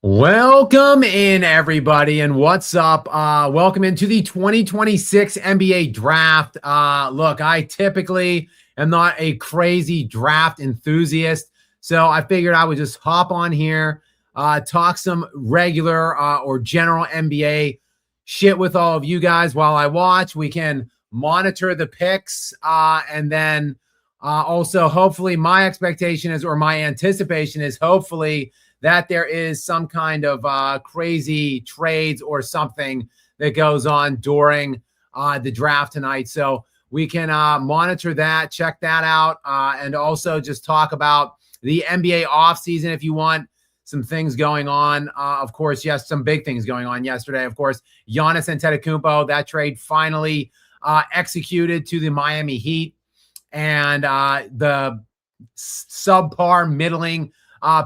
Welcome in, everybody, and what's up? Welcome into the 2026 NBA draft. Look, I typically am not a crazy draft enthusiast, so I figured I would just hop on here, talk some regular or general NBA shit with all of you guys while I watch. We can monitor the picks, and then also hopefully my expectation is, or my anticipation is, hopefully that there is some kind of crazy trades or something that goes on during the draft tonight. So we can monitor that, check that out, and also just talk about the NBA offseason if you want some things going on. Of course, yes, some big things going on yesterday. Of course, Giannis Antetokounmpo, that trade finally executed to the Miami Heat. And the subpar, middling,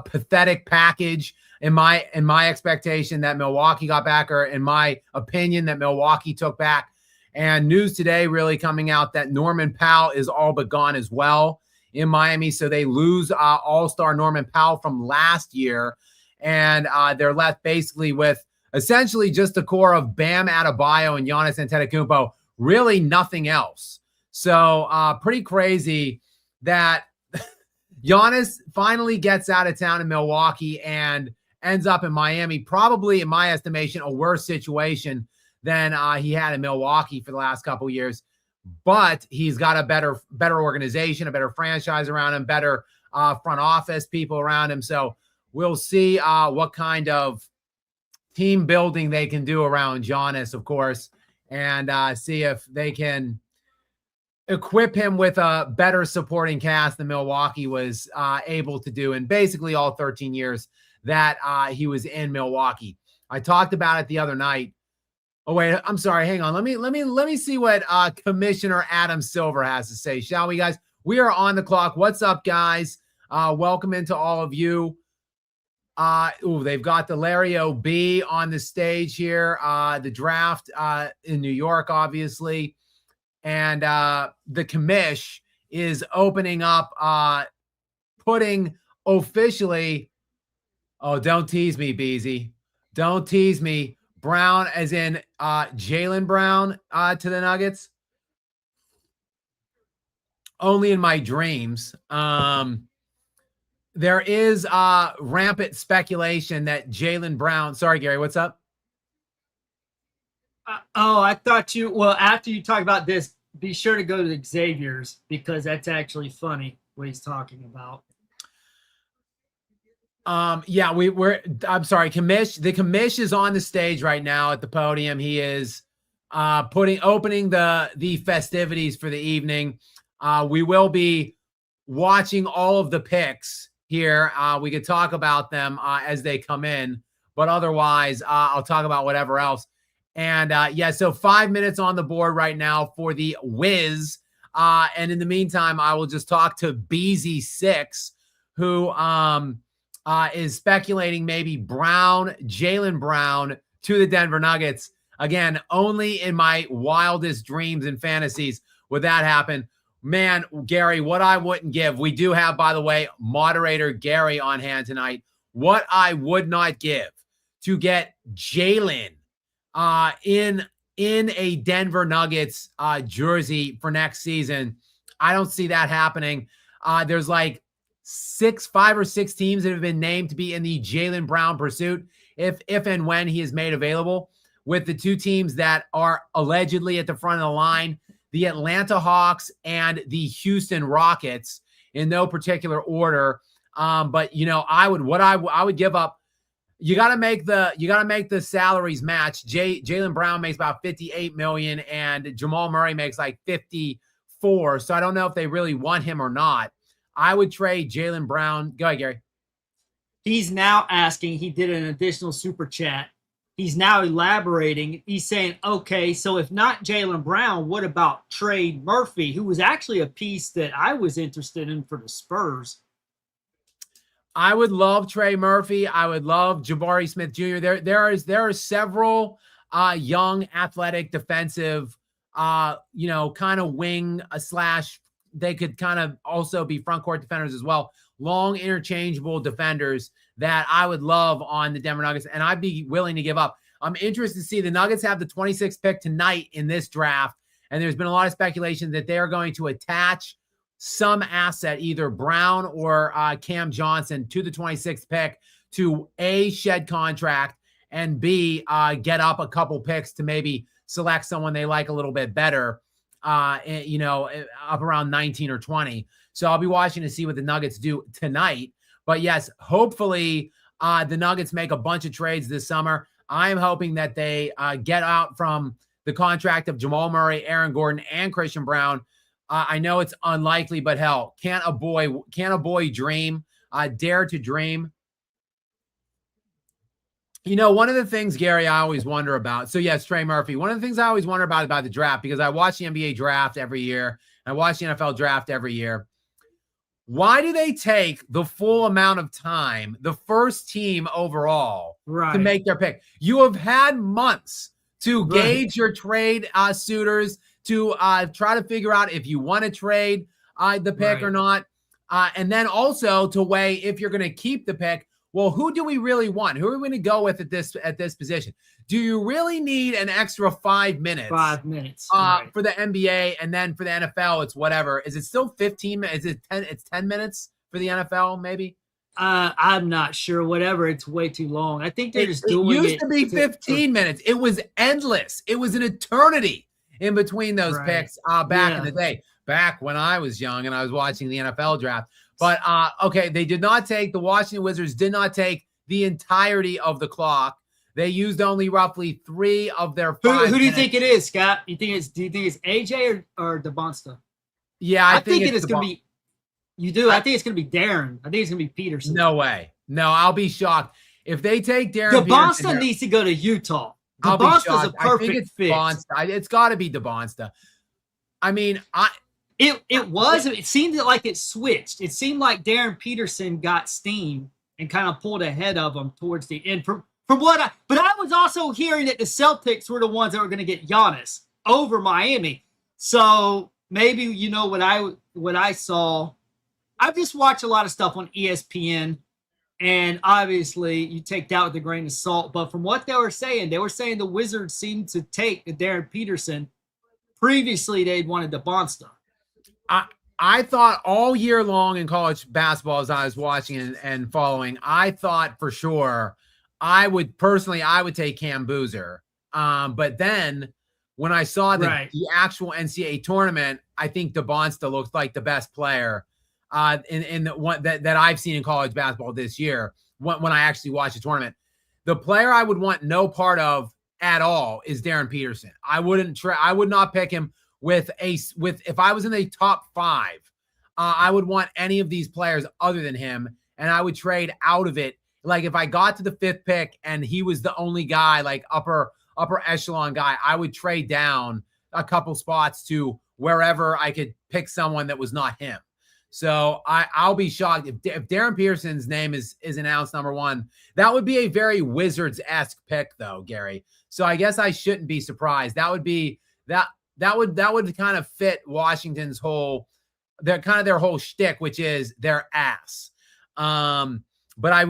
pathetic package in my expectation that Milwaukee got back, or in my opinion that Milwaukee took back. And news today really coming out that Norman Powell is all but gone as well in Miami. So they lose all-star Norman Powell from last year, and they're left basically with essentially just the core of Bam Adebayo and Giannis Antetokounmpo, really nothing else. So pretty crazy that Giannis finally gets out of town in Milwaukee and ends up in Miami, probably, in my estimation, a worse situation than he had in Milwaukee for the last couple of years. But he's got a better organization, a better franchise around him, better front office people around him. So we'll see what kind of team building they can do around Giannis, of course, and see if they can equip him with a better supporting cast than Milwaukee was able to do in basically all 13 years that he was in Milwaukee. I talked about it the other night. Oh wait, I'm sorry. Hang on. Let me see what Commissioner Adam Silver has to say, shall we, guys? We are on the clock. What's up, guys? Welcome into all of you. They've got the Larry O.B. on the stage here. The draft in New York, obviously. And the commish is opening up, putting officially, don't tease me, Beezy. Don't tease me. Brown, as in Jaylen Brown, to the Nuggets. Only in my dreams. There is rampant speculation that Jaylen Brown. Sorry, Gary, what's up? I thought after you talk about this, be sure to go to Xavier's, because that's actually funny what he's talking about. Yeah, I'm sorry, Commish. The Commish is on the stage right now at the podium. He is opening the festivities for the evening. We will be watching all of the picks here. We could talk about them as they come in, but otherwise, I'll talk about whatever else. And so 5 minutes on the board right now for the Wiz. And in the meantime, I will just talk to Beezy6, who is speculating maybe Jaylen Brown to the Denver Nuggets. Again, only in my wildest dreams and fantasies would that happen. Man, Gary, what I wouldn't give. We do have, by the way, moderator Gary on hand tonight. What I would not give to get Jaylen in a Denver Nuggets jersey for next season. I don't see that happening. There's like 5 or 6 teams that have been named to be in the Jaylen Brown pursuit if and when he is made available, with the 2 teams that are allegedly at the front of the line, the Atlanta Hawks and the Houston Rockets, in no particular order. But I would give up. You got to make the salaries match. Jaylen Brown makes about $58 million, and Jamal Murray makes like $54. So I don't know if they really want him or not. I would trade Jaylen Brown. Go ahead, Gary. He's now asking. He did an additional super chat. He's now elaborating. He's saying, okay, so if not Jaylen Brown, what about Trey Murphy, who was actually a piece that I was interested in for the Spurs? I would love Trey Murphy. I would love Jabari Smith Jr. There are several young, athletic, defensive, kind of wing / they could kind of also be front court defenders as well. Long, interchangeable defenders that I would love on the Denver Nuggets, and I'd be willing to give up. I'm interested to see the Nuggets have the 26th pick tonight in this draft, and there's been a lot of speculation that they are going to attach some asset, either Brown or Cam Johnson, to the 26th pick to A, shed contract, and B, get up a couple picks to maybe select someone they like a little bit better, up around 19 or 20. So I'll be watching to see what the Nuggets do tonight. But yes, hopefully the Nuggets make a bunch of trades this summer. I'm hoping that they get out from the contract of Jamal Murray, Aaron Gordon, and Christian Brown. I know it's unlikely, but hell, can't a boy dream? Dare to dream. One of the things, Gary, I always wonder about. So yes, Trey Murphy. One of the things I always wonder about the draft, because I watch the NBA draft every year, I watch the NFL draft every year. Why do they take the full amount of time, the first team overall, to make their pick? You have had months to gauge your trade suitors, to try to figure out if you want to trade the pick or not. And then also to weigh if you're going to keep the pick. Well, who do we really want? Who are we going to go with at this position? Do you really need an extra 5 minutes? 5 minutes for the NBA, and then for the NFL, it's whatever. Is it still 15? Is it 10? It's 10 minutes for the NFL, maybe. I'm not sure. Whatever. It's way too long. I think they're just doing it. It used to be 15 minutes. It was endless. It was an eternity in between those picks back in the day, back when I was young and I was watching the NFL draft. But, okay, they did not take, the Washington Wizards did not take the entirety of the clock. They used only roughly 3 of their 5 Who do you think it is, Scott? Do you think it's AJ or DeBonsta? Yeah, I think it's going to be, you do? I think it's going to be Darren. I think it's going to be Peterson. No way. No, I'll be shocked. If they take Darren DeBonsta needs to go to Utah. DeBonsta's a perfect fit. It's got to be DeBonsta. I mean, it seemed like it switched. It seemed like Darren Peterson got steam and kind of pulled ahead of him towards the end. But I was also hearing that the Celtics were the ones that were going to get Giannis over Miami. So maybe what I saw. I've just watched a lot of stuff on ESPN, and obviously you take that with a grain of salt. But from what they were saying the Wizards seemed to take the Darren Peterson. Previously, they'd wanted DeBonsta. I thought all year long in college basketball, as I was watching and following, I thought for sure I would take Cam Boozer. But then when I saw the actual NCAA tournament, I think DeBonsta looks like the best player in the one that I've seen in college basketball this year. When I actually watched the tournament, the player I would want no part of at all is Darren Peterson. I would not pick him if I was in the top 5. I would want any of these players other than him, and I would trade out of it. Like if I got to the 5th pick and he was the only guy, like upper echelon guy, I would trade down a couple spots to wherever I could pick someone that was not him. So I'll be shocked if Darren Peterson's name is announced number 1. That would be a very Wizards-esque pick, though, Gary. So I guess I shouldn't be surprised. That would be that would kind of fit Washington's whole shtick, which is their ass. But how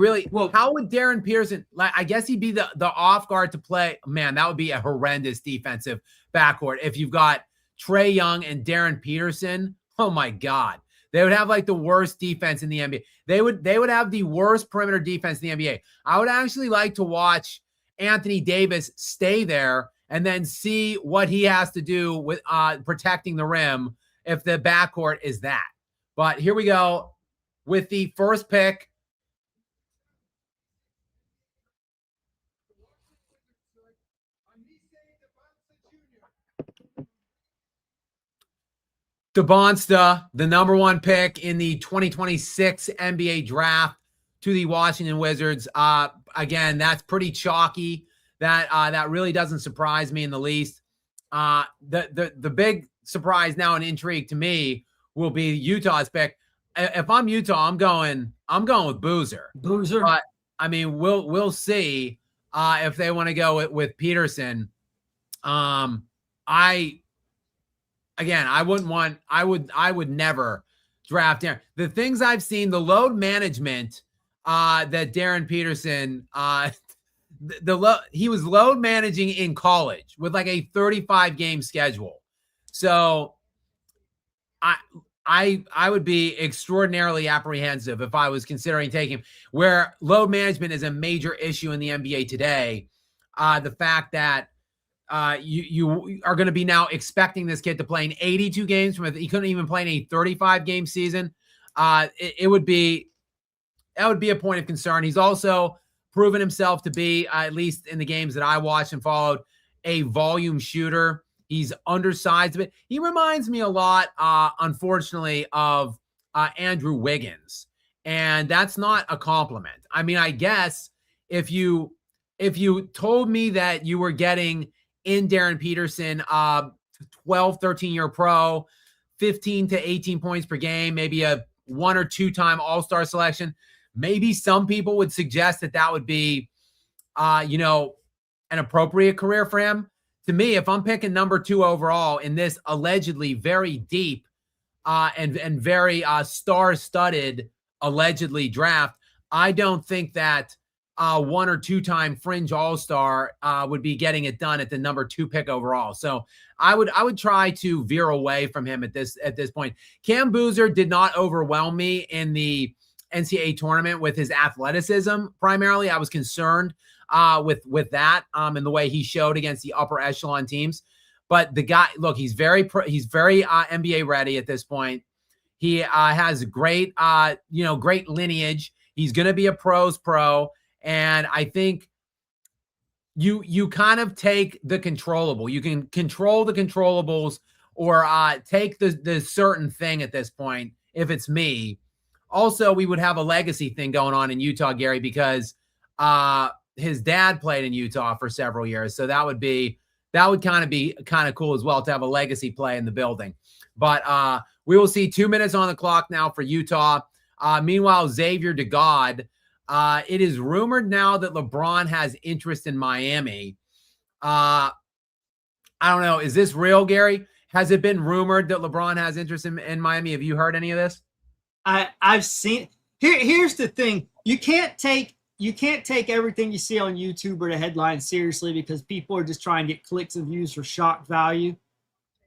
would Darren Peterson, I guess he'd be the off guard to play. Man, that would be a horrendous defensive backcourt. If you've got Trae Young and Darren Peterson, oh my God. They would have like the worst defense in the NBA. They would have the worst perimeter defense in the NBA. I would actually like to watch Anthony Davis stay there and then see what he has to do with protecting the rim if the backcourt is that. But here we go with the first pick. DeBonsta, the number 1 pick in the 2026 NBA draft to the Washington Wizards. Again, that's pretty chalky. That really doesn't surprise me in the least. The big surprise now and intrigue to me will be Utah's pick. If I'm Utah, I'm going with Boozer. But I mean, we'll see if they want to go with Peterson. I would never draft Darren. The things I've seen, the load management that Darren Peterson, he was load managing in college with like a 35 game schedule. So I would be extraordinarily apprehensive if I was considering taking him. Where load management is a major issue in the NBA today, the fact that you are going to be now expecting this kid to play in 82 games he couldn't even play in a 35 game season. That would be a point of concern. He's also proven himself to be, at least in the games that I watched and followed, a volume shooter. He's undersized a bit. He reminds me a lot, unfortunately, of Andrew Wiggins. And that's not a compliment. I mean, I guess if you told me that you were getting in Darren Peterson, 12, 13-year pro, 15 to 18 points per game, maybe a 1 or 2 time All-Star selection, maybe some people would suggest that would be, an appropriate career for him. To me, if I'm picking number 2 overall in this allegedly very deep and very star-studded allegedly draft, I don't think that 1 or 2 time fringe all-star would be getting it done at the number 2 pick overall. So I would try to veer away from him at this point. Cam Boozer did not overwhelm me in the NCAA tournament with his athleticism. Primarily, I was concerned with that and the way he showed against the upper echelon teams. But the guy, look, he's very NBA ready at this point. He has great lineage. He's going to be a pro's pro. And I think you kind of take the controllable. You can control the controllables or take the certain thing at this point, if it's me. Also, we would have a legacy thing going on in Utah, Gary, because his dad played in Utah for several years. So that would be kind of cool as well to have a legacy play in the building. But we will see 2 minutes on the clock now for Utah. Meanwhile, Xavier DeGod, it is rumored now that LeBron has interest in Miami. I don't know. Is this real, Gary? Has it been rumored that LeBron has interest in Miami? Have you heard any of this? I've seen. Here's the thing. You can't take everything you see on YouTube or the headline seriously because people are just trying to get clicks and views for shock value.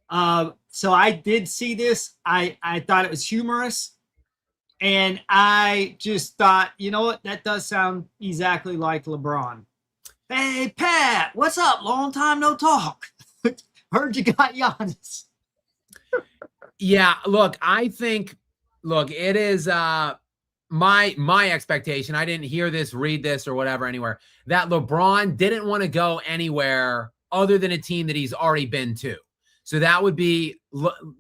So I did see this. I thought it was humorous. And I just thought, you know what? That does sound exactly like LeBron. Hey, Pat, what's up? Long time no talk. Heard you got Giannis. Yeah, look, it is my expectation. I didn't hear this, read this, or whatever anywhere, that LeBron didn't want to go anywhere other than a team that he's already been to. So that would be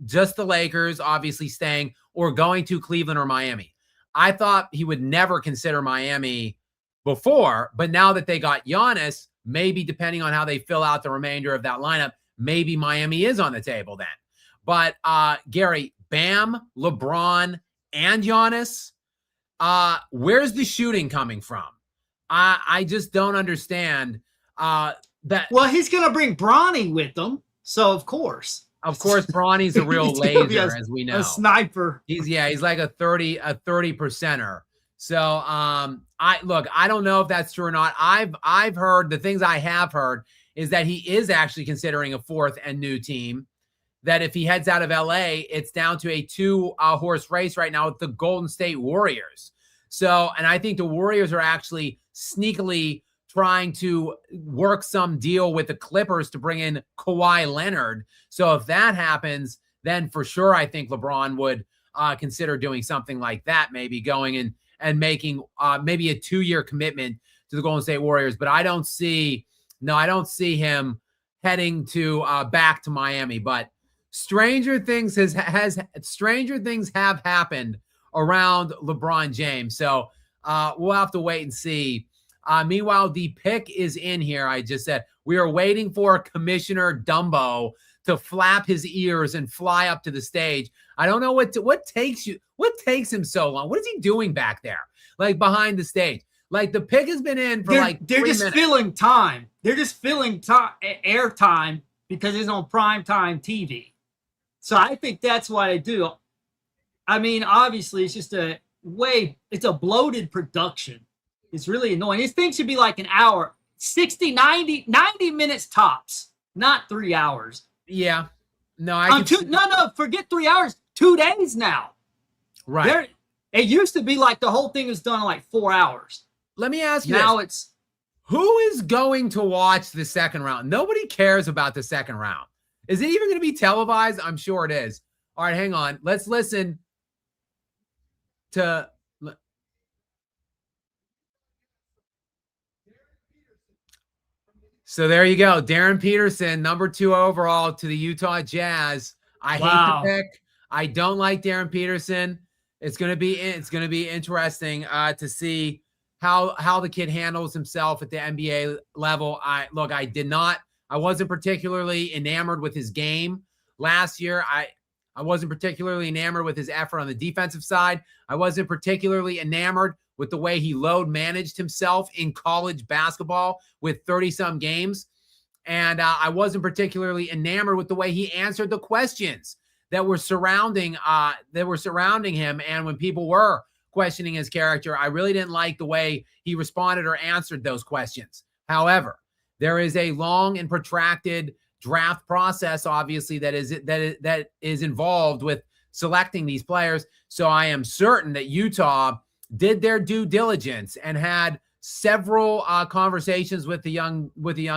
just the Lakers, obviously staying, or going to Cleveland or Miami. I thought he would never consider Miami before, but now that they got Giannis, maybe depending on how they fill out the remainder of that lineup, maybe Miami is on the table then. But Gary, Bam, LeBron, and Giannis, where's the shooting coming from? I just don't understand that. Well, he's going to bring Bronny with him. So, of course, Bronny's a real laser, as we know. A sniper. He's like a 30%er. So, I don't know if that's true or not. I've heard, the things I have heard is that he is actually considering a 4th and new team. That if he heads out of LA, it's down to a 2-horse race right now with the Golden State Warriors. So, and I think the Warriors are actually sneakily trying to work some deal with the Clippers to bring in Kawhi Leonard. So if that happens, then for sure, I think LeBron would consider doing something like that, maybe going in and making maybe a 2-year commitment to the Golden State Warriors. But I don't see him heading to back to Miami. But stranger things have happened around LeBron James. So we'll have to wait and see. Meanwhile, the pick is in here. I just said we are waiting for Commissioner Dumbo to flap his ears and fly up to the stage. I don't know what takes him so long. What is he doing back there, like behind the stage? Like the pick has been in for they're just minutes. Filling time. They're just filling air time because it's on primetime TV. So I think that's why they do. I mean, obviously, it's just it's a bloated production. It's really annoying. This thing should be like an hour, 60, 90 minutes tops, not 3 hours. Yeah. No, forget 3 hours. 2 days now. Right. It used to be like the whole thing was done in like 4 hours. Let me ask you now this. Who is going to watch the second round? Nobody cares about the second round. Is it even going to be televised? I'm sure it is. All right, hang on. Let's listen to. So there you go. Darren Peterson, number 2 overall to the Utah Jazz. I hate the pick. I don't like Darren Peterson. It's going to be interesting to see how the kid handles himself at the NBA level. I wasn't particularly enamored with his game last year. I wasn't particularly enamored with his effort on the defensive side. I wasn't particularly enamored with the way he load managed himself in college basketball with 30-some games. And I wasn't particularly enamored with the way he answered the questions that were surrounding him. And when people were questioning his character, I really didn't like the way he responded or answered those questions. However, there is a long and protracted draft process, obviously, that is involved with selecting these players. So I am certain that Utah did their due diligence and had several conversations with the young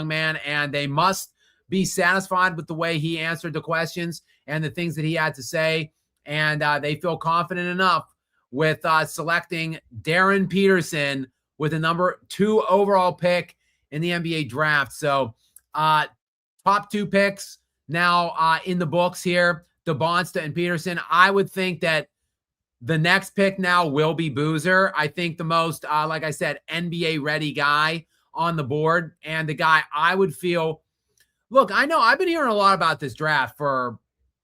man, and they must be satisfied with the way he answered the questions and the things that he had to say. And they feel confident enough with selecting Darren Peterson with a number 2 overall pick in the NBA draft. So top 2 picks now in the books here, DeBonsta and Peterson. I would think that the next pick now will be Boozer. I think the most, like I said, NBA-ready guy on the board, and the guy I would feel – look, I know I've been hearing a lot about this draft for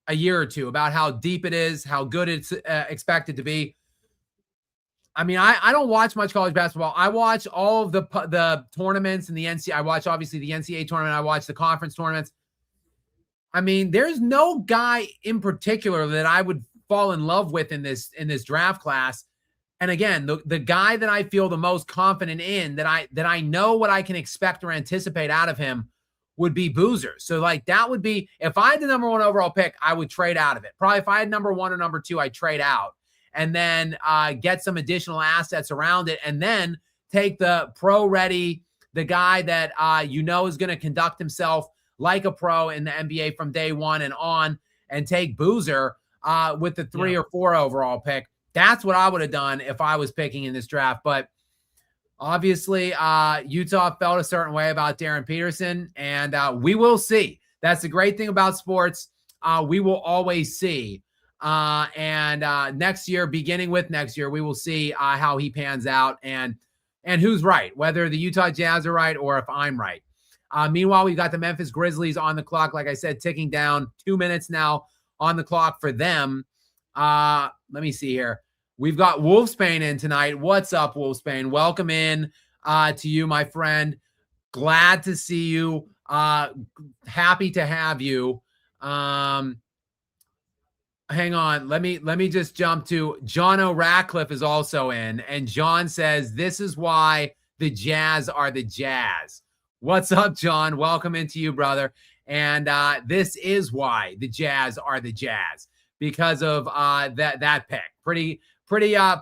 a year or two, about how deep it is, how good it's expected to be. I mean, I don't watch much college basketball. I watch all of the tournaments and the NCAA. I watch, obviously, the NCAA tournament. I watch the conference tournaments. I mean, there's no guy in particular that I would fall in love with in this draft class. And again, the guy that I feel the most confident in, that I know what I can expect or anticipate out of him, would be Boozer. So like that would be, if I had the number 1 overall pick, I would trade out of it. Probably if I had number 1 or number 2, I'd trade out and then get some additional assets around it, and then take the pro ready, the guy that is going to conduct himself like a pro in the NBA from day one and on, and take Boozer with the 3 or 4 overall pick. That's what I would have done if I was picking in this draft. But obviously, Utah felt a certain way about Darren Peterson, and we will see. That's the great thing about sports. We will always see. And next year, beginning with next year, we will see how he pans out and who's right, whether the Utah Jazz are right or if I'm right. Meanwhile, we've got the Memphis Grizzlies on the clock. Like I said, ticking down 2 minutes now on the clock for them. Let me see here. We've got Wolfsbane in tonight. What's up, Wolfsbane? Welcome in to you, my friend. Glad to see you. Happy to have you. Hang on. Let me just jump to John O'Ratcliffe is also in. And John says, this is why the Jazz are the Jazz. What's up, John? Welcome into you, brother. And this is why the Jazz are the Jazz, because of that pick. Pretty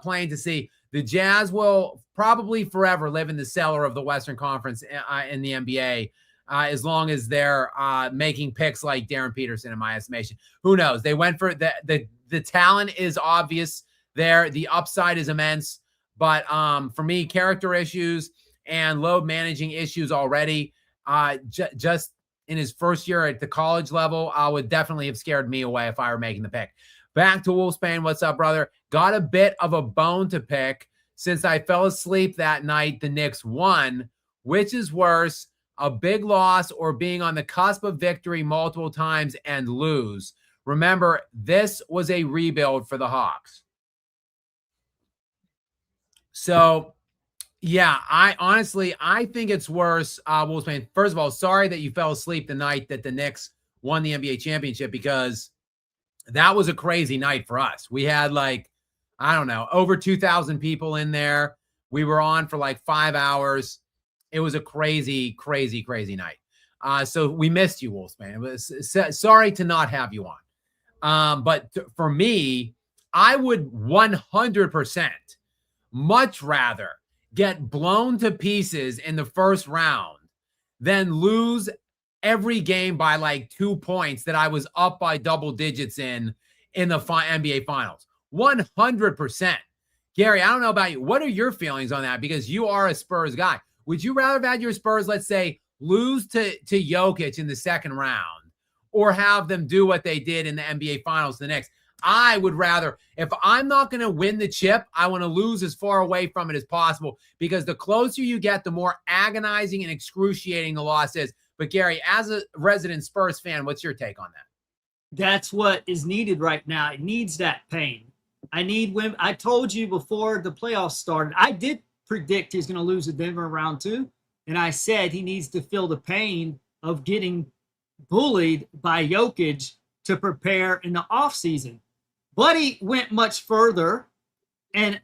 plain to see. The Jazz will probably forever live in the cellar of the Western Conference in the NBA, as long as they're making picks like Darren Peterson, in my estimation. Who knows? They went for the talent is obvious there. The upside is immense. But for me, character issues and load managing issues already, just in his first year at the college level, would definitely have scared me away if I were making the pick. Back to Wolfsbane. What's up, brother? Got a bit of a bone to pick. Since I fell asleep that night, the Knicks won. Which is worse, a big loss or being on the cusp of victory multiple times and lose? Remember, this was a rebuild for the Hawks. So, yeah, I think it's worse, Wolfsbane. First of all, sorry that you fell asleep the night that the Knicks won the NBA championship, because that was a crazy night for us. We had I don't know, over 2,000 people in there. We were on for like 5 hours. It was a crazy, crazy, crazy night. So we missed you, Wolfsman. It was sorry to not have you on. But for me, I would 100% much rather get blown to pieces in the first round than lose every game by like 2 points that I was up by double digits in the NBA Finals. 100%. Gary, I don't know about you. What are your feelings on that? Because you are a Spurs guy. Would you rather have had your Spurs, let's say, lose to Jokic in the second round or have them do what they did in the NBA Finals the next? I would rather, if I'm not going to win the chip, I want to lose as far away from it as possible, because the closer you get, the more agonizing and excruciating the loss is. But Gary, as a resident Spurs fan, what's your take on that? That's what is needed right now. It needs that pain. I told you before the playoffs started, I did predict he's going to lose to Denver in round 2. And I said he needs to feel the pain of getting bullied by Jokic to prepare in the offseason. Buddy went much further, and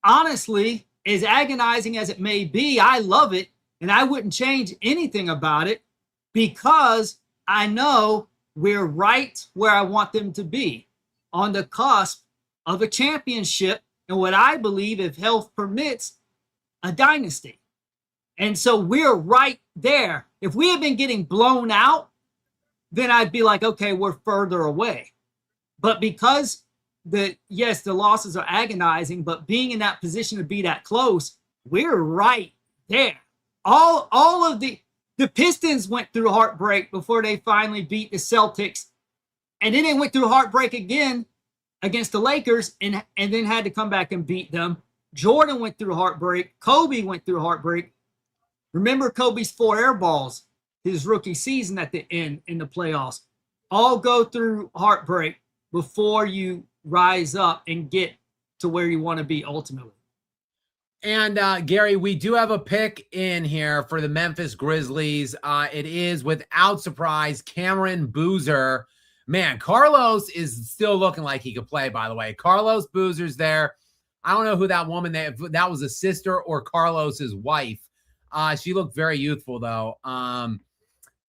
honestly, as agonizing as it may be, I love it, and I wouldn't change anything about it because I know we're right where I want them to be, on the cusp of a championship, and what I believe, if health permits, a dynasty. And so we're right there. If we had been getting blown out, then I'd be like, okay, we're further away. But because the losses are agonizing, but being in that position to be that close, we're right there. All of the Pistons went through heartbreak before they finally beat the Celtics. And then they went through heartbreak again against the Lakers and then had to come back and beat them. Jordan went through heartbreak. Kobe went through heartbreak. Remember Kobe's 4 air balls his rookie season at the end in the playoffs. All go through heartbreak before you rise up and get to where you want to be ultimately. And Gary, we do have a pick in here for the Memphis Grizzlies. It is, without surprise, Cameron Boozer. Man, Carlos is still looking like he could play, by the way. Carlos Boozer's there. I don't know who that woman, that was a sister or Carlos's wife. She looked very youthful, though.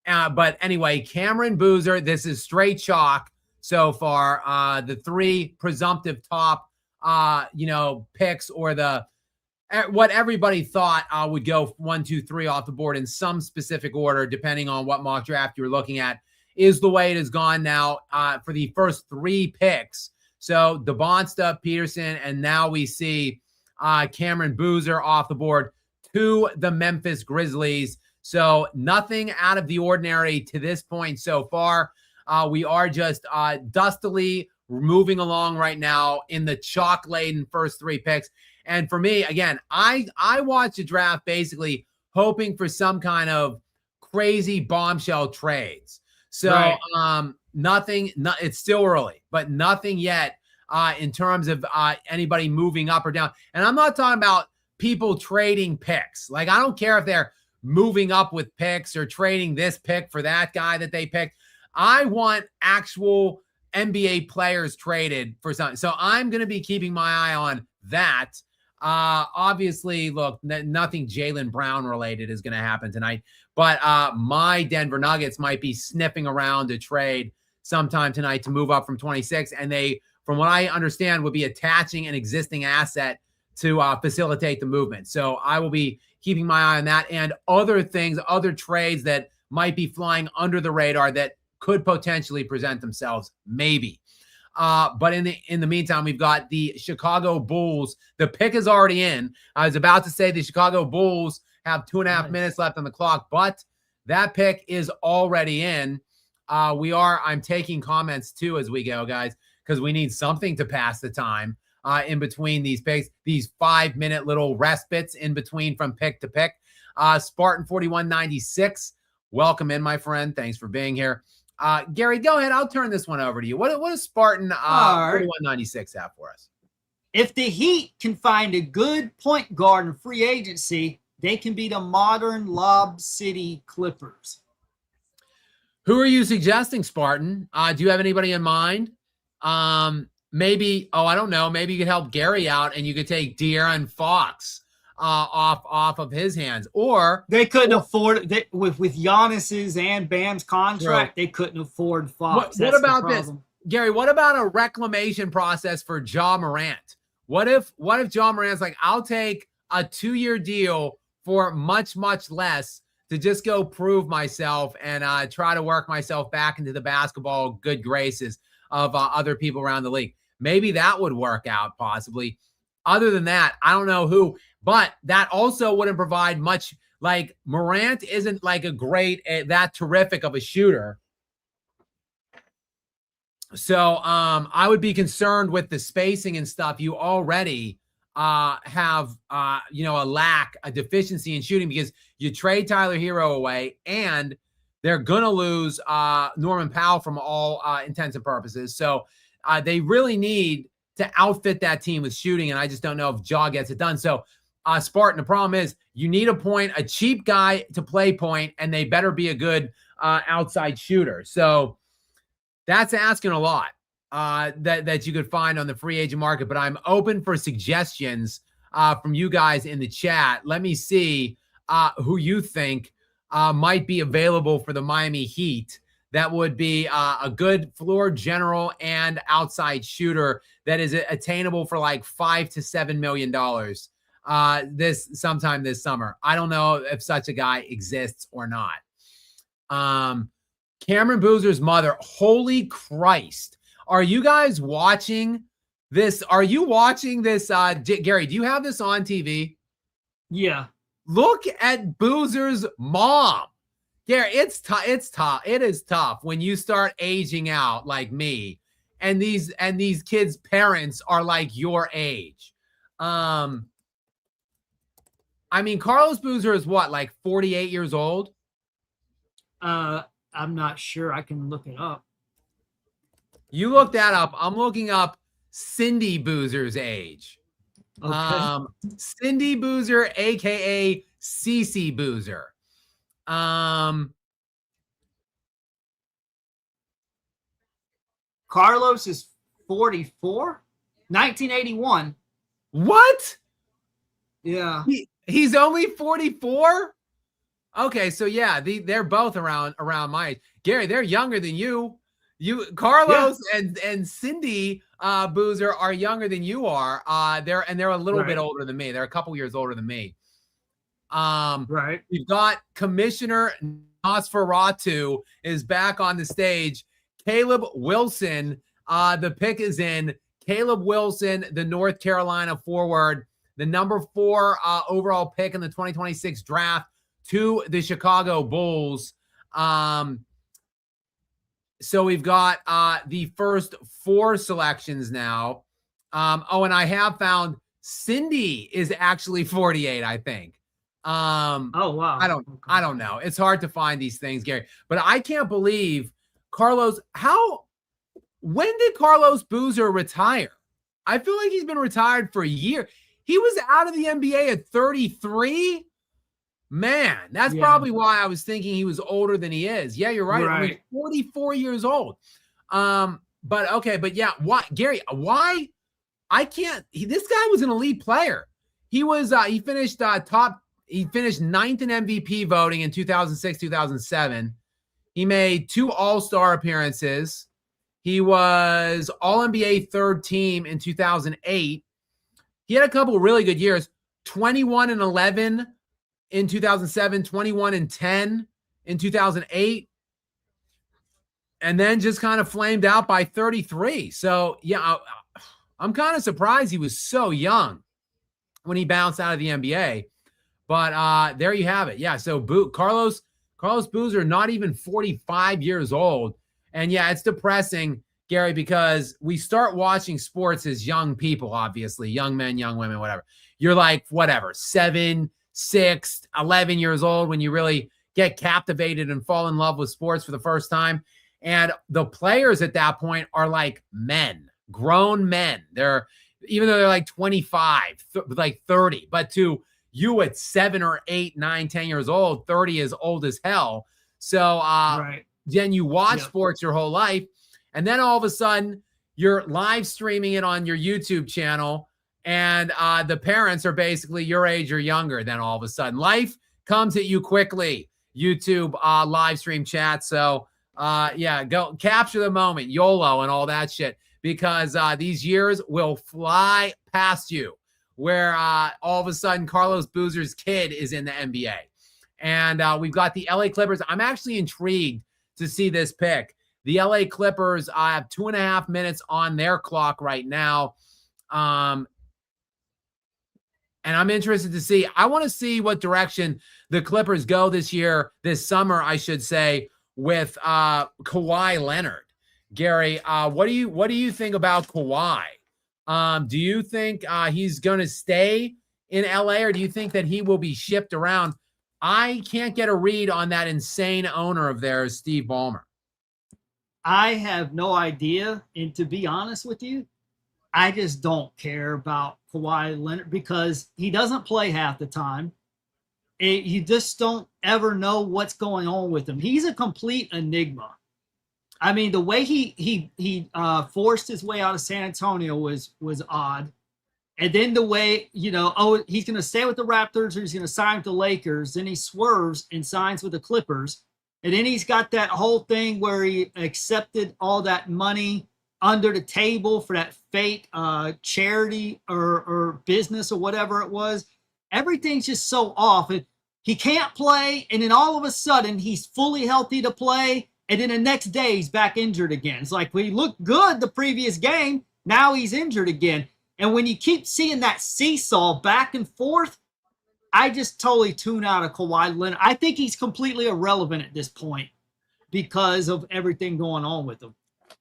But anyway, Cameron Boozer, this is straight chalk so far. The 3 presumptive top, picks, or what everybody thought would go 1, 2, 3 off the board in some specific order, depending on what mock draft you're looking at, is the way it has gone now for the first 3 picks. So DeBonsta, Peterson, and now we see Cameron Boozer off the board to the Memphis Grizzlies. So nothing out of the ordinary to this point so far. We are just dustily moving along right now in the chalk-laden first 3 picks. And for me, again, I watch the draft basically hoping for some kind of crazy bombshell trades. So right. It's still early, but nothing yet in terms of anybody moving up or down. And I'm not talking about people trading picks. Like, I don't care if they're moving up with picks or trading this pick for that guy that they picked. I want actual NBA players traded for something. So I'm going to be keeping my eye on that. Obviously, look, nothing Jaylen Brown related is going to happen tonight, but my Denver Nuggets might be sniffing around to trade sometime tonight to move up from 26. And they, from what I understand, would be attaching an existing asset to facilitate the movement. So I will be keeping my eye on that and other things, other trades that might be flying under the radar that could potentially present themselves, maybe. But in the meantime, we've got the Chicago Bulls. The pick is already in. I was about to say the Chicago Bulls have 2.5 minutes left on the clock, but that pick is already in. I'm taking comments too as we go, guys, because we need something to pass the time in between these picks, these 5-minute little respites in between from pick to pick. Spartan 4196, welcome in, my friend. Thanks for being here. Gary, go ahead. I'll turn this one over to you. What does Spartan 4196 have for us? If the Heat can find a good point guard in free agency, they can be the modern Lob City Clippers. Who are you suggesting, Spartan? Do you have anybody in mind? maybe, I don't know. Maybe you could help Gary out and you could take De'Aaron Fox off of his hands. Or they couldn't afford it with Giannis's and Bam's contract. True. They couldn't afford Fox. What about this, Gary? What about a reclamation process for Ja Morant? What if Ja Morant's like, I'll take a 2-year deal for much less to just go prove myself and try to work myself back into the basketball good graces of other people around the league? Maybe that would work out possibly. Other than that, I don't know who, but that also wouldn't provide much. Like, Morant isn't like that terrific of a shooter. So I would be concerned with the spacing and stuff. You already have a deficiency in shooting because you trade Tyler Hero away and they're gonna lose Norman Powell from all intents and purposes. So they really need to outfit that team with shooting, and I just don't know if Ja gets it done. So Spartan, the problem is you need a cheap guy to play point, and they better be a good outside shooter. So that's asking a lot that you could find on the free agent market, but I'm open for suggestions from you guys in the chat. Let me see who you think might be available for the Miami Heat. That would be a good floor general and outside shooter that is attainable for like $5 to $7 million sometime this summer. I don't know if such a guy exists or not. Cameron Boozer's mother. Holy Christ. Are you guys watching this? Are you watching this? Gary, do you have this on TV? Yeah. Look at Boozer's mom. Gary, it's tough. It is tough when you start aging out like me, and these kids' parents are like your age. I mean, Carlos Boozer is what, like 48 years old? I'm not sure. I can look it up. You look that up. I'm looking up Cindy Boozer's age. Okay. Cindy Boozer, aka Cece Boozer. Carlos is 44, 1981. What? Yeah. He's only 44? Okay, so yeah, they're both around my age. Gary, they're younger than you. Carlos and Cindy Boozer are younger than you are. They're a little bit older than me. They're a couple years older than me. Right. We've got Commissioner Nosferatu is back on the stage. Caleb Wilson, the pick is in. Caleb Wilson, the North Carolina forward, the number 4 overall pick in the 2026 draft to the Chicago Bulls. So we've got the first 4 selections now. And I have found Cindy is actually 48, I think. Oh wow. I don't know. It's hard to find these things, Gary. But I can't believe Carlos. When did Carlos Boozer retire? I feel like he's been retired for a year. He was out of the NBA at 33. Man, that's probably why I was thinking he was older than he is. Yeah, you're right. I mean, 44 years old. But yeah, why, Gary? Why? I can't. This guy was an elite player. He was. He finished top. He finished 9th in MVP voting in 2006, 2007. He made 2 All-Star appearances. He was All-NBA 3rd team in 2008. He had a couple really good years. 21-11 in 2007, 21-10 in 2008. And then just kind of flamed out by 33. So, yeah, I'm kind of surprised he was so young when he bounced out of the NBA. But there you have it. Yeah, so Carlos Boozer, not even 45 years old. And yeah, it's depressing, Gary, because we start watching sports as young people, obviously, young men, young women, whatever. You're like, whatever, 7, 6, 11 years old when you really get captivated and fall in love with sports for the first time. And the players at that point are like men, grown men. Even though they're like 25, like 30, but to you at 7 or 8, 9, 10 years old, 30 is old as hell. So then you watch sports your whole life. And then all of a sudden you're live streaming it on your YouTube channel, and the parents are basically your age or younger. Then all of a sudden, life comes at you quickly. YouTube live stream chat. So yeah, go capture the moment, YOLO, and all that shit, because these years will fly past you. Where all of a sudden Carlos Boozer's kid is in the NBA, and we've got the LA Clippers. I'm actually intrigued to see this pick. The LA Clippers have 2.5 minutes on their clock right now. And I'm interested to see. I want to see what direction the Clippers go this summer, I should say, with Kawhi Leonard. Gary, what do you think about Kawhi? Do you think he's going to stay in LA, or do you think that he will be shipped around? I can't get a read on that insane owner of theirs, Steve Ballmer. I have no idea. And to be honest with you, I just don't care about Kawhi Leonard because he doesn't play half the time. You just don't ever know what's going on with him. He's a complete enigma. I mean, the way he forced his way out of San Antonio was odd. And then the way, he's going to stay with the Raptors or he's going to sign with the Lakers. Then he swerves and signs with the Clippers. And then he's got that whole thing where he accepted all that money under the table for that fake charity or business or whatever it was. Everything's just so off. He can't play, and then all of a sudden he's fully healthy to play, and then the next day he's back injured again. It's like, well, he looked good the previous game. Now he's injured again. And when you keep seeing that seesaw back and forth, I just totally tune out of Kawhi Leonard. I think he's completely irrelevant at this point because of everything going on with him.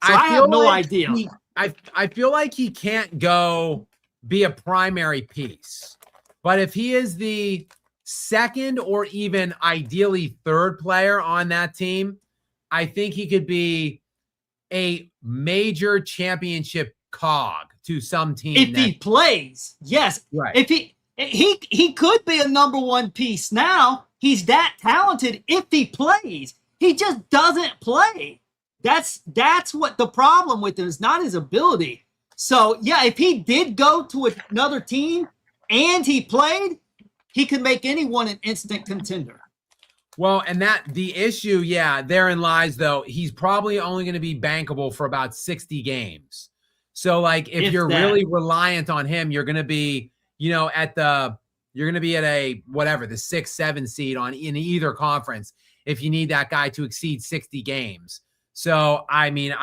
So I have no idea. I feel like he can't go be a primary piece. But if he is the second or even ideally third player on that team, I think he could be a major championship cog to some team. If he plays, yes. Right. If he could be a number one piece now. He's that talented if he plays. He just doesn't play. That's what the problem with him is, not his ability. So, yeah, if he did go to another team and he played, he could make anyone an instant contender. Well, and the issue, therein lies, though, he's probably only going to be bankable for about 60 games. So, like, if you're really reliant on him, you're going to be, at the 6, 7 seed in either conference if you need that guy to exceed 60 games. So, I mean,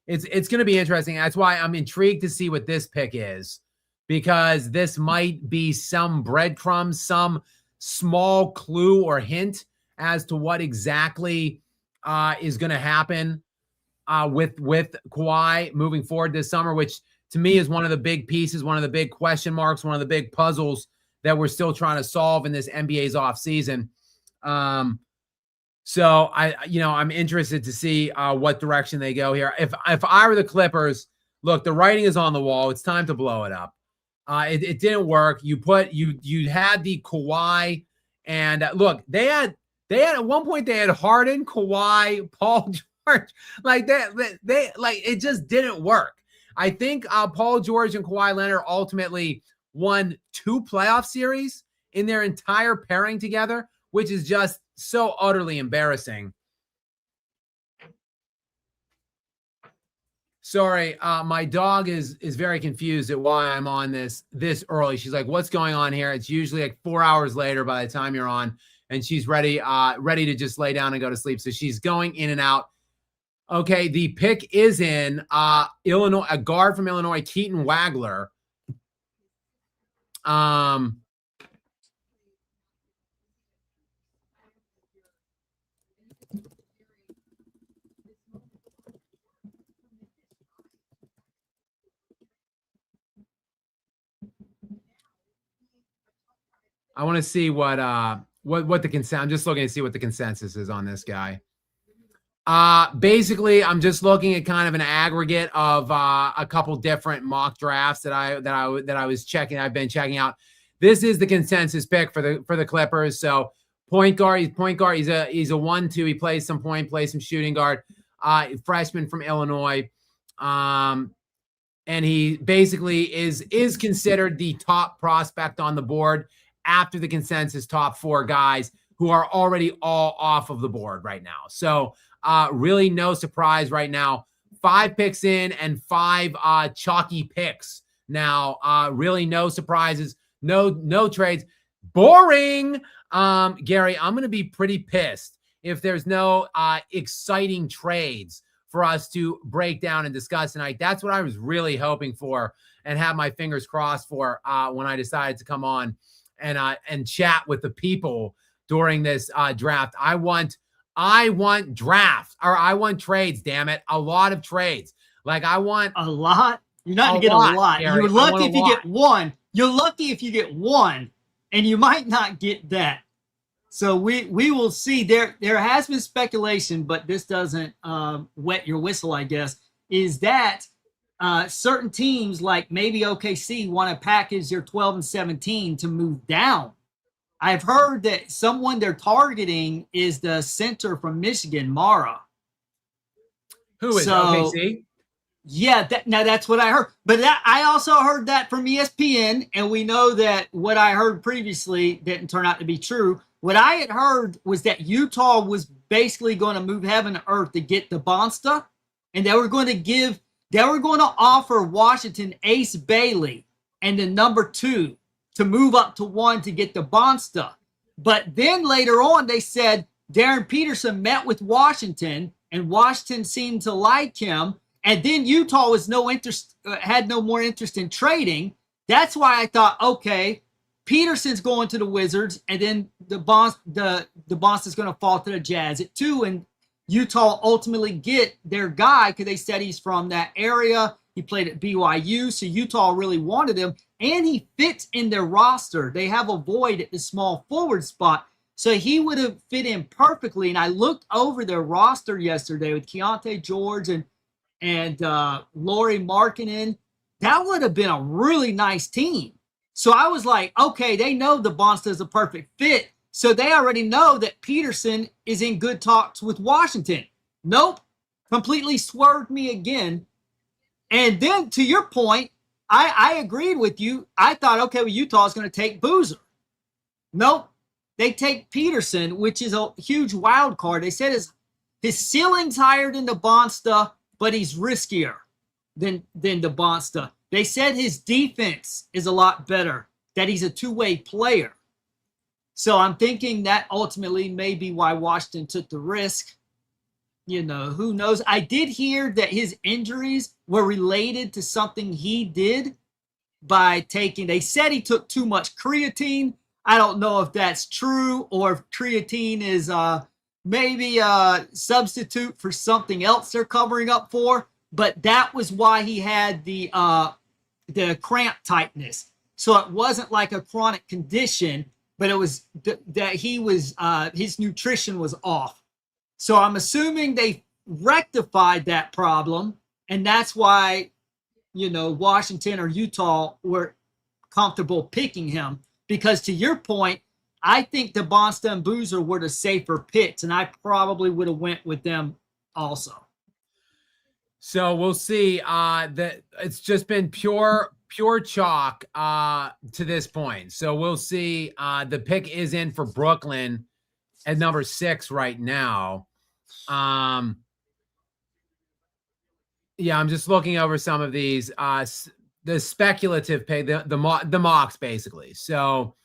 it's going to be interesting. That's why I'm intrigued to see what this pick is, because this might be some breadcrumbs, some small clue or hint as to what exactly is going to happen with Kawhi moving forward this summer, which to me is one of the big pieces, one of the big question marks, one of the big puzzles that we're still trying to solve in this NBA's offseason. So I'm interested to see what direction they go here. If I were the Clippers, look, the writing is on the wall. It's time to blow it up. It didn't work. You had the Kawhi, and look, they had at one point they had Harden, Kawhi, Paul George, like that. They it just didn't work. I think Paul George and Kawhi Leonard ultimately won 2 playoff series in their entire pairing together, which is just so utterly embarrassing. Sorry, my dog is very confused at why I'm on this early. She's like, "What's going on here?" It's usually like 4 hours later by the time you're on, and she's ready to just lay down and go to sleep. So she's going in and out. Okay, the pick is in Illinois, a guard from Illinois, Keaton Wagler. I want to see what the consensus. I'm just looking to see what the consensus is on this guy. Basically, I'm just looking at kind of an aggregate of a couple different mock drafts that I was checking. I've been checking out. This is the consensus pick for the Clippers. So point guard. He's a 1-2. He plays some point, plays some shooting guard. Freshman from Illinois. and he basically is considered the top prospect on the board after the consensus top 4 guys who are already all off of the board right now. So really no surprise right now. 5 picks in and 5 chalky picks. Now, really no surprises, no trades. Boring. Gary, I'm going to be pretty pissed if there's no exciting trades for us to break down and discuss tonight. That's what I was really hoping for and have my fingers crossed for when I decided to come on and chat with the people during this draft. I want drafts, or I want trades, damn it. A lot of trades. Like I want a lot. You're not going to get a lot. Gary. You're lucky if you get one. You're lucky if you get one, and you might not get that. So we will see. There has been speculation, but this doesn't wet your whistle, I guess, is that certain teams like maybe OKC want to package their 12 and 17 to move down. I've heard that someone they're targeting is the center from Michigan, Mara. Who is OKC? Yeah, that's what I heard. But I also heard that from ESPN, and we know that what I heard previously didn't turn out to be true. What I had heard was that Utah was basically going to move heaven and earth to get the Bonsta, and they were going to offer Washington Ace Bailey and the number 2 to move up to 1 to get the Bonsta. But then later on, they said Darren Peterson met with Washington, and Washington seemed to like him. And then Utah had no more interest in trading. That's why I thought, okay, Peterson's going to the Wizards, and then the Bonsta is going to fall to the Jazz at 2, and Utah ultimately get their guy because they said he's from that area. He played at BYU, so Utah really wanted him, and he fits in their roster. They have a void at the small forward spot, so he would have fit in perfectly. And I looked over their roster yesterday with Keontae George and Lauri Markkanen. That would have been a really nice team. So I was like, okay, they know the Bonsta is a perfect fit. So they already know that Peterson is in good talks with Washington. Nope. Completely swerved me again. And then to your point, I agreed with you. I thought, okay, well, Utah is going to take Boozer. Nope. They take Peterson, which is a huge wild card. They said his ceiling's higher than the Bonsta, but he's riskier than the Bonsta. They said his defense is a lot better, that he's a two-way player. So I'm thinking that ultimately may be why Washington took the risk. You know, who knows? I did hear that his injuries were related to something he did by they said he took too much creatine. I don't know if that's true or if creatine is maybe a substitute for something else they're covering up for. But that was why he had the cramp tightness. So it wasn't like a chronic condition, but it was that he was his nutrition was off. So I'm assuming they rectified that problem, and that's why, you know, Washington or Utah were comfortable picking him. Because to your point, I think the Bonsta and Boozer were the safer picks, and I probably would have went with them also. So we'll see. That it's just been pure chalk to this point. So we'll see. The pick is in for Brooklyn at number 6 right now. Yeah, I'm just looking over some of these. The speculative pick, the mocks basically. So,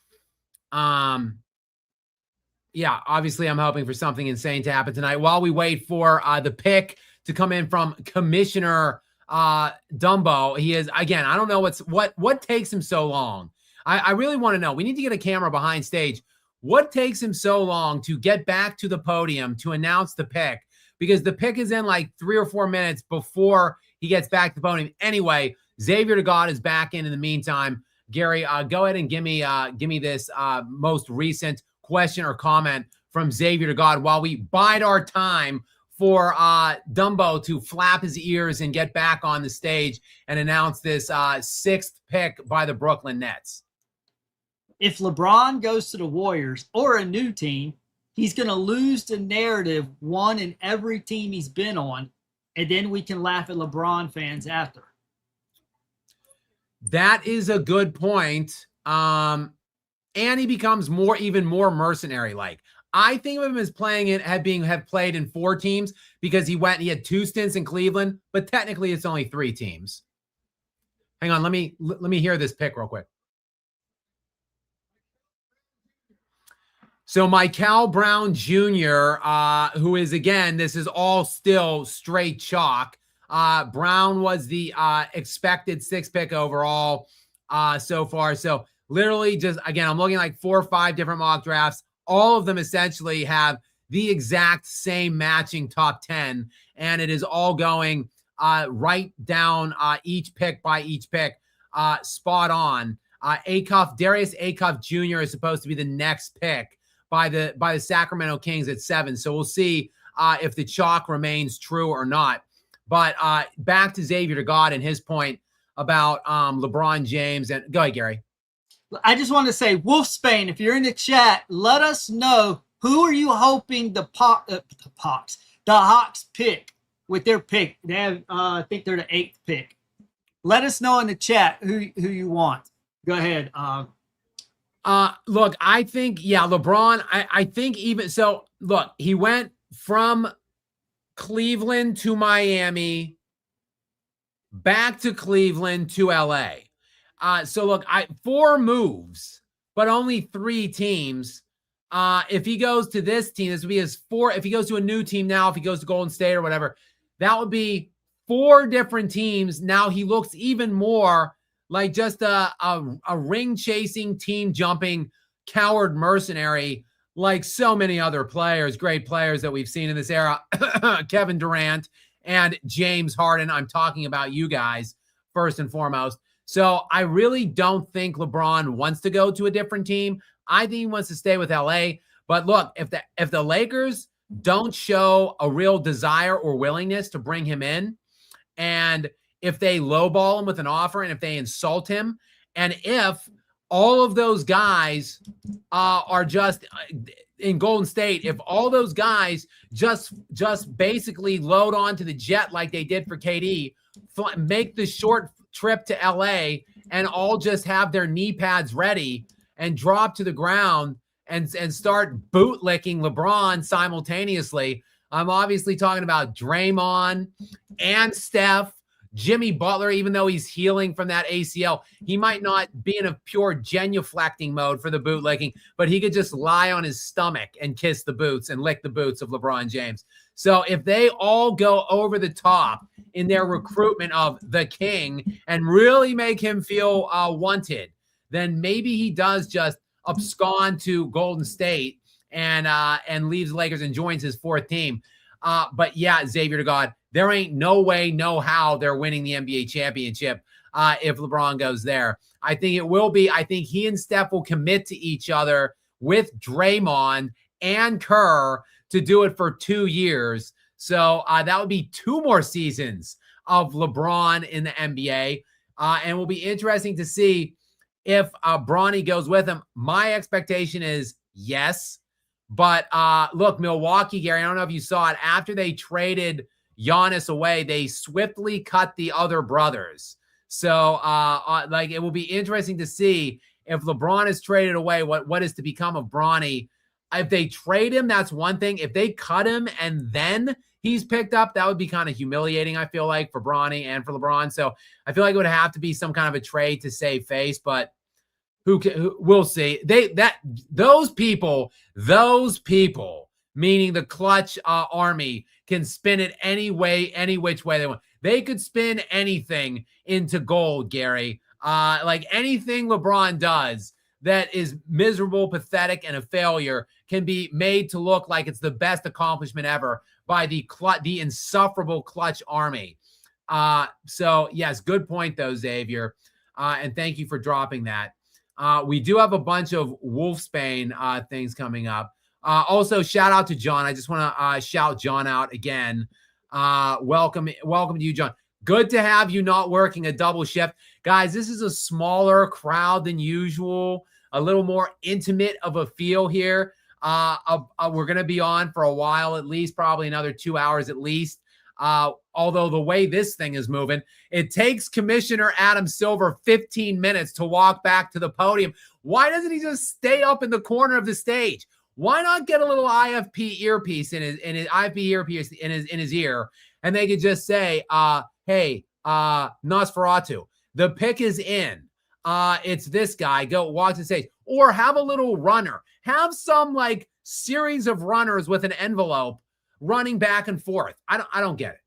yeah, obviously I'm hoping for something insane to happen tonight while we wait for the pick to come in from Commissioner Dumbo. He is, again, I don't know what takes him so long. I really want to know. We need to get a camera behind stage. What takes him so long to get back to the podium to announce the pick? Because the pick is in like 3 or 4 minutes before he gets back to the podium. Anyway, Xavier to God is back in the meantime. Gary, go ahead and give me this most recent question or comment from Xavier to God while we bide our time for Dumbo to flap his ears and get back on the stage and announce this 6th pick by the Brooklyn Nets. If LeBron goes to the Warriors or a new team, he's going to lose the narrative won in every team he's been on, and then we can laugh at LeBron fans after. That is a good point. And he becomes even more mercenary like. I think of him as playing it, have played in 4 teams because he had 2 stints in Cleveland, but technically it's only 3 teams. Hang on, let me hear this pick real quick. So Michael Brown Jr., who is, again, this is all still straight chalk. Brown was the expected 6th pick overall so far. So literally just, again, I'm looking like 4 or 5 different mock drafts. All of them essentially have the exact same matching top 10, and it is all going right down each pick by each pick, spot on. Darius Acuff Jr. is supposed to be the next pick by the Sacramento Kings at 7. So we'll see if the chalk remains true or not. But back to Xavier DeGod and his point about LeBron James. And go ahead, Gary. I just want to say, Wolfsbane, if you're in the chat, let us know who are you hoping the Hawks pick with their pick. They have, I think they're the 8th pick. Let us know in the chat who you want. Go ahead. Look, I think, LeBron, I think even so, look, he went from Cleveland to Miami, back to Cleveland to LA. So look, 4 moves, but only 3 teams. If he goes to this team, this would be his 4. If he goes to a new team now, if he goes to Golden State or whatever, that would be 4 different teams. Now he looks even more like just a ring chasing, team jumping, coward mercenary, like so many other players, great players that we've seen in this era. Kevin Durant and James Harden. I'm talking about you guys first and foremost. So I really don't think LeBron wants to go to a different team. I think he wants to stay with LA. But look, if the Lakers don't show a real desire or willingness to bring him in, and if they lowball him with an offer, and if they insult him, and if all of those guys are just in Golden State, if all those guys just basically load onto the jet like they did for KD, make the short trip to LA and all just have their knee pads ready and drop to the ground and start bootlicking LeBron simultaneously. I'm obviously talking about Draymond and Steph, Jimmy Butler, even though he's healing from that ACL, he might not be in a pure genuflecting mode for the bootlicking, but he could just lie on his stomach and kiss the boots and lick the boots of LeBron James. So if they all go over the top in their recruitment of the king and really make him feel wanted, then maybe he does just abscond to Golden State and leaves the Lakers and joins his 4th team. But yeah, Xavier DeGod, there ain't no way, no how they're winning the NBA championship if LeBron goes there. I think it will be. I think he and Steph will commit to each other with Draymond and Kerr to do it for 2 years. So that would be 2 more seasons of LeBron in the NBA. And it will be interesting to see if Bronny goes with him. My expectation is yes. But look, Milwaukee, Gary, I don't know if you saw it. After they traded Giannis away, they swiftly cut the other brothers. So like it will be interesting to see if LeBron is traded away, what is to become of Bronny. If they trade him, that's one thing. If they cut him and then he's picked up, that would be kind of humiliating, I feel like, for Bronny and for LeBron. So I feel like it would have to be some kind of a trade to save face, but who we'll see. Those people, meaning the clutch army, can spin it any way, any which way they want. They could spin anything into gold, Gary. Like anything LeBron does that is miserable, pathetic, and a failure can be made to look like it's the best accomplishment ever by the insufferable clutch army. So yes, good point though, Xavier. And thank you for dropping that. We do have a bunch of Wolfsbane things coming up. Also, shout out to John. I just want to shout John out again. Welcome to you, John. Good to have you not working a double shift. Guys, this is a smaller crowd than usual, a little more intimate of a feel here. We're going to be on for a while, at least probably another 2 hours at least. Although the way this thing is moving, it takes Commissioner Adam Silver 15 minutes to walk back to the podium. Why doesn't he just stay up in the corner of the stage? Why not get a little IFP earpiece in his IFP earpiece in his ear, and they could just say, "Hey, Nosferatu, the pick is in. It's this guy. Go watch the stage." Or have a little runner. Have some like series of runners with an envelope running back and forth. I don't get it.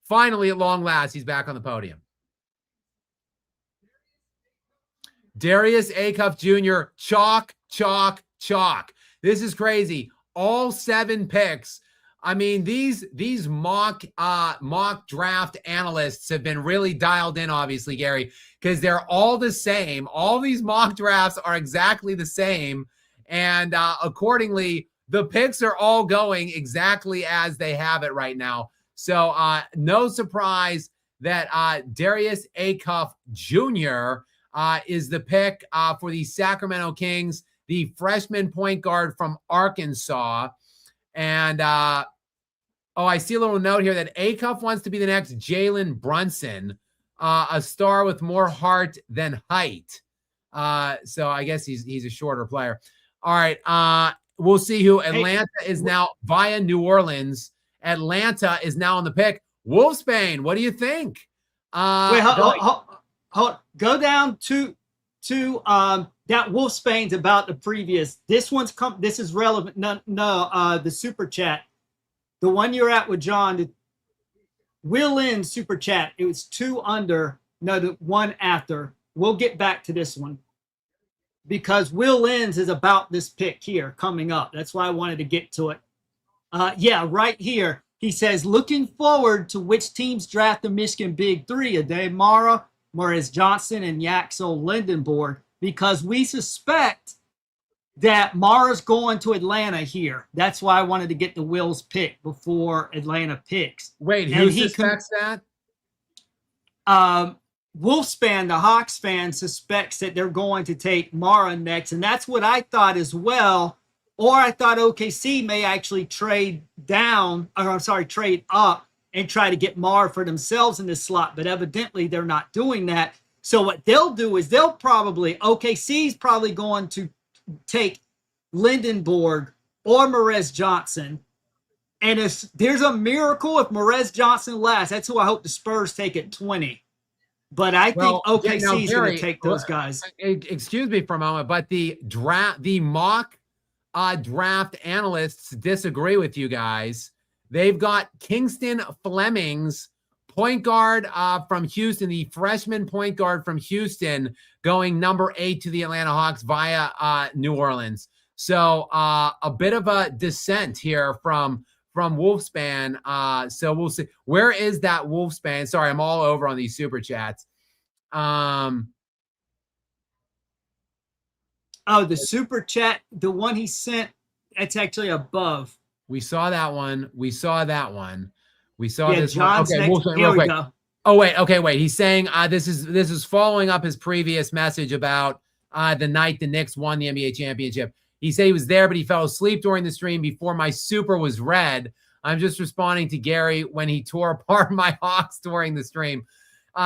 Finally, at long last, he's back on the podium. Darius Acuff Jr. Chalk. This is crazy. All 7 picks. I mean, these mock draft analysts have been really dialed in, obviously, Gary, because they're all the same. All these mock drafts are exactly the same. And accordingly, the picks are all going exactly as they have it right now. So no surprise that Darius Acuff Jr. Is the pick for the Sacramento Kings, the freshman point guard from Arkansas. And, I see a little note here that Acuff wants to be the next Jalen Brunson, a star with more heart than height. So I guess he's a shorter player. All right. We'll see who Atlanta is now via New Orleans. Atlanta is now on the pick. Wolfsbane, what do you think? Wait, hold. Go down to that Wolfsbane's about the previous. This is relevant. No, the super chat. The one you're at with John, the Will in super chat. It was 2 under. No, the one after. We'll get back to this one because Will Lins is about this pick here coming up. That's why I wanted to get to it. Yeah, right here. He says, looking forward to which teams draft the Michigan Big Three, Ade Mara, Morris Johnson, and Yaxel Lindenborg, because we suspect that Mara's going to Atlanta here. That's why I wanted to get the Will's pick before Atlanta picks. Wait, who suspects that? Wolfspan, the Hawks fan, suspects that they're going to take Mara next, and that's what I thought as well. Or I thought OKC may actually trade up and try to get Mara for themselves in this slot, but evidently they're not doing that. So what they'll do is OKC's probably going to take Lindenborg or Morez Johnson. And if there's a miracle, if Morez Johnson lasts, that's who I hope the Spurs take at 20. But I think OKC is going to take those guys. Excuse me for a moment, but the mock draft analysts disagree with you guys. They've got Kingston Flemings, point guard from Houston, the freshman point guard from Houston, going number 8 to the Atlanta Hawks via New Orleans. So a bit of a descent here from Wolfspan. So we'll see. Where is that Wolfspan? Sorry, I'm all over on these super chats. The super chat, the one he sent, that's actually above. We saw that one. We saw this John's one. Okay, next. Here we go. Oh, wait. He's saying this is following up his previous message about the night the Knicks won the NBA championship. He said he was there, but he fell asleep during the stream before my super was read. I'm just responding to Gary when he tore apart my Hawks during the stream.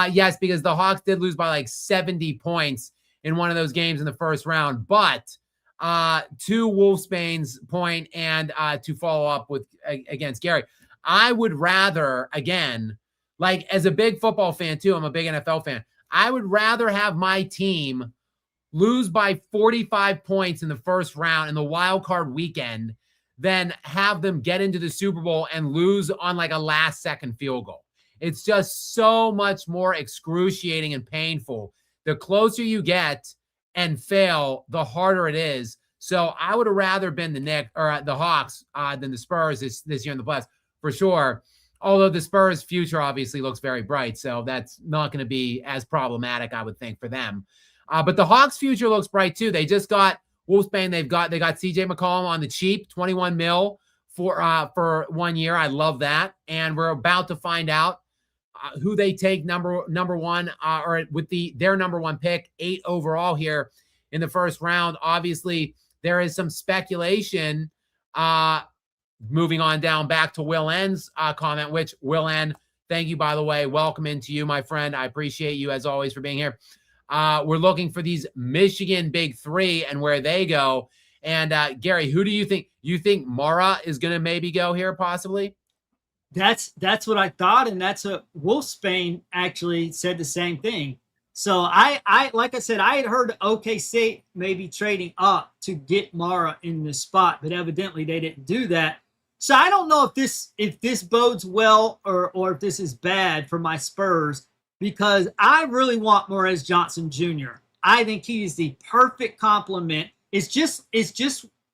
Yes, because the Hawks did lose by like 70 points in one of those games in the first round. But to Wolfsbane's point and to follow up with against Gary, I would rather, again, like as a big football fan too, I'm a big NFL fan, I would rather have my team lose by 45 points in the first round in the wild card weekend than have them get into the Super Bowl and lose on like a last second field goal. It's just so much more excruciating and painful. The closer you get and fail, the harder it is. So I would have rather been the Hawks than the Spurs this year in the playoffs for sure. Although the Spurs' future obviously looks very bright, so that's not going to be as problematic, I would think, for them. But the Hawks' future looks bright too. They just got Wolfsbane. They got CJ McCollum on the cheap, $21 million for 1 year. I love that, and we're about to find out who they take number one or with their number 1 pick, 8 overall here in the first round. Obviously, there is some speculation moving on down back to Will N's comment, which Will N, thank you, by the way. Welcome into you, my friend. I appreciate you, as always, for being here. We're looking for these Michigan big three and where they go. And Gary, who do you think? You think Mara is going to maybe go here, possibly? That's what I thought, and that's what Wolfsbane actually said the same thing. So I like I said, I had heard OKC maybe trading up to get Mara in the spot, but evidently they didn't do that. So I don't know if this bodes well or if this is bad for my Spurs, because I really want Morez Johnson Jr. I think he is the perfect complement. It's just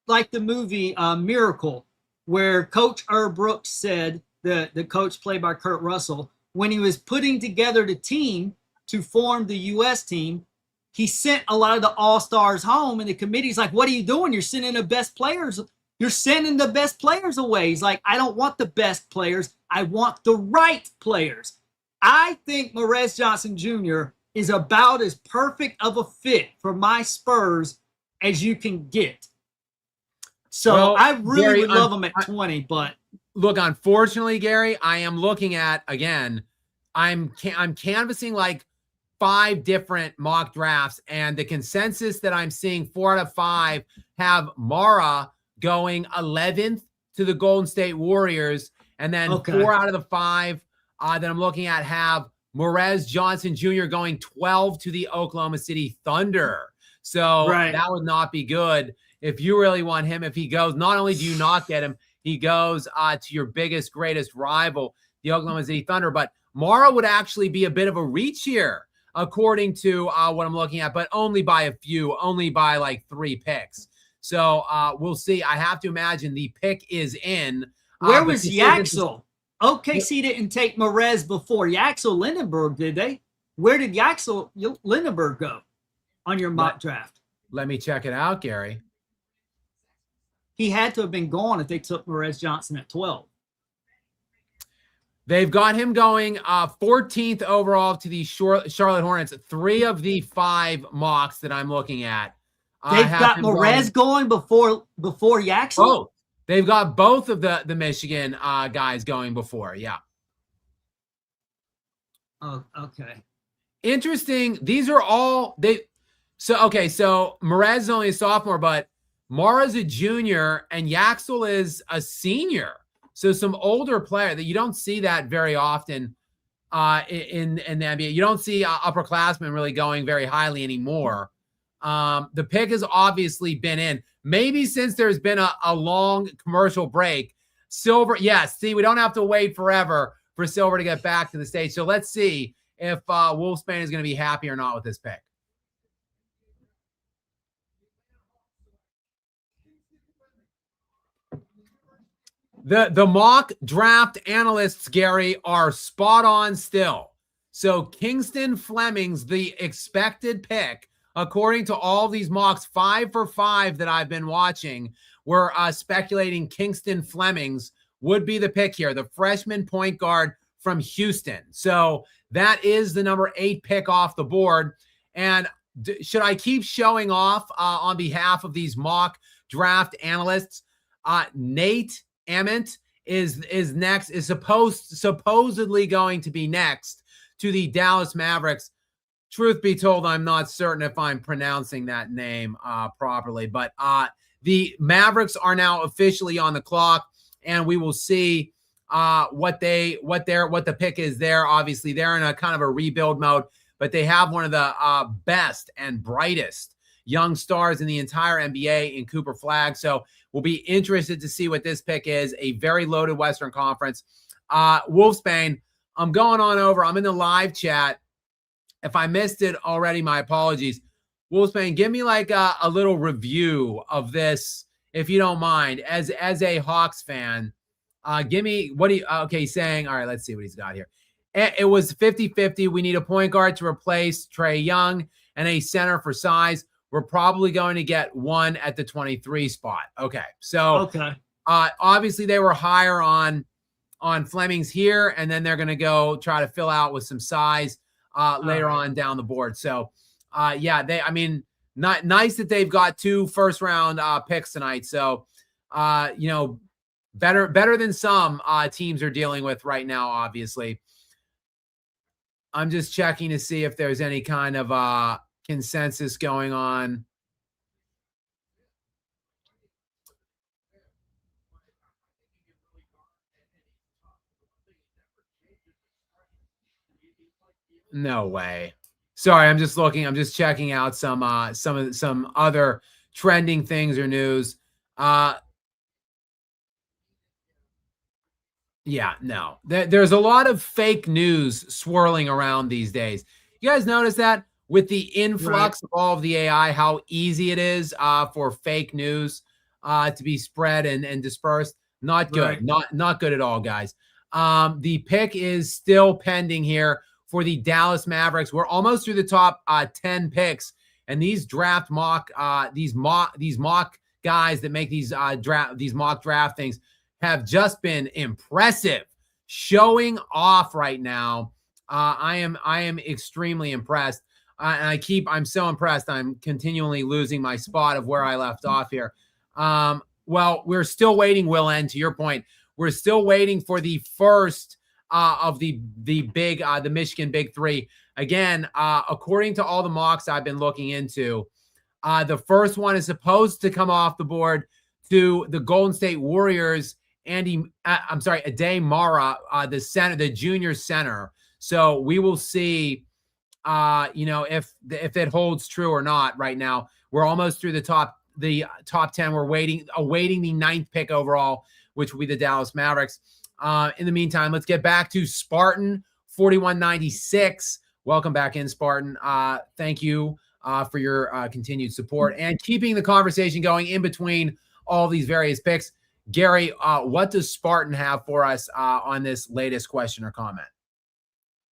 like the movie Miracle, where Coach Herb Brooks said, the coach played by Kurt Russell, when he was putting together the team to form the U.S. team, he sent a lot of the all-stars home, and the committee's like, what are you doing? You're sending the best players. You're sending the best players away. He's like, I don't want the best players. I want the right players. I think Morez Johnson Jr. is about as perfect of a fit for my Spurs as you can get. So well, I really Gary, would love him at 20, but look, unfortunately, Gary, I am looking at, again, I'm canvassing like 5 different mock drafts, and the consensus that I'm seeing 4 out of 5 have Mara going 11th to the Golden State Warriors, and then 4 out of the 5 that I'm looking at have Morez Johnson Jr. going 12 to the Oklahoma City Thunder. So that would not be good if you really want him. If he goes, not only do you not get him, he goes to your biggest, greatest rival, the Oklahoma City Thunder. But Mara would actually be a bit of a reach here, according to what I'm looking at, but only by a few, only by like 3 picks. So we'll see. I have to imagine the pick is in. Where was Yaxel? OKC didn't take Morez before Yaxel Lindenberg, did they? Where did Yaxel Lindenberg go on your mock draft? Let me check it out, Gary. He had to have been gone if they took Morez Johnson at 12. They've got him going 14th overall to the Charlotte Hornets. 3 of the 5 mocks that I'm looking at. They've got Morez going before Yaxel? Oh, they've got both of the Michigan guys going before, yeah. Oh, okay. Interesting. These are all so Morez is only a sophomore, but Mara's a junior and Yaxel is a senior. So some older player that you don't see that very often in the NBA. You don't see upperclassmen really going very highly anymore. The pick has obviously been in. Maybe since there's been a long commercial break, Silver, yes, see, we don't have to wait forever for Silver to get back to the stage. So let's see if Wolfsbane is going to be happy or not with this pick. The mock draft analysts, Gary, are spot on still. So Kingston Fleming's the expected pick, according to all these mocks, 5 for 5 that I've been watching, we're speculating Kingston Fleming's would be the pick here, the freshman point guard from Houston. So that is the number 8 pick off the board. And should I keep showing off on behalf of these mock draft analysts? Nate Ament is next, is supposedly going to be next to the Dallas Mavericks. Truth be told, I'm not certain if I'm pronouncing that name properly, but the Mavericks are now officially on the clock, and we will see what the pick is there. Obviously, they're in a kind of a rebuild mode, but they have one of the best and brightest young stars in the entire NBA in Cooper Flagg. So we'll be interested to see what this pick is. A very loaded Western Conference. Wolfsbane, I'm going on over. I'm in the live chat. If I missed it already, my apologies. Wolfsbane, give me like a little review of this, if you don't mind, as a Hawks fan. Give me, what do you, okay, he's saying, all right, let's see what he's got here. It was 50-50. We need a point guard to replace Trae Young and a center for size. We're probably going to get one at the 23 spot. Okay. So obviously they were higher on Fleming's here, and then they're going to go try to fill out with some size later on down the board. So nice that they've got 2 first round picks tonight. So, better than some teams are dealing with right now, obviously. I'm just checking to see if there's any kind of consensus going on. No way. Sorry, I'm just looking. I'm just checking out some other trending things or news. Yeah, no. There's a lot of fake news swirling around these days. You guys notice that with the influx of all of the AI, how easy it is for fake news to be spread and dispersed? Not good. Not good at all, guys. The pick is still pending here for the Dallas Mavericks. We're almost through the top 10 picks, and these draft mock these mock guys that make these mock draft things have just been impressive, showing off right now. I am extremely impressed, and I'm so impressed. I'm continually losing my spot of where I left off here. Well, we're still waiting, Will N, to your point. We're still waiting for the first of the Michigan Big Three. Again, according to all the mocks I've been looking into, the first one is supposed to come off the board to the Golden State Warriors. Ade Mara, the junior center. So we will see, if it holds true or not. Right now, we're almost through the top 10. We're awaiting the 9th pick overall, which will be the Dallas Mavericks. In the meantime, let's get back to Spartan 4196. Welcome back in, Spartan. Thank you for your continued support and keeping the conversation going in between all these various picks. Gary, what does Spartan have for us on this latest question or comment?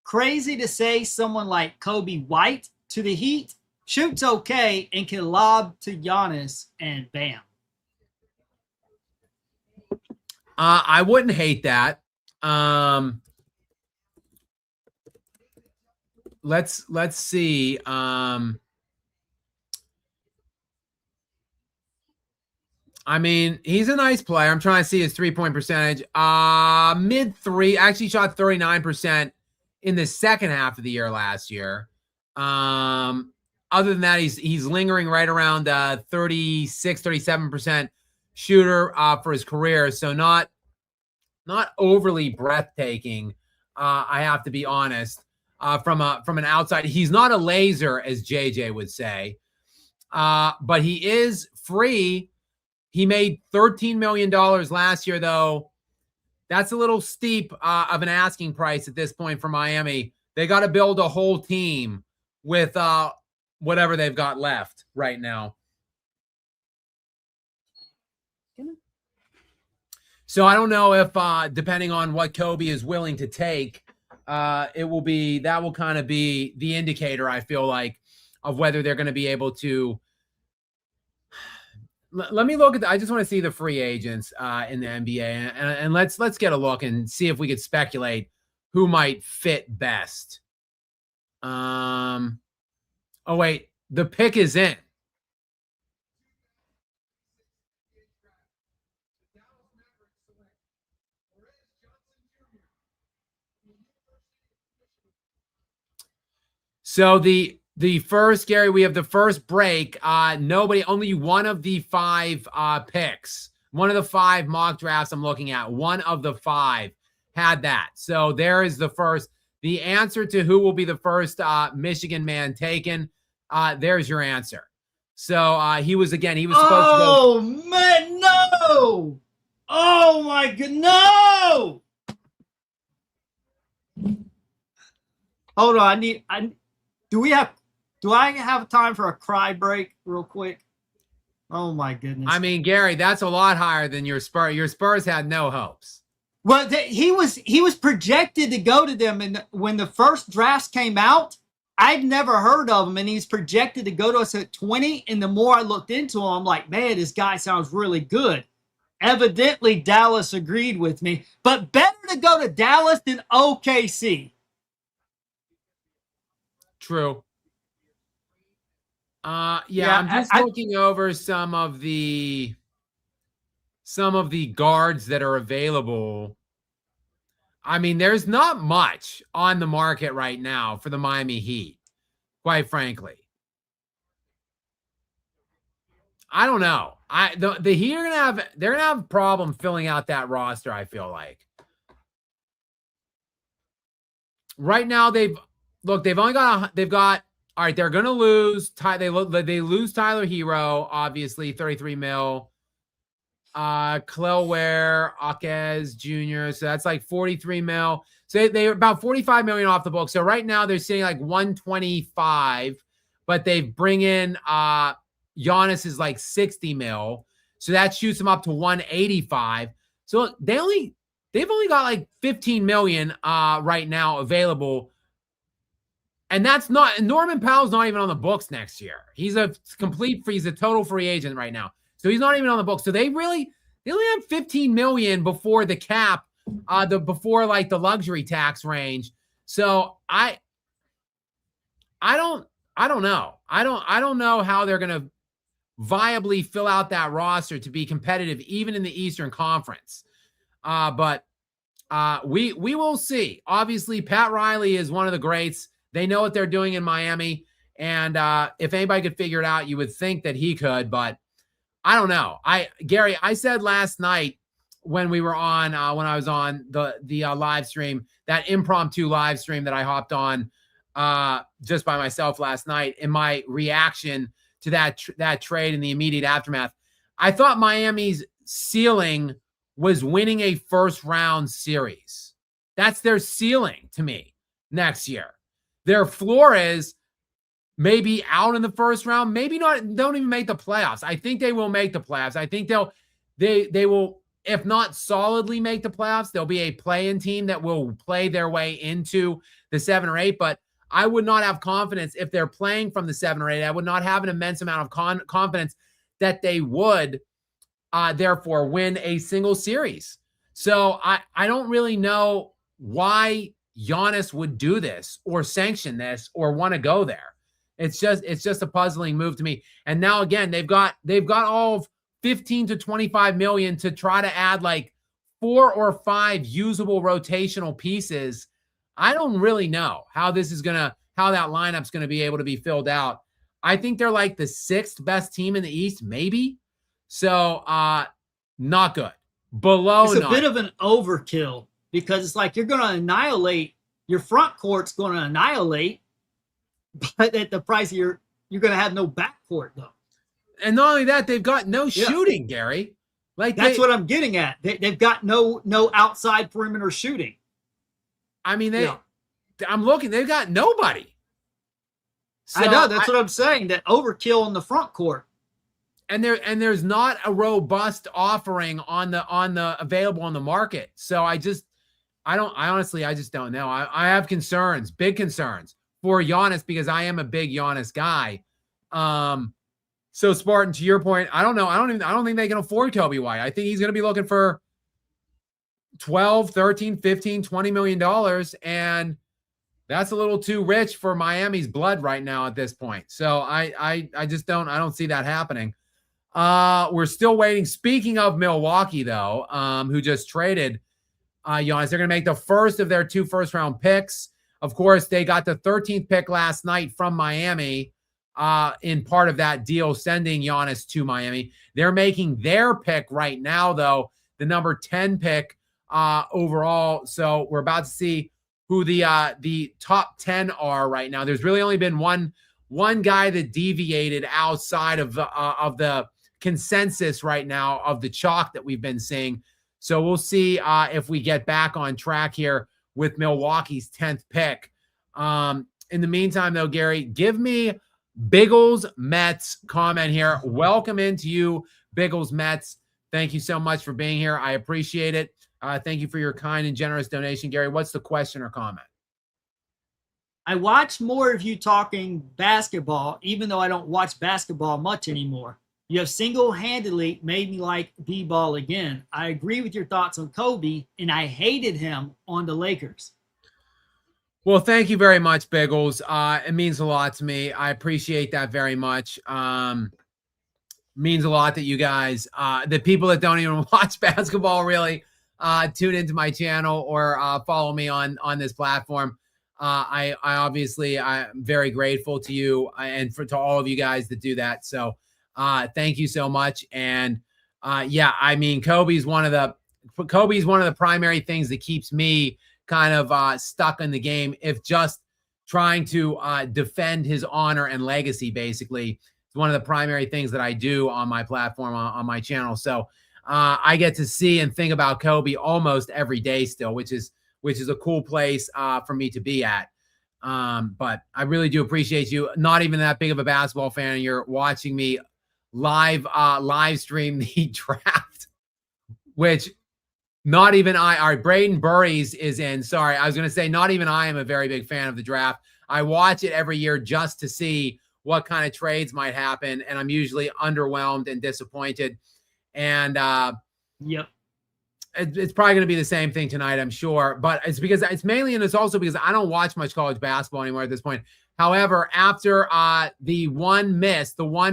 Crazy to say someone like Kobe White to the Heat shoots okay and can lob to Giannis and bam. I wouldn't hate that. Let's see. I mean, he's a nice player. I'm trying to see his 3-point percentage. Mid-3, actually shot 39% in the second half of the year last year. Other than that, he's lingering right around 36, 37% shooter for his career. So not overly breathtaking. I have to be honest. From an outside, he's not a laser, as JJ would say, but he is free. He made $13 million last year, though. That's a little steep of an asking price at this point for Miami. They got to build a whole team with whatever they've got left right now. So I don't know if, depending on what Kobe is willing to take, that will kind of be the indicator, I feel like, of whether they're going to be able to. Let me look at I just want to see the free agents in the NBA, and let's get a look and see if we could speculate who might fit best. Oh wait, the pick is in. So the first, Gary, we have the first break. Only one of the 5 picks, one of the 5 mock drafts I'm looking at, one of the 5 had that. So there is the first. The answer to who will be the first Michigan man taken, there's your answer. So he was supposed to go. Oh, man, no! Oh, my God, no! Hold on, do I have time for a cry break real quick? Oh my goodness. I mean, Gary, that's a lot higher than your Spurs. Your Spurs had no hopes. Well, he was projected to go to them, and when the first drafts came out, I'd never heard of him, and he's projected to go to us at 20. And the more I looked into him, I'm like, man, this guy sounds really good. Evidently, Dallas agreed with me, but better to go to Dallas than OKC. True. I'm just looking over some of the some of the guards that are available, I mean, there's not much on the market right now for the Miami Heat, quite frankly. I don't know. The Heat are they're gonna have a problem filling out that roster, I feel like. Right now, they've only got all right, they're gonna lose. They lose Tyler Hero, obviously, 33 mil. Clelware, Akez Jr. So that's like 43 mil. So they're about 45 million off the book. So right now they're sitting like 125, but they bring in Giannis is like 60 mil. So that shoots them up to 185. So they've only got like 15 million right now available. And that's not Norman Powell's not even on the books next year. He's a total free agent right now. So he's not even on the books. So they only have 15 million before the cap, before like the luxury tax range. So I don't know. I don't know how they're gonna viably fill out that roster to be competitive even in the Eastern Conference. But we will see. Obviously, Pat Riley is one of the greats. They know what they're doing in Miami. And if anybody could figure it out, you would think that he could, but I don't know. Gary, I said last night when we were on, when I was on the live stream, that impromptu live stream that I hopped on just by myself last night, in my reaction to that trade in the immediate aftermath, I thought Miami's ceiling was winning a first round series. That's their ceiling to me next year. Their floor is maybe out in the first round, maybe not, don't even make the playoffs. I think they will make the playoffs. I think they will, if not solidly make the playoffs, there'll be a play-in team that will play their way into the 7 or 8. But I would not have confidence if they're playing from the 7 or 8. I would not have an immense amount of confidence that they would therefore win a single series. So I don't really know why Giannis would do this or sanction this or want to go there. It's just a puzzling move to me. And now again, they've got all of 15 to 25 million to try to add like 4 or 5 usable rotational pieces. I don't really know how that lineup's gonna be able to be filled out. I think they're like the 6th best team in the East, maybe. So not good. Below. It's a bit of an overkill because it's like you're gonna annihilate your front court's gonna annihilate. But at the price you're going to have no backcourt, though. And not only that, they've got no shooting, Gary. Like that's what I'm getting at. They've got no outside perimeter shooting. I mean, I'm looking. They've got nobody. So I know that's what I'm saying. That overkill on the front court. And there's not a robust offering on the available on the market. So I honestly just don't know. I have concerns, big concerns for Giannis because I am a big Giannis guy. So Spartan, to your point, I don't know. I don't think they can afford Kobe White. I think he's going to be looking for 12, 13, 15, 20 million dollars. And that's a little too rich for Miami's blood right now at this point. So I don't see that happening. We're still waiting. Speaking of Milwaukee though, who just traded Giannis, they're going to make the first of their 2 first-round picks. Of course, they got the 13th pick last night from Miami in part of that deal, sending Giannis to Miami. They're making their pick right now, though, the number 10 pick overall. So we're about to see who the top 10 are right now. There's really only been one guy that deviated outside of the consensus right now of the chalk that we've been seeing. So we'll see if we get back on track here with Milwaukee's 10th pick. In the meantime, though, Gary, give me Biggles Mets comment here. Welcome into you, Biggles Mets. Thank you so much for being here. I appreciate it. Thank you for your kind and generous donation, Gary. What's the question or comment? I watch more of you talking basketball, even though I don't watch basketball much anymore. You have single-handedly made me like B-ball again. I agree with your thoughts on Kobe, and I hated him on the Lakers. Well, thank you very much, Biggles. It means a lot to me. I appreciate that very much. Means a lot that you guys, the people that don't even watch basketball really tune into my channel or follow me on this platform. I obviously I'm very grateful to you and to all of you guys that do that. So thank you so much. And yeah, I mean, Kobe's one of the primary things that keeps me kind of stuck in the game. If just trying to defend his honor and legacy, basically. It's one of the primary things that I do on my platform, on my channel. So I get to see and think about Kobe almost every day still, which is a cool place for me to be at. But I really do appreciate you. Not even that big of a basketball fan, and you're watching me live stream the draft, which not even I. All right, Braden Burries is in. Sorry, I was going to say not even I am a very big fan of the draft. I watch it every year just to see what kind of trades might happen, and I'm usually underwhelmed and disappointed. And yep, it's probably going to be the same thing tonight, I'm sure. But it's because it's mainly, and it's also because I don't watch much college basketball anymore at this point. However, after the one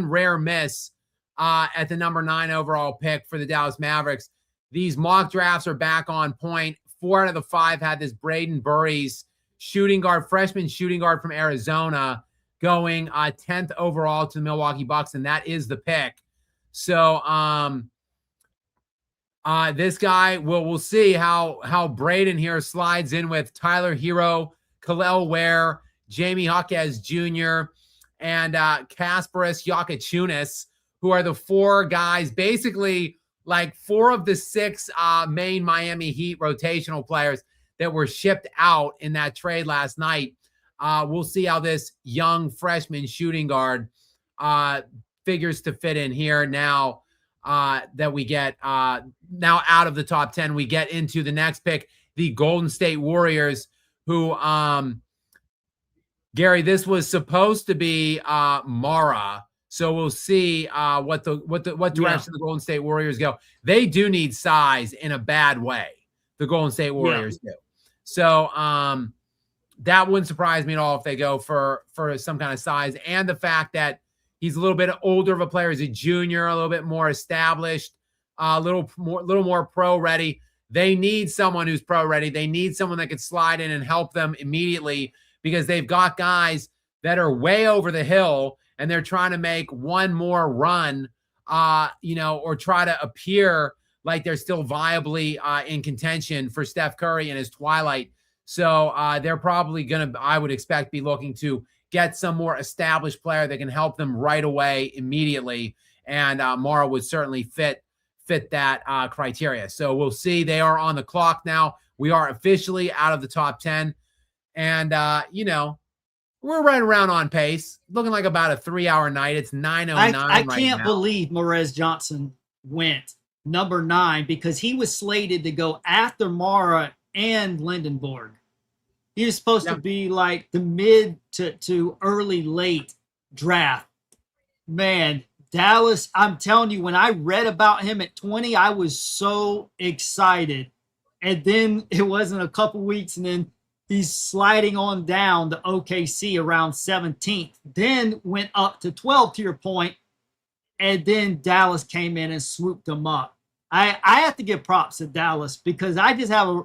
rare miss at the number 9 overall pick for the Dallas Mavericks, these mock drafts are back on point. 4 out of the 5 had this Braden Burries freshman shooting guard from Arizona, going 10th overall to the Milwaukee Bucks, and that is the pick. So this guy, we'll see how Braden here slides in with Tyler Hero, Khalil Ware, Jamie Jaquez Jr., and Kasparis Yakachunas, who are the 4 guys, basically like 4 of the 6 main Miami Heat rotational players that were shipped out in that trade last night. We'll see how this young freshman shooting guard figures to fit in here now that we get now out of the top 10. We get into the next pick, the Golden State Warriors, who, Gary, this was supposed to be Mara. So we'll see what direction the Golden State Warriors go. They do need size in a bad way. The Golden State Warriors do. So that wouldn't surprise me at all if they go for some kind of size, and the fact that he's a little bit older of a player. He's a junior, a little bit more established, a little more pro ready. They need someone who's pro ready. They need someone that could slide in and help them immediately, because they've got guys that are way over the hill and they're trying to make one more run, or try to appear like they're still viably in contention for Steph Curry in his twilight. So they're probably going to, I would expect, be looking to get some more established player that can help them right away, immediately. And Mara would certainly fit that criteria. So we'll see. They are on the clock now. We are officially out of the top 10. And, we're right around on pace, looking like about a 3-hour night. It's 9:09 right now. I can't believe Morez Johnson went number 9, because he was slated to go after Mara and Lindenborg. He was supposed to be like the mid to early late draft. Man, Dallas, I'm telling you, when I read about him at 20, I was so excited. And then it wasn't a couple weeks, and then he's sliding on down to OKC around 17th. Then went up to 12, to your point, and then Dallas came in and swooped him up. I have to give props to Dallas, because I just have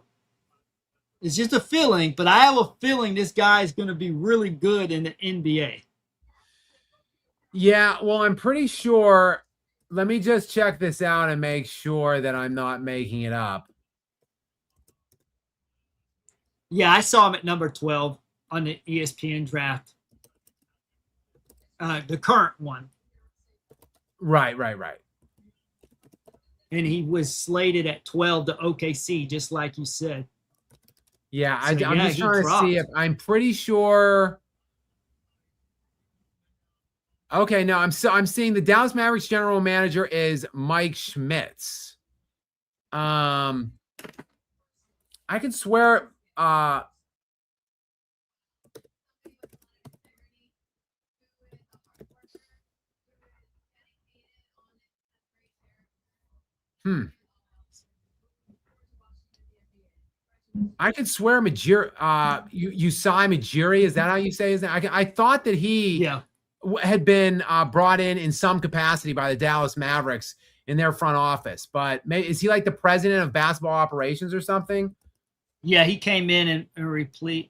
it's just a feeling, but I have a feeling this guy is going to be really good in the NBA. Yeah, well, I'm pretty sure. Let me just check this out and make sure that I'm not making it up. Yeah, I saw him at number 12 on the ESPN draft. The current one. Right. And he was slated at 12 to OKC, just like you said. Yeah, so, I'm just trying to see if I'm pretty sure. Okay, no, I'm seeing the Dallas Mavericks general manager is Mike Schmitz. I can swear. I could swear Majiri, Usai Majiri, is that how you say his name? I thought that he had been brought in some capacity by the Dallas Mavericks in their front office. But is he like the president of basketball operations or something? Yeah, he came in and replaced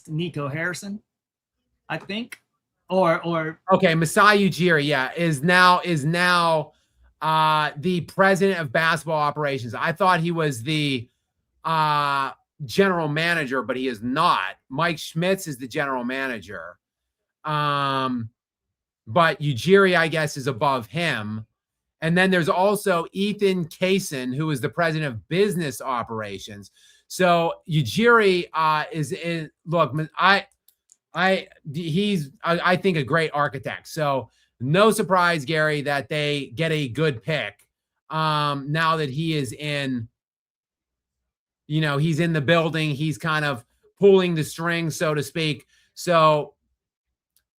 Nico Harrison, I think. Or okay, Masai Ujiri, yeah, is now the president of basketball operations. I thought he was the general manager, but he is not. Mike Schmitz is the general manager. But Ujiri, I guess, is above him. And then there's also Ethan Kaysen, who is the president of business operations. So Ujiri is look, he's I think a great architect. So no surprise, Gary, that they get a good pick. Now that he is in, he's in the building, he's kind of pulling the strings, so to speak. So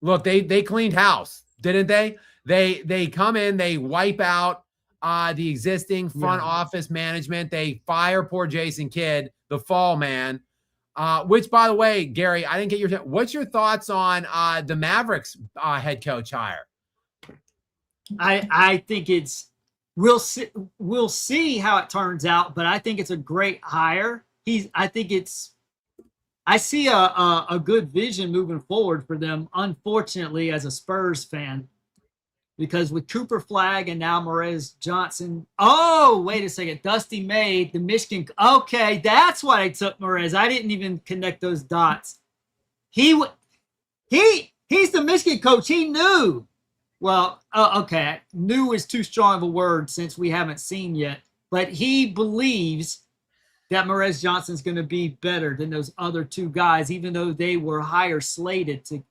look, they cleaned house, didn't they? They come in, they wipe out the existing front office management. They fire poor Jason Kidd, the fall man. Which, by the way, Gary, I didn't get what's your thoughts on the Mavericks head coach hire? I think we'll see how it turns out, but I think it's a great hire. I see a good vision moving forward for them. Unfortunately, as a Spurs fan, because with Cooper Flagg and now Morez Johnson. Oh, wait a second. Dusty May, the Michigan. Okay, that's why I took Morez. I didn't even connect those dots. He's the Michigan coach. He knew. Well, okay. Knew is too strong of a word since we haven't seen yet. But he believes that Morez Johnson's going to be better than those other two guys, even though they were higher slated to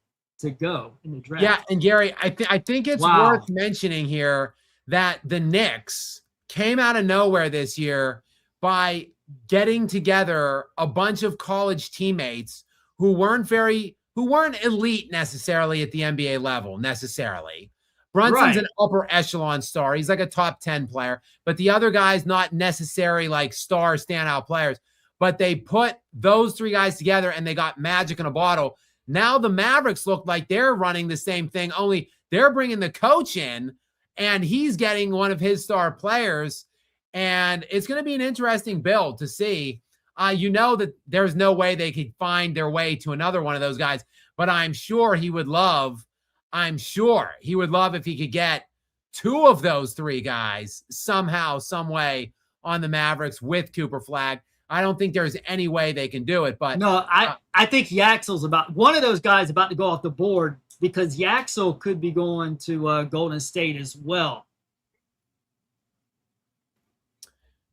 go in the draft. Yeah, and Gary, I think it's worth mentioning here that the Knicks came out of nowhere this year by getting together a bunch of college teammates who weren't elite necessarily at the NBA level necessarily. Brunson's an upper echelon star. He's like a top 10 player, but the other guys not necessarily like star standout players. But they put those three guys together and they got magic in a bottle. Now the Mavericks look like they're running the same thing, only they're bringing the coach in and he's getting one of his star players. And it's going to be an interesting build to see. That there's no way they could find their way to another one of those guys, but I'm sure he would love if he could get two of those three guys somehow, some way on the Mavericks with Cooper Flagg. I don't think there's any way they can do it, but no, I think Yaxel's one of those guys about to go off the board because Yaxel could be going to Golden State as well.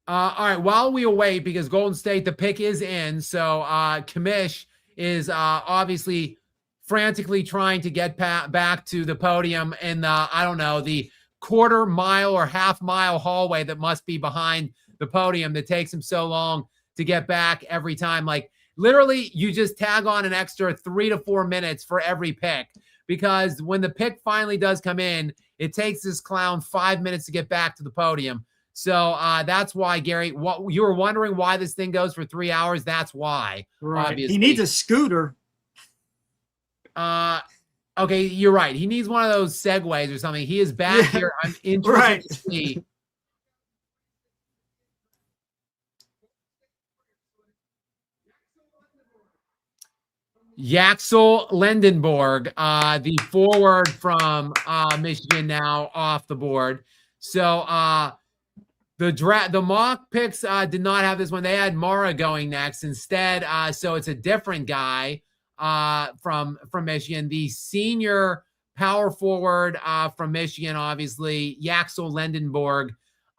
All right, while we await, because Golden State, the pick is in, so Kamish is obviously frantically trying to get back to the podium in the quarter mile or half mile hallway that must be behind the podium that takes him so long to get back every time. Like literally you just tag on an extra 3 to 4 minutes for every pick, because when the pick finally does come in, it takes this clown 5 minutes to get back to the podium. So that's why, Gary, what you were wondering why this thing goes for 3 hours. That's why. Right. Obviously. He needs a scooter. Okay, you're right. He needs one of those segways or something. He is back here. I'm interested to see. Yaxel Lendenborg, the forward from Michigan, now off the board. So the mock picks did not have this one. They had Mara going next instead. So it's a different guy from Michigan, the senior power forward from Michigan, obviously, Yaxel Lendenborg.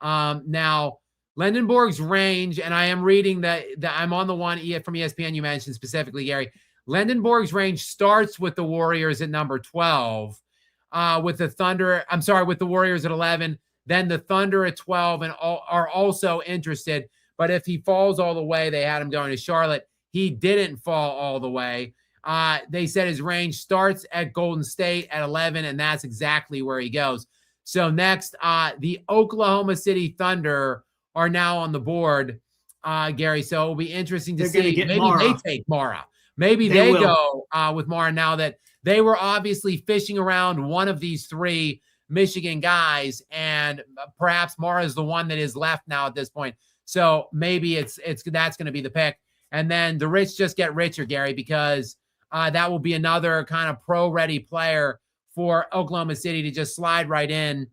Now, Lendenborg's range, and I am reading that I'm on the one from ESPN you mentioned specifically, Gary. Lendenborg's range starts with the Warriors at number 12, with the Warriors at 11, then the Thunder at 12, and are also interested. But if he falls all the way, they had him going to Charlotte. He didn't fall all the way. They said his range starts at Golden State at 11, and that's exactly where he goes. So next, the Oklahoma City Thunder are now on the board, Gary. So it'll be interesting to see. Maybe they take Mara. Maybe they go with Mara now that they were obviously fishing around one of these three Michigan guys, and perhaps Mara is the one that is left now at this point. So maybe it's that's going to be the pick. And then the rich just get richer, Gary, because that will be another kind of pro-ready player for Oklahoma City to just slide right in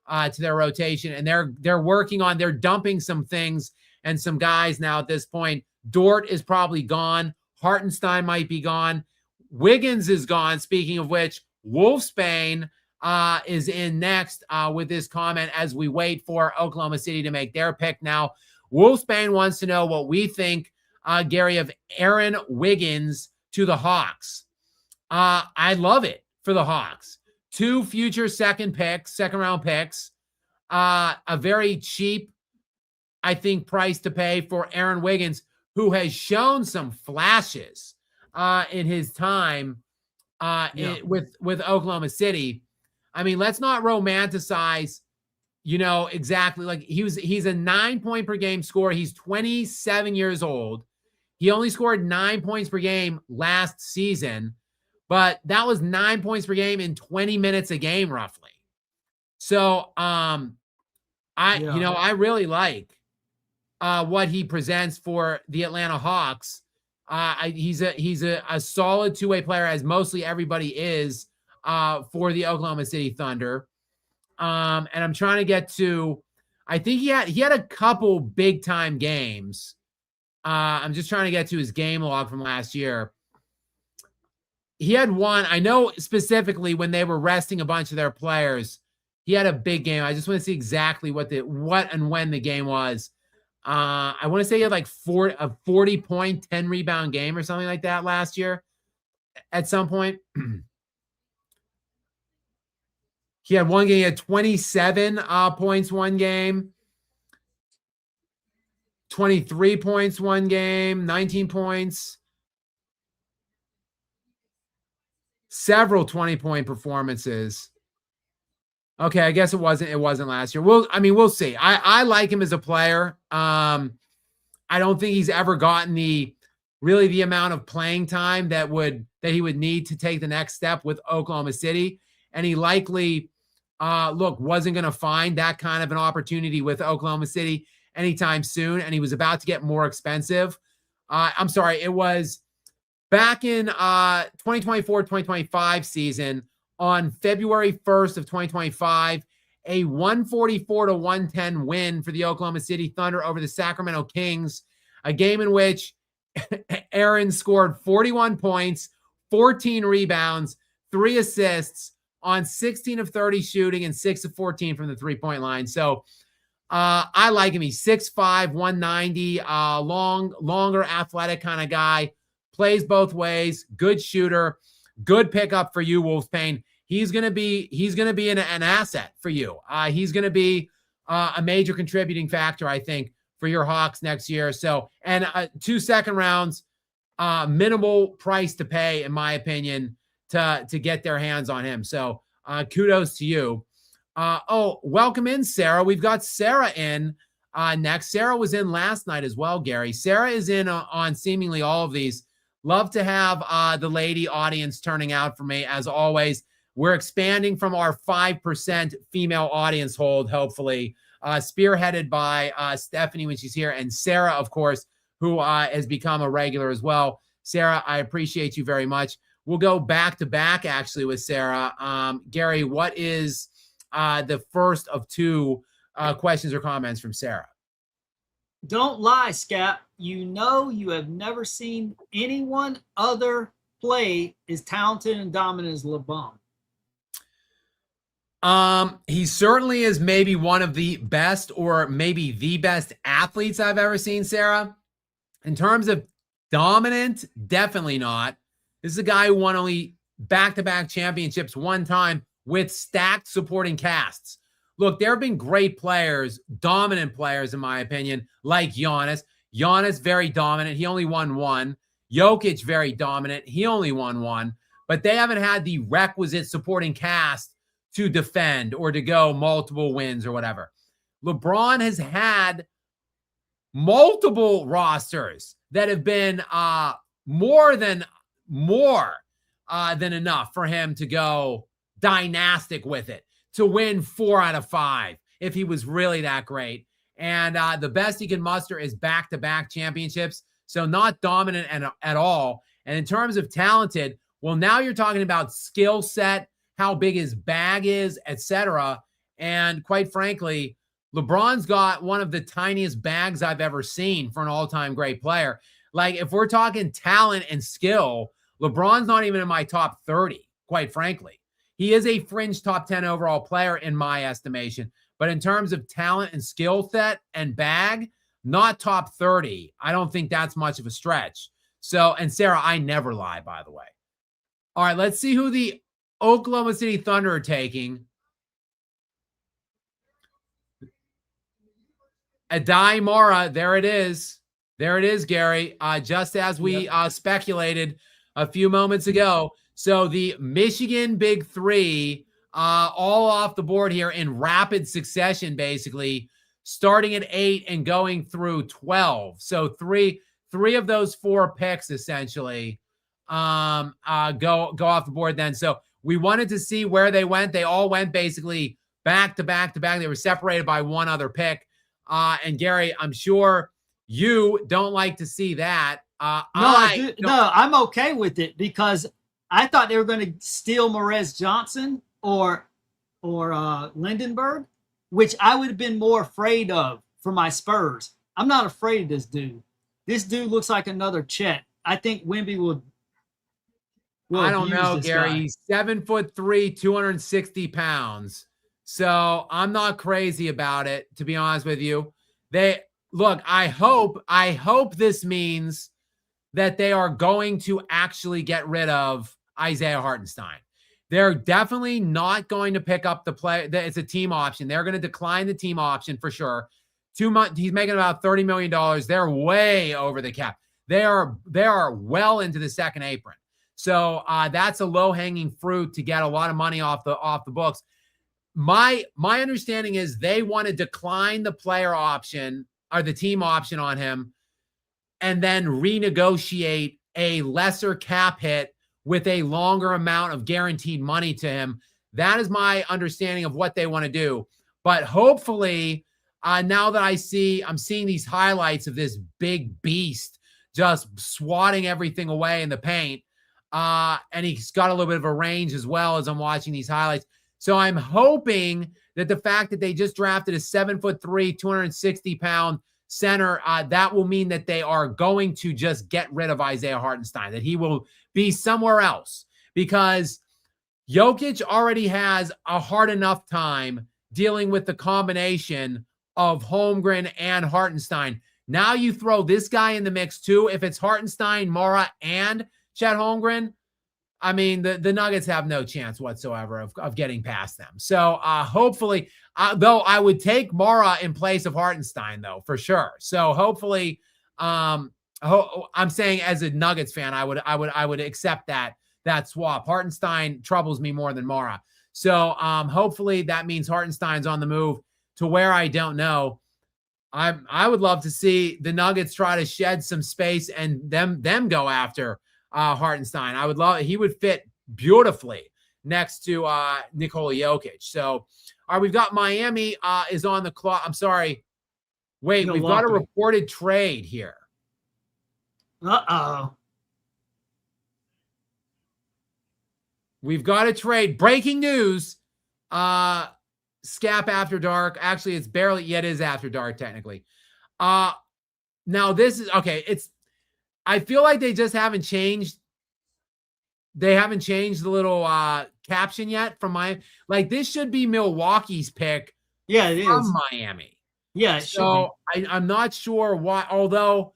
to their rotation. And they're dumping some things and some guys now at this point. Dort is probably gone. Hartenstein might be gone. Wiggins is gone. Speaking of which, Wolfsbane is in next with this comment as we wait for Oklahoma City to make their pick now. Wolfsbane wants to know what we think, Gary, of Aaron Wiggins to the Hawks. I love it for the Hawks. 2 future second-round picks, a very cheap, I think, price to pay for Aaron Wiggins, who has shown some flashes in his time with Oklahoma City. I mean, let's not romanticize, exactly. Like he's a 9-point per game scorer. He's 27 years old. He only scored 9 points per game last season, but that was 9 points per game in 20 minutes a game, roughly. So, I really like what he presents for the Atlanta Hawks. He's a solid two-way player, as mostly everybody is for the Oklahoma City Thunder. And I'm trying to get to, I think he had a couple big time games. I'm just trying to get to his game log from last year. He had one, I know specifically when they were resting a bunch of their players, he had a big game. I just want to see exactly what and when the game was. I want to say he had like a 40-point, 10-rebound game or something like that last year at some point. He had one game, he had 27 points one game, 23 points one game, 19 points, several 20-point performances. Okay, I guess it wasn't last year. We'll see. I like him as a player. I don't think he's ever gotten the amount of playing time that he would need to take the next step with Oklahoma City. And he likely wasn't going to find that kind of an opportunity with Oklahoma City anytime soon. And he was about to get more expensive. It was back in 2024-2025 season. On February 1st of 2025, a 144-110 win for the Oklahoma City Thunder over the Sacramento Kings, a game in which Aaron scored 41 points, 14 rebounds, 3 assists on 16 of 30 shooting and 6 of 14 from the three-point line. So I like him. He's 6'5", 190, longer athletic kind of guy, plays both ways, good shooter, good pickup for you, Wolfsbane. He's going to be an asset for you. He's going to be a major contributing factor, I think, for your Hawks next year. So, and 2 second rounds, minimal price to pay, in my opinion, to get their hands on him. So, kudos to you. Welcome in, Sarah. We've got Sarah in next. Sarah was in last night as well, Gary. Sarah is in on seemingly all of these. Love to have the lady audience turning out for me, as always. We're expanding from our 5% female audience hold, hopefully, spearheaded by Stephanie when she's here, and Sarah, of course, who has become a regular as well. Sarah, I appreciate you very much. We'll go back to back, actually, with Sarah. Gary, what is the first of 2 questions or comments from Sarah? Don't lie, Skap. You have never seen anyone other play as talented and dominant as LeBron. He certainly is maybe one of the best, or maybe the best athletes I've ever seen, Sarah. In terms of dominant, definitely not. This is a guy who won only back-to-back championships one time with stacked supporting casts. Look, there have been great players, dominant players, in my opinion, like Giannis. Giannis, very dominant. He only won 1. Jokic, very dominant. He only won 1. But they haven't had the requisite supporting cast to defend or to go multiple wins or whatever. LeBron has had multiple rosters that have been more than enough for him to go dynastic with it, to win 4 out of 5 if he was really that great. And the best he can muster is back-to-back championships. So not dominant at all. And in terms of talented, well, now you're talking about skill set, how big his bag is, etc. And quite frankly, LeBron's got one of the tiniest bags I've ever seen for an all-time great player. Like, if we're talking talent and skill, LeBron's not even in my top 30, quite frankly. He is a fringe top 10 overall player in my estimation. But in terms of talent and skill set and bag, not top 30. I don't think that's much of a stretch. So, and Sarah, I never lie, by the way. All right, let's see who the Oklahoma City Thunder are taking. Adai Mara, there it is. There it is, Gary. Just as we speculated a few moments ago. So the Michigan Big Three, all off the board here in rapid succession, basically, starting at 8 and going through 12. So three of those 4 picks essentially go off the board then. So we wanted to see where they went. They all went basically back to back to back. They were separated by one other pick. And Gary, I'm sure you don't like to see that. No, I'm okay with it because I thought they were going to steal Morez Johnson or Lindenberg, which I would have been more afraid of for my Spurs. I'm not afraid of this dude. This dude looks like another Chet. I think Wemby will I don't know, Gary. He's 7'3", 260 pounds. So I'm not crazy about it, to be honest with you. I hope this means that they are going to actually get rid of Isaiah Hartenstein. They're definitely not going to pick up the play. It's a team option. They're going to decline the team option for sure. 2 months, he's making about $30 million. They're way over the cap. They are well into the second apron. So that's a low-hanging fruit to get a lot of money off the books. My understanding is they want to decline the player option or the team option on him and then renegotiate a lesser cap hit with a longer amount of guaranteed money to him. That is my understanding of what they want to do. But hopefully, now that I'm seeing these highlights of this big beast just swatting everything away in the paint, and he's got a little bit of a range as well as I'm watching these highlights. So I'm hoping that the fact that they just drafted a 7'3", 260-pound center, that will mean that they are going to just get rid of Isaiah Hartenstein, that he will be somewhere else, because Jokic already has a hard enough time dealing with the combination of Holmgren and Hartenstein. Now you throw this guy in the mix too. If it's Hartenstein, Mara, and Chet Holmgren, I mean, the Nuggets have no chance whatsoever of getting past them. So hopefully, though I would take Mara in place of Hartenstein, though, for sure. So hopefully, I'm saying as a Nuggets fan, I would accept that swap. Hartenstein troubles me more than Mara. So hopefully that means Hartenstein's on the move to where I don't know. I would love to see the Nuggets try to shed some space and them go after Hartenstein. I would love, he would fit beautifully next to Nikola Jokic. So, all right, we've got Miami is on the clock. I'm sorry. Wait, we've got a reported trade here. Uh-oh. We've got a trade. Breaking news. Skap After Dark. Actually, it's barely yet is After Dark, technically. Now this is okay. I feel like they just haven't changed. They haven't changed the little caption yet from like this should be Milwaukee's pick. Yeah, it from is Miami. Yeah, it so I'm not sure why. Although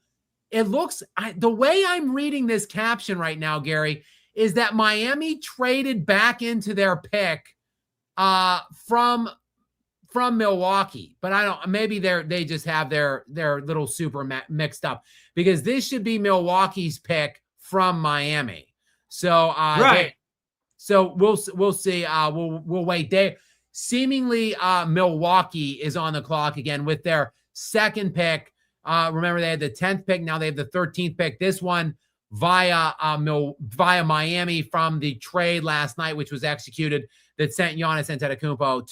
it looks the way I'm reading this caption right now, Gary, is that Miami traded back into their pick from Milwaukee, but I don't. Maybe they just have their little super mixed up, because this should be Milwaukee's pick from Miami. So right. So we'll see. We'll wait. Seemingly Milwaukee is on the clock again with their second pick. Remember they had the 10th pick. Now they have the 13th pick. This one via Miami from the trade last night, which was executed, that sent Giannis Antetokounmpo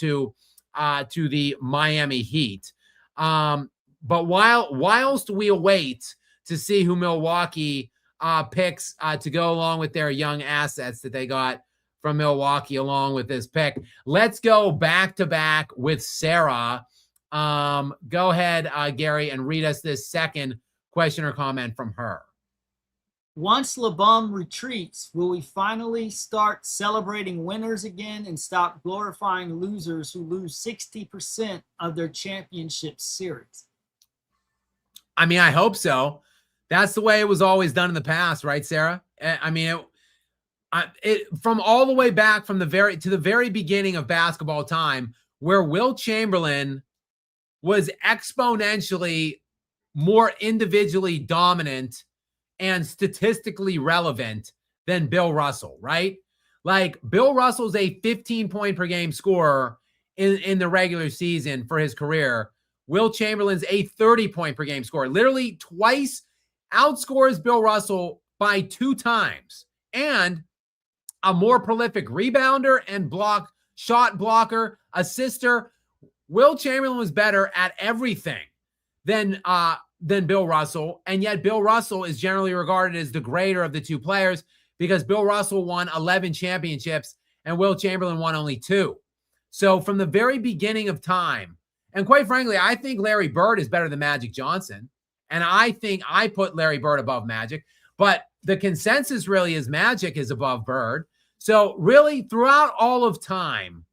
to the Miami Heat. But whilst we await to see who Milwaukee picks to go along with their young assets that they got from Milwaukee along with this pick, let's go back to back with Sarah. Go ahead, Gary, and read us this second question or comment from her. Once LeBron retreats, will we finally start celebrating winners again and stop glorifying losers who lose 60% of their championship series? I mean, I hope so. That's the way it was always done in the past, right, Sarah? I mean, from all the way back from the very beginning of basketball time, where Will Chamberlain was exponentially more individually dominant and statistically relevant than Bill Russell, right? Like, Bill Russell's a 15-point per game scorer in the regular season for his career. Will Chamberlain's a 30-point per game scorer. Literally twice outscores Bill Russell by 2 times. And a more prolific rebounder and shot blocker, assister. Will Chamberlain was better at everything than Bill Russell, and yet Bill Russell is generally regarded as the greater of the two players because Bill Russell won 11 championships and Will Chamberlain won only 2. So from the very beginning of time, and quite frankly, I think Larry Bird is better than Magic Johnson, and I think I put Larry Bird above Magic, but the consensus really is Magic is above Bird. So really, throughout all of time,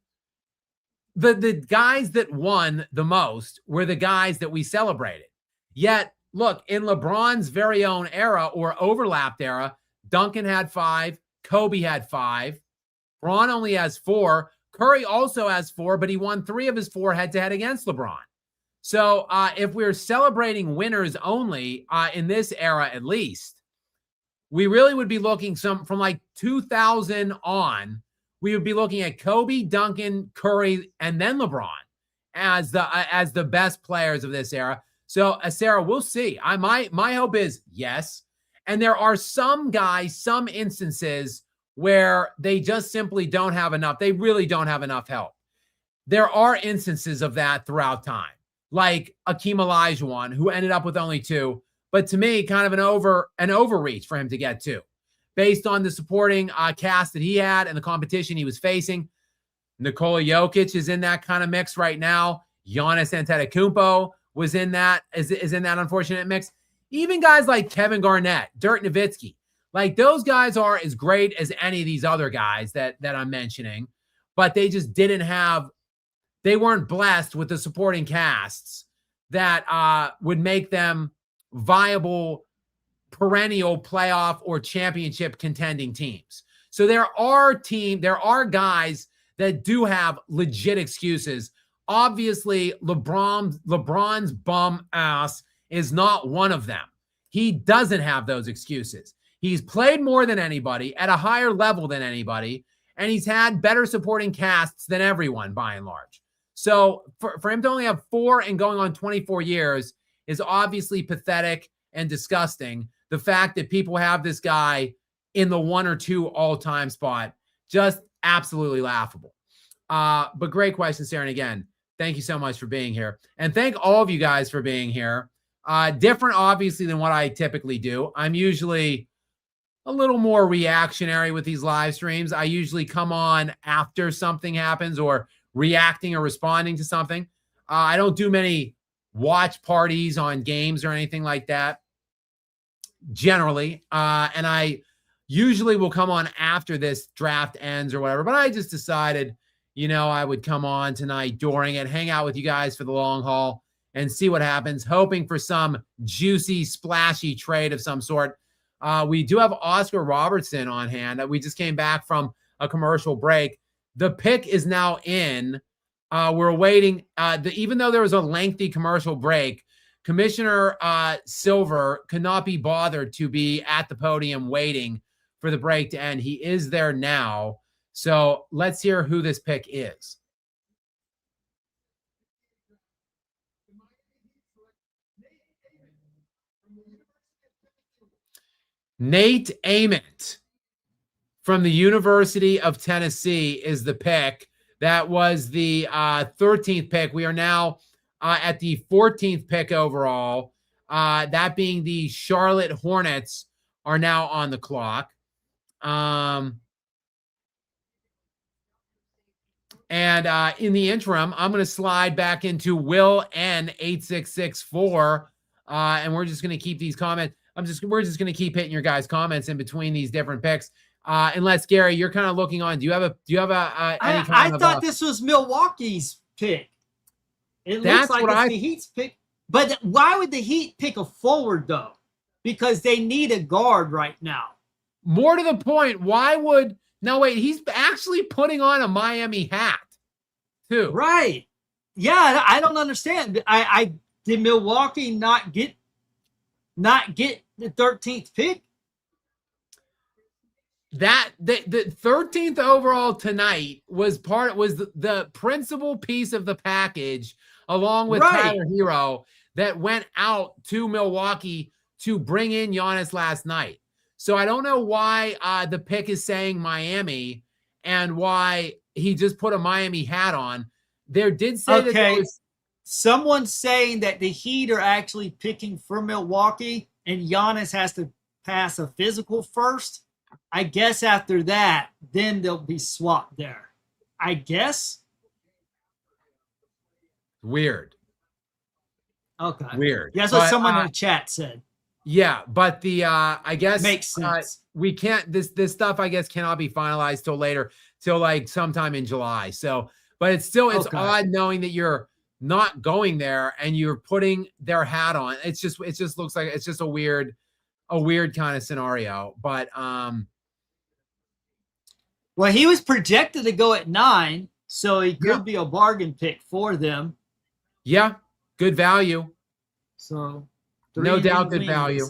the guys that won the most were the guys that we celebrated. Yet, look, in LeBron's very own era or overlapped era, Duncan had 5, Kobe had 5, Bron only has 4, Curry also has 4, but he won 3 of his 4 head-to-head against LeBron. So if we're celebrating winners only in this era at least, we really would be looking from like 2000 on, we would be looking at Kobe, Duncan, Curry, and then LeBron as the best players of this era. So, Sarah, we'll see. My hope is yes. And there are some guys, some instances where they just simply don't have enough. They really don't have enough help. There are instances of that throughout time, like Akeem Olajuwon, who ended up with only 2, but to me, kind of an overreach for him to get 2, based on the supporting cast that he had and the competition he was facing. Nikola Jokic is in that kind of mix right now. Giannis Antetokounmpo was in that, is in that unfortunate mix. Even guys like Kevin Garnett, Dirk Nowitzki, like those guys are as great as any of these other guys that I'm mentioning, but they just they weren't blessed with the supporting casts that would make them viable perennial playoff or championship contending teams. So there are guys that do have legit excuses. Obviously, LeBron's bum ass is not one of them. He doesn't have those excuses. He's played more than anybody at a higher level than anybody, and he's had better supporting casts than everyone by and large. So for him to only have 4 and going on 24 years is obviously pathetic and disgusting. The fact that people have this guy in the 1 or 2 all-time spot, just absolutely laughable. But great question, Sarah. And again, thank you so much for being here. And thank all of you guys for being here. Different, obviously, than what I typically do. I'm usually a little more reactionary with these live streams. I usually come on after something happens or reacting or responding to something. I don't do many watch parties on games or anything like that, generally. And I usually will come on after this draft ends or whatever. But I just decided, I would come on tonight during it, hang out with you guys for the long haul and see what happens, hoping for some juicy, splashy trade of some sort. We do have Oscar Robertson on hand. We just came back from a commercial break. The pick is now in. We're waiting. Even though there was a lengthy commercial break, Commissioner Silver could not be bothered to be at the podium waiting for the break to end. He is there now. So let's hear who this pick is. Nate Ament from the University of Tennessee is the pick. That was the 13th pick. We are now at the 14th pick overall. That being the Charlotte Hornets are now on the clock. And in the interim, I'm going to slide back into Will N8664. And we're just going to keep these comments. We're just going to keep hitting your guys' comments in between these different picks. Unless Gary, you're kind of looking on. Do you have any kind I thought this was Milwaukee's pick. It looks like it's the Heat's pick. But why would the Heat pick a forward though? Because they need a guard right now. More to the point, why would he's actually putting on a Miami hat too. Right. Yeah, I don't understand. I did Milwaukee not get the 13th pick? That the 13th overall tonight was the principal piece of the package, along with Tyler Hero, that went out to Milwaukee to bring in Giannis last night. So I don't know why the pick is saying Miami and why he just put a Miami hat on. There did say that there was someone's saying that the Heat are actually picking for Milwaukee and Giannis has to pass a physical first. I guess after that, then they'll be swapped there. I guess. Weird. Okay. Weird. Yeah, that's what someone in the chat said. Yeah, but the I guess makes sense. We can't this stuff I guess cannot be finalized till like sometime in July. So, but it's odd knowing that you're not going there and you're putting their hat on. It just looks like it's just a weird kind of scenario. But well, he was projected to go at 9, so he could be a bargain pick for them. Yeah, good value. So no doubt, good value.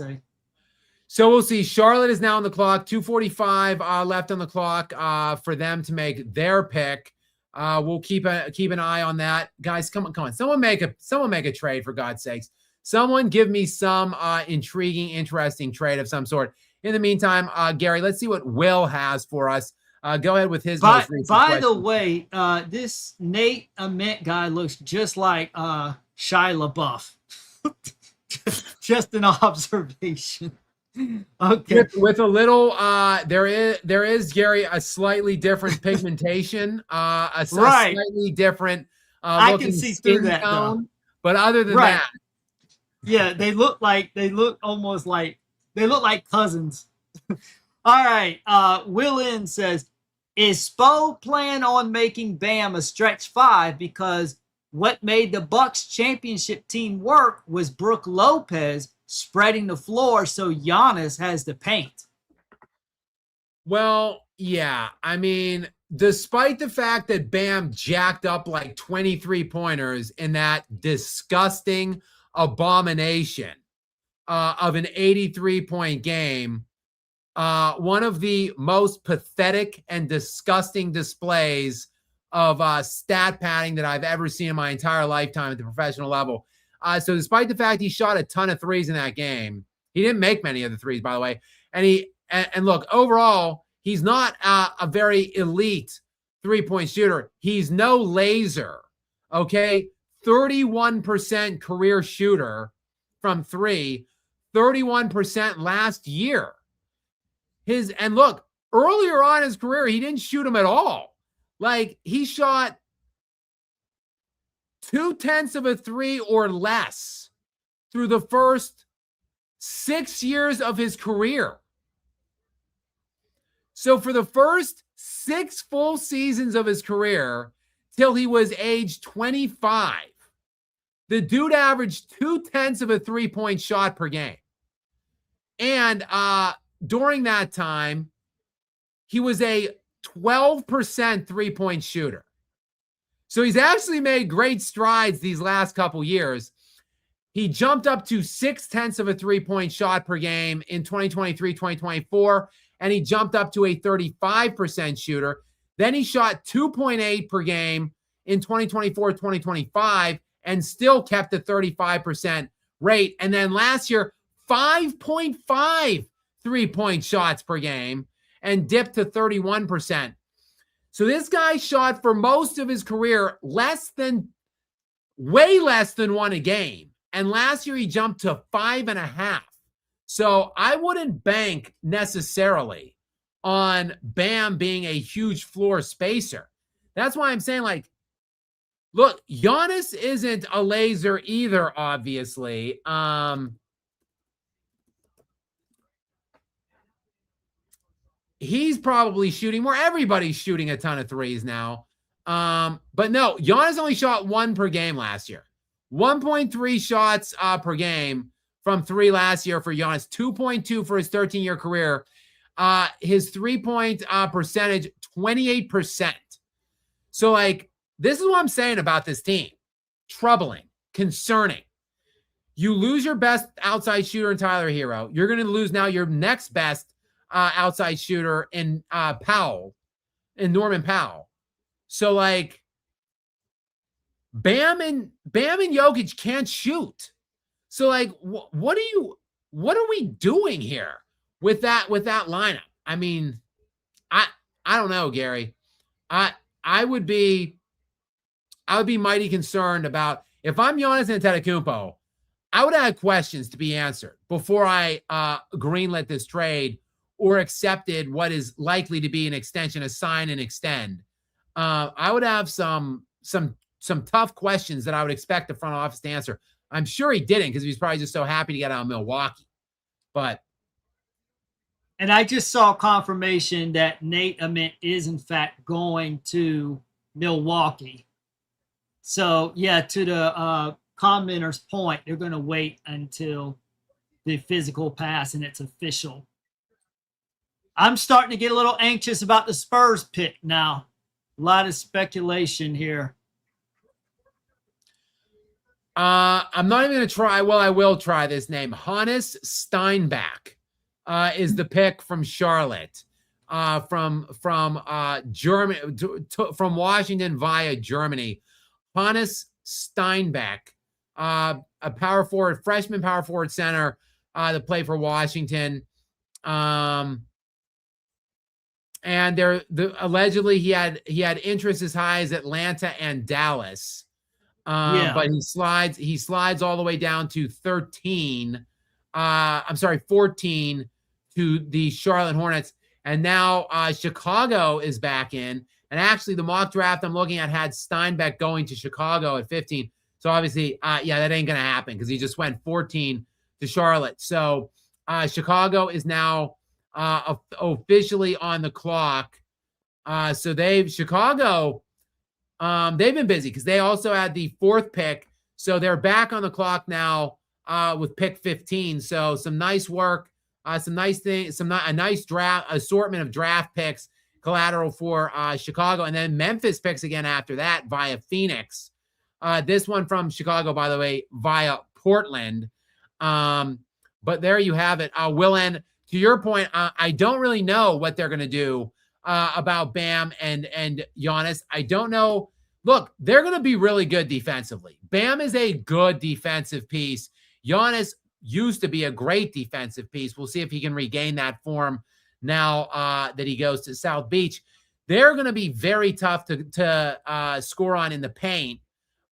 So we'll see. Charlotte is now on the clock. 2:45 left on the clock for them to make their pick. We'll keep an eye on that, guys. Come on. Someone make a trade, for God's sakes. Someone give me some intriguing, interesting trade of some sort. In the meantime, Gary, let's see what Will has for us. Go ahead with his most recent By question. the way, this Nate Ament guy looks just like Shia LaBeouf. Just an observation. Okay. With a little there is Gary a slightly different pigmentation, a slightly different I can see through that tone, but other than that, yeah, they look almost like cousins. All right, Will N says, is Spo plan on making Bam a stretch 5 because what made the Bucks championship team work was Brook Lopez spreading the floor so Giannis has to paint? Well, yeah. I mean, despite the fact that Bam jacked up like 23 pointers in that disgusting abomination of an 83-point game, one of the most pathetic and disgusting displays of stat padding that I've ever seen in my entire lifetime at the professional level. So despite the fact he shot a ton of threes in that game, he didn't make many of the threes, by the way. And look, overall, he's not a very elite three-point shooter. He's no laser, okay? 31% career shooter from 3, 31% last year. And look, earlier on in his career, he didn't shoot him at all. Like, he shot 0.2 of a 3 or less through the first 6 years of his career. So for the first 6 full seasons of his career, till he was age 25, the dude averaged 0.2 of a 3-point shot per game. And during that time, he was a 12% 3-point shooter. So he's actually made great strides these last couple years. He jumped up to 0.6 of a 3-point shot per game in 2023, 2024, and he jumped up to a 35% shooter. Then he shot 2.8 per game in 2024, 2025, and still kept the 35% rate. And then last year, 5.5 3-point shots per game and dipped to 31%. So this guy shot for most of his career way less than 1 a game. And last year he jumped to 5.5. So I wouldn't bank necessarily on Bam being a huge floor spacer. That's why I'm saying, like, look, Giannis isn't a laser either, obviously. He's probably shooting more. Everybody's shooting a ton of threes now. But no, Giannis only shot 1 per game last year. 1.3 shots per game from 3 last year for Giannis. 2.2 for his 13-year career. His 3-point percentage, 28%. So, like, this is what I'm saying about this team. Troubling, concerning. You lose your best outside shooter in Tyler Hero. You're going to lose now your next best outside shooter in Norman Powell. So, like, Bam and Jokic can't shoot. So, like, what are we doing here with that lineup? I mean, I don't know, Gary. I would be mighty concerned about, if I'm Giannis Antetokounmpo, I would have questions to be answered before I greenlit this trade or accepted what is likely to be an extension, a sign and extend. I would have some tough questions that I would expect the front office to answer. I'm sure he didn't, because he's probably just so happy to get out of Milwaukee. And I just saw confirmation that Nate Ament is, in fact, going to Milwaukee. So, yeah, to the commenter's point, they're going to wait until the physical pass and it's official. I'm starting to get a little anxious about the Spurs pick now. A lot of speculation here. I'm not even going to try. Well, I will try this name. Hannes Steinbach is the pick from Charlotte, from Germany, from Washington via Germany. Hannes Steinbach, a power forward, freshman power forward center that played for Washington. And allegedly he had interest as high as Atlanta and Dallas. But he slides all the way down to 14 to the Charlotte Hornets. And now Chicago is back in. And actually, the mock draft I'm looking at had Steinbach going to Chicago at 15. So obviously, that ain't going to happen, because he just went 14 to Charlotte. So Chicago is now officially on the clock. So Chicago, they've been busy, because they also had the 4th pick. So they're back on the clock now with pick 15. So some nice work, some nice things, a nice draft assortment of draft picks, collateral for Chicago. And then Memphis picks again after that via Phoenix. This one from Chicago, by the way, via Portland. But there you have it. Will, and to your point, I don't really know what they're going to do about Bam and Giannis. I don't know. Look, they're going to be really good defensively. Bam is a good defensive piece. Giannis used to be a great defensive piece. We'll see if he can regain that form now that he goes to South Beach. They're going to be very tough to score on in the paint,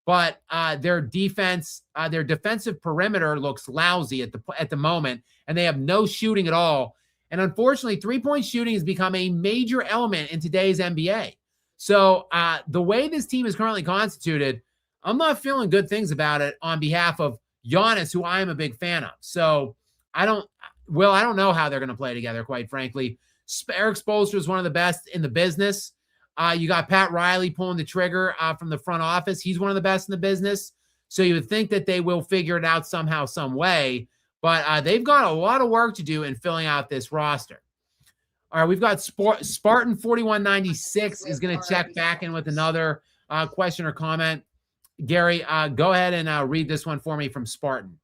but their defensive perimeter looks lousy at the moment, and they have no shooting at all. And unfortunately, 3-point shooting has become a major element in today's NBA. So the way this team is currently constituted, I'm not feeling good things about it on behalf of Giannis, who I am a big fan of. So I don't know how they're going to play together, quite frankly. Eric Spoelstra is one of the best in the business. You got Pat Riley pulling the trigger from the front office. He's one of the best in the business. So you would think that they will figure it out somehow, some way. But they've got a lot of work to do in filling out this roster. All right, we've got Spartan 4196 is going to check back in with another question or comment. Gary, go ahead and read this one for me from Spartan.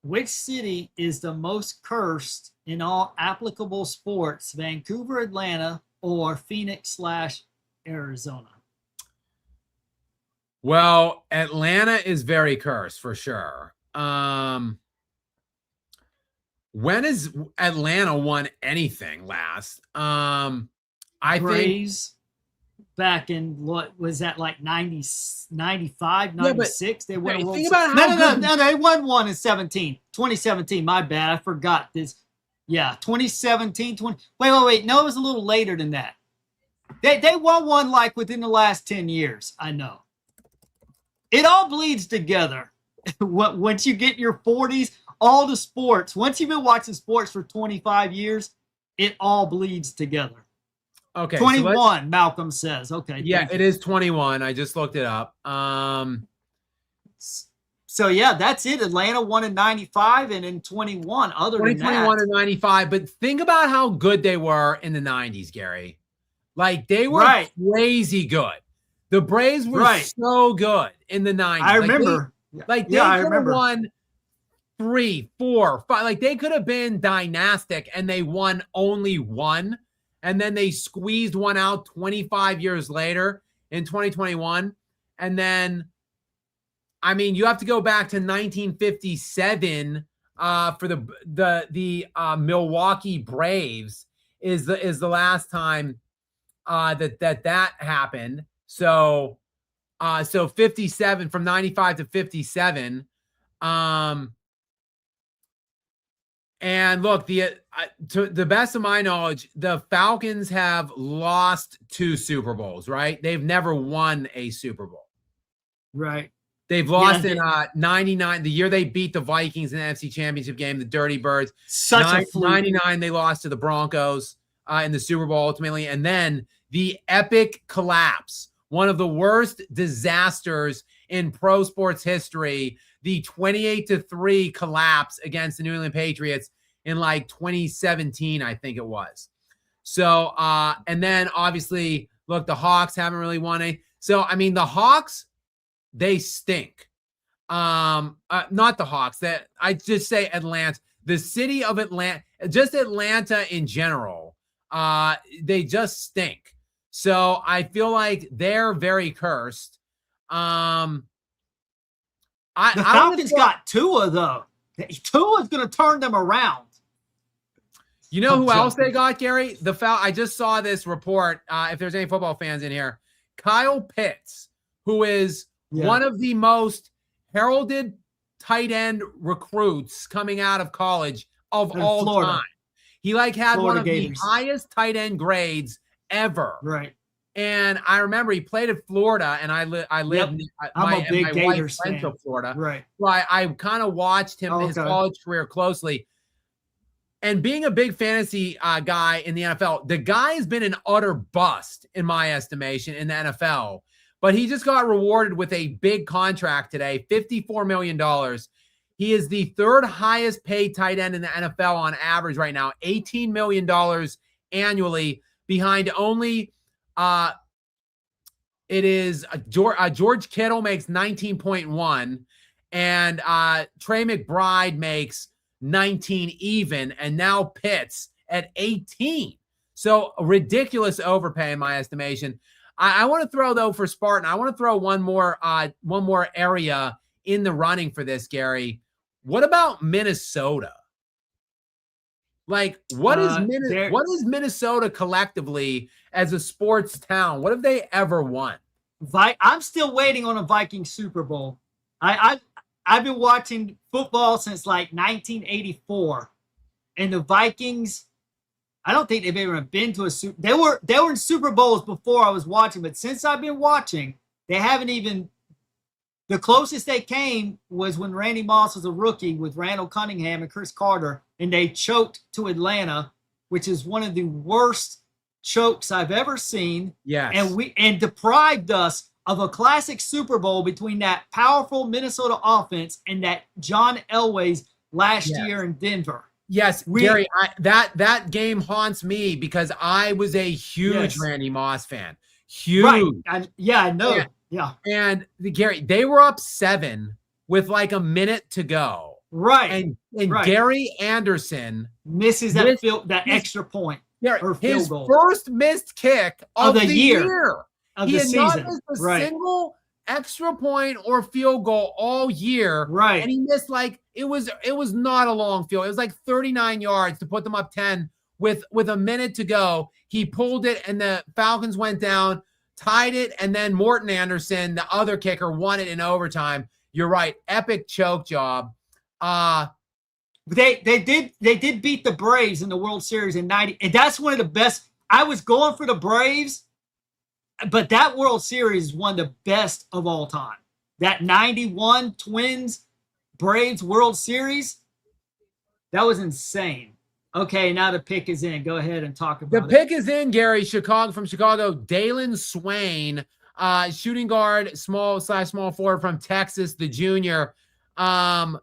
Which city is the most cursed in all applicable sports, Vancouver, Atlanta, or Phoenix/Arizona? Well, Atlanta is very cursed for sure. When has Atlanta won anything last? I Braves back in what was that, like 90, 95, 96? They won a World think Series. about how No, they won one in 2017. My bad. I forgot this. Yeah, 2017, 20. Wait. No, it was a little later than that. They won one like within the last 10 years. I know. It all bleeds together. Once you get in your 40s, all the sports, once you've been watching sports for 25 years, it all bleeds together. Okay. 21, Malcolm says. Okay. Yeah, it is 21. I just looked it up. So yeah, that's it. Atlanta won in 95 and in 21. Other than that, 2021 and 95. But think about how good they were in the 90s, Gary. Like they were crazy good. The Braves were so good in the 90s. I remember. They could have won 3, 4, 5. Like they could have been dynastic, and they won only one. And then they squeezed one out 25 years later in 2021. And then, I mean, you have to go back to 1957 for the Milwaukee Braves is the last time that happened. So 57 from 95 to 57. And look, to the best of my knowledge, the Falcons have lost 2 Super Bowls, right? They've never won a Super Bowl. Right. They've lost in 99, the year they beat the Vikings in the NFC Championship game, the Dirty Birds. Such a fluke. 99, they lost to the Broncos in the Super Bowl ultimately. And then the epic collapse, one of the worst disasters in pro sports history, the 28-3 collapse against the New England Patriots in like 2017, I think it was. So, and then obviously, look, the Hawks haven't really won any. So, I mean, the Hawks, they stink. Not the Hawks. That I just say Atlanta, the city of Atlanta, just Atlanta in general. They just stink. So I feel like they're very cursed. The Falcons got Tua, though. Tua's going to turn them around. You know who else they got, Gary? I just saw this report. If there's any football fans in here, Kyle Pitts, who is one of the most heralded tight end recruits coming out of college of all time. He had one of the highest tight end grades ever. Right. And I remember he played at Florida, and I live. I'm a big Gators fan. Went to Florida, right? So I kind of watched him his college career closely. And being a big fantasy guy in the NFL, the guy has been an utter bust in my estimation in the NFL. But he just got rewarded with a big contract today, $54 million. He is the 3rd highest paid tight end in the NFL on average right now, $18 million annually, behind only. It is George Kittle makes 19.1, and Trey McBride makes 19 even, and now Pitts at 18. So a ridiculous overpay in my estimation. I want to throw, though, for Spartan, I want to throw one more area in the running for this, Gary. What about Minnesota? What is Minnesota collectively as a sports town? What have they ever won? I'm still waiting on a Viking Super Bowl. I've been watching football since like 1984, and the Vikings, I don't think they've ever been to a Super. They were in Super Bowls before I was watching, but since I've been watching, they haven't even. The closest they came was when Randy Moss was a rookie with Randall Cunningham and Chris Carter, and they choked to Atlanta, which is one of the worst chokes I've ever seen. Yes. And deprived us of a classic Super Bowl between that powerful Minnesota offense and that John Elway's last year in Denver. Yes, Gary, that game haunts me because I was a huge Randy Moss fan. Huge. Right. I know. Yeah. And Gary, they were up 7 with like a minute to go. Right. And Gary Anderson misses that extra point. Gary, his first missed kick of the year. Of the season. Not missed a single extra point or field goal all year. Right. And he missed it was not a long field. It was like 39 yards to put them up 10 with a minute to go. He pulled it and the Falcons went down, tied it, and then Morton Anderson, the other kicker, won it in overtime. You're right. Epic choke job. They did beat the Braves in the World Series in 90. And that's one of the best. I was going for the Braves, but that World Series is one of the best of all time. That 91 Twins Braves World Series, that was insane. Okay, now the pick is in. Go ahead and talk about it. The pick is in, Gary. From Chicago, Dalen Swain, shooting guard, small forward from Texas, the junior. And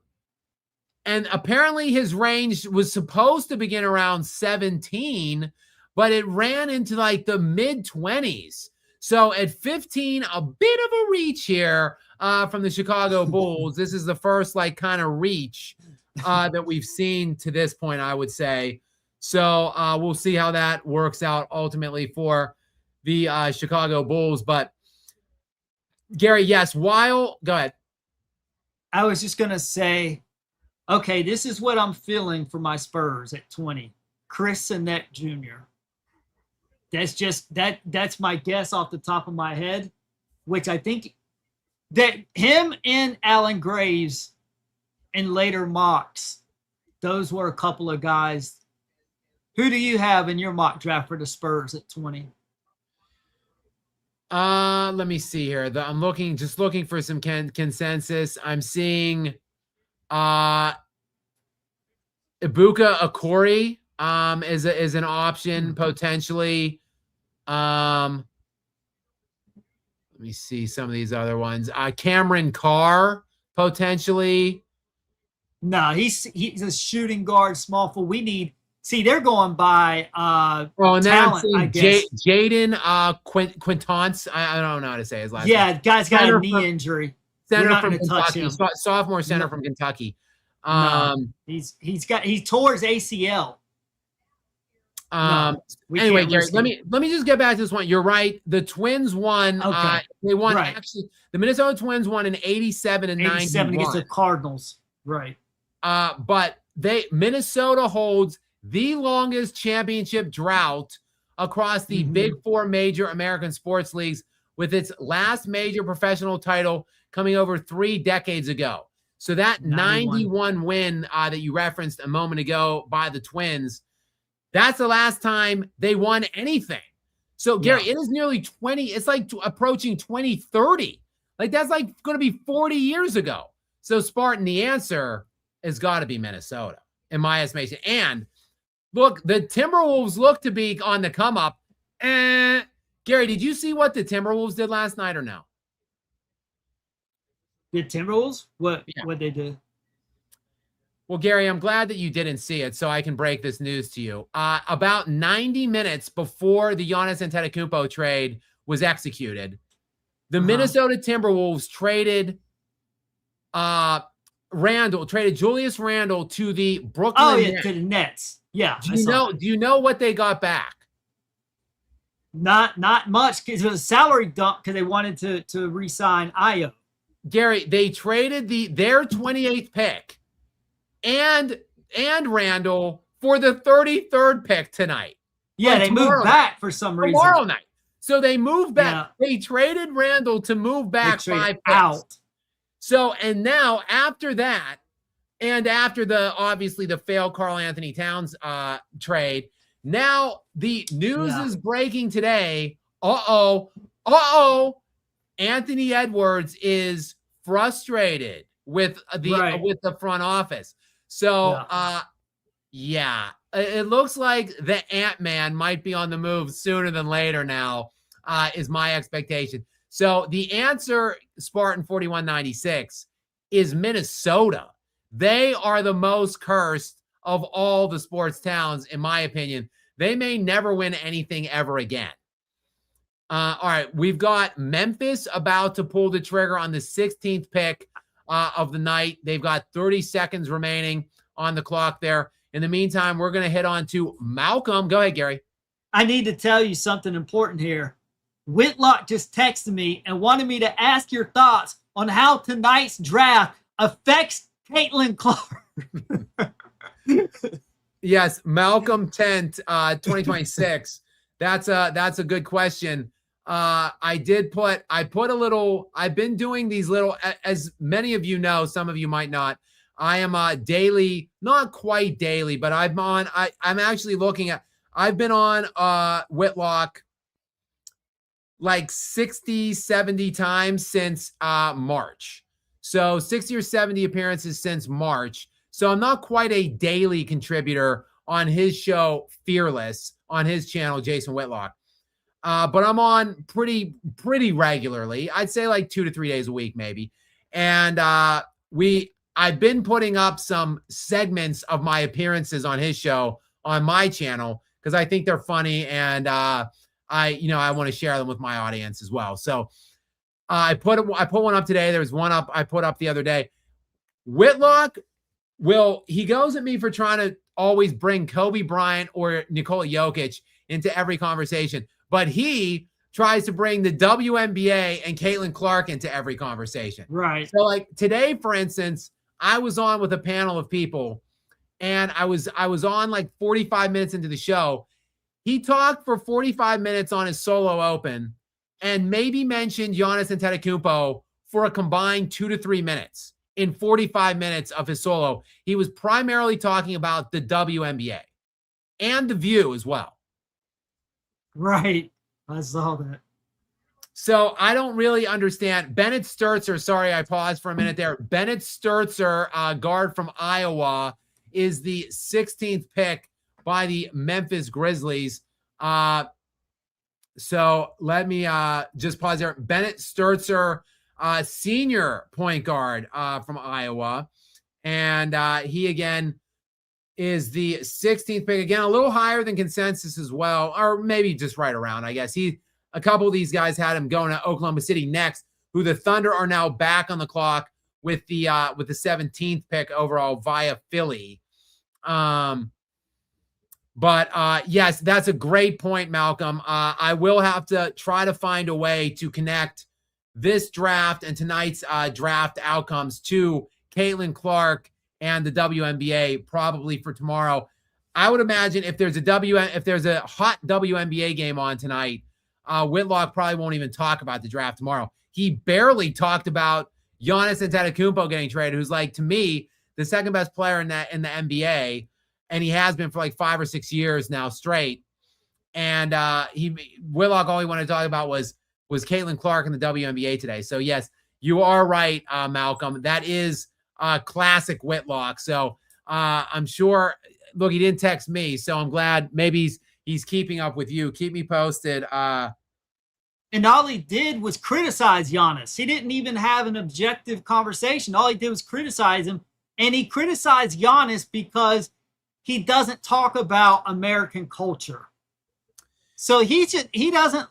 apparently his range was supposed to begin around 17, but it ran into like the mid-20s. So at 15, a bit of a reach here from the Chicago Bulls. This is the first kind of reach that we've seen to this point, I would say. So we'll see how that works out ultimately for the Chicago Bulls. But Gary, yes, go ahead. I was just going to say, okay, this is what I'm feeling for my Spurs at 20. Chris Sinnett Jr. That's my guess off the top of my head, which I think that him and Alan Graves in later mocks, those were a couple of guys. Who do you have in your mock draft for the Spurs at 20? Let me see here. I'm looking for some consensus. I'm seeing Ibuka Okori is an option potentially. Let me see some of these other ones. Cameron Carr potentially. No, he's a shooting guard, small forward. We need. See, they're going by and talent, I guess. Jaden Quintance. I don't know how to say his last name. Yeah, guy's got a knee injury. Center from Kentucky. Sophomore center from Kentucky. He tore his ACL. Anyway, Gary, let me just get back to this one. You're right. The Twins won. Okay. They won actually. The Minnesota Twins won in 87 and 91 against the Cardinals. Right. But Minnesota holds the longest championship drought across the Big Four major American sports leagues, with its last major professional title coming over 3 decades ago. So that 91 win that you referenced a moment ago by the Twins, that's the last time they won anything. So, Gary, it is nearly 20. It's like approaching 2030. That's going to be 40 years ago. So, Spartan, the answer has got to be Minnesota, in my estimation. And look, the Timberwolves look to be on the come up. Gary, did you see what the Timberwolves did last night or no? The Timberwolves? What they did? Well, Gary, I'm glad that you didn't see it, so I can break this news to you. About 90 minutes before the Giannis Antetokounmpo trade was executed, the Minnesota Timberwolves traded Julius Randle to the Brooklyn Nets. To the Nets. Yeah. Do you know what they got back? Not much, because it was a salary dump because they wanted to re-sign Ayo. Gary, they traded their 28th pick and Randall for the 33rd pick tonight. Yeah, they moved back for some reason. Tomorrow night. So they moved back. Yeah. They traded Randall to move back 5 picks. Out. So, and now after that, and after obviously the failed Karl Anthony Towns trade, now the news is breaking today. Anthony Edwards is frustrated with the front office. So, it looks like the Ant-Man might be on the move sooner than later now, is my expectation. So the answer, Spartan 4196, is Minnesota. They are the most cursed of all the sports towns, in my opinion. They may never win anything ever again. All right, we've got Memphis about to pull the trigger on the 16th pick of the night. They've got 30 seconds remaining on the clock there. In the meantime, we're going to head on to Malcolm. Go ahead, Gary. I need to tell you something important here. Whitlock just texted me and wanted me to ask your thoughts on how tonight's draft affects Caitlin Clark. Yes, Malcolm Tent, 2026. That's a good question. I've been doing these little, as many of you know, some of you might not. I am daily, not quite daily, but I'm actually looking at, I've been on Whitlock like 60, 70 times since March. So 60 or 70 appearances since March. So I'm not quite a daily contributor on his show, Fearless, on his channel, Jason Whitlock. But I'm on pretty regularly. I'd say like 2 to 3 days a week, maybe. And I've been putting up some segments of my appearances on his show on my channel because I think they're funny, and I want to share them with my audience as well. So I put one up today. There was one up I put up the other day. Whitlock he goes at me for trying to always bring Kobe Bryant or Nikola Jokic into every conversation, but he tries to bring the WNBA and Caitlin Clark into every conversation. Right. So like today, for instance, I was on with a panel of people, and I was on like 45 minutes into the show. He talked for 45 minutes on his solo open and maybe mentioned Giannis Antetokounmpo for a combined 2 to 3 minutes. In 45 minutes of his solo, he was primarily talking about the WNBA and The View as well. Right. I saw that. So I don't really understand. Bennett Sturtzer, sorry, I paused for a minute there. Bennett Sturtzer, guard from Iowa, is the 16th pick by the Memphis Grizzlies. So let me just pause there. Bennett Sturtzer, senior point guard from Iowa. And he, again, is the 16th pick. Again, a little higher than consensus as well, or maybe just right around, I guess. A couple of these guys had him going to Oklahoma City next, who the Thunder are now back on the clock with the 17th pick overall via Philly. But yes, that's a great point, Malcolm. I will have to try to find a way to connect this draft and tonight's draft outcomes to Caitlin Clark and the WNBA probably for tomorrow. I would imagine if there's a hot WNBA game on tonight, Whitlock probably won't even talk about the draft tomorrow. He barely talked about Giannis Antetokounmpo getting traded, who's, like, to me, the second best player in the NBA, and he has been for like 5 or 6 years now straight. And Whitlock, all he wanted to talk about was Caitlin Clark in the WNBA today. So yes, you are right, Malcolm. That is classic Whitlock. So I'm sure. Look, he didn't text me, so I'm glad. Maybe he's keeping up with you. Keep me posted. And all he did was criticize Giannis. He didn't even have an objective conversation. All he did was criticize him. And he criticized Giannis because he doesn't talk about American culture. So he doesn't,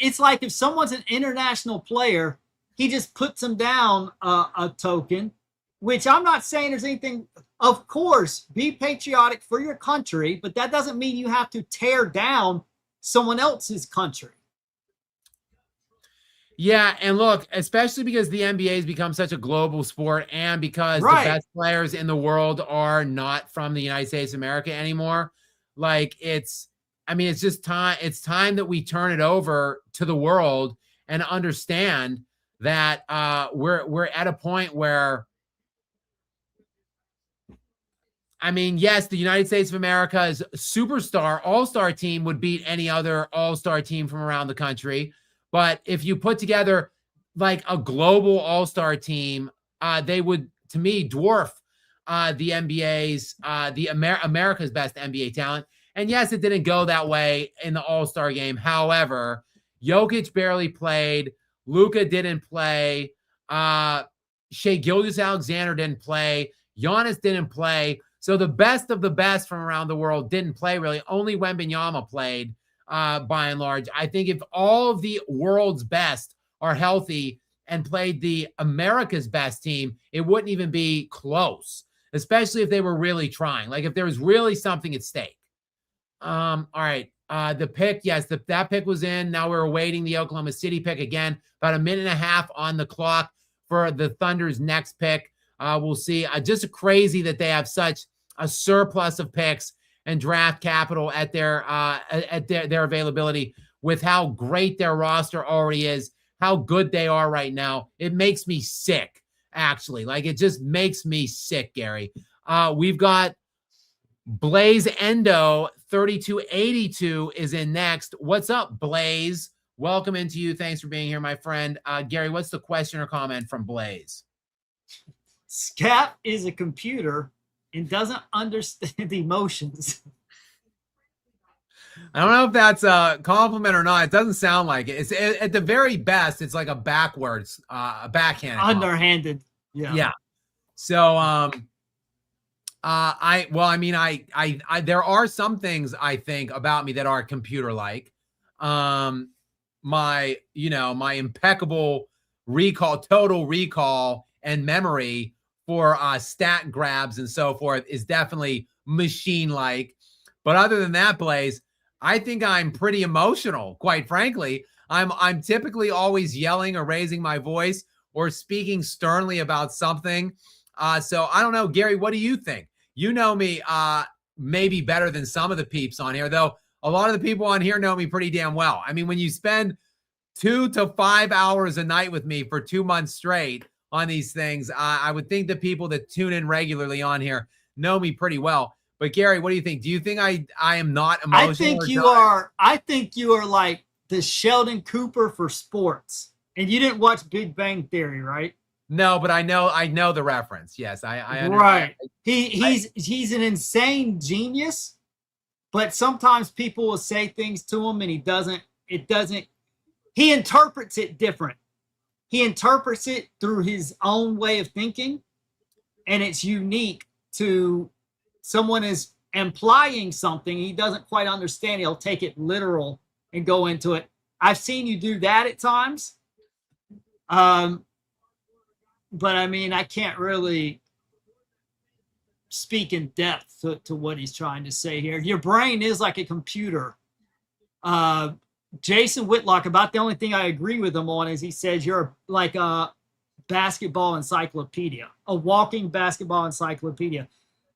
it's like if someone's an international player, he just puts them down a token, which I'm not saying there's anything. Of course, be patriotic for your country, but that doesn't mean you have to tear down someone else's country. Yeah, and look, especially because the NBA has become such a global sport, and because the best players in the world are not from the United States of America anymore. Like, it's just time. It's time that we turn it over to the world and understand that we're at a point where, yes, the United States of America's superstar all-star team would beat any other all-star team from around the country. But if you put together like a global all-star team, they would, to me, dwarf the NBA's, America's best NBA talent. And yes, it didn't go that way in the all-star game. However, Jokic barely played. Luka didn't play. Shai Gilgeous-Alexander didn't play. Giannis didn't play. So the best of the best from around the world didn't play, really. Only Wembanyama played. By and large, I think if all of the world's best are healthy and played the America's best team, it wouldn't even be close, especially if they were really trying. Like if there was really something at stake. All right. The pick, yes, that pick was in. Now we're awaiting the Oklahoma City pick again. About a minute and a half on the clock for the Thunder's next pick. We'll see. Just crazy that they have such a surplus of picks and draft capital at their availability with how great their roster already is, how good they are right now. It makes me sick, actually. Like, it just makes me sick, Gary. We've got Blaze Endo 3282 is in next. What's up, Blaze? Welcome into you. Thanks for being here, my friend. Gary, what's the question or comment from Blaze? Skap is a computer and doesn't understand emotions. I don't know if that's a compliment or not. It doesn't sound like it. It's at the very best, it's like a backwards, a backhand. Underhanded. Yeah. So, there are some things I think about me that are computer-like. My impeccable recall, total recall and memory for stat grabs and so forth is definitely machine-like. But other than that, Blaze, I think I'm pretty emotional, quite frankly. I'm typically always yelling or raising my voice or speaking sternly about something. So I don't know, Gary, what do you think? You know me maybe better than some of the peeps on here, though a lot of the people on here know me pretty damn well. I mean, when you spend 2 to 5 hours a night with me for 2 months straight on these things, I would think the people that tune in regularly on here know me pretty well. But Gary, what do you think? Do you think I am not emotional? I think you are like the Sheldon Cooper for sports. And you didn't watch Big Bang Theory, right? No, but I know the reference. Yes, I right. He's an insane genius, but sometimes people will say things to him and he interprets it different. He interprets it through his own way of thinking, and it's unique to someone is implying something he doesn't quite understand. He'll take it literal and go into it. I've seen you do that at times. But I mean, I can't really speak in depth to what he's trying to say here. Your brain is like a computer. Jason Whitlock, about the only thing I agree with him on is he says you're like a basketball encyclopedia, a walking basketball encyclopedia.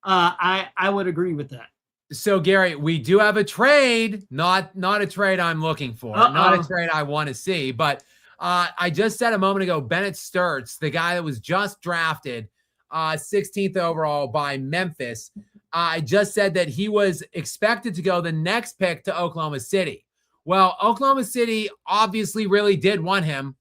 I would agree with that. So, Gary, we do have a trade, not a trade I'm looking for, not a trade I want to see, but I just said a moment ago, Bennett Sturts, the guy that was just drafted 16th overall by Memphis, I just said that he was expected to go the next pick to Oklahoma City. Well, Oklahoma City obviously really did want him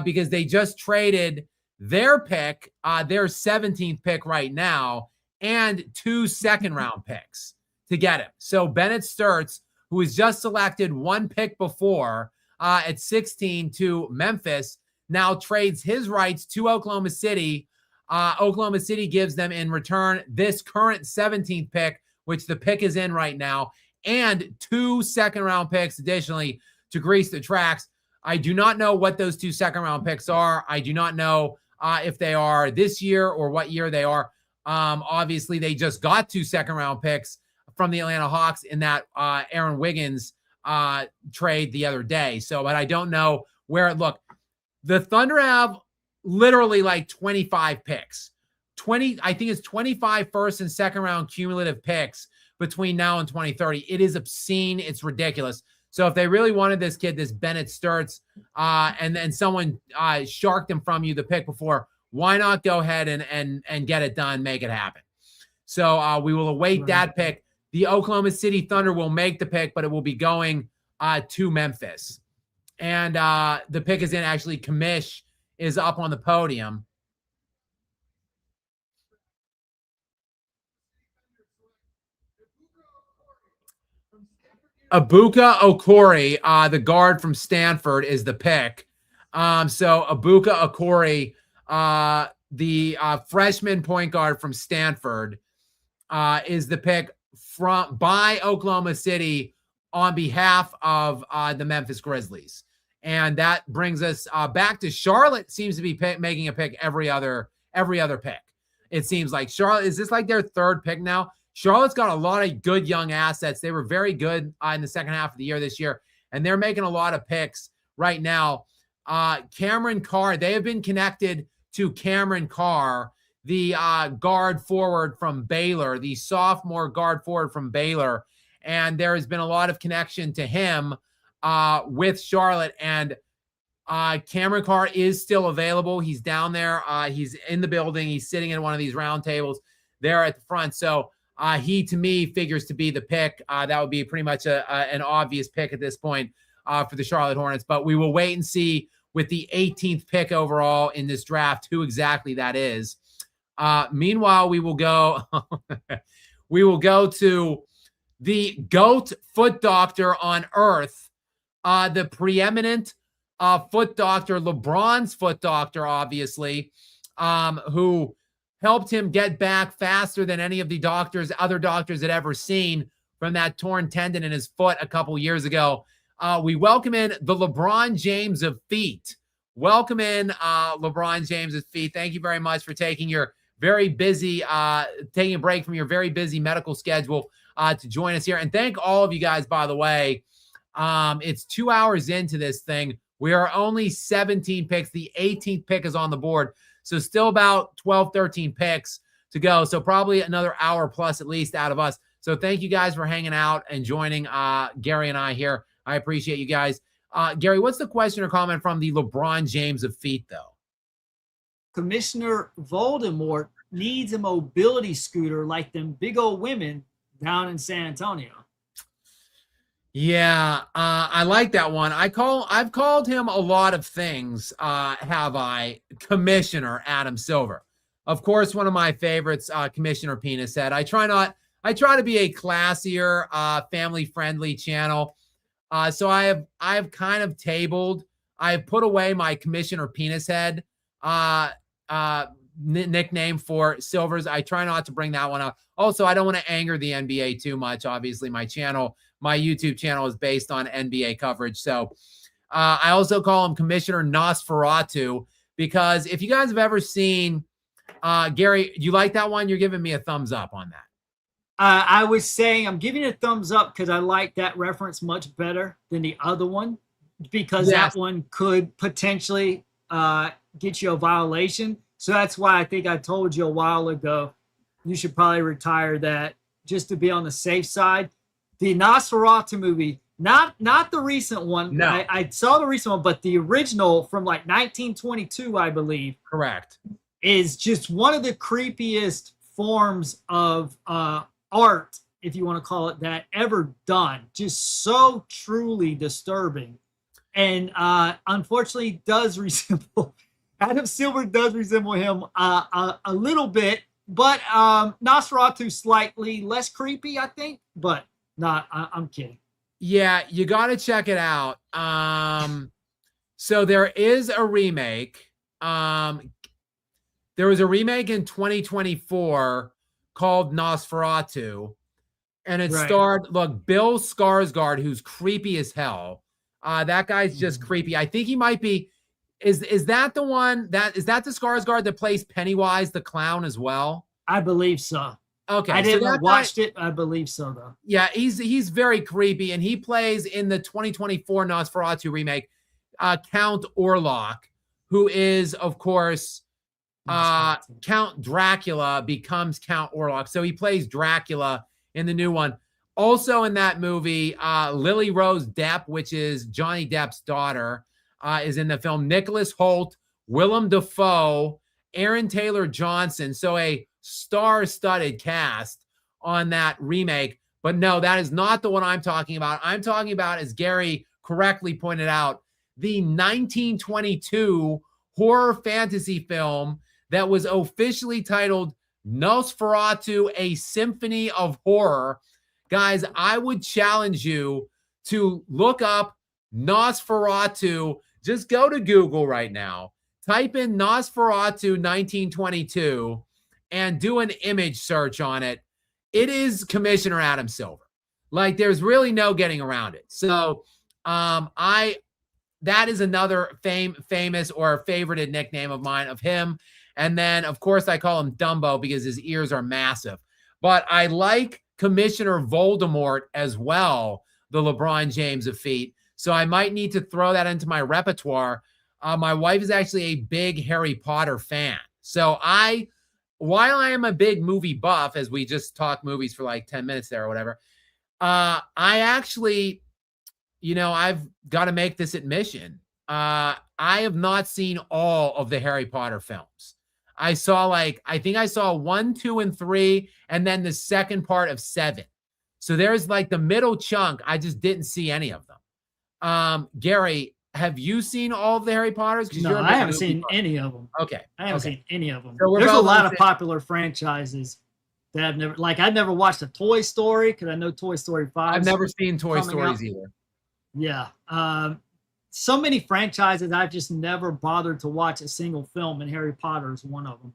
because they just traded their pick, their 17th pick right now, and 2 second-round picks to get him. So Bennett Sturts, who was just selected 1 pick before at 16 to Memphis, now trades his rights to Oklahoma City. Oklahoma City gives them in return this current 17th pick, which the pick is in right now, and 2 second-round picks additionally to grease the tracks. I do not know what those 2 second-round picks are. I do not know if they are this year or what year they are. Obviously, they just got 2 second-round picks from the Atlanta Hawks in that Aaron Wiggins trade the other day. So, but I don't know where. Look, the Thunder have literally like 25 picks. I think it's 25 first and second round cumulative picks between now and 2030. It is obscene. It's ridiculous. So if they really wanted this kid, this Bennett Sturts, and then someone sharked him from you the pick before, why not go ahead and get it done, make it happen? So we will await that pick. The Oklahoma City Thunder will make the pick, but it will be going to Memphis. And the pick is in. Actually, Kamish is up on the podium. Ibuka Okori, the guard from Stanford, is the pick. So Ibuka Okori, the freshman point guard from Stanford, is the pick by Oklahoma City on behalf of the Memphis Grizzlies. And that brings us back to Charlotte. Seems to be making a pick every other pick. It seems like Charlotte, is this like their 3rd pick now? Charlotte's got a lot of good young assets. They were very good in the second half of the year this year, and they're making a lot of picks right now. Cameron Carr, they have been connected to Cameron Carr, the guard forward from Baylor, the sophomore guard forward from Baylor. And there has been a lot of connection to him with Charlotte. And Cameron Carr is still available. He's down there. He's in the building. He's sitting in one of these round tables there at the front. So he, to me, figures to be the pick. That would be pretty much an obvious pick at this point for the Charlotte Hornets. But we will wait and see with the 18th pick overall in this draft who exactly that is. Meanwhile, we will go to the GOAT foot doctor on earth, the preeminent foot doctor, LeBron's foot doctor, obviously, who helped him get back faster than any of the other doctors had ever seen from that torn tendon in his foot a couple years ago. We welcome in the LeBron James of feet. Welcome in LeBron James of feet. Thank you very much for taking your very busy, taking a break from your very busy medical schedule to join us here. And thank all of you guys, by the way. It's 2 hours into this thing. We are only 17 picks. The 18th pick is on the board. So still about 12, 13 picks to go. So probably another hour plus at least out of us. So thank you guys for hanging out and joining Gary and I here. I appreciate you guys. Gary, what's the question or comment from the LeBron James of feet, though? Commissioner Voldemort needs a mobility scooter like them big old women down in San Antonio. Yeah, I like that one. I've called him a lot of things, have I? Commissioner Adam Silver. Of course, one of my favorites, Commissioner Penis Head. I try to be a classier, family-friendly channel. So I've kind of tabled, I've put away my Commissioner Penis Head nickname for Silvers. I try not to bring that one up. Also, I don't want to anger the NBA too much. Obviously, my YouTube channel is based on NBA coverage. So I also call him Commissioner Nosferatu because if you guys have ever seen, Gary, you like that one? You're giving me a thumbs up on that. I was saying I'm giving it a thumbs up because I like that reference much better than the other one because that one could potentially get you a violation. So that's why I think I told you a while ago you should probably retire that just to be on the safe side. The Nosferatu movie, not the recent one. No. I saw the recent one, but the original from like 1922, I believe. Correct. Is just one of the creepiest forms of art, if you want to call it that, ever done. Just so truly disturbing. And unfortunately does resemble, Adam Silver does resemble him a little bit, but Nosferatu slightly less creepy, I think, but not, I'm kidding. Yeah, you got to check it out. So there is a remake. There was a remake in 2024 called Nosferatu, and it starred, look, Bill Skarsgård, who's creepy as hell. That guy's just creepy. I think he might be, is that the one, is that the Skarsgård that plays Pennywise the clown as well? I believe so. Okay. I didn't watch it. I believe so, though. Yeah, he's very creepy, and he plays in the 2024 Nosferatu remake, Count Orlok, who is, of course, Count Dracula becomes Count Orlok. So he plays Dracula in the new one. Also in that movie, Lily Rose Depp, which is Johnny Depp's daughter, is in the film. Nicholas Hoult, Willem Dafoe, Aaron Taylor Johnson. So a star-studded cast on that remake. But no, that is not the one I'm talking about. I'm talking about, as Gary correctly pointed out, the 1922 horror fantasy film that was officially titled Nosferatu, A Symphony of Horror. Guys, I would challenge you to look up Nosferatu. Just go to Google right now. Type in Nosferatu 1922 and do an image search on it. It is Commissioner Adam Silver. Like, there's really no getting around it. So that is another famous or favorited nickname of mine of him. And then, of course, I call him Dumbo because his ears are massive. but I like Commissioner Voldemort as well, the LeBron James of feet. So I might need to throw that into my repertoire. My wife is actually a big Harry Potter fan. So while I am a big movie buff, as we just talked movies for like 10 minutes there or whatever, I actually, I've got to make this admission. I have not seen all of the Harry Potter films. I think I saw 1, 2, and 3, and then the second part of 7. So there's like the middle chunk. I just didn't see any of them. Gary, have you seen all of the Harry Potters? No, I haven't seen any of them. Okay. I haven't seen any of them. So there's a lot of popular franchises that I've never watched a Toy Story because I know Toy Story 5. I've never seen Toy Stories either. Yeah. So many franchises I've just never bothered to watch a single film, and Harry Potter is one of them.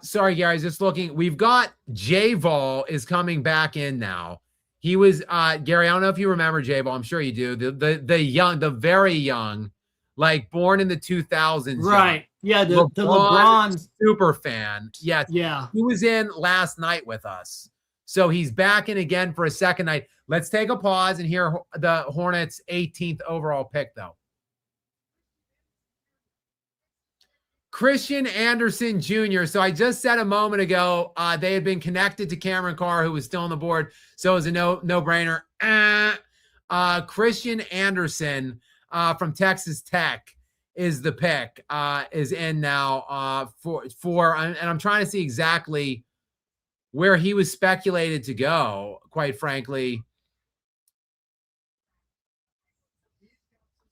Sorry, Gary, just looking. We've got J-Vol is coming back in now. He was Gary, I don't know if you remember J-Vol. I'm sure you do. The very young, like born in the 2000s. Right. Yeah, the LeBron super fan. Yes. Yeah. He was in last night with us. So he's back in again for a second night. Let's take a pause and hear the Hornets' 18th overall pick, though. Christian Anderson Jr. So I just said a moment ago they had been connected to Cameron Carr, who was still on the board. So it was a no-brainer. Christian Anderson from Texas Tech is the pick, is in now and I'm trying to see exactly where he was speculated to go, quite frankly.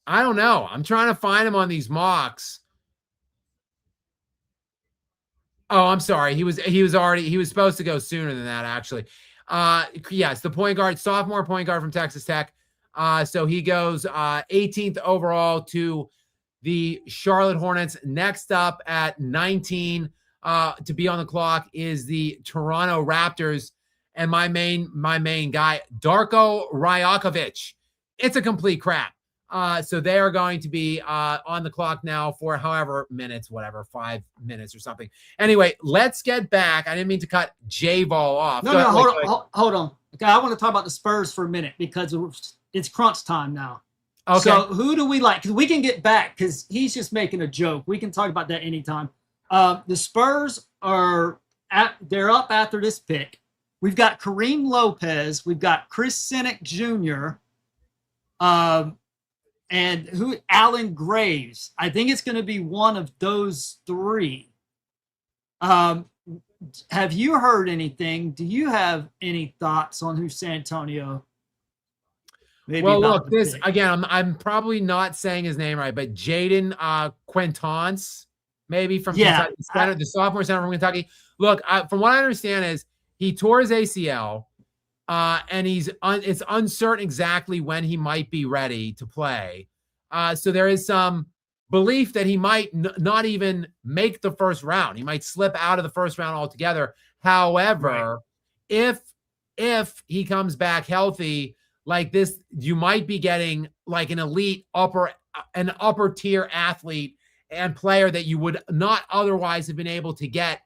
I don't know. I'm trying to find him on these mocks. Oh, I'm sorry. He was supposed to go sooner than that, actually. Yes, the point guard, sophomore point guard from Texas Tech. So he goes 18th overall to the Charlotte Hornets. Next up at 19 to be on the clock is the Toronto Raptors. And my main guy, Darko Rajakovic. It's a complete crap. So they are going to be on the clock now for however minutes, whatever, 5 minutes or something. Anyway, let's get back. I didn't mean to cut J-Ball off. Hold on. Okay, I want to talk about the Spurs for a minute because it's crunch time now. Okay. So who do we like? Because we can get back because he's just making a joke. We can talk about that anytime. The Spurs they're up after this pick. We've got Kareem Lopez. We've got Chris Sinek Jr., and Alan Graves. I think it's going to be one of those three. Have you heard anything? Do you have any thoughts on who San Antonio? Well, look, this again. I'm probably not saying his name right, but Jaden Quintance, maybe from Kentucky, the sophomore center from Kentucky. Look, from what I understand is he tore his ACL. And it's uncertain exactly when he might be ready to play. So there is some belief that he might not even make the first round. He might slip out of the first round altogether. However, if he comes back healthy like this, you might be getting like an elite upper tier athlete and player that you would not otherwise have been able to get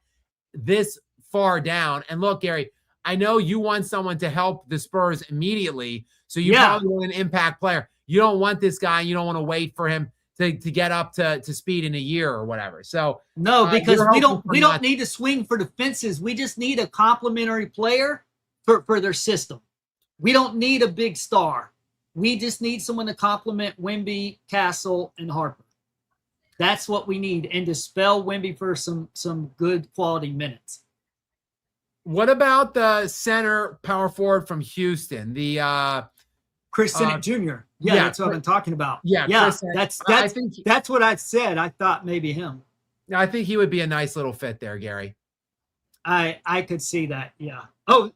this far down. And look, Gary, I know you want someone to help the Spurs immediately, so you probably want an impact player. You don't want this guy. You don't want to wait for him to get up to speed in a year or whatever. So no, because we don't need to swing for the fences. We just need a complementary player for their system. We don't need a big star. We just need someone to complement Wemby, Castle, and Harper. That's what we need, and to spell Wemby for some good quality minutes. What about the center power forward from Houston? The Chris Sinek Jr. Yeah, that's what I'm talking about. Yeah, that's what I said. I thought maybe him. I think he would be a nice little fit there, Gary. I could see that. Yeah. Oh,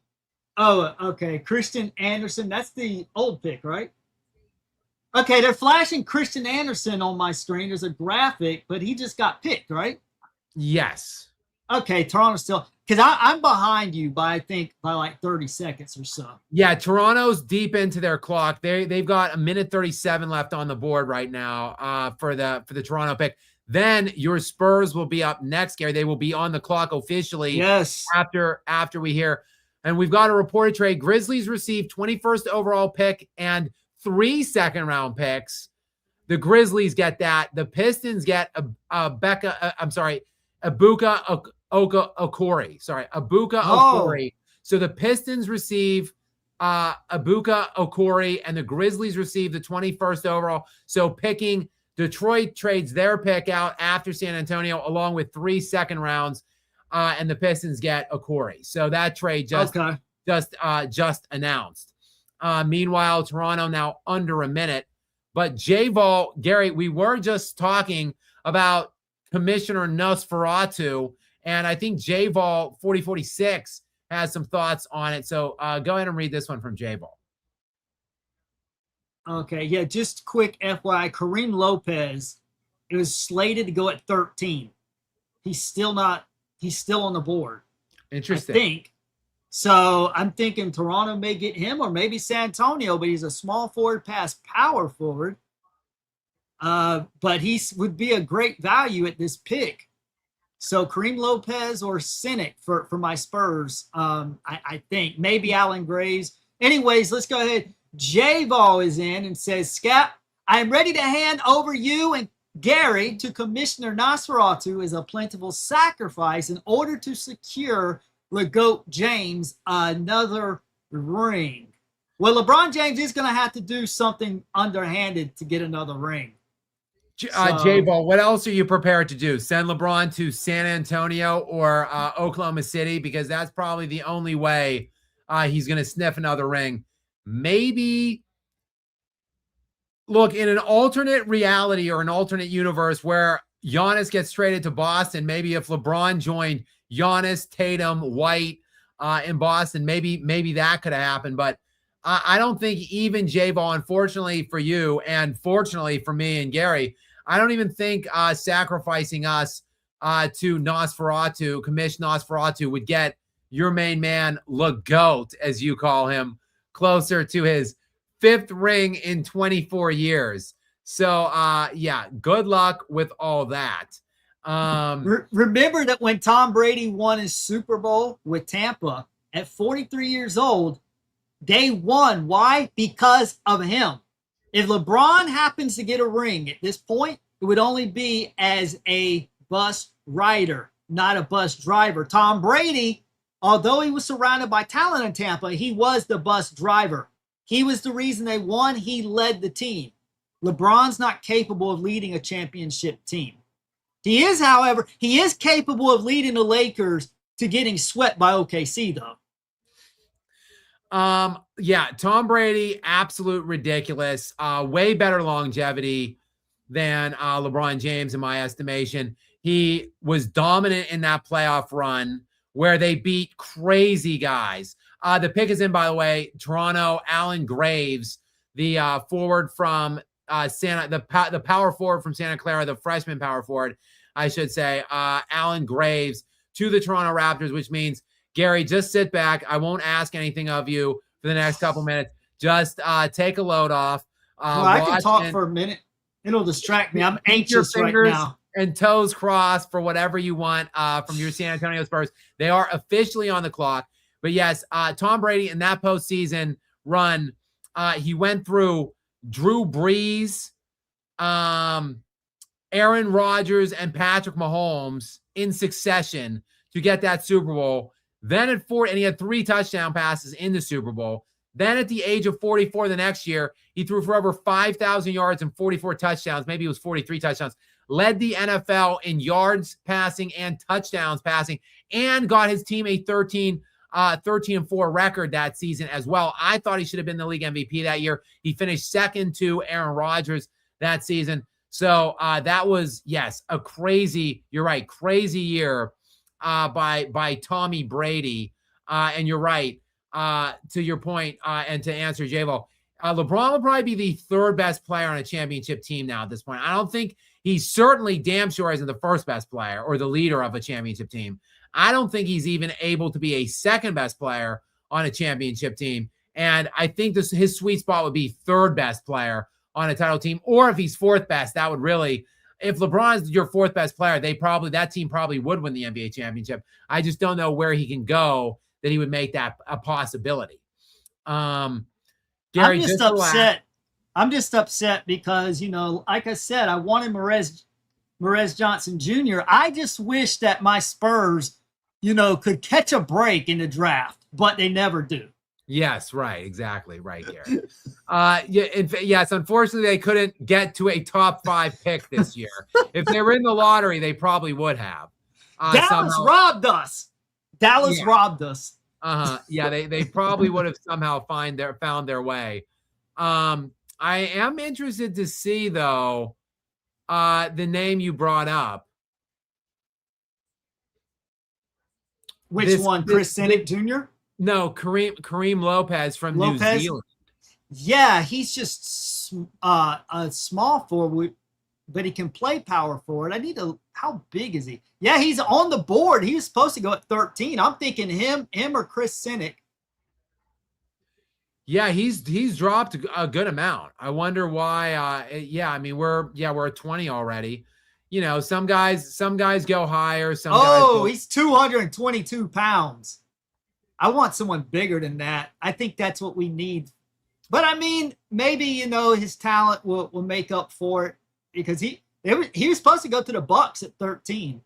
okay. Christian Anderson. That's the old pick, right? Okay, they're flashing Christian Anderson on my screen. There's a graphic, but he just got picked, right? Yes. Okay, Toronto's still, because I'm behind you by like 30 seconds or so. Yeah, Toronto's deep into their clock. They've got 1:37 left on the board right now for the Toronto pick. Then your Spurs will be up next, Gary. They will be on the clock officially. Yes. After we hear. And we've got a reported trade. Grizzlies received 21st overall pick and 3 second-round picks. The Grizzlies get that. The Pistons get Ibuka Okori. Sorry, Ibuka Okori. So the Pistons receive Ibuka Okori, and the Grizzlies receive the 21st overall. So picking Detroit trades their pick out after San Antonio, along with 3 second rounds, and the Pistons get Okori. So that trade just announced. Meanwhile, Toronto now under a minute. But J-Vol, Gary, we were just talking about Commissioner Nosferatu, and I think J-Vol 4046 has some thoughts on it. So go ahead and read this one from J-Vol. Okay, yeah, just quick FYI, Kareem Lopez, it was slated to go at 13. He's still on the board. Interesting. I think. So I'm thinking Toronto may get him, or maybe San Antonio, but he's a small forward pass power forward. But he would be a great value at this pick. So Kareem Lopez or Cynic for my Spurs. I think maybe Allen Graves. Anyways, let's go ahead. J-Ball is in and says, Skap, I'm ready to hand over you and Gary to Commissioner Nosferatu as a plentiful sacrifice in order to secure LeGoat James another ring. Well, LeBron James is going to have to do something underhanded to get another ring. J-Ball, what else are you prepared to do? Send LeBron to San Antonio or Oklahoma City? Because that's probably the only way he's going to sniff another ring. Maybe, look, in an alternate reality or an alternate universe where Giannis gets traded to Boston, maybe if LeBron joined Giannis, Tatum, White in Boston, maybe that could have happened. But I don't think even J-Ball, unfortunately for you and fortunately for me and Gary, I don't even think sacrificing us to Nosferatu, Commissioner Nosferatu, would get your main man, LeGoat, as you call him, closer to his 5th ring in 24 years. So, yeah, good luck with all that. Remember that when Tom Brady won his Super Bowl with Tampa at 43 years old, they won. Why? Because of him. If LeBron happens to get a ring at this point, it would only be as a bus rider, not a bus driver. Tom Brady, although he was surrounded by talent in Tampa, he was the bus driver. He was the reason they won. He led the team. LeBron's not capable of leading a championship team. He is, however, capable of leading the Lakers to getting swept by OKC, though. Yeah, Tom Brady, absolute ridiculous. Way better longevity than LeBron James, in my estimation. He was dominant in that playoff run where they beat crazy guys. The pick is in, by the way, Toronto, Allen Graves, the forward from the power forward from Santa Clara, the freshman power forward, I should say, Allen Graves to the Toronto Raptors, which means, Gary, just sit back. I won't ask anything of you for the next couple minutes. Just take a load off. Well, I can talk for a minute. It'll distract me. I'm anxious right now. And toes crossed for whatever you want from your San Antonio Spurs. They are officially on the clock. But yes, Tom Brady in that postseason run, he went through Drew Brees, Aaron Rodgers, and Patrick Mahomes in succession to get that Super Bowl. Then at 40, and he had 3 touchdown passes in the Super Bowl. Then at the age of 44 the next year, he threw for over 5,000 yards and 44 touchdowns. Maybe it was 43 touchdowns. Led the NFL in yards passing and touchdowns passing, and got his team a 13-4 record that season as well. I thought he should have been the league MVP that year. He finished second to Aaron Rodgers that season. So that was, yes, a crazy, you're right, crazy year by Tommy Brady. And you're right, to your point, and to answer J-Bo, LeBron will probably be the 3rd best player on a championship team now at this point. I don't think he's certainly damn sure isn't the 1st best player or the leader of a championship team. I don't think he's even able to be a 2nd best player on a championship team. And I think his sweet spot would be 3rd best player on a title team. Or if he's 4th best, that would really if LeBron's your fourth best player, that team probably would win the NBA championship. I just don't know where he can go that he would make that a possibility. Gary, I'm just upset. I'm just upset because, like I said, I wanted Marez Johnson Jr. I just wish that my Spurs, could catch a break in the draft, but they never do. Yes, right. Exactly. Right, Gary. Yes, unfortunately, they couldn't get to a top 5 pick this year. If they were in the lottery, they probably would have. Dallas robbed us. Dallas robbed us. Yeah, they probably would have somehow found their way. I am interested to see, though, the name you brought up. Which one? Chris Senick Jr.? No, Kareem Lopez from New Zealand. Yeah, he's just a small forward, but he can play power forward. How big is he? Yeah, he's on the board. He was supposed to go at 13. I'm thinking him or Chris Senick. Yeah, he's dropped a good amount. I wonder why. We're at 20 already. Some guys go higher. He's 222 pounds. I want someone bigger than that. I think that's what we need. But maybe his talent will make up for it because he was supposed to go to the Bucks at 13.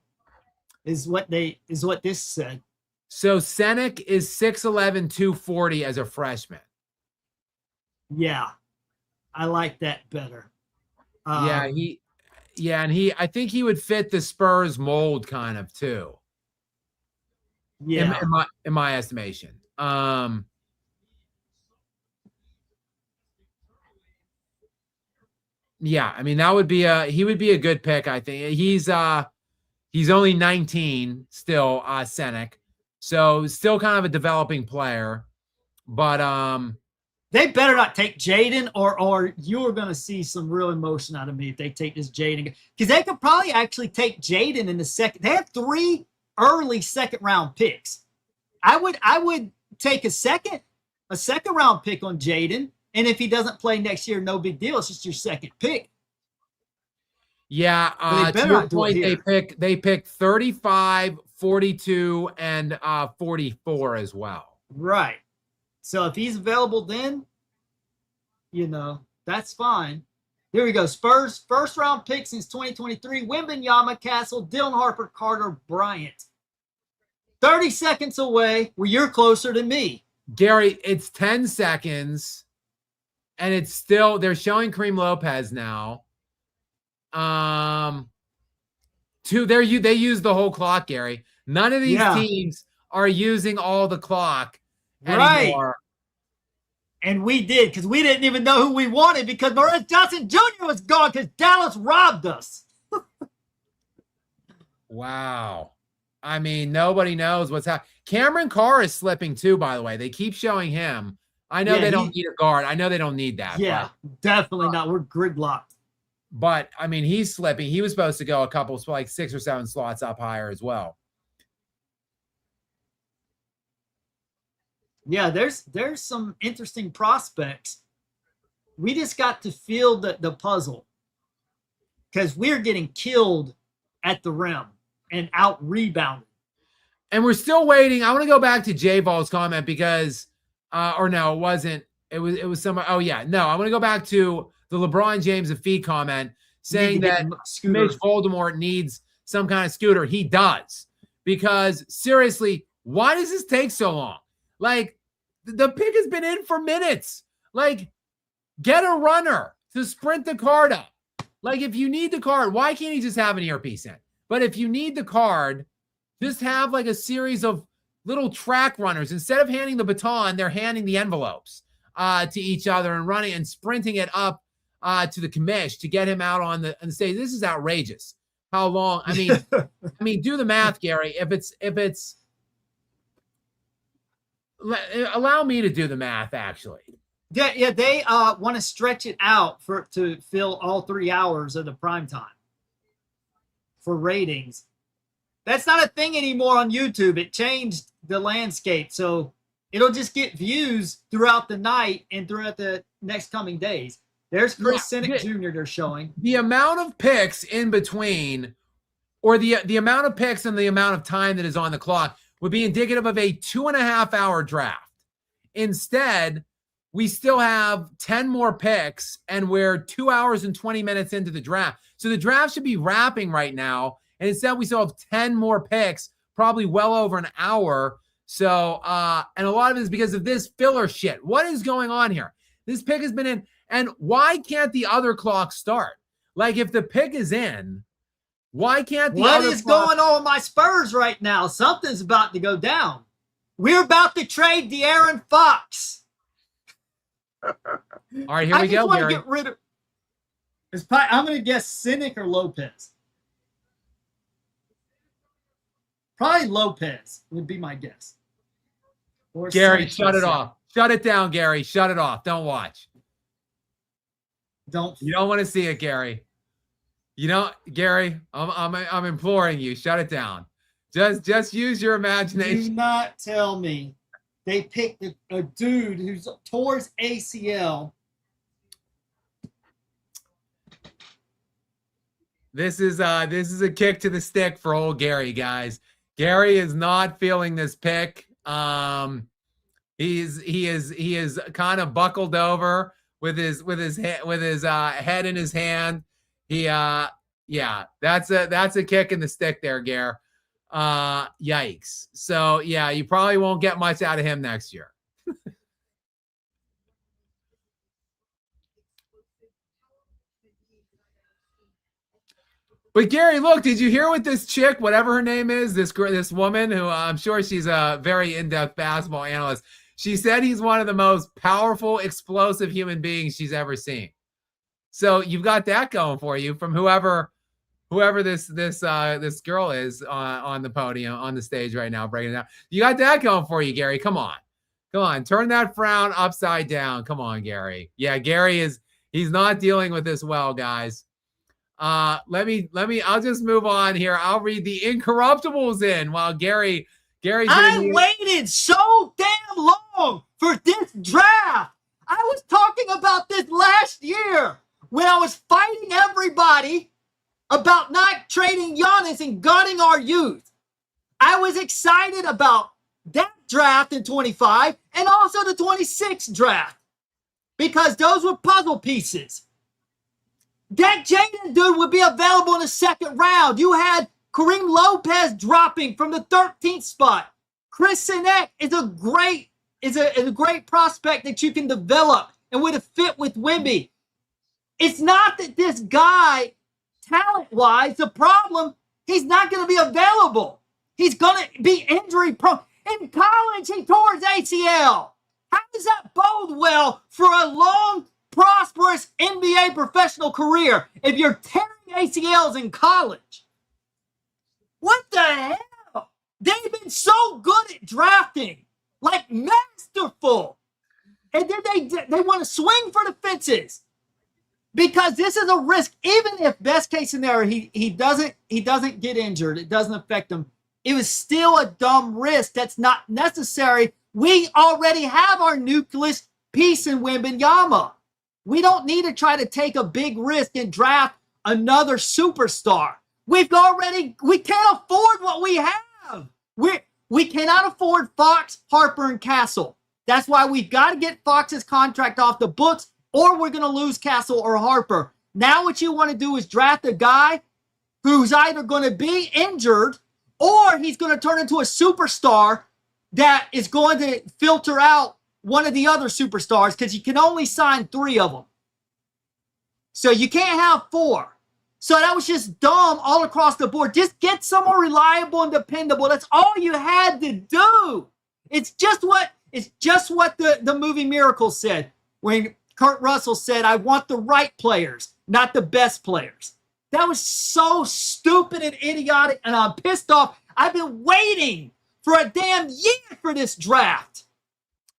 Is what this said. So Senick is 6'11", 240 as a freshman. Yeah, I like that better. I think he would fit the Spurs mold kind of too. Yeah, in my estimation. That would be he would be a good pick. I think he's only 19 still, Senick, so still kind of a developing player, but they better not take Jaden or you're going to see some real emotion out of me if they take this Jaden, because they could probably actually take Jaden in the second. They have 3 early second round picks. I would take a second round pick on Jaden, and if he doesn't play next year, no big deal. It's just your second pick. Yeah, to your point, they pick 35, 42, and 44 as well. Right. So if he's available then, that's fine. Here we go. Spurs first round pick since 2023. Wembanyama, Castle, Dylan Harper, Carter, Bryant. 30 seconds away where you're closer to me. Gary, it's 10 seconds, and it's still, they're showing Kareem Lopez now. They use the whole clock, Gary. None of these teams are using all the clock anymore. Right. And we did, because we didn't even know who we wanted because Marez Johnson Jr. was gone because Dallas robbed us. Wow. Nobody knows what's happening. Cameron Carr is slipping too, by the way. They keep showing him. I know they don't need a guard. I know they don't need that. Yeah, definitely not. We're gridlocked. But, he's slipping. He was supposed to go a couple, 6 or 7 slots up higher as well. Yeah, there's some interesting prospects. We just got to feel the puzzle because we're getting killed at the rim and out rebounded. And we're still waiting. I want to go back to J Vol's comment because, or no, it wasn't. It was somewhere. Oh yeah, no. I want to go back to the LeBron James of feet comment saying that Mitch Voldemort needs some kind of scooter. He does, because seriously, why does this take so long? Like, the pick has been in for minutes. Like, get a runner to sprint the card up. Like, if you need the card, why can't he just have an earpiece in? But if you need the card, just have like a series of little track runners. Instead of handing the baton, they're handing the envelopes to each other and running and sprinting it up to the commish to get him out on the stage. This is outrageous. How long? Do the math, Gary. If it's allow me to do the math, actually. Yeah, they want to stretch it out to fill all 3 hours of the prime time for ratings. That's not a thing anymore on YouTube. It changed the landscape, so it'll just get views throughout the night and throughout the next coming days. There's Chris Cynic Jr. they're showing. The amount of picks in between, or the amount of picks and the amount of time that is on the clock would be indicative of a 2.5-hour draft. Instead, we still have 10 more picks and we're 2 hours and 20 minutes into the draft. So the draft should be wrapping right now. And instead we still have 10 more picks, probably well over an hour. So, and a lot of it is because of this filler shit. What is going on here? This pick has been in, and why can't the other clock start? Like, if the pick is in, why can't the What other is clock... going on with my Spurs right now? Something's about to go down. We're about to trade De'Aaron Fox. All right, here we go, I Gary. just want to get rid of... I'm going to guess Cynic or Lopez. Probably Lopez would be my guess. Or Gary, Cynic shut it off. Shut it down, Gary. Shut it off. Don't watch. You don't want to see it, Gary. You know, Gary, I'm imploring you, shut it down. Just use your imagination. Do not tell me they picked a dude who's towards ACL. This is a kick to the stick for old Gary, guys. Gary is not feeling this pick. He is kind of buckled over with his head in his hand. Yeah, that's a kick in the stick there, Gary. Yikes. So yeah, you probably won't get much out of him next year. But Gary, look, did you hear what this chick, whatever her name is, this woman who I'm sure she's a very in-depth basketball analyst, she said he's one of the most powerful, explosive human beings she's ever seen. So you've got that going for you from whoever this girl is on the podium, on the stage right now, breaking it down. You got that going for you, Gary. Come on, turn that frown upside down. Come on, Gary. Yeah, he's not dealing with this well, guys. Let me, I'll just move on here. I'll read the Incorruptibles in while Gary's I waited so damn long for this draft. I was talking about this last year when I was fighting everybody about not trading Giannis and gutting our youth. I was excited about that draft in 25 and also the 26 draft because those were puzzle pieces. That Jaden dude would be available in the second round. You had Kareem Lopez dropping from the 13th spot. Chris Sinek is a great prospect that you can develop and would have fit with Wemby. It's not that this guy, talent-wise, the problem, he's not going to be available. He's going to be injury prone. In college, he tore his ACL. How does that bode well for a long, prosperous NBA professional career if you're tearing ACLs in college? What the hell? They've been so good at drafting, like masterful. And then they want to swing for the fences because this is a risk. Even if best case scenario, he doesn't get injured, it doesn't affect him. It was still a dumb risk that's not necessary. We already have our nucleus piece in Wembanyama. We don't need to try to take a big risk and draft another superstar. We can't afford what we have. We cannot afford Fox, Harper, and Castle. That's why we've got to get Fox's contract off the books, or we're going to lose Castle or Harper. Now what you want to do is draft a guy who's either going to be injured or he's going to turn into a superstar that is going to filter out one of the other superstars because you can only sign 3 of them. So you can't have 4. So that was just dumb all across the board. Just get someone reliable and dependable. That's all you had to do. It's just what the movie Miracle said when Kurt Russell said, I want the right players, not the best players. That was so stupid and idiotic, and I'm pissed off. I've been waiting for a damn year for this draft.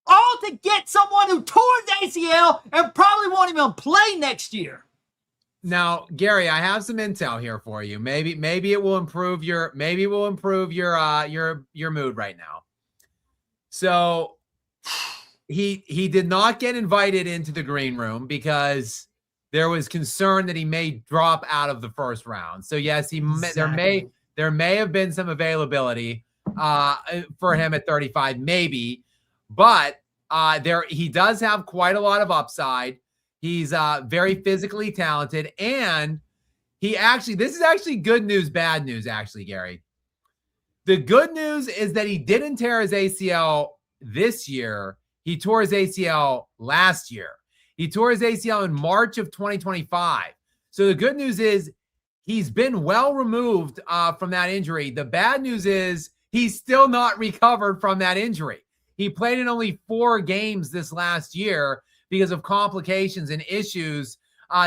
All to get someone who tore his ACL and probably won't even play next year. Now, Gary, I have some intel here for you. Maybe it will improve your mood right now. So he did not get invited into the green room because there was concern that he may drop out of the first round. So yes, Exactly. there may have been some availability for him at 35, maybe, but he does have quite a lot of upside. He's very physically talented, and this is actually good news, bad news, actually, Gary. The good news is that he didn't tear his ACL this year. He tore his ACL last year. He tore his ACL in March of 2025. So the good news is he's been well removed from that injury. The bad news is he's still not recovered from that injury. He played in only 4 games this last year because of complications and issues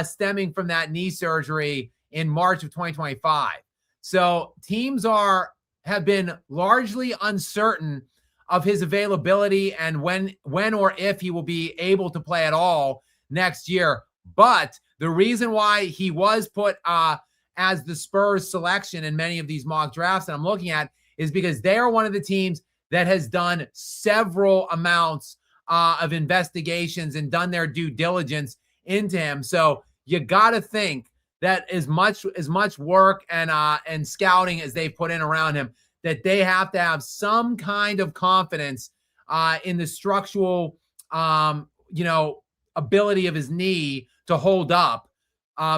stemming from that knee surgery in March of 2025. So teams have been largely uncertain of his availability and when or if he will be able to play at all next year. But the reason why he was put as the Spurs selection in many of these mock drafts that I'm looking at is because they are one of the teams that has done several amounts of investigations and done their due diligence into him. So you got to think that as much work and scouting as they put in around him, that they have to have some kind of confidence in the structural, ability of his knee to hold up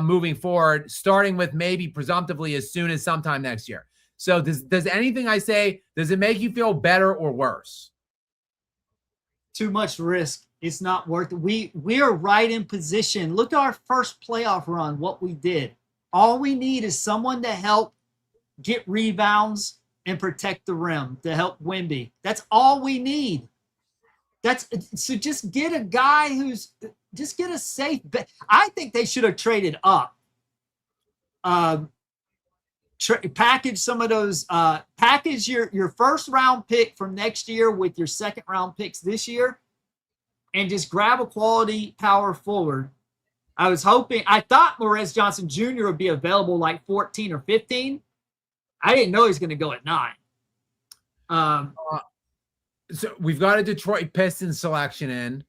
moving forward, starting with maybe presumptively as soon as sometime next year. So does anything I say, does it make you feel better or worse? Too much risk. It's not worth it. We are right in position. Look at our first playoff run, what we did. All we need is someone to help get rebounds and protect the rim to help Wemby. That's all we need. So just get a guy just get a safe bet. I think they should have traded up. Package some of those. Package your first round pick from next year with your second round picks this year, and just grab a quality power forward. I thought Morez Johnson Jr. would be available like 14 or 15. I didn't know he was going to go at 9. So we've got a Detroit Pistons selection in.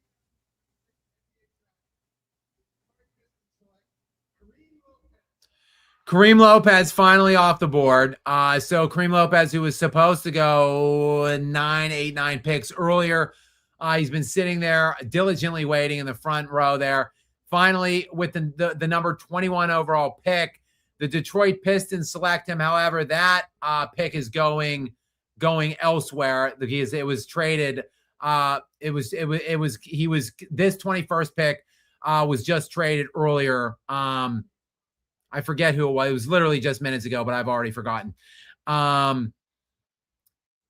Kareem Lopez finally off the board. So Kareem Lopez, who was supposed to go 8, 9 picks earlier, he's been sitting there diligently waiting in the front row there. Finally, with the number 21 overall pick, the Detroit Pistons select him. However, that pick is going elsewhere because it was traded. This 21st pick was just traded earlier. I forget who it was. It was literally just minutes ago, but I've already forgotten. And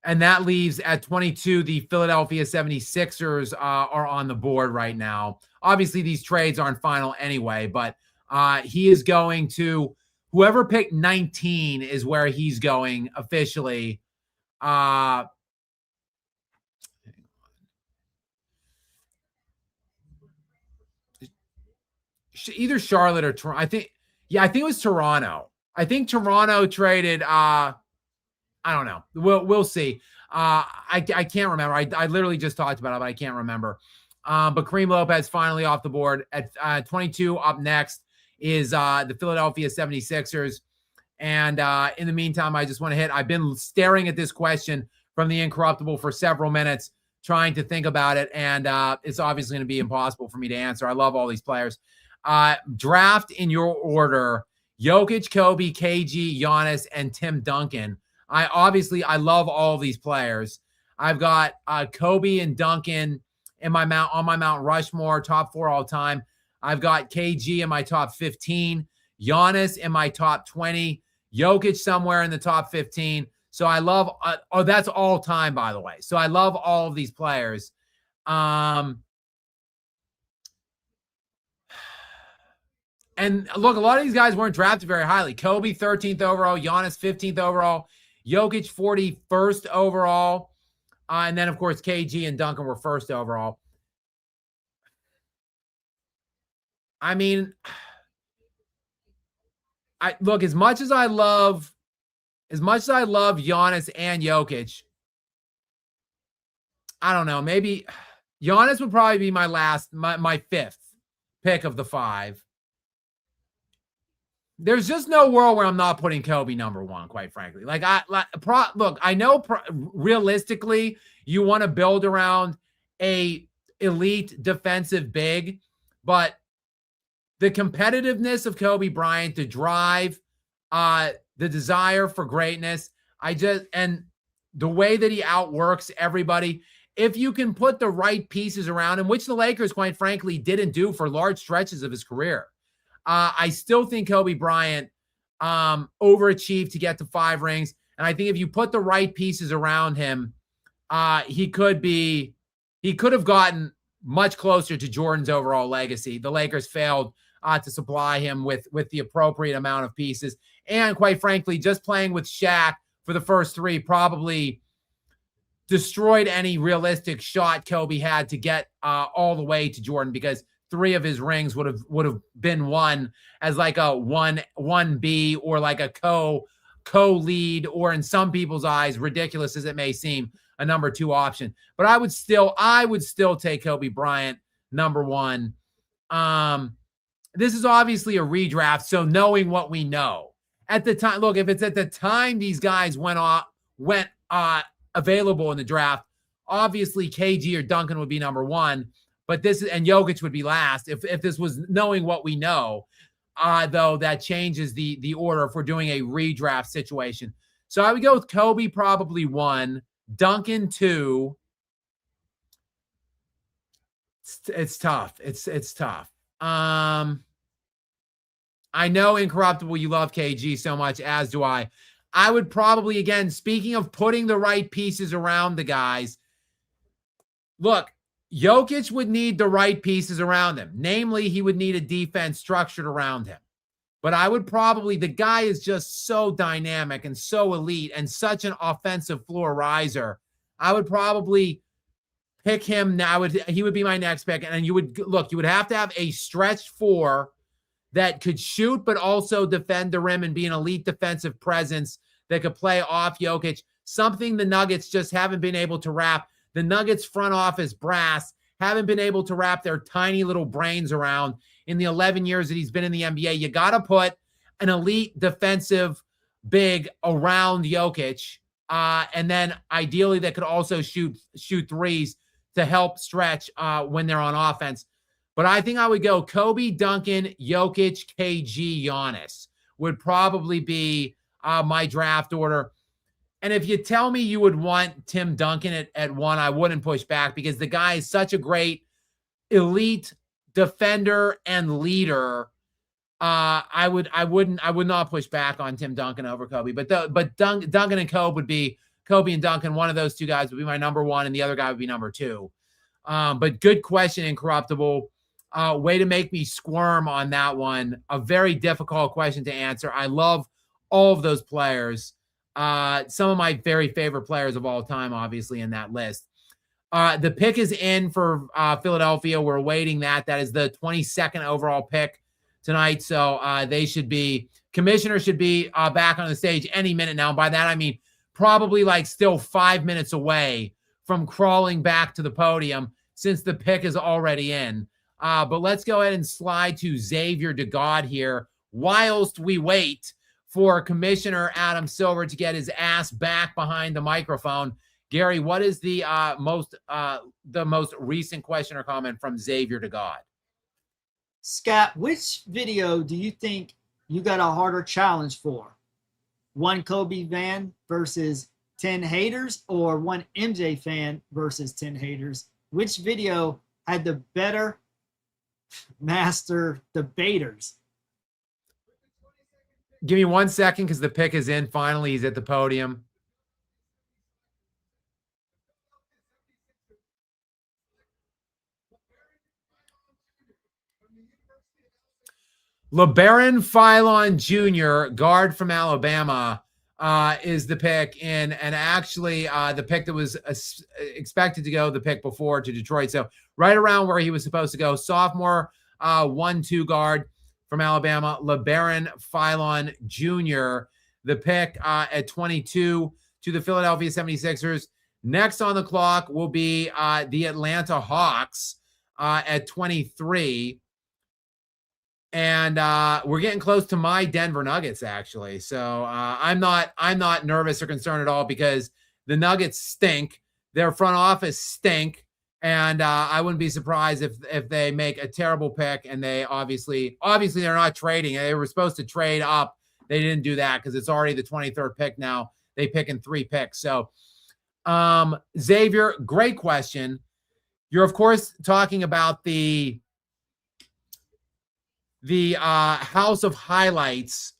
that leaves at 22, the Philadelphia 76ers are on the board right now. Obviously, these trades aren't final anyway, but he is going to whoever picked 19 is where he's going officially. Either Charlotte or Toronto. I think it was Toronto. I think Toronto traded. I don't know. We'll see. I can't remember. I literally just talked about it, but I can't remember. But Kareem Lopez finally off the board at 22. Up next is the Philadelphia 76ers. And in the meantime, I just want to hit. I've been staring at this question from the Incorruptible for several minutes, trying to think about it, and it's obviously going to be impossible for me to answer. I love all these players. Draft in your order: Jokic, Kobe, KG, Giannis, and Tim Duncan. I love all these players. I've got Kobe and Duncan on my Mount Rushmore, top 4 all time. I've got KG in my top 15, Giannis in my top 20, Jokic somewhere in the top 15. So I love. That's all time, by the way. So I love all of these players. And look, a lot of these guys weren't drafted very highly. Kobe 13th overall, Giannis 15th overall, Jokic 41st overall, and then of course KG and Duncan were 1st overall. I mean, look, as much as I love Giannis and Jokic, I don't know. Maybe Giannis would probably be my 5th pick of the 5. there's just no world where I'm not putting Kobe number one, quite frankly. Look, I know realistically you want to build around a elite defensive big, but the competitiveness of Kobe Bryant, the drive, the desire for greatness, and the way that he outworks everybody. If you can put the right pieces around him, which the Lakers, quite frankly, didn't do for large stretches of his career, I still think Kobe Bryant overachieved to get to 5 rings. And I think if you put the right pieces around him, he could have gotten much closer to Jordan's overall legacy. The Lakers failed to supply him with the appropriate amount of pieces. And quite frankly, just playing with Shaq for the first 3 probably destroyed any realistic shot Kobe had to get all the way to Jordan, because 3 of his rings would have been won as like a 1B or like a co-lead, or in some people's eyes, ridiculous as it may seem, a number 2 option. But I would still take Kobe Bryant number 1. This is obviously a redraft, so knowing what we know at the time, look, if it's at the time these guys went available in the draft, obviously KG or Duncan would be number 1. But and Jokic would be last. If this was knowing what we know, though, that changes the order if we're doing a redraft situation. So I would go with Kobe probably 1, Duncan 2. It's tough. It's tough. I know, Incorruptible, you love KG so much, as do I. I would probably, again, speaking of putting the right pieces around the guys, look, Jokic would need the right pieces around him. Namely, he would need a defense structured around him. But I would probably, the guy is just so dynamic and so elite and such an offensive floor riser. I would probably pick him now. He would be my next pick. And you would have to have a stretched 4 that could shoot, but also defend the rim and be an elite defensive presence that could play off Jokic. Something the Nuggets just haven't been able to wrap. The Nuggets front office brass haven't been able to wrap their tiny little brains around in the 11 years that he's been in the NBA. You got to put an elite defensive big around Jokic, and then ideally that could also shoot threes to help stretch when they're on offense. But I think I would go Kobe, Duncan, Jokic, KG, Giannis would probably be my draft order. And if you tell me you would want Tim Duncan at 1, I wouldn't push back, because the guy is such a great elite defender and leader. I would not push back on Tim Duncan over Kobe. But Duncan and Kobe would be Kobe and Duncan. One of those 2 guys would be my number 1, and the other guy would be number 2. But good question, Incorruptible. Way to make me squirm on that one. A very difficult question to answer. I love all of those players. Some of my very favorite players of all time, obviously, in that list. The pick is in for Philadelphia. We're awaiting that. That is the 22nd overall pick tonight. So Commissioner should be back on the stage any minute now. By that, I mean probably like still 5 minutes away from crawling back to the podium, since the pick is already in. But let's go ahead and slide to Xavier DeGod here whilst we wait for Commissioner Adam Silver to get his ass back behind the microphone. Gary, what is the most recent question or comment from Xavier DeGod? Skap, which video do you think you got a harder challenge for? 1 Kobe fan versus 10 haters, or 1 MJ fan versus 10 haters? Which video had the better master debaters? Give me 1 second, because the pick is in. Finally, he's at the podium. LeBron Philon Jr., guard from Alabama, is the pick in, and actually the pick that was expected to go the pick before to Detroit. So right around where he was supposed to go. Sophomore 1-2 guard from Alabama, LeBron Philon Jr., the pick at 22 to the Philadelphia 76ers. Next on the clock will be the Atlanta Hawks at 23. And we're getting close to my Denver Nuggets, actually. So I'm not nervous or concerned at all because the Nuggets stink. Their front office stink. And I wouldn't be surprised if they make a terrible pick. And they obviously they're not trading. They were supposed to trade up. They didn't do that because it's already the 23rd pick now. They pick in 3 picks. So Xavier, great question. You're of course talking about the House of Highlights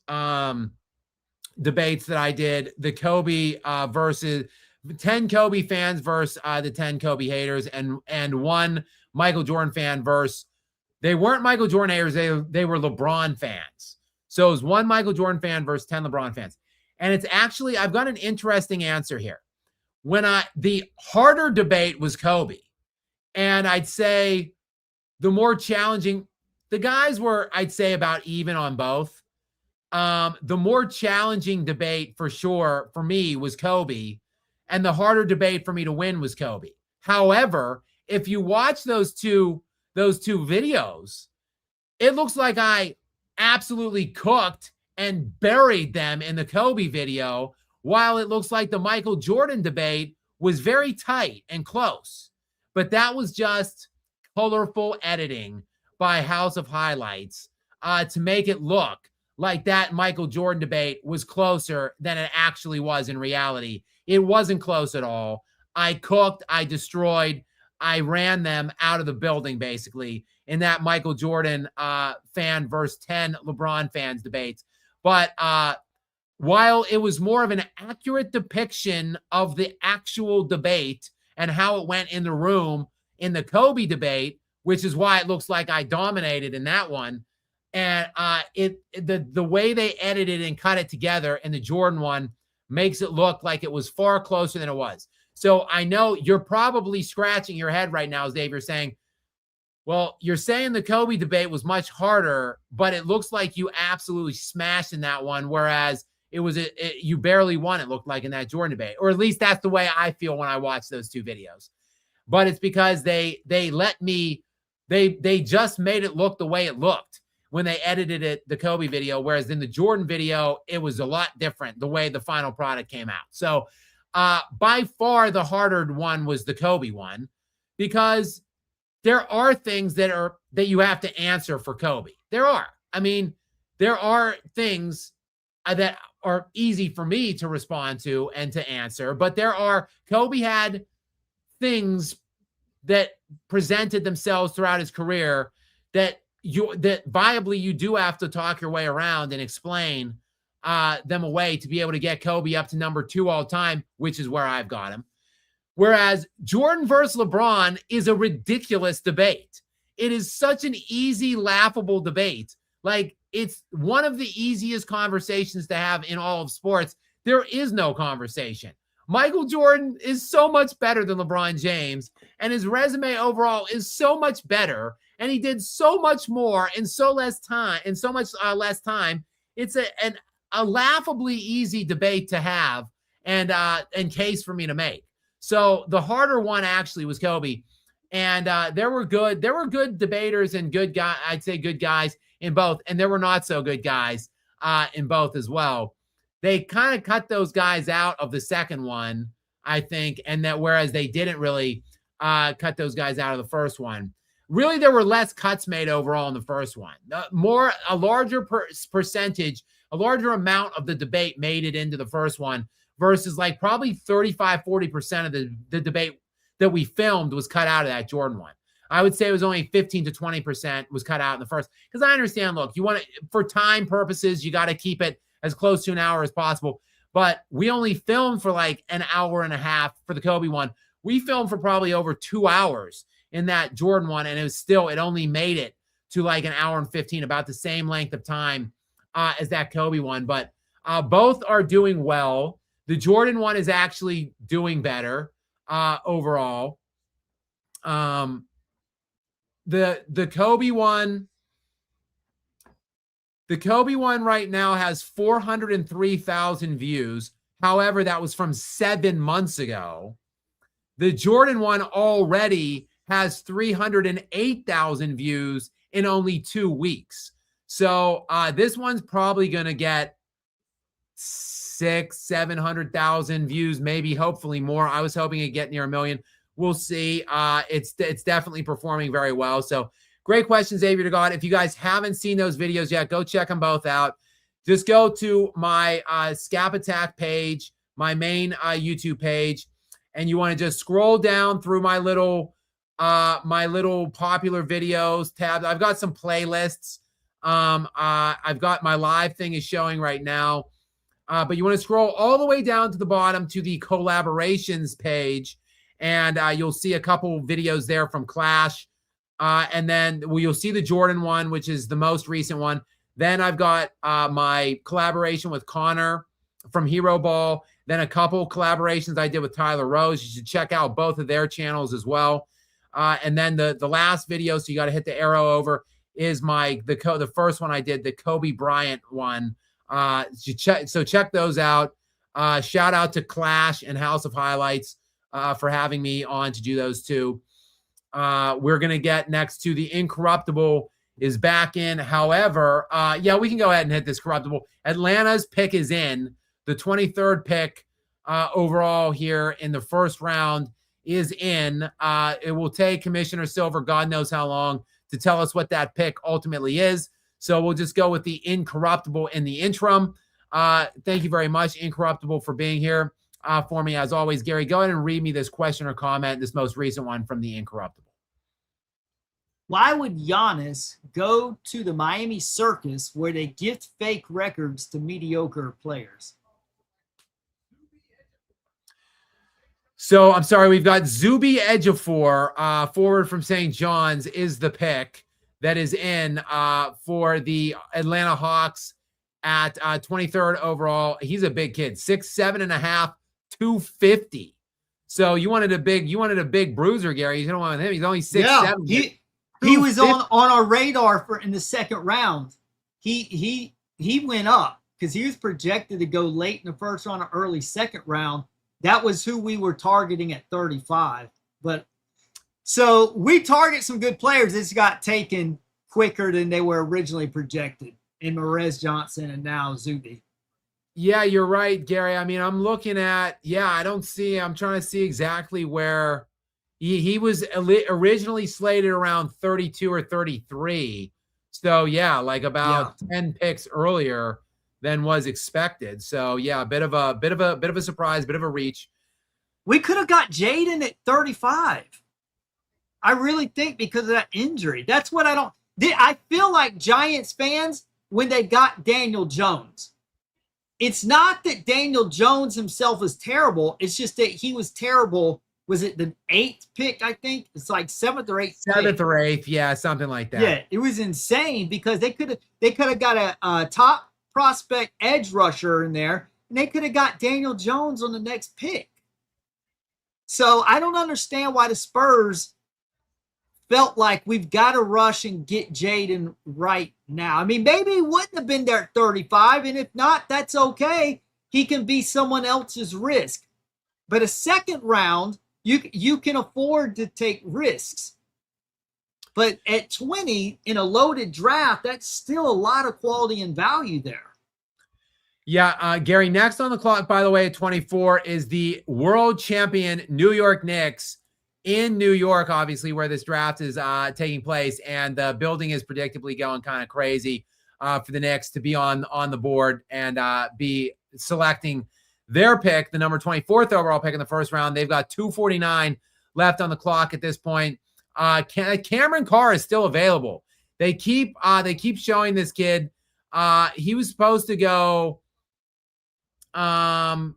debates that I did, the Kobe versus 10 Kobe fans versus the 10 Kobe haters, and 1 Michael Jordan fan versus, they weren't Michael Jordan haters, they were LeBron fans. So it was 1 Michael Jordan fan versus 10 LeBron fans. And it's actually, I've got an interesting answer here. The harder debate was Kobe. And I'd say the more challenging, the guys were, I'd say, about even on both. The more challenging debate for sure for me was Kobe, and the harder debate for me to win was Kobe. However, if you watch those two videos, it looks like I absolutely cooked and buried them in the Kobe video, while it looks like the Michael Jordan debate was very tight and close. But that was just colorful editing by House of Highlights to make it look like that Michael Jordan debate was closer than it actually was in reality. It wasn't close at all. I cooked, I destroyed, I ran them out of the building, basically, in that Michael Jordan fan versus 10 LeBron fans debates. But while it was more of an accurate depiction of the actual debate and how it went in the room in the Kobe debate, which is why it looks like I dominated in that one, and the way they edited and cut it together in the Jordan one makes it look like it was far closer than it was. So I know you're probably scratching your head right now, Dave. You're saying, well, you're saying the Kobe debate was much harder, but it looks like you absolutely smashed in that one, whereas you barely won, it looked like, in that Jordan debate. Or at least that's the way I feel when I watch those 2 videos. But it's because they just made it look the way it looked when they edited it, the Kobe video, whereas in the Jordan video, it was a lot different the way the final product came out. So by far the harder one was the Kobe one, because there are things that you have to answer for Kobe. There are. I mean, there are things that are easy for me to respond to and to answer, but Kobe had things that presented themselves throughout his career that viably you do have to talk your way around and explain them away to be able to get Kobe up to number 2 all time, which is where I've got him. Whereas Jordan versus LeBron is a ridiculous debate. It is such an easy, laughable debate. Like, it's one of the easiest conversations to have in all of sports. There is no conversation. Michael Jordan is so much better than LeBron James, and his resume overall is so much better, and he did so much more in so less time. It's a laughably easy debate to have and case for me to make. So the harder one actually was Kobe, and there were good debaters and good guys in both, and there were not so good guys in both as well. They kind of cut those guys out of the second one, I think, and that whereas they didn't really cut those guys out of the first one. Really, there were less cuts made overall in the first one. A larger percentage, a larger amount of the debate made it into the first one versus like probably 35-40% of the debate that we filmed was cut out of that Jordan one. I would say it was only 15 to 20% was cut out in the first, because I understand, look, you want to, for time purposes, you got to keep it as close to an hour as possible. But we only filmed for like an hour and a half for the Kobe one. We filmed for probably over 2 hours in that Jordan one, and it only made it to like an hour and 15, about the same length of time as that Kobe one. But both are doing well. The Jordan one is actually doing better overall. The Kobe one right now has 403,000 views. However, that was from 7 months ago. The Jordan one already has 308,000 views in only 2 weeks. So this one's probably going to get 700,000 views, maybe, hopefully more. I was hoping it'd get near 1 million. We'll see. It's definitely performing very well. So great question, Xavier to God. If you guys haven't seen those videos yet, go check them both out. Just go to my Skap Attack page, my main YouTube page, and you want to just scroll down through my little popular videos tab. I've got some playlists. I've got my live thing is showing right now. But you want to scroll all the way down to the bottom to the collaborations page, and you'll see a couple videos there from Clash. And then you'll see the Jordan one, which is the most recent one. Then I've got my collaboration with Connor from Hero Ball. Then a couple collaborations I did with Tyler Rose. You should check out both of their channels as well. And then the last video, so you got to hit the arrow over, is the first one I did, the Kobe Bryant one. So check those out. Shout out to Clash and House of Highlights for having me on to do those two. We're going to get next to the Incorruptible is back in. However, yeah, we can go ahead and hit this Corruptible. Atlanta's pick is in. The 23rd pick overall here in the first round is in. It will take Commissioner Silver God knows how long to tell us what that pick ultimately is. So we'll just go with the Incorruptible in the interim. Thank you very much, Incorruptible, for being here for me. As always, Gary, go ahead and read me this question or comment, this most recent one from the Incorruptible. Why would Giannis go to the Miami circus where they gift fake records to mediocre players? So I'm sorry, we've got Zuby Ejiofor, forward from St. John's, is the pick that is in for the Atlanta Hawks at 23rd overall. He's a big kid, 6'7.5", 250. So you wanted a big bruiser, Gary. You don't want him. He's only 6'7". He was on our radar in the second round. He went up because he was projected to go late in the first round or early second round. That was who we were targeting at 35. But so we target some good players. This got taken quicker than they were originally projected in Marez Johnson and now Zuby. Yeah, you're right, Gary. I mean, I'm looking at, I'm trying to see exactly where he was originally slated around 32 or 33. So yeah, like about 10 picks earlier than was expected. So yeah, a bit of a surprise, bit of a reach. We could have got Jaden at 35. I really think because of that injury. That's what I feel like Giants fans when they got Daniel Jones. It's not that Daniel Jones himself is terrible. It's just that he was terrible. Was it the 8th pick, I think? It's like 7th or 8th. 7th or 8th, yeah, something like that. Yeah, it was insane because they could have got a top prospect edge rusher in there, and they could have got Daniel Jones on the next pick. So I don't understand why the Spurs felt like we've got to rush and get Jaden right now. I mean, maybe he wouldn't have been there at 35, and if not, that's okay. He can be someone else's risk. But a second round, you can afford to take risks. But at 20 in a loaded draft, that's still a lot of quality and value there. Yeah, Gary, next on the clock, by the way, at 24 is the world champion New York Knicks in New York, obviously, where this draft is taking place. And the building is predictably going kind of crazy for the Knicks to be on the board and be selecting their pick, the number 24th overall pick in the first round. They've got 2:49 left on the clock at this point. Cameron Carr is still available. They keep showing this kid. He was supposed to go at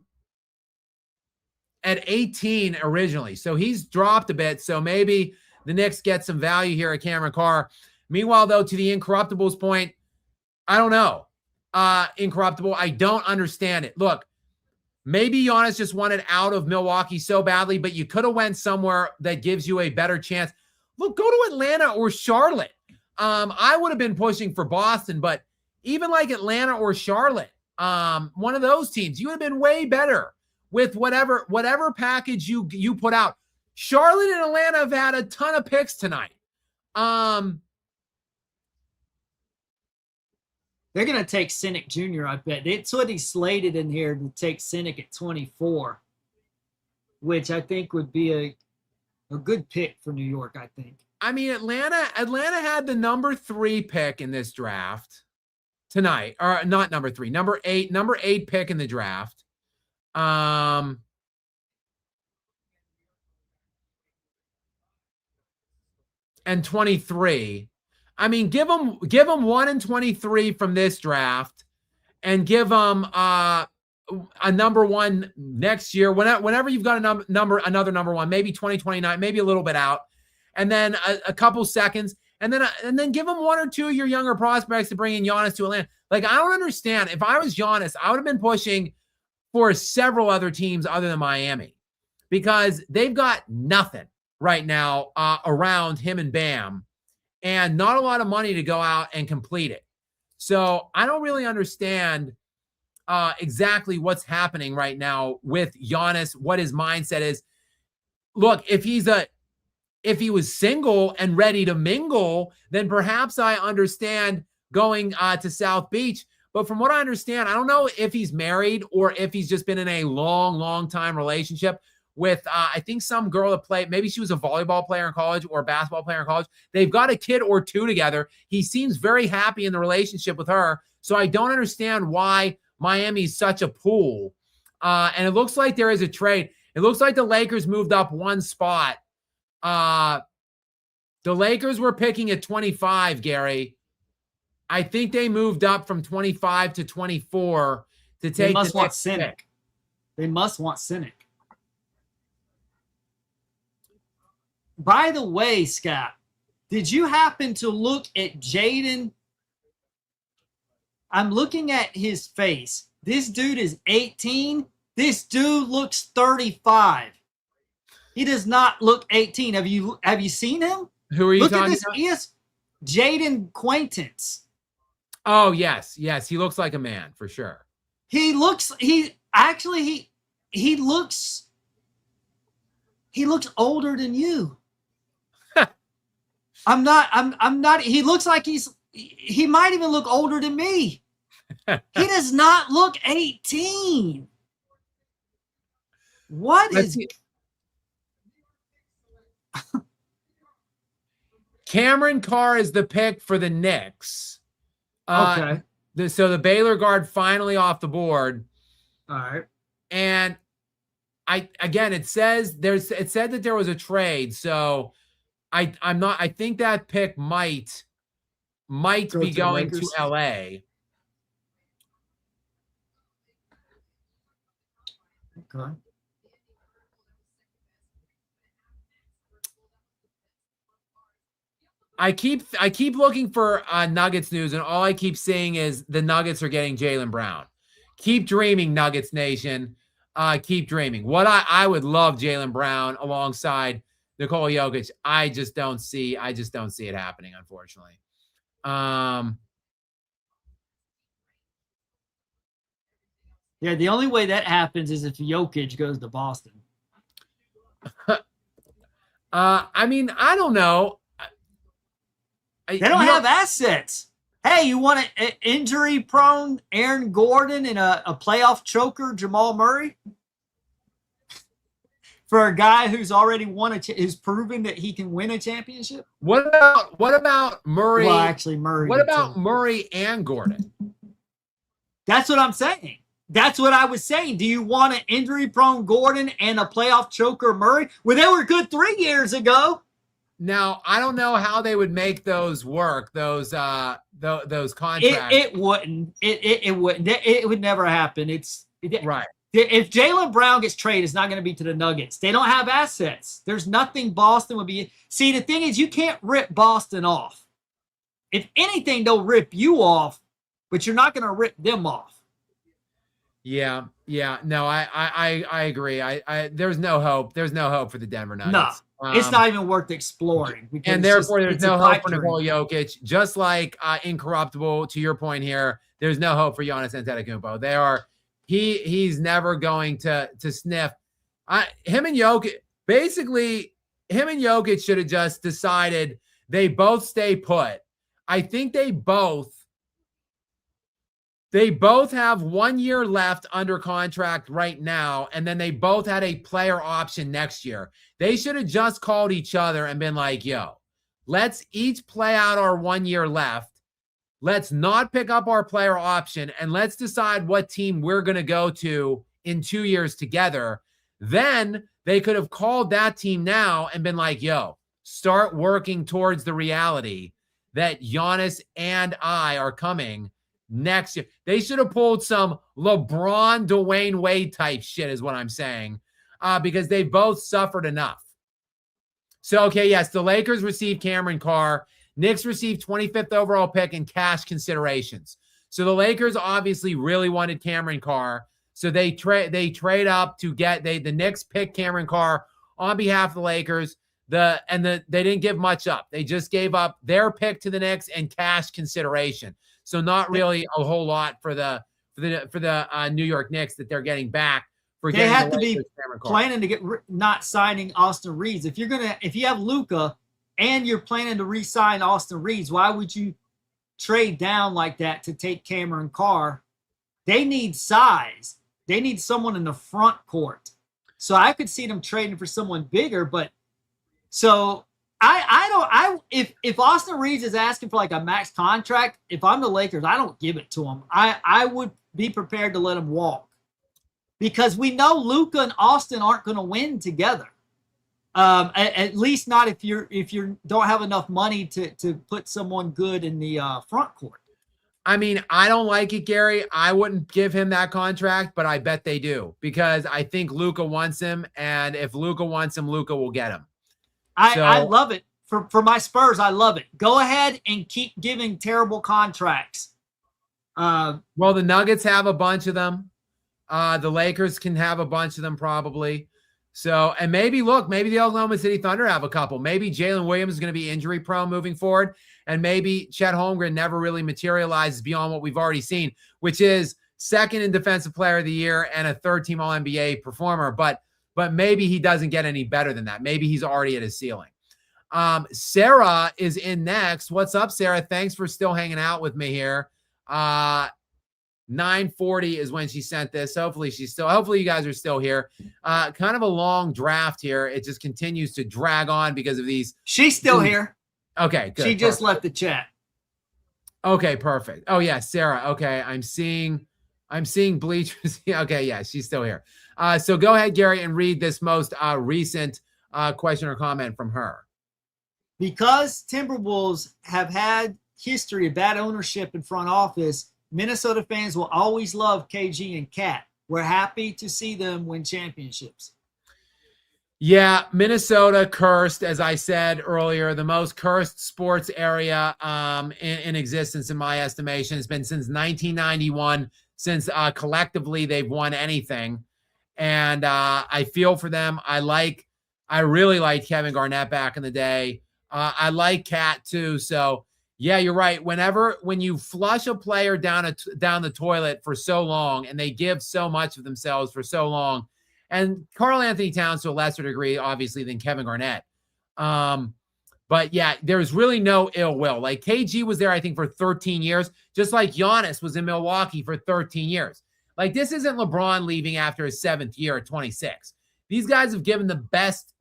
18 originally. So he's dropped a bit. So maybe the Knicks get some value here at Cameron Carr. Meanwhile, though, to the Incorruptible's point, I don't know. Incorruptible, I don't understand it. Look, maybe Giannis just wanted out of Milwaukee so badly, but you could have went somewhere that gives you a better chance. Look, go to Atlanta or Charlotte. I would have been pushing for Boston, but even like Atlanta or Charlotte, one of those teams, you would have been way better with whatever package you put out. Charlotte and Atlanta have had a ton of picks tonight. They're going to take Cynic Jr., I bet. It's what he slated in here to take Cynic at 24, which I think would be a good pick for New York, I think. I mean, Atlanta had the number 3 pick in this draft tonight, or not number 3, number 8 pick in the draft. And 23. I mean, give them 1 and 23 from this draft, and give them a number 1 next year. Whenever you've got another number 1, maybe 2029, maybe a little bit out, and then a couple seconds, and then give them 1 or 2 of your younger prospects to bring in Giannis to Atlanta. Like, I don't understand. If I was Giannis, I would have been pushing for several other teams other than Miami, because they've got nothing right now around him and Bam, and not a lot of money to go out and complete it. So I don't really understand exactly what's happening right now with Giannis, what his mindset is. Look, if he was single and ready to mingle, then perhaps I understand going to South Beach. But from what I understand, I don't know if he's married or if he's just been in a long time relationship with, I think, some girl that played, maybe she was a volleyball player in college or a basketball player in college. They've got a kid or 2 together. He seems very happy in the relationship with her. So I don't understand why Miami's such a pool. And it looks like there is a trade. It looks like the Lakers moved up 1 spot. The Lakers were picking at 25, Gary. I think they moved up from 25 to 24 to take They must the want next Cynic. pick. They must want Cynic. By the way, Scott, did you happen to look at Jaden? I'm looking at his face. This dude is 18. This dude looks 35. He does not look 18. Have you seen him? Who are you look talking at this. about? He is Jaden Quaintance. Oh, yes. He looks like a man for sure. He looks older than you. I'm not. He looks like he might even look older than me. He does not look 18. Cameron Carr is the pick for the Knicks. Okay. So the Baylor guard finally off the board. All right. And it said that there was a trade. So I think that pick might be going to LA. Okay. I keep looking for Nuggets news, and all I keep seeing is the Nuggets are getting Jaylen Brown. Keep dreaming, Nuggets Nation. Keep dreaming. What I would love Jaylen Brown alongside Nikola Jokic. I just don't see it happening, unfortunately. Yeah, the only way that happens is if Jokic goes to Boston. I mean, I don't know. They don't have assets. Hey, you want an injury-prone Aaron Gordon and a playoff choker, Jamal Murray? For a guy who's already who's proven that he can win a championship? What about Murray? Well, actually, Murray. What about Murray and Gordon? That's what I'm saying. That's what I was saying. Do you want an injury-prone Gordon and a playoff choker Murray? Well, they were good 3 years ago. Now, I don't know how they would make those work, those contracts. It wouldn't. It wouldn't. It would never happen. Right. If Jaylen Brown gets traded, it's not going to be to the Nuggets. They don't have assets. There's nothing Boston would be. See, the thing is, you can't rip Boston off. If anything, they'll rip you off, but you're not going to rip them off. Yeah. No, I agree. There's no hope. There's no hope for the Denver Nuggets. No, it's not even worth exploring. And therefore, there's no hope for Nikola Jokic. Just like Incorruptible, to your point here, there's no hope for Giannis Antetokounmpo. He's never going to sniff. Him and Jokic should have just decided they both stay put. I think they both They both have 1 year left under contract right now, and then they both had a player option next year. They should have just called each other and been like, yo, let's each play out our 1 year left. Let's not pick up our player option, and let's decide what team we're going to go to in 2 years together. Then they could have called that team now and been like, yo, start working towards the reality that Giannis and I are coming next year. They should have pulled some LeBron, Dwayne Wade type shit is what I'm saying, because they both suffered enough. So, okay, yes, the Lakers received Cameron Carr. Knicks received 25th overall pick and cash considerations. So the Lakers obviously really wanted Cameron Carr. So they trade up to get the Knicks pick Cameron Carr on behalf of the Lakers. They didn't give much up. They just gave up their pick to the Knicks and cash consideration. So not really a whole lot for the New York Knicks that they're getting back for they getting have the to be planning to get not signing Austin Reeves. If you have Luka and you're planning to re-sign Austin Reeves, why would you trade down like that to take Cameron Carr? They need size. They need someone in the front court. So I could see them trading for someone bigger, but so if Austin Reeves is asking for like a max contract, if I'm the Lakers, I don't give it to him. I would be prepared to let him walk, because we know Luka and Austin aren't going to win together. At least not if you don't have enough money to put someone good in the front court. I mean, I don't like it, Gary. I wouldn't give him that contract, but I bet they do, because I think Luka wants him, and if Luka wants him, Luka will get him. I love it. For my Spurs, I love it. Go ahead and keep giving terrible contracts. Well, the Nuggets have a bunch of them. The Lakers can have a bunch of them probably. So, and maybe the Oklahoma City Thunder have a couple. Maybe Jalen Williams is going to be injury prone moving forward. And maybe Chet Holmgren never really materializes beyond what we've already seen, which is second in Defensive Player of the Year and a third-team All-NBA performer. But maybe he doesn't get any better than that. Maybe he's already at his ceiling. Sarah is in next. What's up, Sarah? Thanks for still hanging out with me here. 9:40 is when she sent this. Hopefully you guys are still here. Kind of a long draft here. It just continues to drag on because of these. She's still here. Okay, good. She just left the chat. Okay, perfect. Oh yeah, Sarah. Okay, I'm seeing bleachers. Okay, yeah, she's still here. So go ahead, Gary, and read this most recent question or comment from her. Because Timberwolves have had history of bad ownership in front office, Minnesota fans will always love KG and Cat. We're happy to see them win championships. Yeah, Minnesota cursed, as I said earlier, the most cursed sports area in existence in my estimation. It's been since 1991, since collectively they've won anything. And I feel for them. I really liked Kevin Garnett back in the day. I like Cat too. So yeah, you're right. When you flush a player down the toilet for so long, and they give so much of themselves for so long, and Karl Anthony Towns to a lesser degree, obviously, than Kevin Garnett. But yeah, there's really no ill will. Like KG was there, I think, for 13 years, just like Giannis was in Milwaukee for 13 years. Like, this isn't LeBron leaving after his 7th year at 26. These guys have given the best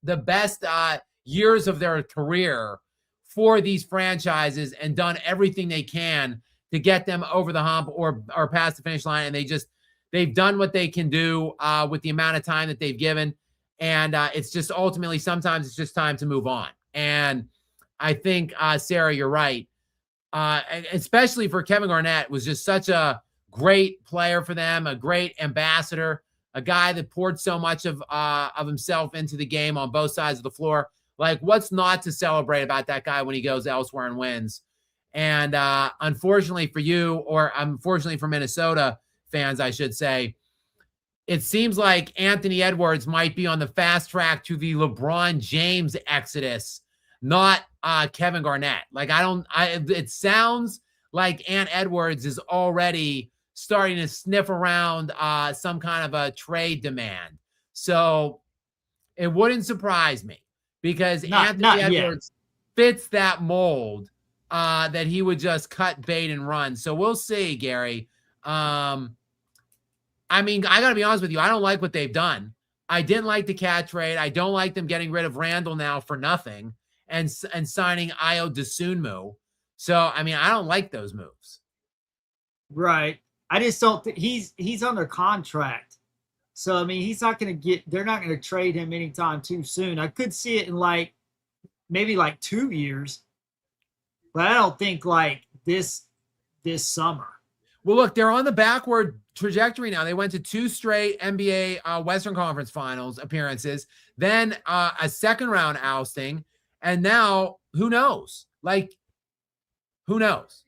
years of their career for these franchises and done everything they can to get them over the hump or past the finish line. And they've done what they can do with the amount of time that they've given. And it's just ultimately, sometimes it's just time to move on. And I think, Sarah, you're right. Especially for Kevin Garnett, was just such a great player for them, a great ambassador, a guy that poured so much of himself into the game on both sides of the floor. Like, what's not to celebrate about that guy when he goes elsewhere and wins? And unfortunately for you, or unfortunately for Minnesota fans, I should say, it seems like Anthony Edwards might be on the fast track to the LeBron James exodus, not Kevin Garnett. Like, it sounds like Ant Edwards is already starting to sniff around some kind of a trade demand. So it wouldn't surprise me, because Anthony Edwards fits that mold that he would just cut bait and run. So we'll see, Gary. I mean, I got to be honest with you. I don't like what they've done. I didn't like the cat trade. I don't like them getting rid of Randall now for nothing and signing Io DeSunmu. So, I mean, I don't like those moves. Right. I just don't think he's under contract. So, I mean, he's not going to they're not going to trade him anytime too soon. I could see it in maybe 2 years, but I don't think this summer. Well, look, they're on the backward trajectory now. They went to 2 straight NBA Western Conference Finals appearances, then a second round ousting, and now who knows? Who knows?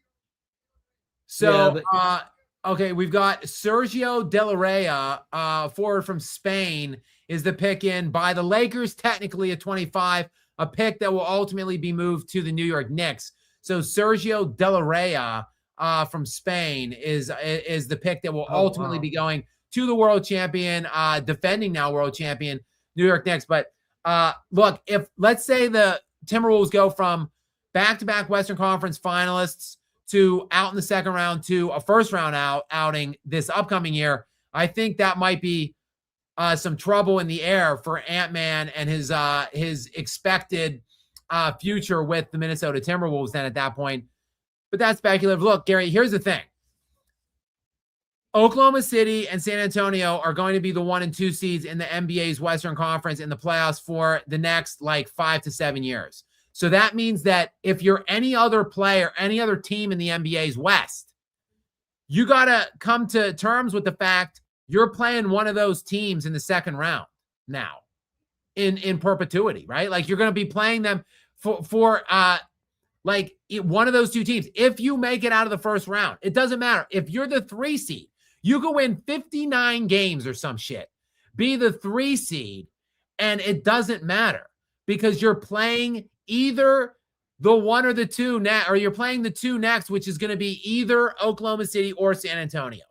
So, yeah, okay, we've got Sergio De La Rey, forward from Spain, is the pick in by the Lakers, technically at 25, a pick that will ultimately be moved to the New York Knicks. So Sergio De La Rey, from Spain is the pick that will ultimately be going to the world champion, defending now world champion New York Knicks. But look, if let's say the Timberwolves go from back-to-back Western Conference finalists to out in the second round to a first round outing this upcoming year, I think that might be some trouble in the air for Ant-Man and his expected future with the Minnesota Timberwolves then at that point. But that's speculative. Look, Gary, here's the thing. Oklahoma City and San Antonio are going to be the 1 and 2 seeds in the NBA's Western Conference in the playoffs for the next 5 to 7 years. So that means that if you're any other player, any other team in the NBA's West, you got to come to terms with the fact you're playing one of those teams in the second round now in perpetuity, right? You're going to be playing them for one of those 2 teams. If you make it out of the first round, it doesn't matter. If you're the 3 seed, you can win 59 games or some shit, be the 3 seed, and it doesn't matter because you're playing either the 1 or the 2 or you're playing the 2 next, which is going to be either Oklahoma City or San Antonio.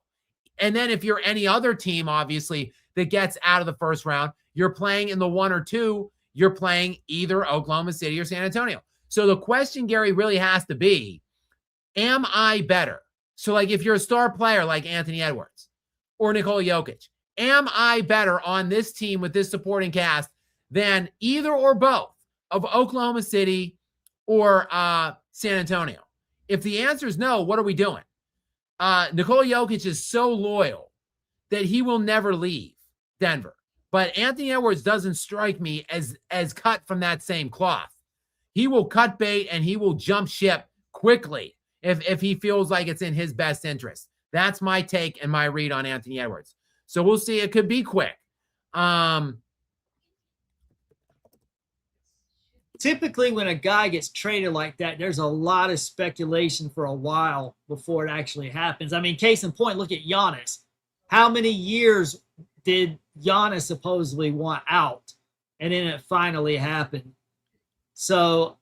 And then if you're any other team, obviously, that gets out of the first round, you're playing in the 1 or 2, you're playing either Oklahoma City or San Antonio. So the question, Gary, really has to be, am I better? So if you're a star player like Anthony Edwards or Nikola Jokic, am I better on this team with this supporting cast than either or both of Oklahoma City or San Antonio? If the answer is no, what are we doing? Nikola Jokic is so loyal that he will never leave Denver. But Anthony Edwards doesn't strike me as cut from that same cloth. He will cut bait and he will jump ship quickly if he feels like it's in his best interest. That's my take and my read on Anthony Edwards. So we'll see. It could be quick. Typically, when a guy gets traded like that, there's a lot of speculation for a while before it actually happens. I mean, case in point, look at Giannis. How many years did Giannis supposedly want out? And then it finally happened. So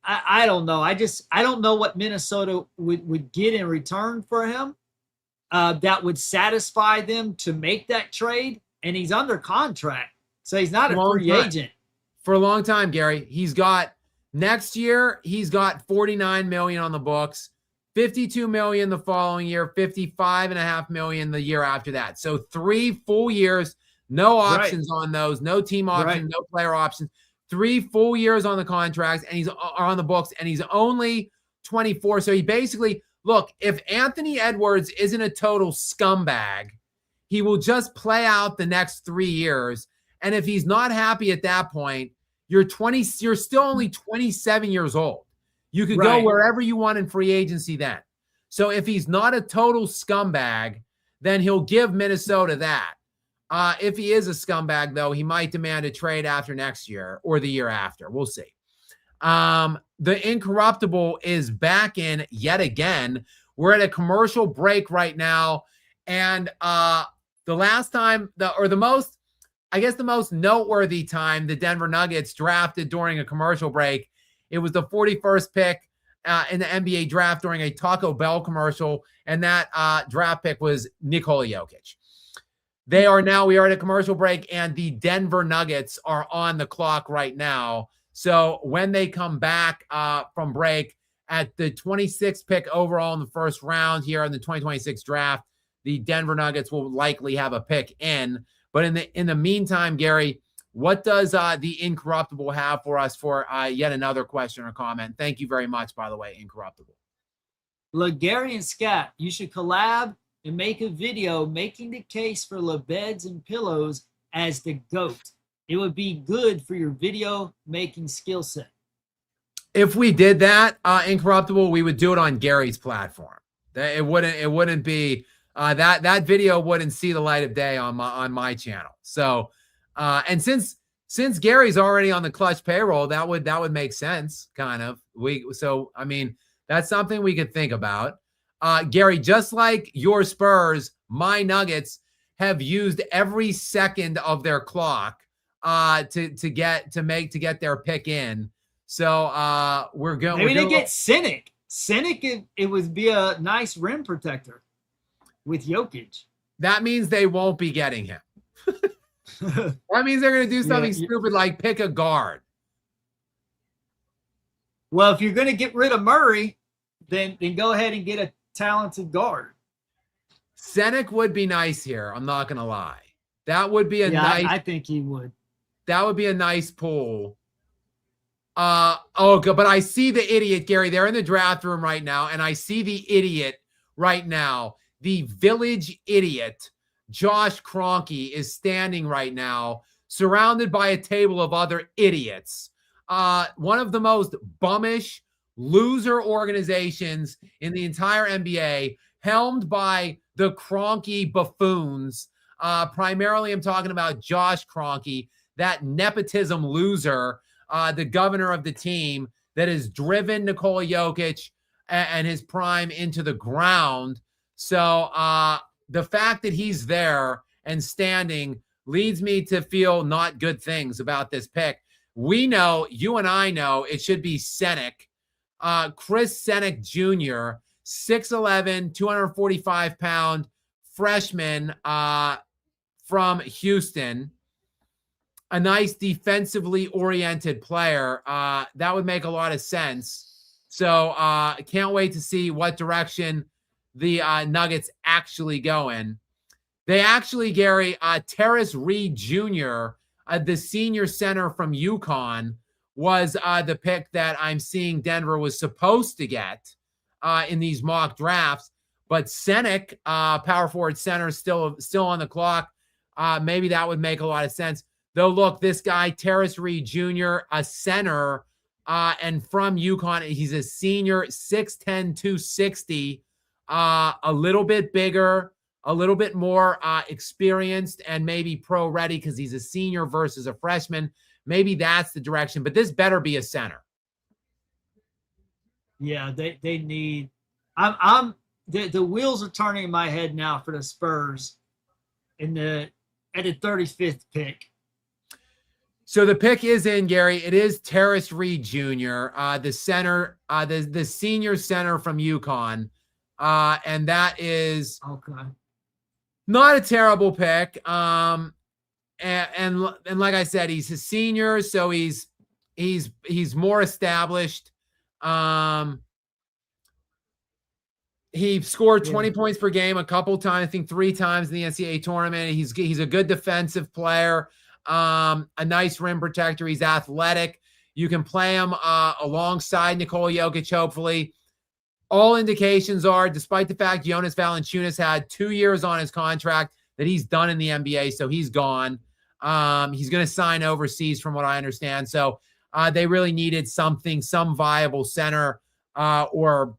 I don't know. I don't know what Minnesota would get in return for him that would satisfy them to make that trade. And he's under contract. So he's not a free agent. For a long time, Gary. Next year, he's got $49 million on the books, $52 million the following year, $55.5 million the year after that. So 3 full years, no options on those, no team options, no player options. 3 full years on the contracts, and he's on the books, and he's only 24. So he basically, look, if Anthony Edwards isn't a total scumbag, he will just play out the next 3 years. And if he's not happy at that point, you're still only 27 years old. You could go wherever you want in free agency then. So if he's not a total scumbag, then he'll give Minnesota that. If he is a scumbag, though, he might demand a trade after next year or the year after. We'll see. The Incorruptible is back in yet again. We're at a commercial break right now. And the last time, the most noteworthy time the Denver Nuggets drafted during a commercial break, it was the 41st pick in the NBA draft during a Taco Bell commercial. And that draft pick was Nikola Jokic. We are at a commercial break, and the Denver Nuggets are on the clock right now. So when they come back from break, at the 26th pick overall in the first round here in the 2026 draft. The Denver Nuggets will likely have a pick in. But in the meantime, Gary, what does the Incorruptible have for us for yet another question or comment? Thank you very much, by the way, Incorruptible. Look, Gary and Skap, you should collab and make a video making the case for LeBeds and Pillows as the GOAT. It would be good for your video making skill set. If we did that, Incorruptible, we would do it on Gary's platform. It wouldn't be that video wouldn't see the light of day on my channel. So, and since Gary's already on the Clutch payroll, that would make sense, kind of. I mean, that's something we could think about. Gary, just like your Spurs, my Nuggets have used every second of their clock to get their pick in. So we're going. Maybe they get Cynic. Cynic, it would be a nice rim protector with Jokic. That means they won't be getting him. That means they're going to do something stupid like pick a guard. Well, if you're going to get rid of Murray, then go ahead and get a talented guard. Cynic would be nice here. I'm not going to lie. That would be a nice. I think he would. That would be a nice pull. But I see the idiot, Gary. They're in the draft room right now, and I see the idiot right now. The village idiot, Josh Kroenke, is standing right now, surrounded by a table of other idiots. One of the most bummish loser organizations in the entire NBA, helmed by the Kroenke buffoons. Primarily, I'm talking about Josh Kroenke, that nepotism loser, the governor of the team that has driven Nikola Jokic and his prime into the ground. So the fact that he's there and standing leads me to feel not good things about this pick. We know, you and I know, it should be Cynic, Chris Cynic Jr., 6'11", 245-pound freshman from Houston. A nice defensively oriented player. That would make a lot of sense. So can't wait to see what direction the Nuggets actually go in. They actually, Gary, Terrace Reed Jr., the senior center from UConn, was the pick that I'm seeing Denver was supposed to get in these mock drafts. But Cynic, power forward center, still on the clock. Maybe that would make a lot of sense. Though, look, this guy, Terrace Reed Jr., a center, and from UConn, he's a senior, 6'10", 260, a little bit bigger, a little bit more experienced, and maybe pro-ready because he's a senior versus a freshman. Maybe that's the direction, but this better be a center. Yeah, they need. The wheels are turning in my head now for the Spurs at the 35th pick. So the pick is in, Gary. It is Terrace Reed Jr., the center, the senior center from UConn, and that is not a terrible pick. And like I said, he's a senior, so he's more established. He scored 20 points per game a couple times, I think 3 times in the NCAA tournament. He's a good defensive player. A nice rim protector. He's athletic. You can play him alongside Nikola Jokic, hopefully. All indications are, despite the fact Jonas Valanciunas had 2 years on his contract, that he's done in the NBA, so he's gone. He's going to sign overseas from what I understand. So they really needed some viable center or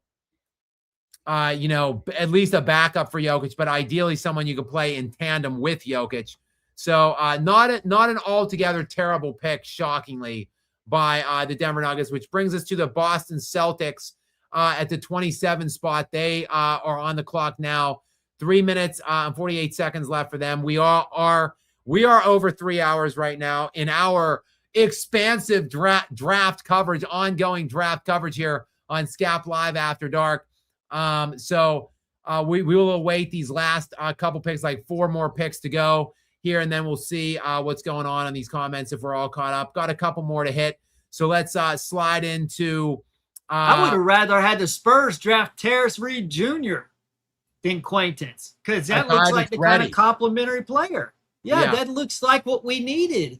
at least a backup for Jokic, but ideally someone you could play in tandem with Jokic. So not an altogether terrible pick, shockingly, by the Denver Nuggets, which brings us to the Boston Celtics at the 27 spot. They are on the clock now. 3 minutes and 48 seconds left for them. We are over 3 hours right now in our expansive draft coverage, ongoing draft coverage here on Skap Live After Dark. So we will await these last couple picks, like 4 more picks to go here, and then we'll see what's going on these comments if we're all caught up. Got a couple more to hit. So let's slide into I would have rather had the Spurs draft Terrace Reed Jr. than Quaintance, because that looks like the kind of complementary player. Yeah, that looks like what we needed.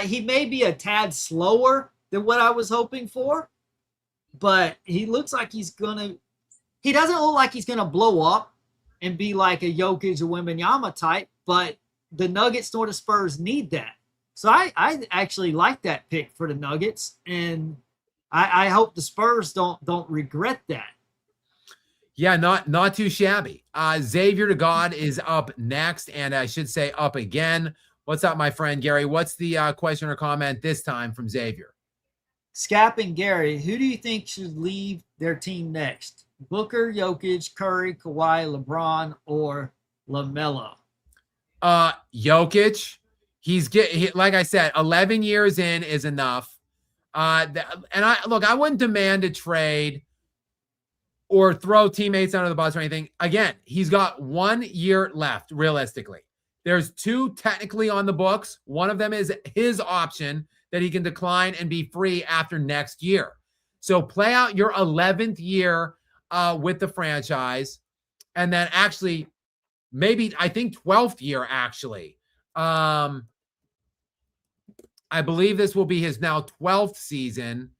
He may be a tad slower than what I was hoping for, but he looks like he doesn't look like he's going to blow up and be like a Jokic or Wembanyama type, but the Nuggets nor the Spurs need that. So I actually like that pick for the Nuggets, and I hope the Spurs don't regret that. Yeah, not too shabby. Xavier to God is up next, and I should say up again. What's up, my friend Gary? What's the question or comment this time from Xavier? Skap and Gary, who do you think should leave their team next? Booker, Jokic, Curry, Kawhi, LeBron, or LaMelo? Jokic. Like I said, 11 years in is enough. And I wouldn't demand a trade or throw teammates under the bus or anything. Again, he's got 1 year left, realistically. There's 2 technically on the books. One of them is his option that he can decline and be free after next year. So play out your 11th year with the franchise. And then actually, maybe, I think 12th year, actually. I believe this will be his now 12th season.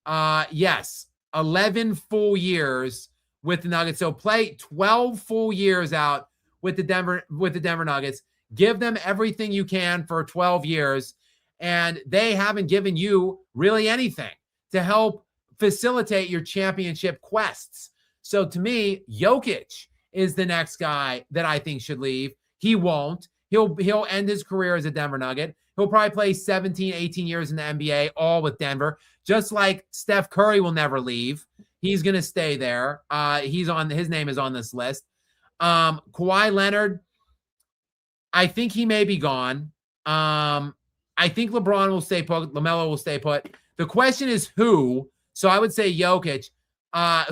Yes, 11 full years with the Nuggets. So play 12 full years out with the Denver Nuggets. Give them everything you can for 12 years, and they haven't given you really anything to help facilitate your championship quests. So to me, Jokic is the next guy that I think should leave. He won't. He'll end his career as a Denver Nugget. He'll probably play 17, 18 years in the NBA, all with Denver, just like Steph Curry will never leave. He's going to stay there. His name is on this list. Kawhi Leonard, I think he may be gone. I think LeBron will stay put. LaMelo will stay put. The question is who. So I would say Jokic.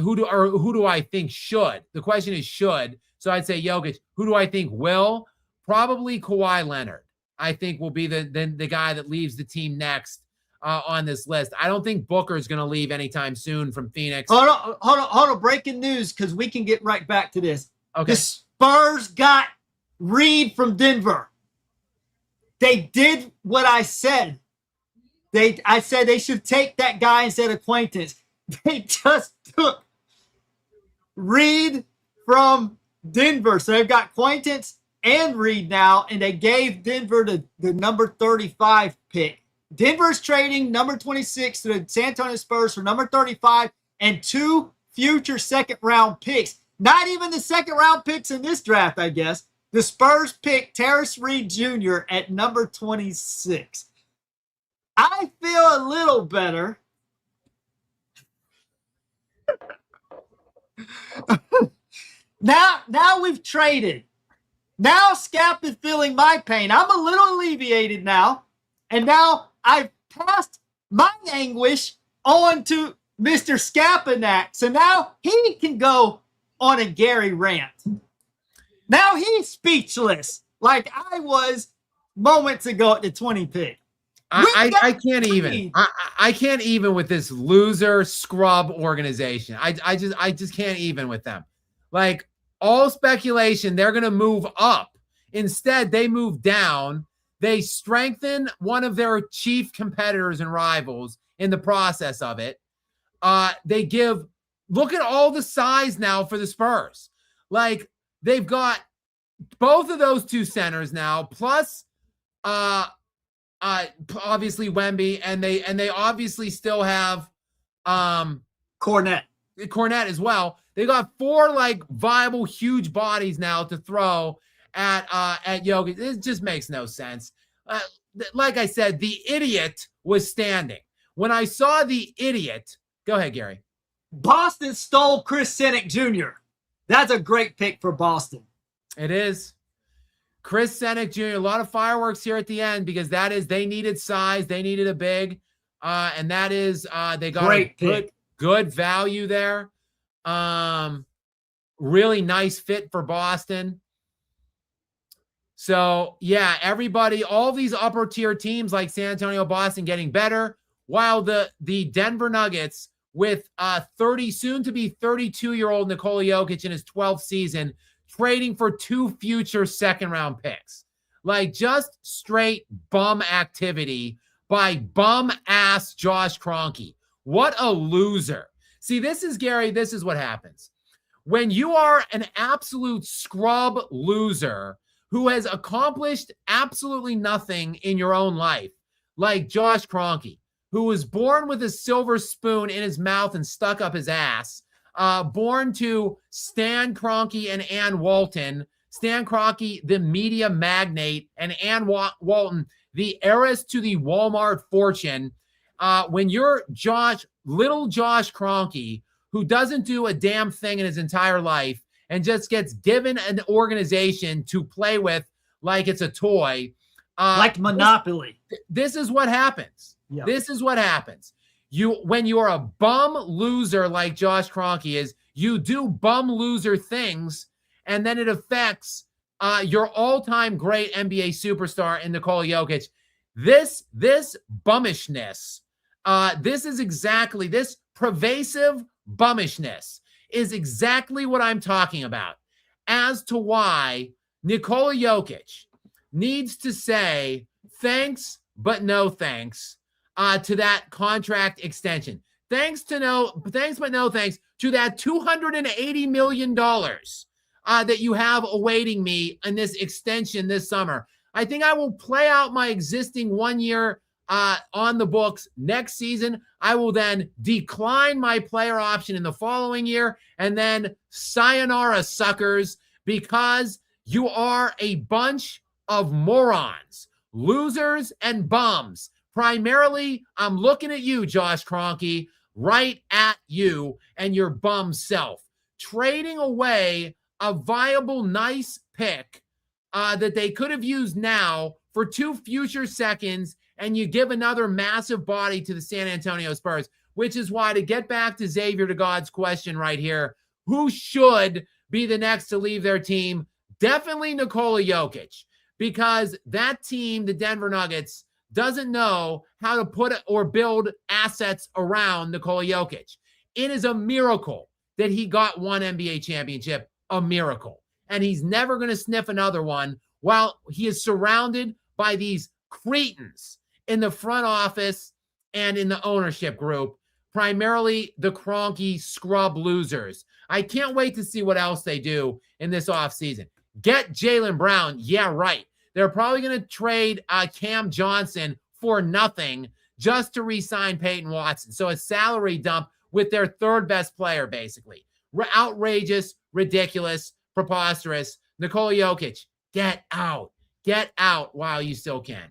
Who do I think should? The question is should. So I'd say Jokic. Who do I think will? Probably Kawhi Leonard. I think will be the guy that leaves the team next on this list. I don't think Booker is going to leave anytime soon from Phoenix. Hold on. Breaking news, because we can get right back to this. Okay. The Spurs got Reed from Denver. They did what I said. I said they should take that guy instead of Quaintance. They just took Reed from Denver. So they've got Quaintance and Reed now, and they gave Denver the number 35 pick. Denver's trading number 26 to the San Antonio Spurs for number 35 and 2 future second-round picks. Not even the second-round picks in this draft, I guess. The Spurs picked Terrace Reed Jr. at number 26. I feel a little better. Now we've traded. Now Skap is feeling my pain. I'm a little alleviated now. And now I've passed my anguish on to Mr. Skapanak. So now he can go on a Gary rant. Now he's speechless like I was moments ago at the 20 pick. I can't even. I can't even with this loser scrub organization. I just can't even with them. Like, all speculation, they're going to move up. Instead, they move down. They strengthen one of their chief competitors and rivals in the process of it. Look at all the size now for the Spurs. Like, they've got both of those 2 centers now, plus obviously Wemby, and they obviously still have Cornette as well. They got 4 like viable huge bodies now to throw at Jokic. It just makes no sense. Like I said, the idiot was standing. When I saw the idiot, go ahead, Gary. Boston stole Chris Senick Jr. That's a great pick for Boston. It is. Chris Senick Jr., a lot of fireworks here at the end because they needed size. They needed a big. And that is, they got great a good value there. Really nice fit for Boston. So, yeah, everybody, all these upper tier teams like San Antonio, Boston getting better, while the Denver Nuggets with 30, soon to be 32-year-old Nikola Jokic in his 12th season, trading for 2 future second-round picks. Like, just straight bum activity by bum-ass Josh Kroenke. What a loser. See, this is, Gary, this is what happens. When you are an absolute scrub loser who has accomplished absolutely nothing in your own life, like Josh Kroenke, who was born with a silver spoon in his mouth and stuck up his ass, born to Stan Kroenke and Ann Walton, Stan Kroenke, the media magnate, and Ann Walton, the heiress to the Walmart fortune. When you're little Josh Kroenke, who doesn't do a damn thing in his entire life and just gets given an organization to play with like it's a toy. Like Monopoly. This is what happens. Yeah. This is what happens. When you're a bum loser like Josh Kroenke is, you do bum loser things, and then it affects your all-time great NBA superstar in Nikola Jokic. This bummishness, this pervasive bummishness is exactly what I'm talking about as to why Nikola Jokic needs to say thanks, but no thanks to that contract extension. Thanks, but no thanks to that $280 million that you have awaiting me in this extension this summer. I think I will play out my existing 1 year on the books next season. I will then decline my player option in the following year, and then sayonara, suckers, because you are a bunch of morons, losers, and bums. Primarily, I'm looking at you, Josh Kroenke, right at you and your bum self, trading away a viable, nice pick that they could have used now for 2 future seconds, and you give another massive body to the San Antonio Spurs, which is why, to get back to Xavier to God's question right here, who should be the next to leave their team? Definitely Nikola Jokic, because that team, the Denver Nuggets, doesn't know how to put or build assets around Nikola Jokic. It is a miracle that he got 1 NBA championship, a miracle. And he's never going to sniff another one while he is surrounded by these cretins in the front office and in the ownership group, primarily the Kroenke scrub losers. I can't wait to see what else they do in this offseason. Get Jaylen Brown. Yeah, right. They're probably going to trade Cam Johnson for nothing just to re-sign Peyton Watson. So a salary dump with their third best player, basically. Outrageous, ridiculous, preposterous. Nikola Jokic, get out. Get out while you still can.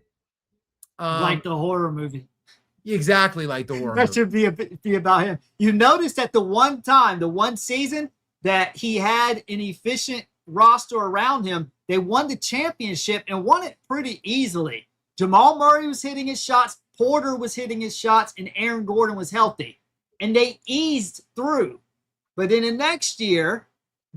Like the horror movie. Exactly like the horror that movie. Should be about him. You noticed that the one season that he had an efficient roster around him, they won the championship and won it pretty easily. Jamal Murray was hitting his shots, Porter was hitting his shots, and Aaron Gordon was healthy. And they eased through. But in the next year,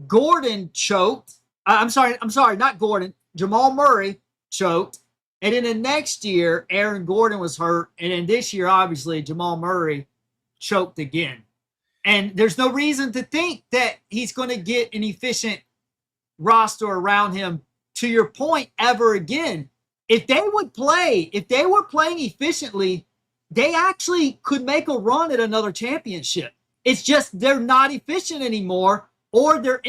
Gordon choked. I'm sorry, not Gordon. Jamal Murray choked. And in the next year, Aaron Gordon was hurt. And in this year, obviously, Jamal Murray choked again. And there's no reason to think that he's going to get an efficient roster around him, to your point, ever again. If they were playing efficiently, they actually could make a run at another championship. It's just they're not efficient anymore, or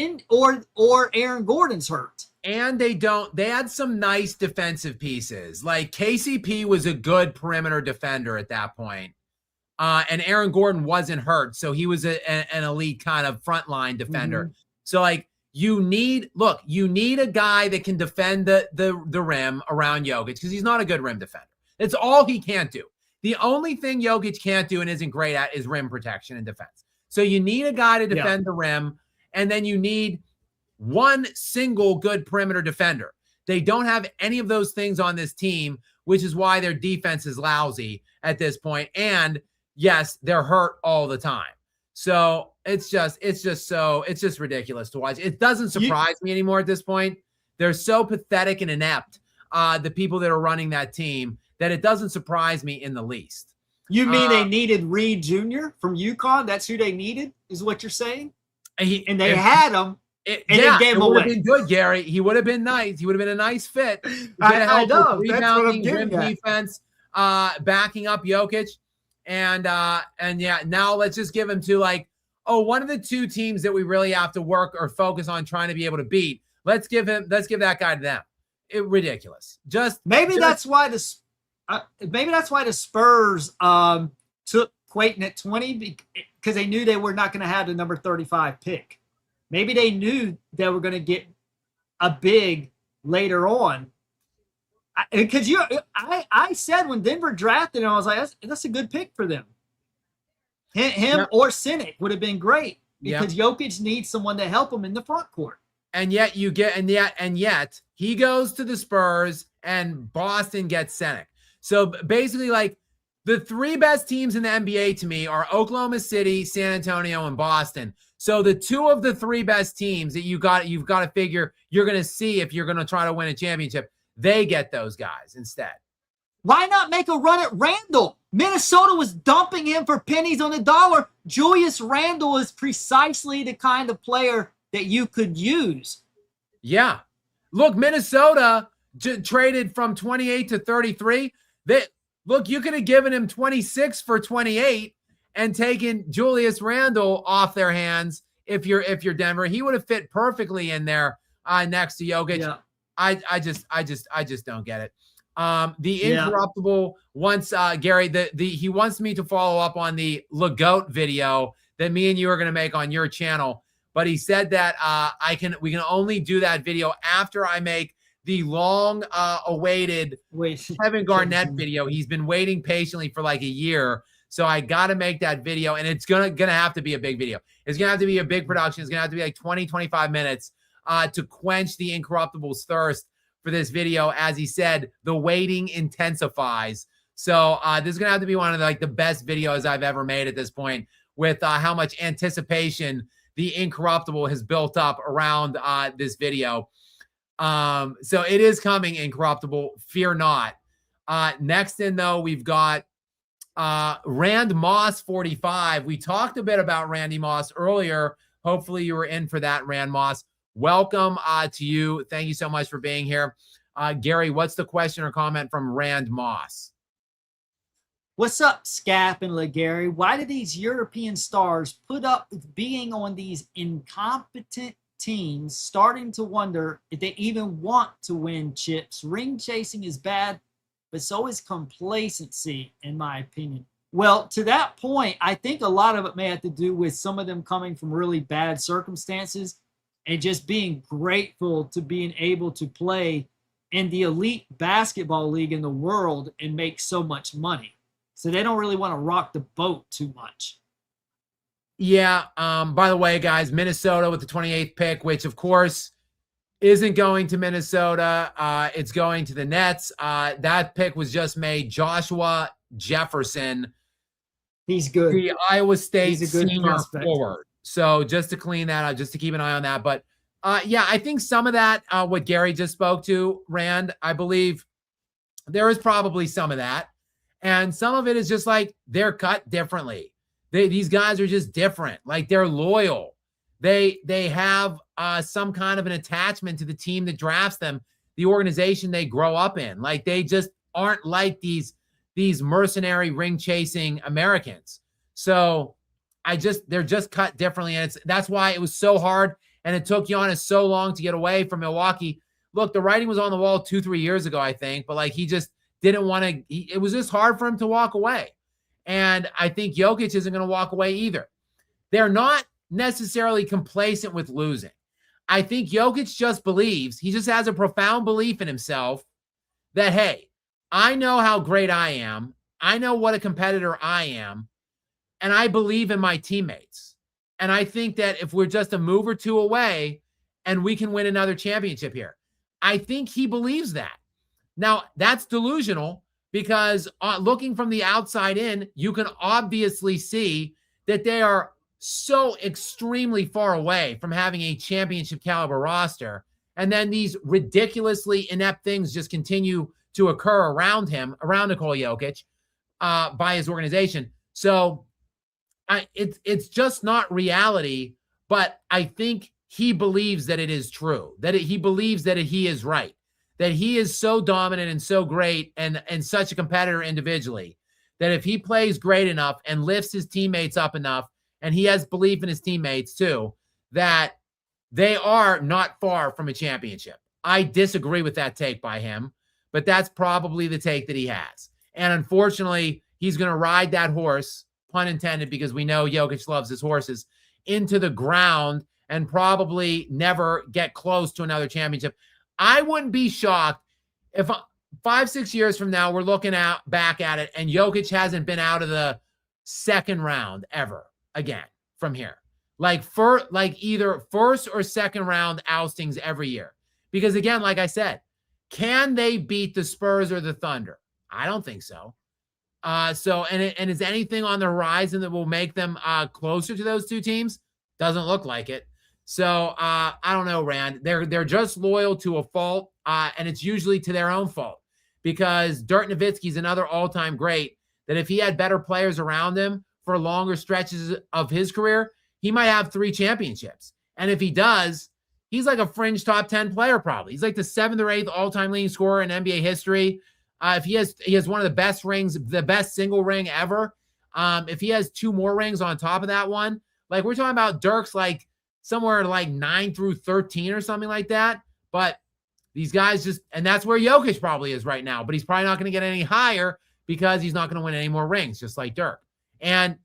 Aaron Gordon's hurt. And they had some nice defensive pieces. Like KCP was a good perimeter defender at that point. And Aaron Gordon wasn't hurt. So he was an elite kind of frontline defender. Mm-hmm. So like you need a guy that can defend the rim around Jokic, because he's not a good rim defender. It's all he can't do. The only thing Jokic can't do and isn't great at is rim protection and defense. So you need a guy to defend the rim, and then you need one single good perimeter defender. They don't have any of those things on this team, which is why their defense is lousy at this point. And yes, they're hurt all the time. So it's just ridiculous to watch. It doesn't surprise me anymore at this point. They're so pathetic and inept, the people that are running that team, that it doesn't surprise me in the least. You mean they needed Reed Jr. from UConn? That's who they needed, is what you're saying? And they had him, and they gave him away. It would have been good, Gary. He would have been nice. He would have been a nice fit. I know. Rebounding, rim defense, backing up Jokic. And yeah, now let's just give him to like, one of the two teams that we really have to work or focus on trying to be able to beat. Let's give that guy to them. Ridiculous. Maybe that's why the Spurs took Quayton at 20 because they knew they were not going to have the number 35 pick. Maybe they knew they were going to get a big later on. Because I said when Denver drafted him, I was like, that's a good pick for them. Him or Cynic would have been great because Jokic needs someone to help him in the front court. And yet he goes to the Spurs and Boston gets Cynic. So basically, like, the three best teams in the NBA to me are Oklahoma City, San Antonio, and Boston. So the two of the three best teams that you've got to figure you're going to see if you're going to try to win a championship, they get those guys instead. Why not make a run at Randall? Minnesota was dumping him for pennies on the dollar. Julius Randle is precisely the kind of player that you could use. Yeah. Look, Minnesota traded from 28 to 33. You could have given him 26 for 28 and taken Julius Randle off their hands if you're Denver. He would have fit perfectly in there next to Jokic. Yeah. I just don't get it. The Incorruptible wants Gary, he wants me to follow up on the LeGoat video that me and you are going to make on your channel. But he said that we can only do that video after I make the long awaited Kevin Garnett video. He's been waiting patiently for like a year. So I got to make that video, and it's gonna have to be a big video. It's gonna have to be a big production. It's gonna have to be like 20-25 minutes to quench the Incorruptible's thirst for this video. As he said, the waiting intensifies. So this is gonna have to be one of the best videos I've ever made at this point, with how much anticipation the Incorruptible has built up around this video. So it is coming, Incorruptible. Fear not. Next in, though, we've got Rand Moss 45. We talked a bit about Randy Moss earlier. Hopefully you were in for that, Rand Moss. Welcome to you. Thank you so much for being here. Gary, what's the question or comment from Rand Moss? What's up, Skap and LeGary? Why do these European stars put up with being on these incompetent teams, starting to wonder if they even want to win chips? Ring chasing is bad, but so is complacency, in my opinion. Well, to that point, I think a lot of it may have to do with some of them coming from really bad circumstances and just being grateful to being able to play in the elite basketball league in the world and make so much money. So they don't really want to rock the boat too much. Yeah. By the way, guys, Minnesota with the 28th pick, which of course isn't going to Minnesota. It's going to the Nets. That pick was just made. Joshua Jefferson. He's good. The Iowa State senior forward. So just to clean that up, just to keep an eye on that. But yeah, I think some of that, what Gary just spoke to, Rand, I believe there is probably some of that. And some of it is just like they're cut differently. These guys are just different. Like, they're loyal. They have some kind of an attachment to the team that drafts them, the organization they grow up in. Like, they just aren't like these mercenary ring chasing Americans. So they're just cut differently. And that's why it was so hard. And it took Giannis so long to get away from Milwaukee. Look, the writing was on the wall 2-3 years ago, I think, but like, he just didn't want to, it was just hard for him to walk away. And I think Jokic isn't going to walk away either. They're not necessarily complacent with losing. I think Jokic just believes, he just has a profound belief in himself that, hey, I know how great I am. I know what a competitor I am. And I believe in my teammates. And I think that if we're just a move or two away and we can win another championship here, I think he believes that. Now, that's delusional because looking from the outside in, you can obviously see that they are so extremely far away from having a championship caliber roster. And then these ridiculously inept things just continue to occur around him, around Nikola Jokic. by his organization. So it's just not reality, but I think he believes that it is true, that he believes that he is right, that he is so dominant and so great and such a competitor individually that if he plays great enough and lifts his teammates up enough, and he has belief in his teammates too, that they are not far from a championship. I disagree with that take by him, but that's probably the take that he has. And unfortunately, he's going to ride that horse, pun intended, because we know Jokic loves his horses, into the ground and probably never get close to another championship. I wouldn't be shocked if 5-6 years from now we're looking back at it and Jokic hasn't been out of the second round ever again from here. Like either first or second round oustings every year. Because again, like I said, can they beat the Spurs or the Thunder? I don't think so. And is anything on the horizon that will make them closer to those two teams? Doesn't look like it. So I don't know, Rand. They're just loyal to a fault, and it's usually to their own fault. Because Dirk Nowitzki's another all-time great that if he had better players around him for longer stretches of his career, he might have 3 championships. And if he does, he's like a fringe top 10 player probably. He's like the 7th or 8th all-time leading scorer in NBA history. If he has one of the best rings, the best single ring ever. If he has 2 more rings on top of that one, like we're talking about Dirk's like somewhere like 9 through 13 or something like that. But these guys just, and that's where Jokic probably is right now, but he's probably not going to get any higher because he's not going to win any more rings, just like Dirk. And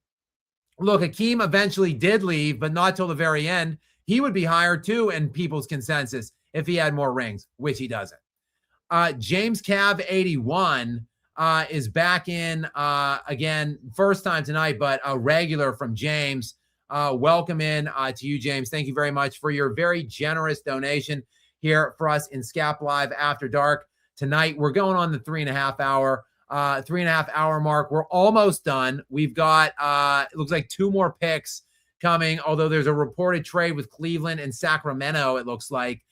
look, Hakeem eventually did leave, but not till the very end. He would be higher too in people's consensus if he had more rings, which he doesn't. James Cav 81 is back in again, first time tonight, but a regular from James. Welcome in to you, James. Thank you very much for your very generous donation here for us in Skap Live After Dark. Tonight, we're going on the 3.5 hour mark. We're almost done. We've got, it looks like 2 more picks coming, although there's a reported trade with Cleveland and Sacramento, it looks like,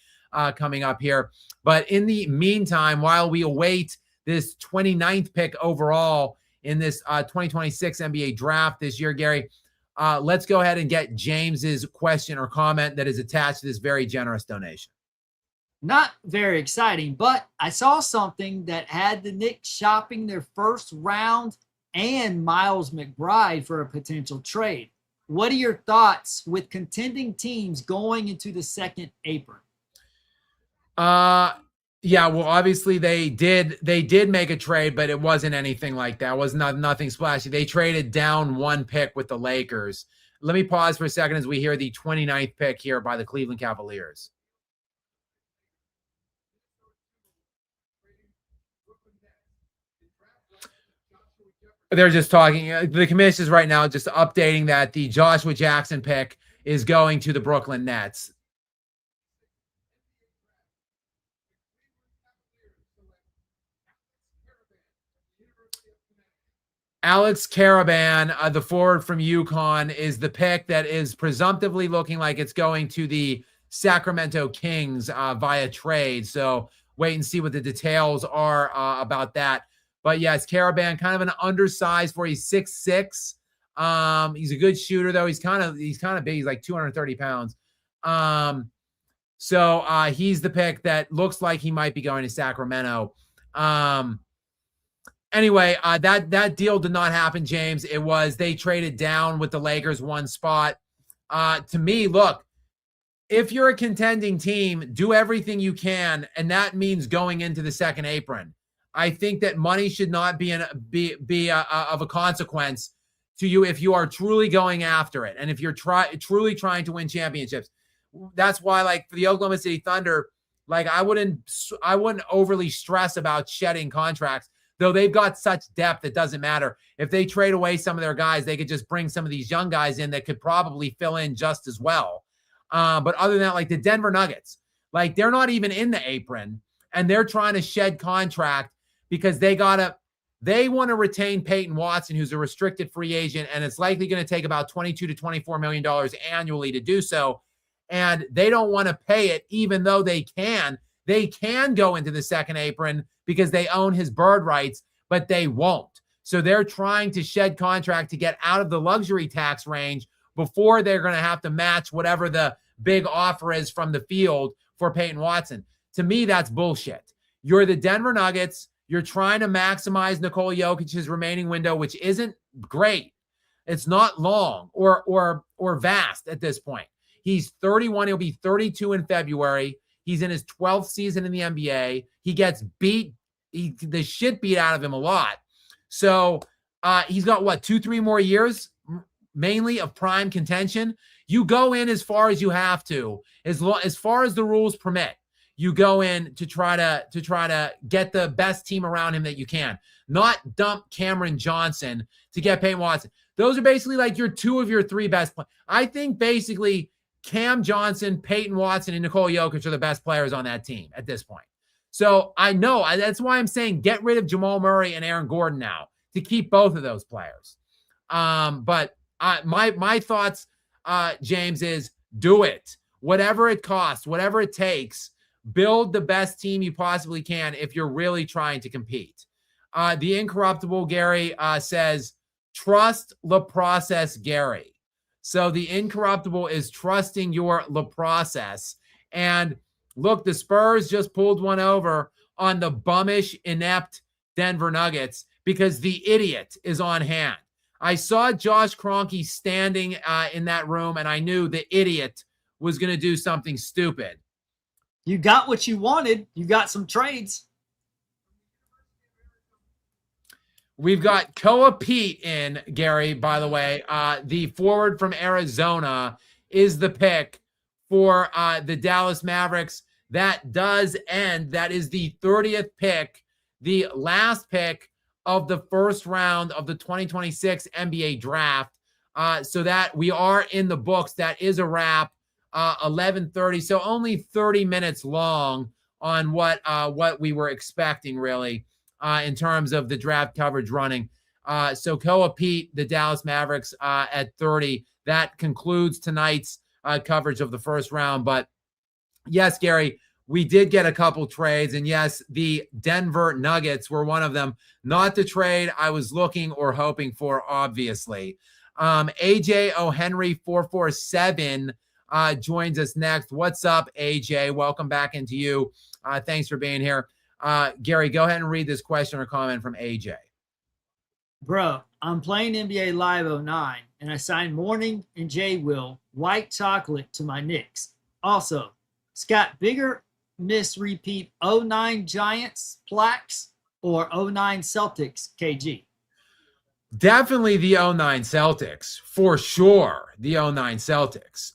coming up here. But in the meantime, while we await this 29th pick overall in this 2026 NBA draft this year, Gary, let's go ahead and get James's question or comment that is attached to this very generous donation. Not very exciting, but I saw something that had the Knicks shopping their first round and Miles McBride for a potential trade. What are your thoughts with contending teams going into the second apron? Yeah, well, obviously they did make a trade, but it wasn't anything like that. It was nothing splashy. They traded down 1 pick with the Lakers. Let me pause for a second as we hear the 29th pick here by the Cleveland Cavaliers. They're just talking. The commission is right now just updating that the Joshua Jackson pick is going to the Brooklyn Nets. Alex Caravan, the forward from UConn, is the pick that is presumptively looking like it's going to the Sacramento Kings via trade. So wait and see what the details are about that. But yes, Caravan, kind of an undersized for he's 6'6". He's a good shooter though. He's kind of big. He's like 230 pounds. So he's the pick that looks like he might be going to Sacramento. Anyway, that deal did not happen, James. It was they traded down with the Lakers 1 spot. To me, look, if you're a contending team, do everything you can, and that means going into the second apron. I think that money should not be of a consequence to you if you are truly going after it, and if you're truly trying to win championships. That's why, like for the Oklahoma City Thunder, like I wouldn't overly stress about shedding contracts. Though they've got such depth, it doesn't matter. If they trade away some of their guys, they could just bring some of these young guys in that could probably fill in just as well. But other than that, like the Denver Nuggets, like they're not even in the apron, and they're trying to shed contract because they want to retain Peyton Watson, who's a restricted free agent, and it's likely going to take about $22 to $24 million annually to do so. And they don't want to pay it, even though they can. They can go into the second apron because they own his bird rights, but they won't. So they're trying to shed contract to get out of the luxury tax range before they're going to have to match whatever the big offer is from the field for Peyton Watson. To me, that's bullshit. You're the Denver Nuggets. You're trying to maximize Nikola Jokic's remaining window, which isn't great. It's not long or vast at this point. He's 31. He'll be 32 in February. He's in his 12th season in the NBA. He gets the shit beat out of him a lot. So he's got, 2-3 more years, mainly of prime contention. You go in as far as you have to, as far as the rules permit. You go in to try to get the best team around him that you can, not dump Cameron Johnson to get Peyton Watson. Those are basically like your 2 of your 3 best players. I think basically Cam Johnson, Peyton Watson, and Nikola Jokic are the best players on that team at this point. So I know that's why I'm saying get rid of Jamal Murray and Aaron Gordon now to keep both of those players. But my thoughts, James, is do it. Whatever it costs, whatever it takes, build the best team you possibly can if you're really trying to compete. The Incorruptible Gary says, trust the process, Gary. So the Incorruptible is trusting your process. And look, the Spurs just pulled one over on the bummish, inept Denver Nuggets because the idiot is on hand. I saw Josh Kroenke standing in that room, and I knew the idiot was going to do something stupid. You got what you wanted. You got some trades. We've got Koa Pete in, Gary, by the way. The forward from Arizona is the pick for the Dallas Mavericks. That does end. That is the 30th pick, the last pick of the first round of the 2026 NBA draft. So that we are in the books. That is a wrap. 11:30, so only 30 minutes long on what we were expecting, really, in terms of the draft coverage running. So Koa Pete, the Dallas Mavericks at 30. That concludes tonight's coverage of the first round. But yes, Gary, we did get a couple trades. And yes, the Denver Nuggets were one of them. Not the trade I was looking or hoping for, obviously. AJ O'Henry 447 joins us next. What's up, AJ? Welcome back into you. Thanks for being here. Gary, go ahead and read this question or comment from AJ. Bro, I'm playing NBA Live 09, and I signed Morning and J Will White Chocolate to my Knicks. Also, Scott, bigger miss repeat 09 Giants plaques or 09 Celtics KG? Definitely the 09 Celtics, for sure. The 09 Celtics.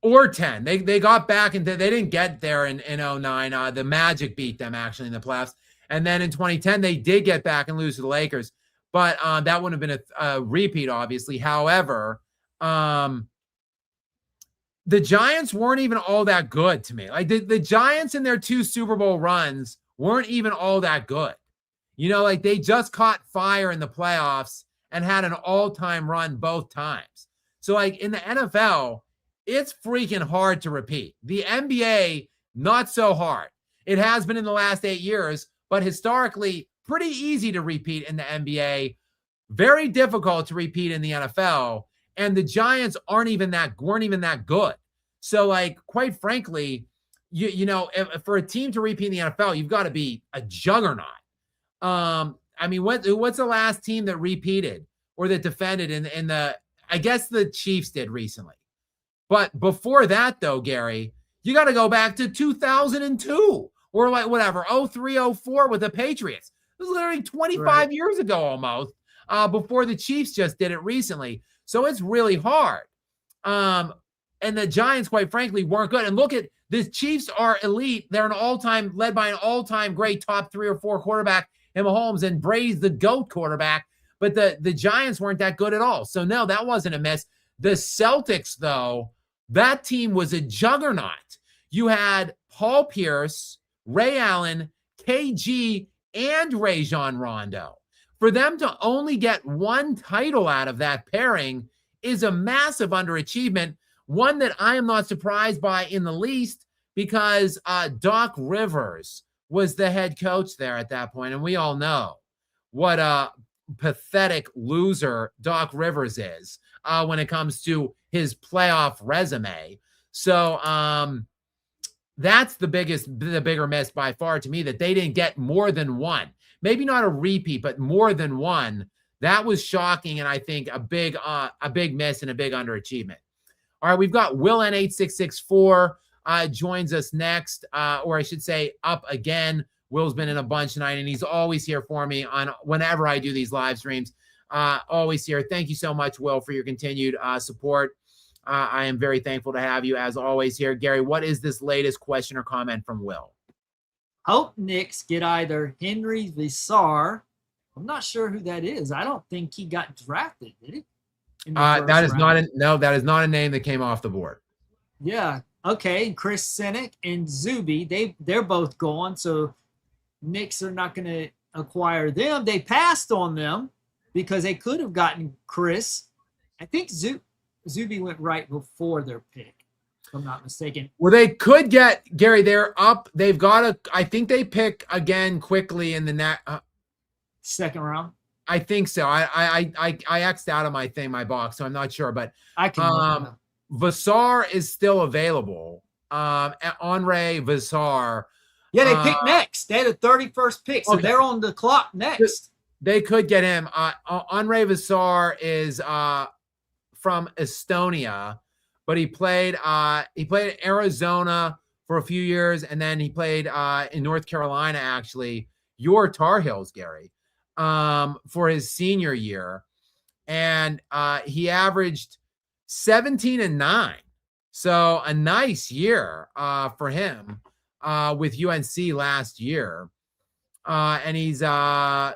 Or 10. They got back and they didn't get there in 09. The Magic beat them actually in the playoffs. And then in 2010, they did get back and lose to the Lakers. But that wouldn't have been a repeat, obviously. However, the Giants weren't even all that good to me. Like the Giants in their 2 Super Bowl runs weren't even all that good. You know, like they just caught fire in the playoffs and had an all-time run both times. So like in the NFL, it's freaking hard to repeat. The NBA, not so hard. It has been in the last 8 years, but historically pretty easy to repeat in the NBA. Very difficult to repeat in the NFL. And the Giants weren't even that good. So like, quite frankly, you know, for a team to repeat in the NFL, you've got to be a juggernaut. I mean, what's the last team that repeated or that defended in the, I guess the Chiefs did recently. But before that, though, Gary, you got to go back to 2002 or like whatever, 03, 04 with the Patriots. It was literally 25 years ago almost, before the Chiefs just did it recently. So it's really hard. And the Giants, quite frankly, weren't good. And look at the Chiefs are elite. They're led by an all-time great top 3 or 4 quarterback in Mahomes, and Brady's the GOAT quarterback. But the Giants weren't that good at all. So no, that wasn't a miss. The Celtics, though, that team was a juggernaut. You had Paul Pierce, Ray Allen, KG, and Rajon Rondo. For them to only get 1 title out of that pairing is a massive underachievement, one that I am not surprised by in the least, because Doc Rivers was the head coach there at that point, and we all know what a pathetic loser Doc Rivers is when it comes to his playoff resume. So that's the bigger miss by far to me, that they didn't get more than one. Maybe not a repeat, but more than one. That was shocking, and I think a big miss and a big underachievement. All right, we've got Will N8664 joins us next, or I should say up again. Will's been in a bunch tonight, and he's always here for me on whenever I do these live streams. Always here. Thank you so much, Will, for your continued support. I am very thankful to have you as always here. Gary, what is this latest question or comment from Will? Hope Knicks get either Henry Visar. I'm not sure who that is. I don't think he got drafted, did he? That is not a name that came off the board. Yeah. Okay. Chris Sinek and Zuby, they're both gone. So Knicks are not going to acquire them. They passed on them because they could have gotten Chris. I think Zuby went right before their pick, if I'm not mistaken. Well, they could get Gary. They're up. They've got I think they pick again quickly in the second round. I think so. I X'd out of my box, so I'm not sure. But I can. Visar is still available. Henry Visar. Yeah, they picked next. They had a 31st pick, so they're on the clock next. They could get him. Henry Visar is from Estonia, but he played in Arizona for a few years, and then he played in North Carolina, actually, your Tar Heels, Gary, for his senior year. And he averaged 17 and 9. So a nice year for him with UNC last year. And he's a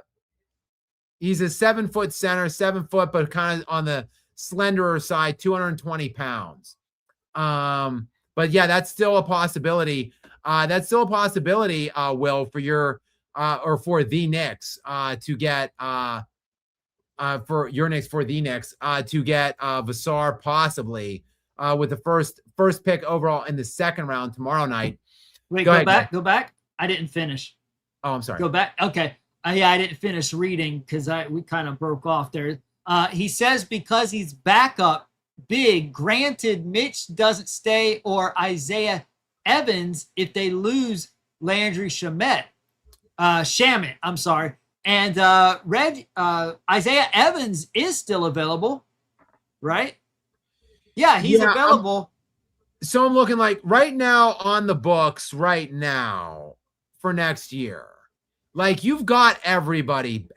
7-foot center, 7 foot, but kind of on the slenderer side, 220 pounds. But yeah, that's still a possibility. Will, for your or for the Knicks to get for your Knicks, for the Knicks to get Visar possibly with the first pick overall in the second round tomorrow night. Wait, go back. I didn't finish. Oh, I'm sorry. Go back. Okay. Yeah, I didn't finish reading because we kind of broke off there. He says because he's backup big, granted Mitch doesn't stay or Isaiah Evans if they lose Landry Shamet. I'm sorry. And Isaiah Evans is still available, right? Yeah, he's available. So I'm looking like right now on the books right now for next year. Like you've got everybody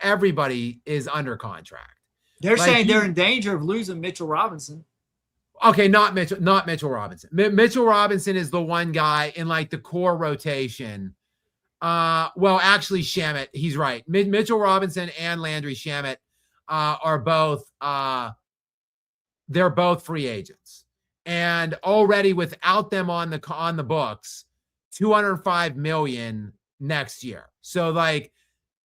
is under contract. They're saying they're in danger of losing Mitchell Robinson. Okay, not Mitchell Robinson. Mitchell Robinson is the one guy in like the core rotation. Well, actually Shamet, he's right. Mitchell Robinson and Landry Shamet are both they're both free agents. And already without them on the books, $205 million next year. So like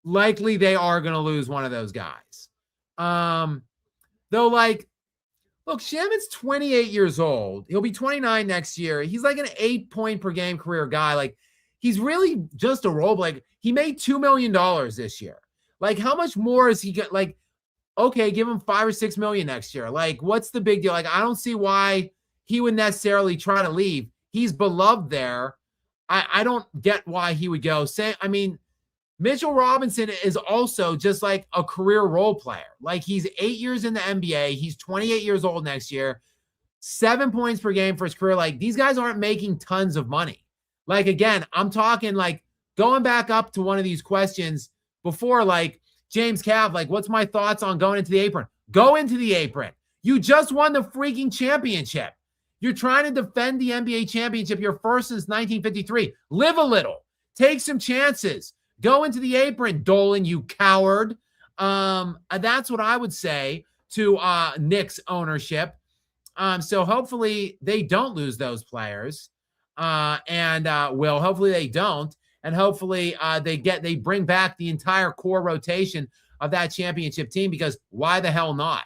likely they are going to lose one of those guys. Though like, look, Shaman's 28 years old. He'll be 29 next year. He's like an 8-point per game career guy. Like he's really just a role. Like he made $2 million this year. Like how much more is he got? Like, okay, give him $5 or $6 million next year. Like what's the big deal? Like, I don't see why he would necessarily try to leave. He's beloved there. I don't get why he would go. Mitchell Robinson is also just like a career role player. Like he's 8 years in the NBA. He's 28 years old next year. 7 points per game for his career. Like these guys aren't making tons of money. Like, again, I'm talking like going back up to one of these questions before, like James Cav, like what's my thoughts on going into the apron? Go into the apron. You just won the freaking championship. You're trying to defend the NBA championship. You're first since 1953. Live a little. Take some chances. Go into the apron, Dolan, you coward. That's what I would say to Knicks ownership. So hopefully they don't lose those players. Hopefully they don't. And hopefully they bring back the entire core rotation of that championship team, because why the hell not?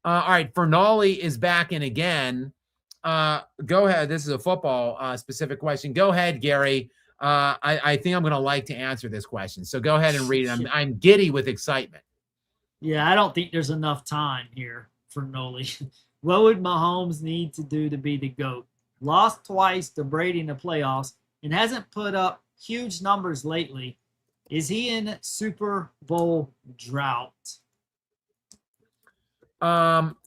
All right, Fernali is back in again. Go ahead. This is a football specific question. Go ahead, Gary. I think I'm going to like to answer this question. So go ahead and read it. I'm giddy with excitement. Yeah, I don't think there's enough time here for Noli. What would Mahomes need to do to be the GOAT? Lost twice to Brady in the playoffs and hasn't put up huge numbers lately. Is he in Super Bowl drought?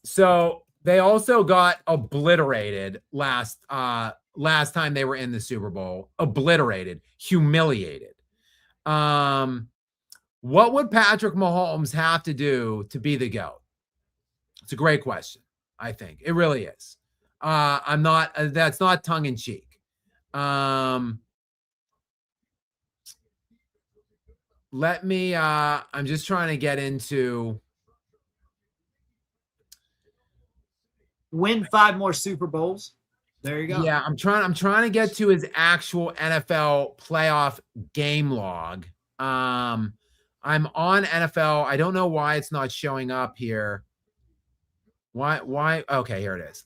So they also got obliterated last time they were in the Super Bowl. Obliterated, humiliated. What would Patrick Mahomes have to do to be the GOAT? It's a great question. I think it really is. I'm not. That's not tongue in cheek. Let me. I'm just trying to get into. Win 5 more Super Bowls. There you go. Yeah, I'm trying to get to his actual NFL playoff game log. I'm on NFL. I don't know why it's not showing up here. Why? Okay, here it is.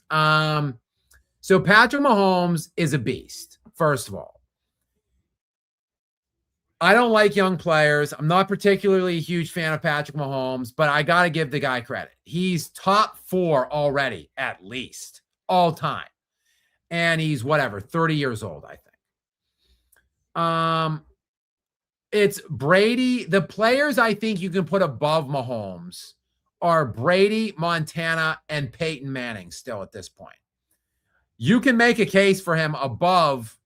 So Patrick Mahomes is a beast, first of all. I don't like young players. I'm not particularly a huge fan of Patrick Mahomes, but I got to give the guy credit. He's top 4 already, at least, all time. And he's 30 years old, I think. It's Brady. The players I think you can put above Mahomes are Brady, Montana, and Peyton Manning still at this point. You can make a case for him above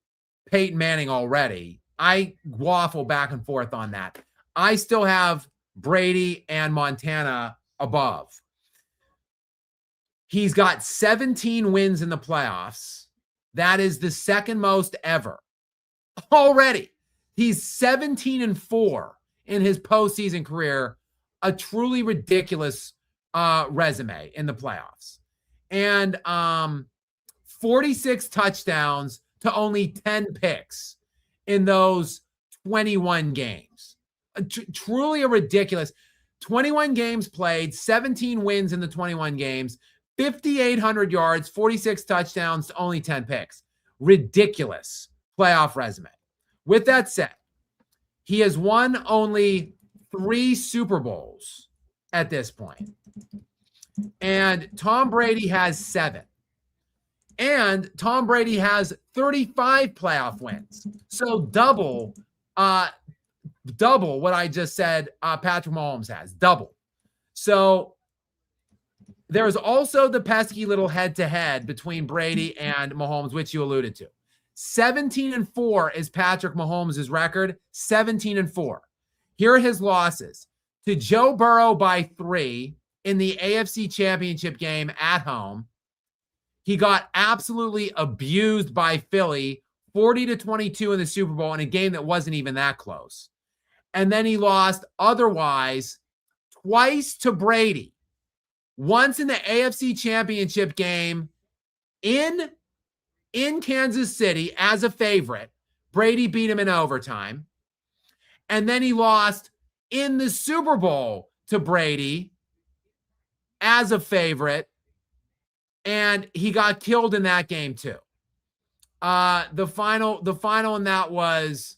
Peyton Manning already. I waffle back and forth on that. I still have Brady and Montana above. He's got 17 wins in the playoffs. That is the second most ever. Already. He's 17-4 in his postseason career. A truly ridiculous resume in the playoffs. And 46 touchdowns to only 10 picks in those 21 games. Truly a ridiculous 21 games played, 17 wins in the 21 games, 5,800 yards, 46 touchdowns to only 10 picks. Ridiculous playoff resume. With that said, he has won only 3 Super Bowls at this point. And Tom Brady has 7. And Tom Brady has 35 playoff wins. So double what I just said Patrick Mahomes has. Double. So there's also the pesky little head-to-head between Brady and Mahomes, which you alluded to. 17-4 is Patrick Mahomes' record. 17-4. Here are his losses. To Joe Burrow by 3 in the AFC Championship game at home. He got absolutely abused by Philly, 40-22 in the Super Bowl in a game that wasn't even that close. And then he lost otherwise twice to Brady. Once in the AFC Championship game in Kansas City as a favorite. Brady beat him in overtime. And then he lost in the Super Bowl to Brady as a favorite. And he got killed in that game too. The final in that was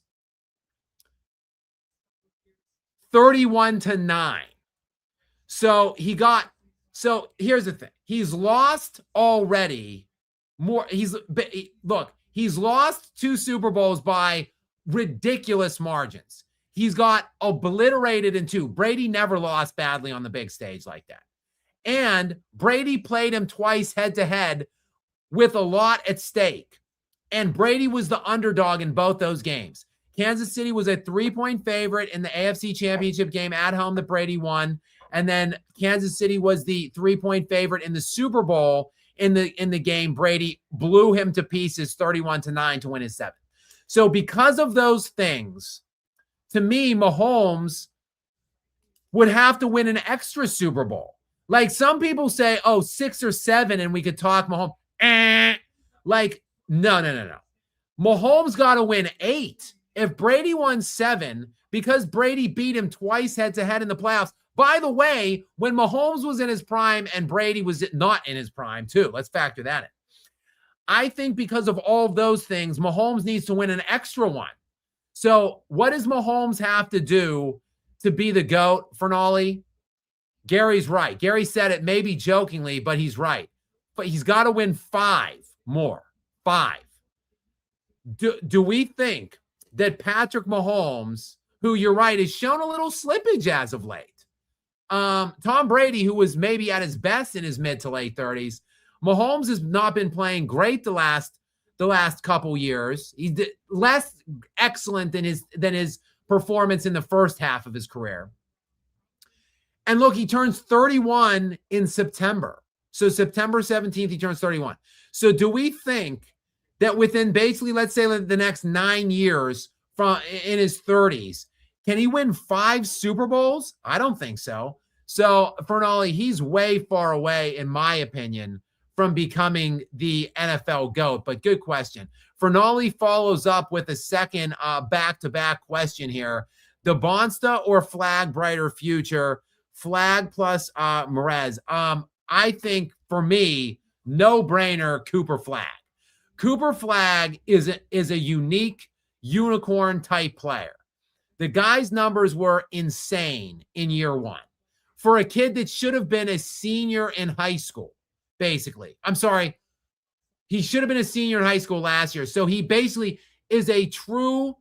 31-9. So here's the thing. He's lost already more. He's lost 2 Super Bowls by ridiculous margins. He's got obliterated in 2. Brady never lost badly on the big stage like that. And Brady played him twice head-to-head with a lot at stake. And Brady was the underdog in both those games. Kansas City was a 3-point favorite in the AFC Championship game at home that Brady won. And then Kansas City was the 3-point favorite in the Super Bowl in the game. Brady blew him to pieces 31-9 to win his 7th. So because of those things, to me, Mahomes would have to win an extra Super Bowl. Like some people say, 6 or 7, and we could talk Mahomes. No. Mahomes got to win 8. If Brady won 7, because Brady beat him twice head-to-head in the playoffs. By the way, when Mahomes was in his prime and Brady was not in his prime too. Let's factor that in. I think because of all of those things, Mahomes needs to win an extra one. So what does Mahomes have to do to be the GOAT, Fernali? Gary's right. Gary said it maybe jokingly, but he's right. But he's got to win 5 more. 5. Do we think that Patrick Mahomes, who you're right, has shown a little slippage as of late? Tom Brady, who was maybe at his best in his mid to late 30s, Mahomes has not been playing great the last couple years. He's less excellent than his performance in the first half of his career. And look, he turns 31 in September. So September 17th, he turns 31. So do we think that within basically, let's say the next 9 years in his 30s, can he win 5 Super Bowls? I don't think so. So Fernali, he's way far away, in my opinion, from becoming the NFL GOAT. But good question. Fernali follows up with a second back-to-back question here. The Bonsta or Flag brighter future? Flag plus Merez. I think for me, no-brainer Cooper Flag. Cooper Flag is a unique unicorn type player. The guy's numbers were insane in year 1 for a kid that should have been a senior in high school, basically. I'm sorry. He should have been a senior in high school last year. So he basically is a true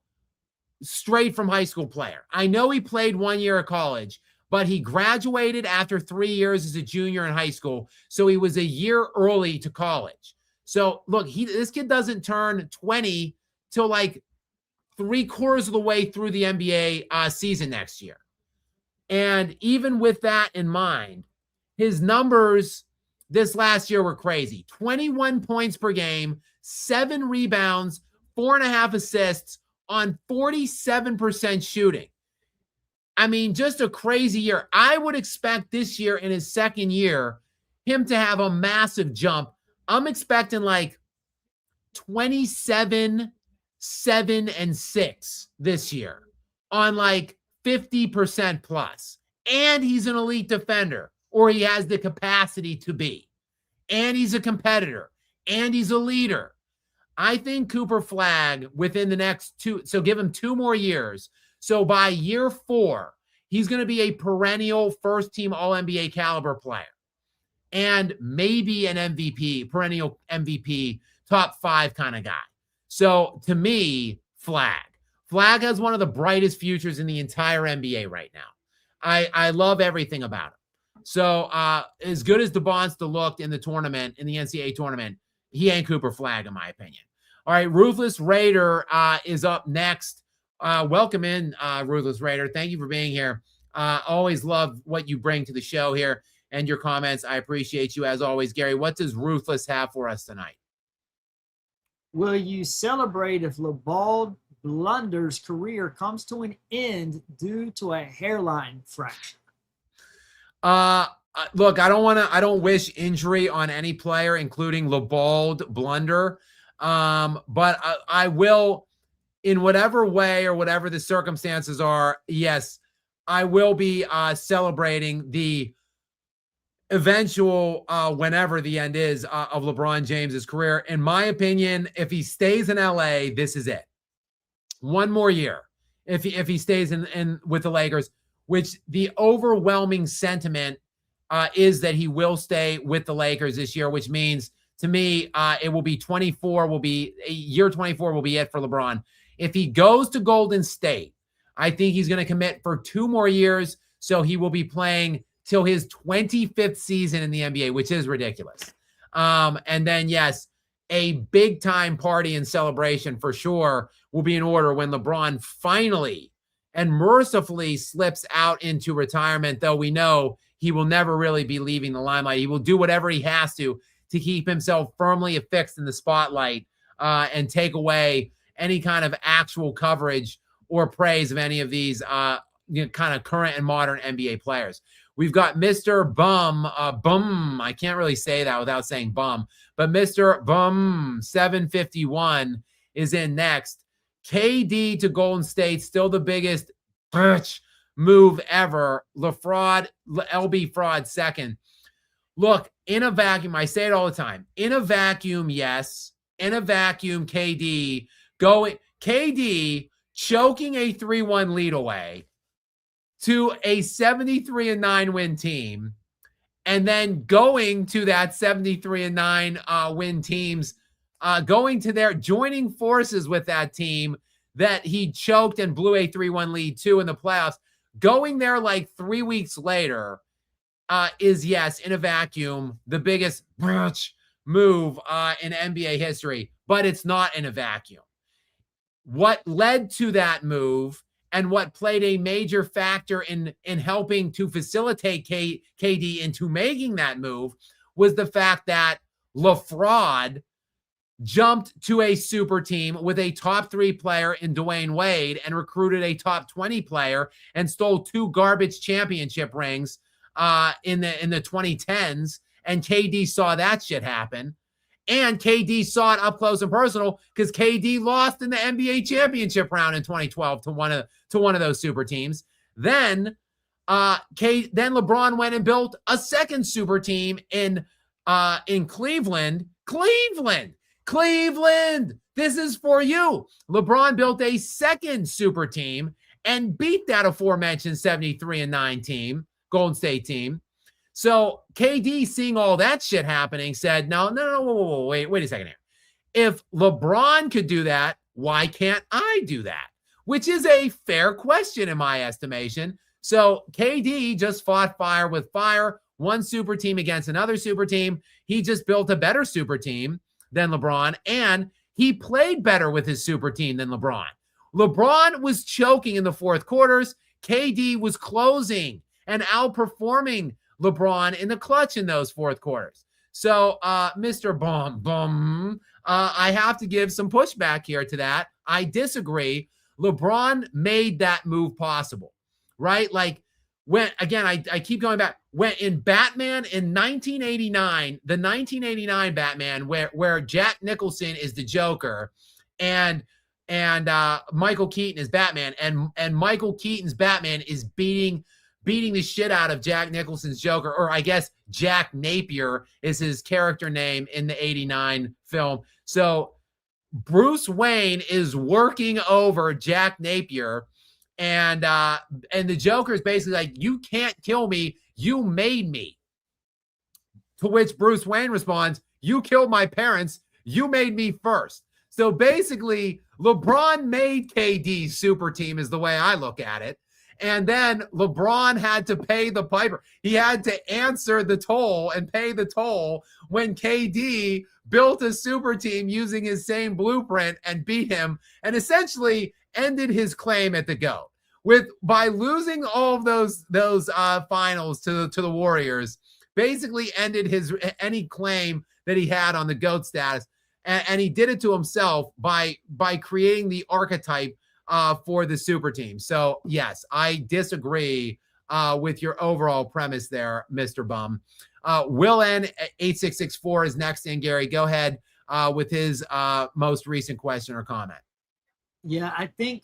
straight from high school player. I know he played 1 year of college, but he graduated after 3 years as a junior in high school. So he was a year early to college. So look, this kid doesn't turn 20 till like 3/4 of the way through the NBA season next year. And even with that in mind, his numbers this last year were crazy. 21 points per game, 7 rebounds, 4.5 assists on 47% shooting. I mean, just a crazy year. I would expect this year, in his second year, him to have a massive jump. I'm expecting like 27, 7, and 6 this year on like 50% plus. And he's an elite defender, or he has the capacity to be. And he's a competitor. And he's a leader. I think Cooper Flag within the next 2, so give him 2 more years. So by year 4, he's going to be a perennial first-team All-NBA caliber player. And maybe an MVP, perennial MVP, top 5 kind of guy. So to me, Flag has one of the brightest futures in the entire NBA right now. I love everything about him. So as good as DeBonsta looked in the tournament, in the NCAA tournament, he ain't Cooper Flag, in my opinion. All right, Ruthless Raider is up next. Welcome in, Ruthless Raider. Thank you for being here. Always love what you bring to the show here and your comments. I appreciate you as always. Gary, what does Ruthless have for us tonight? Will you celebrate if LeBron Blunder's career comes to an end due to a hairline fracture? Look, I don't wish injury on any player, including LeBron Blunder. But I will, in whatever way or whatever the circumstances are, yes, I will be celebrating the eventual, whenever the end is, of LeBron James's career. In my opinion, if he stays in LA, this is it. 1 more year. If he stays in with the Lakers, which the overwhelming sentiment is that he will stay with the Lakers this year, which means to me, it will be 24 will be year 24 will be it for LeBron. If he goes to Golden State, I think he's going to commit for 2 more years. So he will be playing till his 25th season in the NBA, which is ridiculous. And then, yes, a big time party and celebration for sure will be in order when LeBron finally and mercifully slips out into retirement, though we know he will never really be leaving the limelight. He will do whatever he has to keep himself firmly affixed in the spotlight and take away any kind of actual coverage or praise of any of these kind of current and modern NBA players. We've got Mr. Bum, I can't really say that without saying bum, but Mr. Bum 751 is in next. KD to Golden State, still the biggest move ever. LB Fraud second. Look, in a vacuum, I say it all the time. In a vacuum, yes. In a vacuum, KD choking a 3-1 lead away to a 73-9 win team, and then going to that 73-9 win teams, joining forces with that team that he choked and blew a 3-1 lead to in the playoffs, going there like 3 weeks later is, yes, in a vacuum, the biggest move in NBA history, but it's not in a vacuum. What led to that move and what played a major factor in helping to facilitate KD into making that move was the fact that LeFraud jumped to a super team with a top 3 player in Dwayne Wade and recruited a top 20 player and stole 2 garbage championship rings in the 2010s. And KD saw that shit happen. And KD saw it up close and personal because KD lost in the NBA championship round in 2012 to one of those super teams. Then LeBron went and built a second super team in Cleveland. Cleveland, this is for you. LeBron built a second super team and beat that aforementioned 73-9 team, Golden State team. So KD, seeing all that shit happening, said, no, wait a second here. If LeBron could do that, why can't I do that? Which is a fair question in my estimation. So KD just fought fire with fire, one super team against another super team. He just built a better super team than LeBron, and he played better with his super team than LeBron. LeBron was choking in the fourth quarters. KD was closing and outperforming LeBron in the clutch in those fourth quarters. So, Mr. Bum, I have to give some pushback here to that. I disagree. LeBron made that move possible, right? Like, when, again, I keep going back. When in Batman in 1989, the 1989 Batman, where Jack Nicholson is the Joker, and Michael Keaton is Batman, and Michael Keaton's Batman is beating the shit out of Jack Nicholson's Joker, or I guess Jack Napier is his character name in the 89 film. So Bruce Wayne is working over Jack Napier, and the Joker is basically like, you can't kill me, you made me. To which Bruce Wayne responds, you killed my parents, you made me first. So basically, LeBron made KD's super team is the way I look at it. And then LeBron had to pay the piper. He had to answer the toll and pay the toll when KD built a super team using his same blueprint and beat him and essentially ended his claim at the GOAT. By losing all of those finals to the Warriors, basically ended any claim that he had on the GOAT status. And he did it to himself by creating the archetype for the super team. So, yes, I disagree with your overall premise there, Mr. Bum. Will N 8664 is next in. Gary, go ahead with his most recent question or comment. Yeah, I think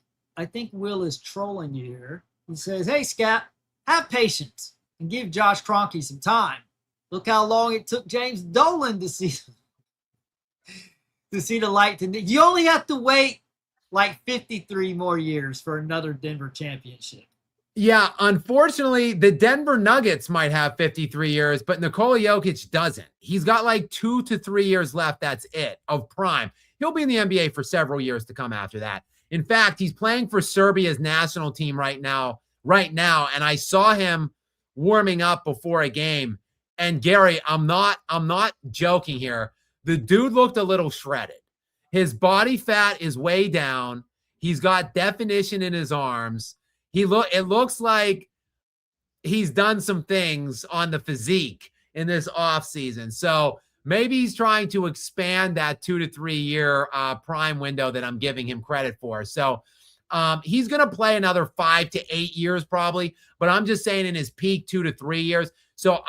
Will is trolling you here. He says, hey, Skap, have patience and give Josh Kroenke some time. Look how long it took James Dolan to see the light. You only have to wait like 53 more years for another Denver championship. Yeah, unfortunately, the Denver Nuggets might have 53 years, but Nikola Jokic doesn't. He's got like 2 to 3 years left. That's it, of prime. He'll be in the NBA for several years to come after that. In fact, he's playing for Serbia's national team right now. And I saw him warming up before a game. And Gary, I'm not joking here. The dude looked a little shredded. His body fat is way down. He's got definition in his arms. It looks like he's done some things on the physique in this offseason. So maybe he's trying to expand that 2 to 3 year prime window that I'm giving him credit for. So he's going to play another 5 to 8 years probably, but I'm just saying in his peak 2 to 3 years. So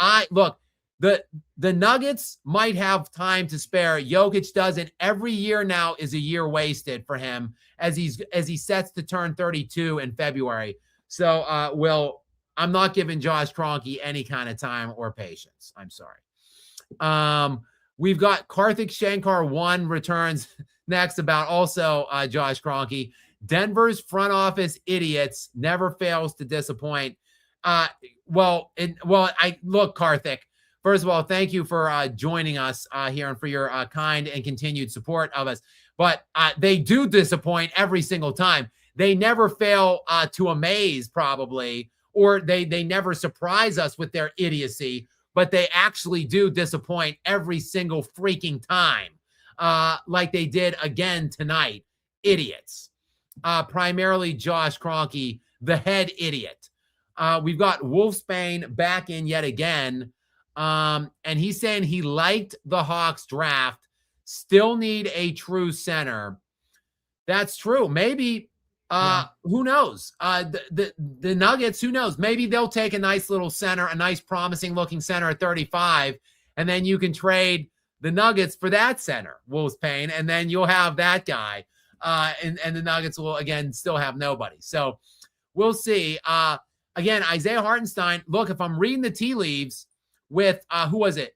the Nuggets might have time to spare. Jokic doesn't. Every year now is a year wasted for him as he sets to turn 32 in February. So, Will, I'm not giving Josh Kroenke any kind of time or patience. I'm sorry. We've got Karthik Shankar 1 returns next about also Josh Kroenke. Denver's front office idiots never fails to disappoint. I look, Karthik. First of all, thank you for joining us here and for your kind and continued support of us. But they do disappoint every single time. They never fail to amaze, probably, or they never surprise us with their idiocy. But they actually do disappoint every single freaking time, like they did again tonight. Idiots. Primarily Josh Kroenke, the head idiot. We've got Wolfsbane back in yet again. And he's saying he liked the Hawks draft, still need a true center. That's true. Maybe, who knows? The Nuggets, who knows? Maybe they'll take a nice little center, a nice promising looking center at 35, and then you can trade the Nuggets for that center, Wolfsbane, and then you'll have that guy. And the Nuggets will, again, still have nobody. So we'll see. Again, Isaiah Hartenstein, look, if I'm reading the tea leaves with, who was it?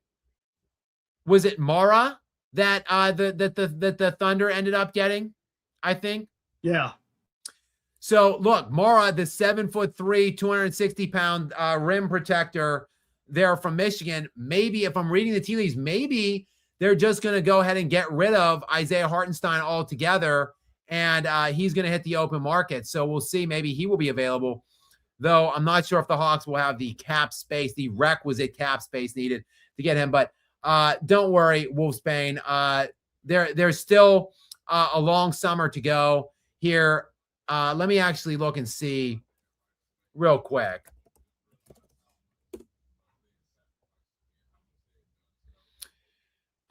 Was it Mara that the Thunder ended up getting, I think? Yeah. So look, Mara, the 7'3", 260-pound rim protector there from Michigan, maybe if I'm reading the tea leaves, maybe they're just going to go ahead and get rid of Isaiah Hartenstein altogether, and he's going to hit the open market. So we'll see. Maybe he will be available, though I'm not sure if the Hawks will have the cap space, the requisite cap space needed to get him. But don't worry, Wolfsbane. There's still a long summer to go here. Let me actually look and see real quick.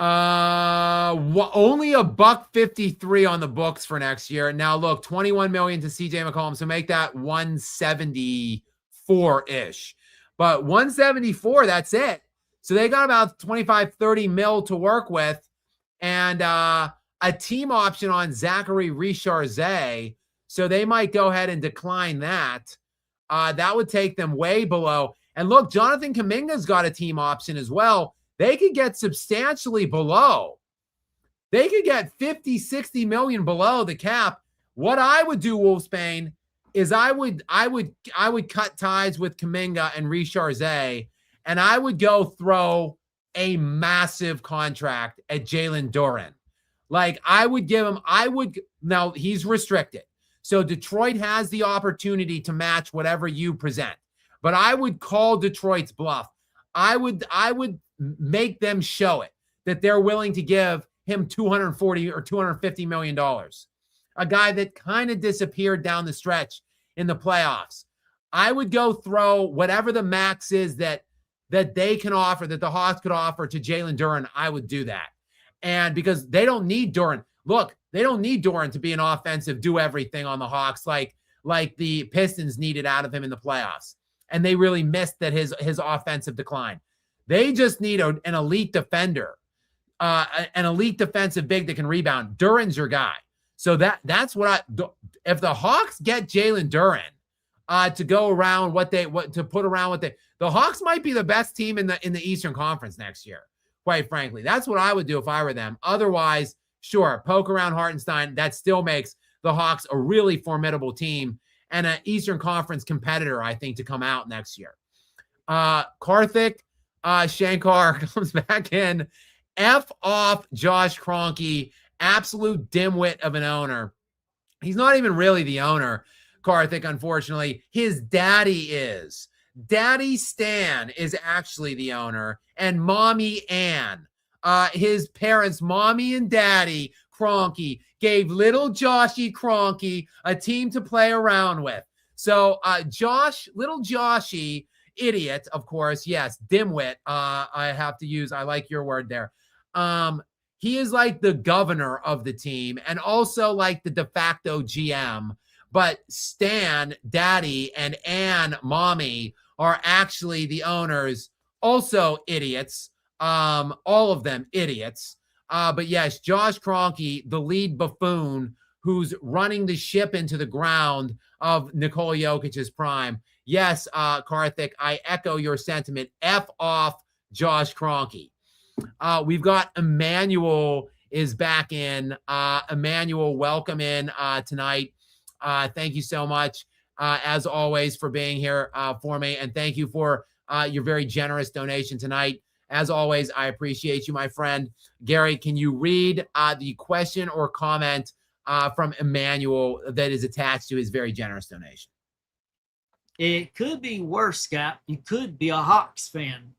Only $153 on the books for next year. Now look, $21 million to CJ McCollum, so make that 174-ish. But 174, that's it. So they got about 25-30 mil to work with, and a team option on Zachary Richardson. So they might go ahead and decline that. That would take them way below. And look, Jonathan Kuminga's got a team option as well. They could get substantially below. They could get 50, 60 million below the cap. What I would do, Wolfsbane, is I would cut ties with Kuminga and Richardson, and I would go throw a massive contract at Jalen Duren. Like I would give him, now he's restricted. So Detroit has the opportunity to match whatever you present. But I would call Detroit's bluff. I would make them show it that they're willing to give him $240 or $250 million. A guy that kind of disappeared down the stretch in the playoffs. I would go throw whatever the max is that they can offer, that the Hawks could offer to Jalen Duren. I would do that. And because they don't need Duren. Look, they don't need Duren to be an offensive do everything on the Hawks like the Pistons needed out of him in the playoffs. And they really missed that his offensive decline. They just need an elite defender, an elite defensive big that can rebound. Duren's your guy. So that's what if the Hawks get Jalen Duren to go around the Hawks might be the best team in the Eastern Conference next year. Quite frankly, that's what I would do if I were them. Otherwise, sure, poke around Hartenstein. That still makes the Hawks a really formidable team and an Eastern Conference competitor, I think, to come out next year. Karthik Shankar comes back in. F off Josh Kroenke, absolute dimwit of an owner. He's not even really the owner, Karthik, unfortunately. His daddy is. Daddy Stan is actually the owner, and Mommy Ann. His parents, Mommy and Daddy Kroenke, gave little Joshy Kroenke a team to play around with. So little Joshy, idiot, of course, yes, dimwit, I like your word there. He is like the governor of the team and also like the de facto GM. But Stan, Daddy, and Ann, Mommy, are actually the owners, also idiots. All of them idiots. But yes, Josh Kroenke, the lead buffoon who's running the ship into the ground of Nikola Jokic's prime. Yes, Karthik, I echo your sentiment. F off Josh Kroenke. We've got Emmanuel is back in. Emmanuel, welcome in tonight. Thank you so much, as always, for being here for me. And thank you for your very generous donation tonight. As always, I appreciate you, my friend. Gary, can you read the question or comment from Emmanuel that is attached to his very generous donation? It could be worse, Skap. You could be a Hawks fan.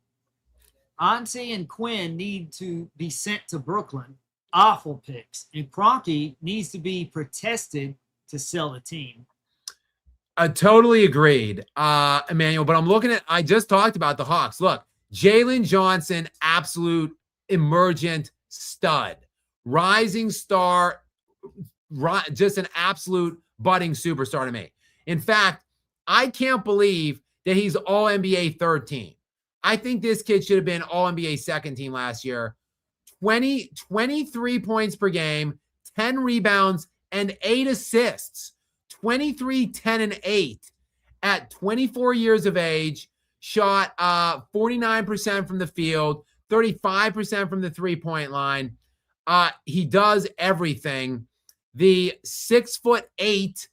Ensue and Quinn need to be sent to Brooklyn. Awful picks. And Kroenke needs to be protested to sell the team. Totally agreed, Emmanuel. But I'm looking at, I just talked about the Hawks. Look, Jalen Johnson, absolute emergent stud, rising star, just an absolute budding superstar to me. In fact, I can't believe that he's all NBA third team. I think this kid should have been all NBA second team last year. 23 points per game, 10 rebounds, and 8 assists. 23, 10, and 8 at 24 years of age. Shot 49% from the field, 35% from the three-point line. He does everything. The 6'8",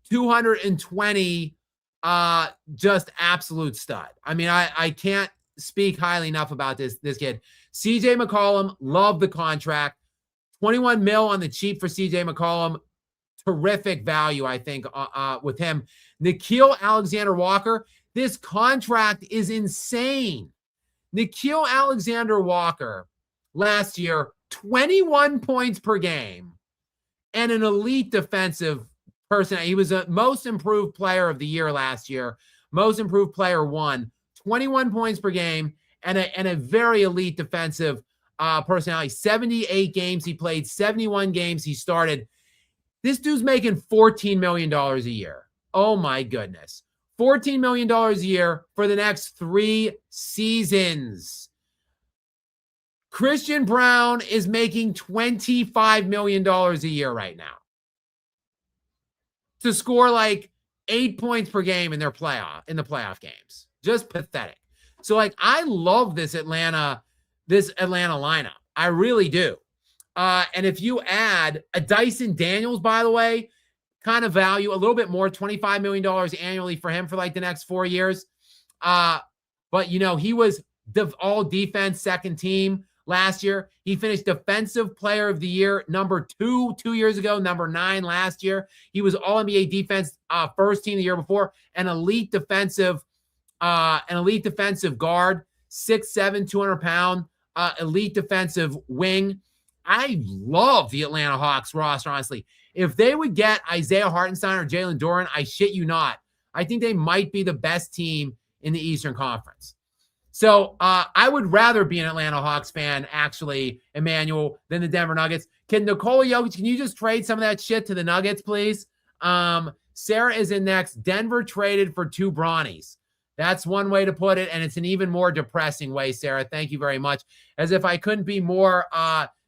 220, just absolute stud. I mean, I can't speak highly enough about this kid. CJ McCollum, love the contract. 21 mil on the cheap for CJ McCollum. Terrific value, I think, with him. Nickeil Alexander-Walker, this contract is insane. Nickeil Alexander-Walker last year, 21 points per game and an elite defensive person. He was a most improved player of the year last year, most improved player 1, 21 points per game and a very elite defensive personality. 78 games he played, 71 games he started. This dude's making $14 million a year. Oh my goodness. $14 million a year for the next 3 seasons. Christian Braun is making $25 million a year right now to score like 8 points per game in the playoff games. Just pathetic. So like, I love this Atlanta lineup. I really do. And if you add a Dyson Daniels, by the way, kind of value a little bit more, $25 million annually for him for like the next 4 years. But he was all defense second team last year. He finished defensive player of the year, number 2 years ago, number 9 last year. He was all NBA defense first team the year before, an elite defensive guard, 6'7", 200-pound, elite defensive wing. I love the Atlanta Hawks roster, honestly. If they would get Isaiah Hartenstein or Jalen Duren, I shit you not, I think they might be the best team in the Eastern Conference. So I would rather be an Atlanta Hawks fan, actually, Emmanuel, than the Denver Nuggets. Can Nikola Jokic, can you just trade some of that shit to the Nuggets, please? Sarah is in next. Denver traded for 2 Bronnies. That's one way to put it, and it's an even more depressing way, Sarah. Thank you very much. As if I couldn't be more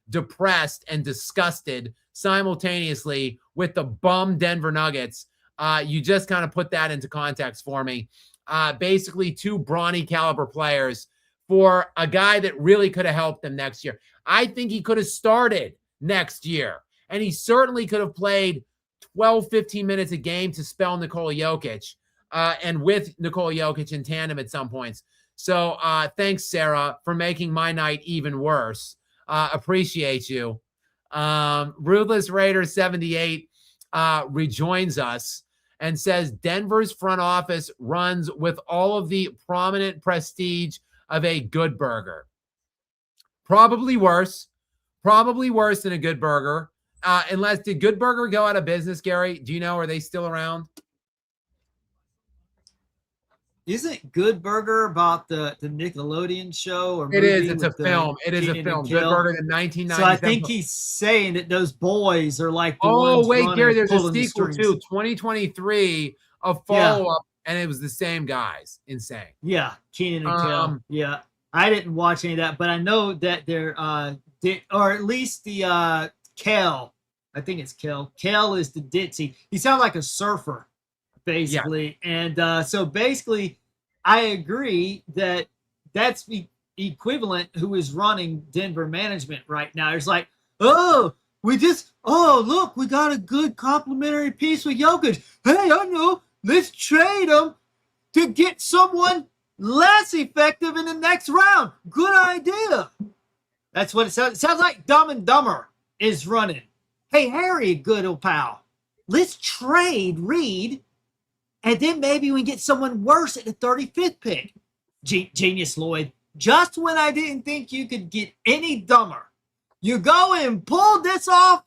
depressed and disgusted simultaneously with the bum Denver Nuggets. You just kind of put that into context for me. Basically 2 Bronny caliber players for a guy that really could have helped them next year. I think he could have started next year, and he certainly could have played 12, 15 minutes a game to spell Nikola Jokic, and with Nikola Jokic in tandem at some points. So thanks, Sarah, for making my night even worse. Appreciate you. Ruthless Raider 78 rejoins us and says Denver's front office runs with all of the prominent prestige of a good burger. Probably worse than a good burger. Did Good Burger go out of business, Gary? Do you know, are they still around? Isn't Good Burger about the Nickelodeon show? Or it is. It's a film. It is a film. Good Burger, the 1997. So I think he's saying that those boys are like the ones. Oh, wait, Gary, there's a sequel too. 2023, a follow-up, and it was the same guys. Insane. Yeah, Keenan and Kel. Yeah, I didn't watch any of that, but I know that they're or at least the Kel. I think it's Kel. Kel is the ditzy. He sounds like a surfer, basically. Yeah. And so basically, I agree that that's the equivalent who is running Denver management right now. It's like, oh, look, we got a good complimentary piece with Jokic. Hey, I know, let's trade him to get someone less effective in the next round. Good idea. That's what it sounds. It sounds like Dumb and Dumber is running. Hey, Harry, good old pal, let's trade Reed, and then maybe we can get someone worse at the 35th pick. Genius, Lloyd. Just when I didn't think you could get any dumber, you go and pull this off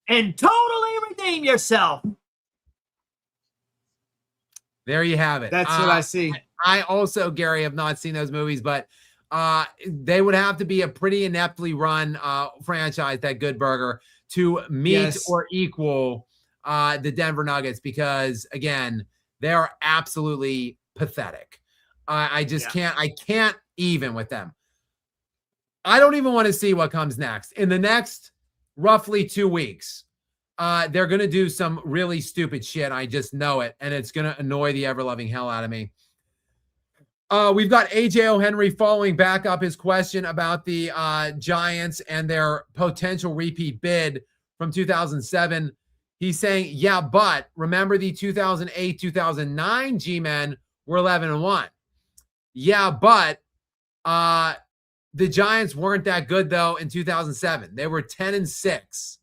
and totally redeem yourself. There you have it. That's what I see. I also, Gary, have not seen those movies, but they would have to be a pretty ineptly run franchise, that Good Burger, to meet or equal the Denver Nuggets, because, again, they are absolutely pathetic. I just can't. I can't even with them. I don't even want to see what comes next. In the next roughly 2 weeks, they're going to do some really stupid shit. I just know it, and it's going to annoy the ever-loving hell out of me. We've got AJ O'Henry following back up his question about the Giants and their potential repeat bid from 2007. He's saying, yeah, but remember the 2008-2009 G-Men were 11-1. Yeah, but the Giants weren't that good, though, in 2007. They were 10-6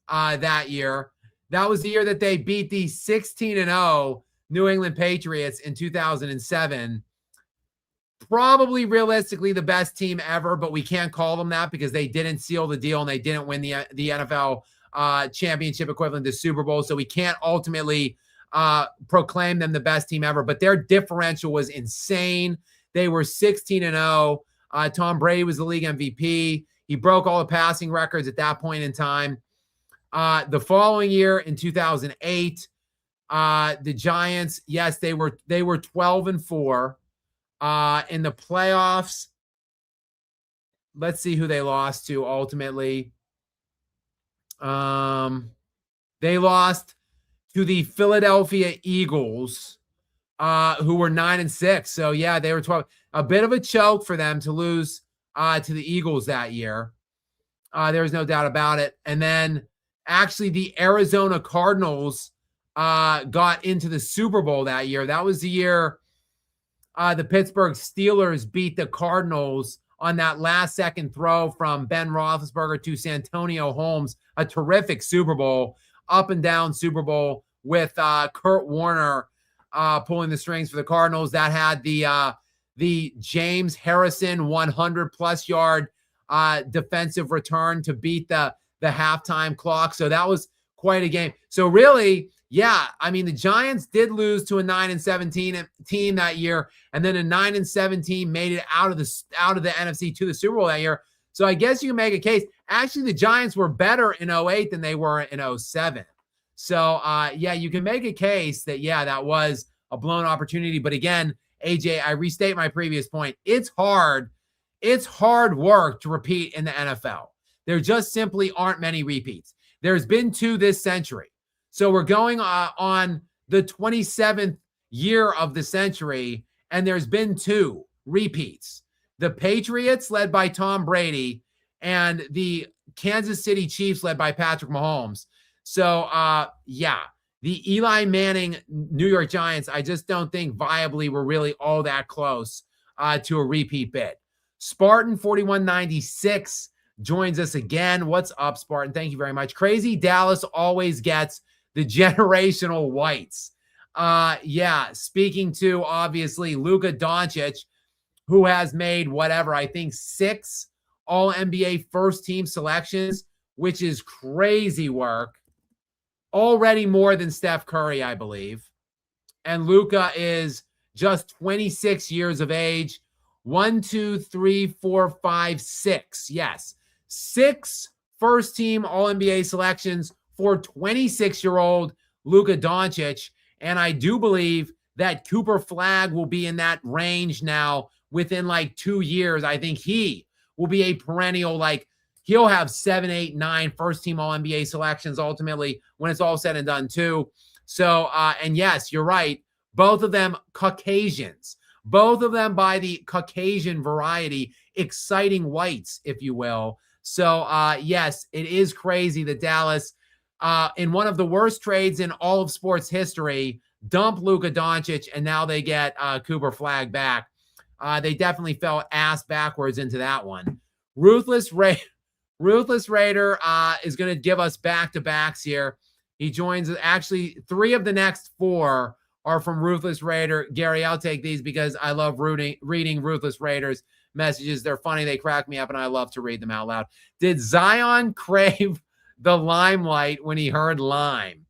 that year. That was the year that they beat the 16-0 New England Patriots in 2007. Probably realistically the best team ever, but we can't call them that because they didn't seal the deal and they didn't win the NFL championship equivalent to Super Bowl. So we can't ultimately proclaim them the best team ever, but their differential was insane. They were 16-0. Tom Brady was the league MVP. He broke all the passing records at that point in time. The following year in 2008, the Giants, yes, they were 12-4. In the playoffs, let's see who they lost to ultimately. They lost to the Philadelphia Eagles, who were 9-6. So yeah, they were 12. A bit of a choke for them to lose to the Eagles that year. There's no doubt about it. And then actually the Arizona Cardinals got into the Super Bowl that year. That was the year the Pittsburgh Steelers beat the Cardinals on that last-second throw from Ben Roethlisberger to Santonio Holmes. A terrific Super Bowl, up-and-down Super Bowl with Kurt Warner pulling the strings for the Cardinals. That had the James Harrison 100-plus yard defensive return to beat the halftime clock. So that was quite a game. So really, yeah, I mean, the Giants did lose to a 9-17 team that year, and then a 9-17 made it out of the NFC to the Super Bowl that year. So I guess you can make a case. Actually, the Giants were better in 08 than they were in 07. So yeah, you can make a case that, yeah, that was a blown opportunity. But again, AJ, I restate my previous point. It's hard work to repeat in the NFL. There just simply aren't many repeats. There's been 2 this century. So we're going on the 27th year of the century, and there's been 2 repeats. The Patriots, led by Tom Brady, and the Kansas City Chiefs, led by Patrick Mahomes. So, yeah, the Eli Manning New York Giants, I just don't think viably were really all that close to a repeat bid. Spartan 4196 joins us again. What's up, Spartan? Thank you very much. Crazy Dallas always gets the generational whites. Yeah, speaking to, obviously, Luka Doncic, who has made whatever, I think 6 All-NBA first-team selections, which is crazy work. Already more than Steph Curry, I believe. And Luka is just 26 years of age. 1, 2, 3, 4, 5, 6. Yes, 6 first-team All-NBA selections for 26-year-old Luka Doncic. And I do believe that Cooper Flagg will be in that range now within like 2 years. I think he will be a perennial, like he'll have 7, 8, 9 first-team All-NBA selections ultimately when it's all said and done too. So, and yes, you're right. Both of them Caucasians. Both of them by the Caucasian variety, exciting whites, if you will. So, yes, it is crazy that Dallas, in one of the worst trades in all of sports history, dump Luka Doncic, and now they get Cooper Flag back. They definitely fell ass backwards into that one. Ruthless Raider is going to give us back-to-backs here. He joins, actually, 3 of the next 4 are from Ruthless Raider. Gary, I'll take these because I love reading Ruthless Raiders messages. They're funny. They crack me up, and I love to read them out loud. Did Zion crave the limelight when he heard lime?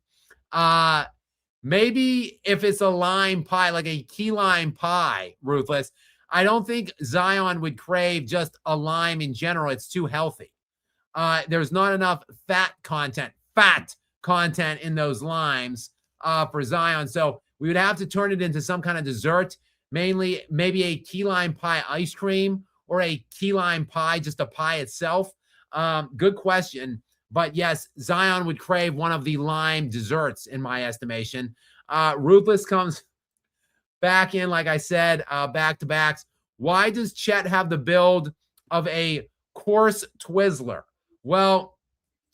Maybe if it's a lime pie, like a key lime pie, Ruthless, I don't think Zion would crave just a lime in general. It's too healthy. There's not enough fat content in those limes for Zion. So we would have to turn it into some kind of dessert, mainly maybe a key lime pie ice cream or a key lime pie, just a pie itself. Good question. But yes, Zion would crave one of the lime desserts in my estimation. Ruthless comes back in, like I said, back-to-backs. Why does Chet have the build of a coarse Twizzler? Well,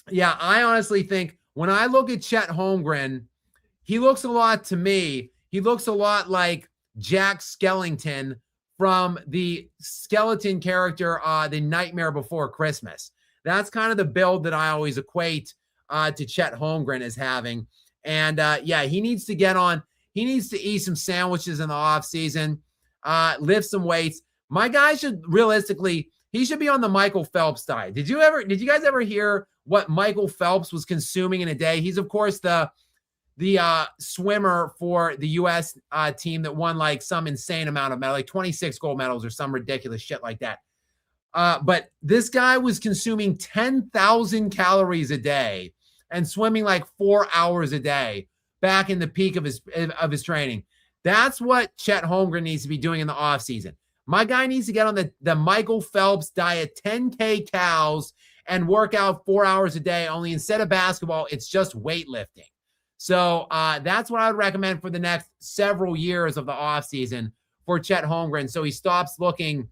yeah, I honestly think when I look at Chet Holmgren, he looks a lot to me. He looks a lot like Jack Skellington from the skeleton character, The Nightmare Before Christmas. That's kind of the build that I always equate to Chet Holmgren as having. And yeah, he needs to get on. He needs to eat some sandwiches in the offseason, lift some weights. My guy should realistically, he should be on the Michael Phelps diet. Did you guys ever hear what Michael Phelps was consuming in a day? He's, of course, the swimmer for the U.S. Team that won like some insane amount of medals, like 26 gold medals or some ridiculous shit like that. But this guy was consuming 10,000 calories a day and swimming like 4 hours a day back in the peak of his training. That's what Chet Holmgren needs to be doing in the offseason. My guy needs to get on the Michael Phelps diet, 10K cals, and work out 4 hours a day, only instead of basketball, it's just weightlifting. So that's what I would recommend for the next several years of the offseason for Chet Holmgren, so he stops looking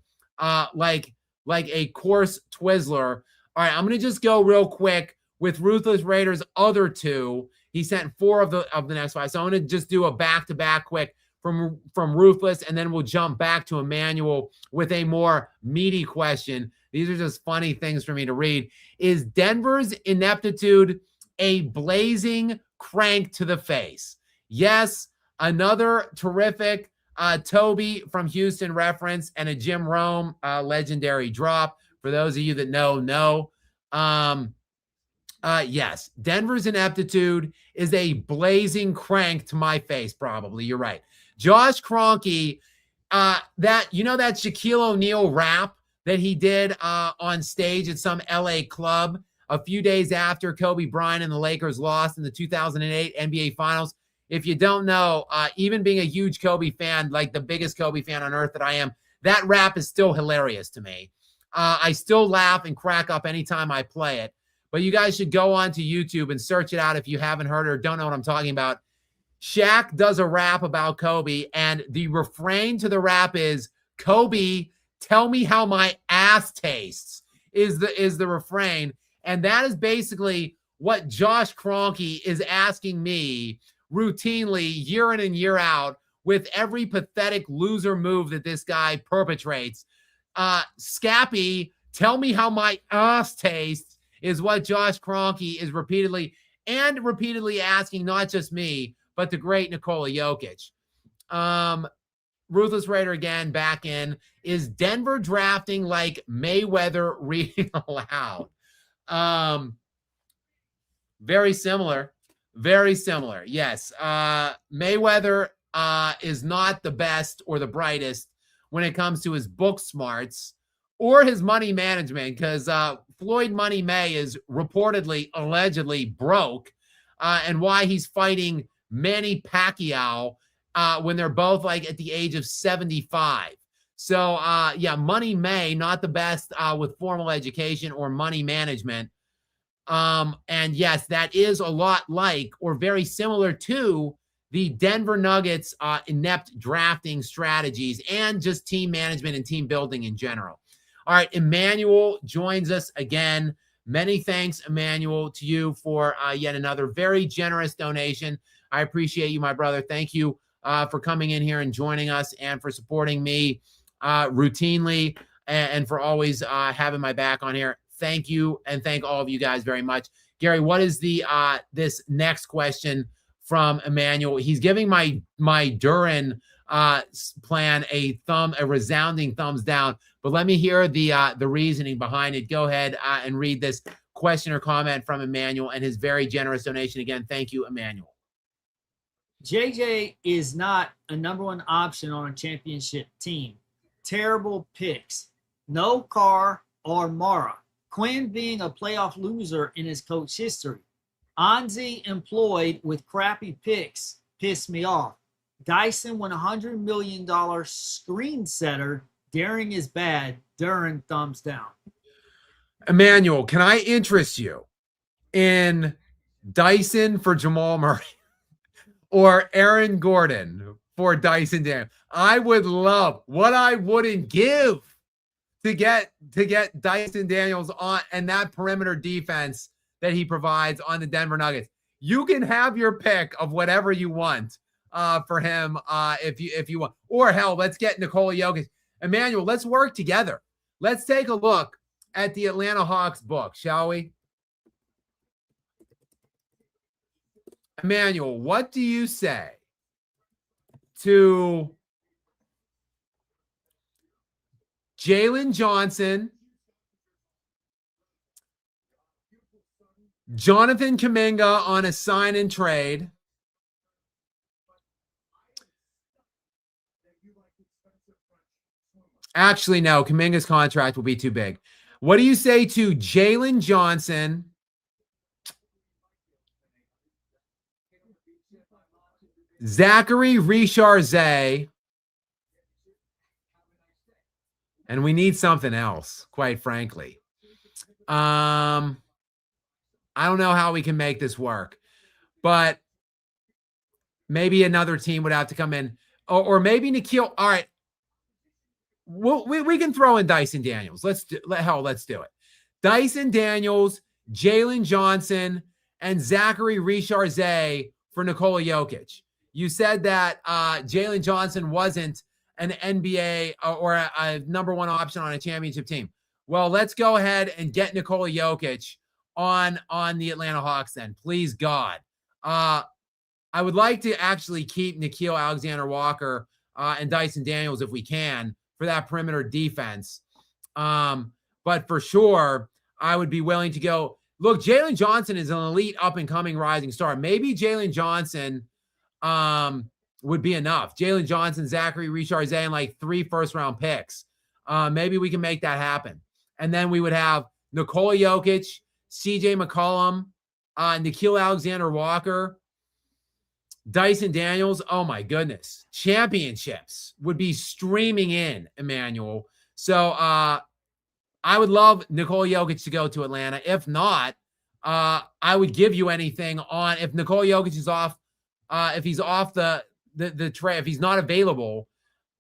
like a coarse Twizzler. All right, I'm going to just go real quick with Ruthless Raiders' other 2. He sent 4 of the next 5. So I'm going to just do a back-to-back quick from Ruthless, and then we'll jump back to Emmanuel with a more meaty question. These are just funny things for me to read. Is Denver's ineptitude a blazing crank to the face? Yes, another terrific Toby from Houston reference and a Jim Rome legendary drop. For those of you that know. Yes, Denver's ineptitude is a blazing crank to my face, probably. You're right. Josh Kroenke, that Shaquille O'Neal rap that he did on stage at some LA club a few days after Kobe Bryant and the Lakers lost in the 2008 NBA Finals. If you don't know, even being a huge Kobe fan, like the biggest Kobe fan on earth that I am, that rap is still hilarious to me. I still laugh and crack up anytime I play it. But you guys should go on to YouTube and search it out if you haven't heard or don't know what I'm talking about. Shaq does a rap about Kobe, and the refrain to the rap is, "Kobe, tell me how my ass tastes," is the refrain. And that is basically what Josh Kroenke is asking me routinely year in and year out with every pathetic loser move that this guy perpetrates. Scappy, tell me how my ass tastes is what Josh Kroenke is repeatedly asking not just me, but the great Nikola Jokic. Ruthless Raider again, back in. Is Denver drafting like Mayweather reading aloud? Very similar. Yes. Mayweather is not the best or the brightest when it comes to his book smarts or his money management, because Floyd Money May is reportedly, allegedly broke, and why he's fighting Manny Pacquiao when they're both like at the age of 75. So yeah, Money May, not the best with formal education or money management. And yes, that is a lot like or very similar to the Denver Nuggets inept drafting strategies and just team management and team building in general. All right, Emmanuel joins us again. Many thanks, Emmanuel, to you for yet another very generous donation. I appreciate you, my brother. Thank you for coming in here and joining us and for supporting me routinely and for always having my back on here. Thank you, and thank all of you guys very much. Gary, what is the this next question from Emmanuel? He's giving my Duran plan a resounding thumbs down, but let me hear the reasoning behind it. Go ahead and read this question or comment from Emmanuel and his very generous donation. Again, thank you, Emmanuel. JJ is not a #1 option on a championship team. Terrible picks. No Carr or Mara. Quinn being a playoff loser in his coach history. Anzi employed with crappy picks pissed me off. Dyson $100 million screen setter. Daring is bad. Duran thumbs down. Emmanuel, can I interest you in Dyson for Jamal Murray or Aaron Gordon for Dyson Daniels? I would love, what I wouldn't give to get Dyson Daniels on and that perimeter defense that he provides on the Denver Nuggets. You can have your pick of whatever you want for him if you want. Or hell, let's get Nikola Jokic. Emmanuel, let's work together. Let's take a look at the Atlanta Hawks book, shall we? Emmanuel, what do you say to Jalen Johnson, Jonathan Kuminga on a sign and trade, actually, no, Kuminga's contract will be too big. What do you say to Jalen Johnson, Zachary Richardze, and we need something else, quite frankly. I don't know how we can make this work, but maybe another team would have to come in, or maybe Nikhil. All right, we can throw in Dyson Daniels. Let's do it. Dyson Daniels, Jalen Johnson, and Zachary Richardze for Nikola Jokic. You said that Jalen Johnson wasn't an NBA or a #1 option on a championship team. Well, let's go ahead and get Nikola Jokic on the Atlanta Hawks then. Please, God. I would like to actually keep Nickeil Alexander-Walker and Dyson Daniels if we can for that perimeter defense. But for sure, I would be willing to go. Look, Jalen Johnson is an elite up-and-coming rising star. Maybe Jalen Johnson would be enough. Jalen Johnson, Zachary Richardze, and like 3 first-round picks. Maybe we can make that happen. And then we would have Nikola Jokic, CJ McCollum, Nickeil Alexander-Walker, Dyson Daniels. Oh, my goodness. Championships would be streaming in, Emmanuel. So I would love Nikola Jokic to go to Atlanta. If not, I would give you anything on if Nikola Jokic is off, if he's off the trade, if he's not available,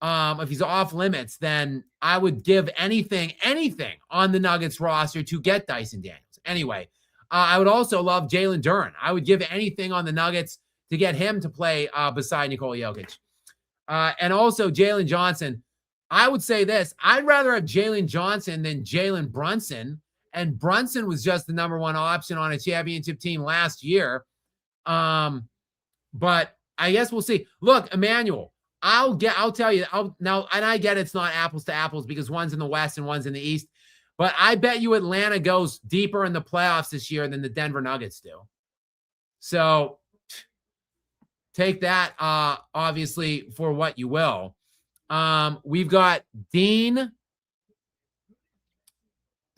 if he's off limits, then I would give anything on the Nuggets roster to get Dyson Daniels. Anyway, I would also love Jalen Duren. I would give anything on the Nuggets to get him to play beside Nikola Jokic. And also Jalen Johnson. I would say this. I'd rather have Jalen Johnson than Jalen Brunson. And Brunson was just the #1 option on a championship team last year. But I guess we'll see. Look, Emmanuel, I'll tell you now, and I get it's not apples to apples because one's in the West and one's in the East. But I bet you Atlanta goes deeper in the playoffs this year than the Denver Nuggets do. So take that, obviously, for what you will. We've got Dean.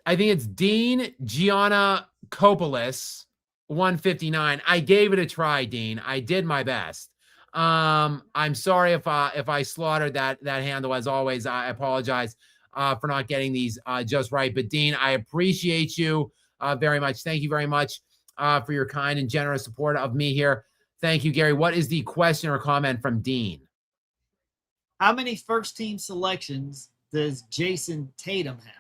I think it's Dean Giannakopoulos, 159. I gave it a try, Dean. I did my best. I'm sorry if I slaughtered that handle. As always, I apologize for not getting these just right. But Dean, I appreciate you very much. Thank you very much for your kind and generous support of me here. Thank you, Gary. What is the question or comment from Dean? How many first-team selections does Jason Tatum have?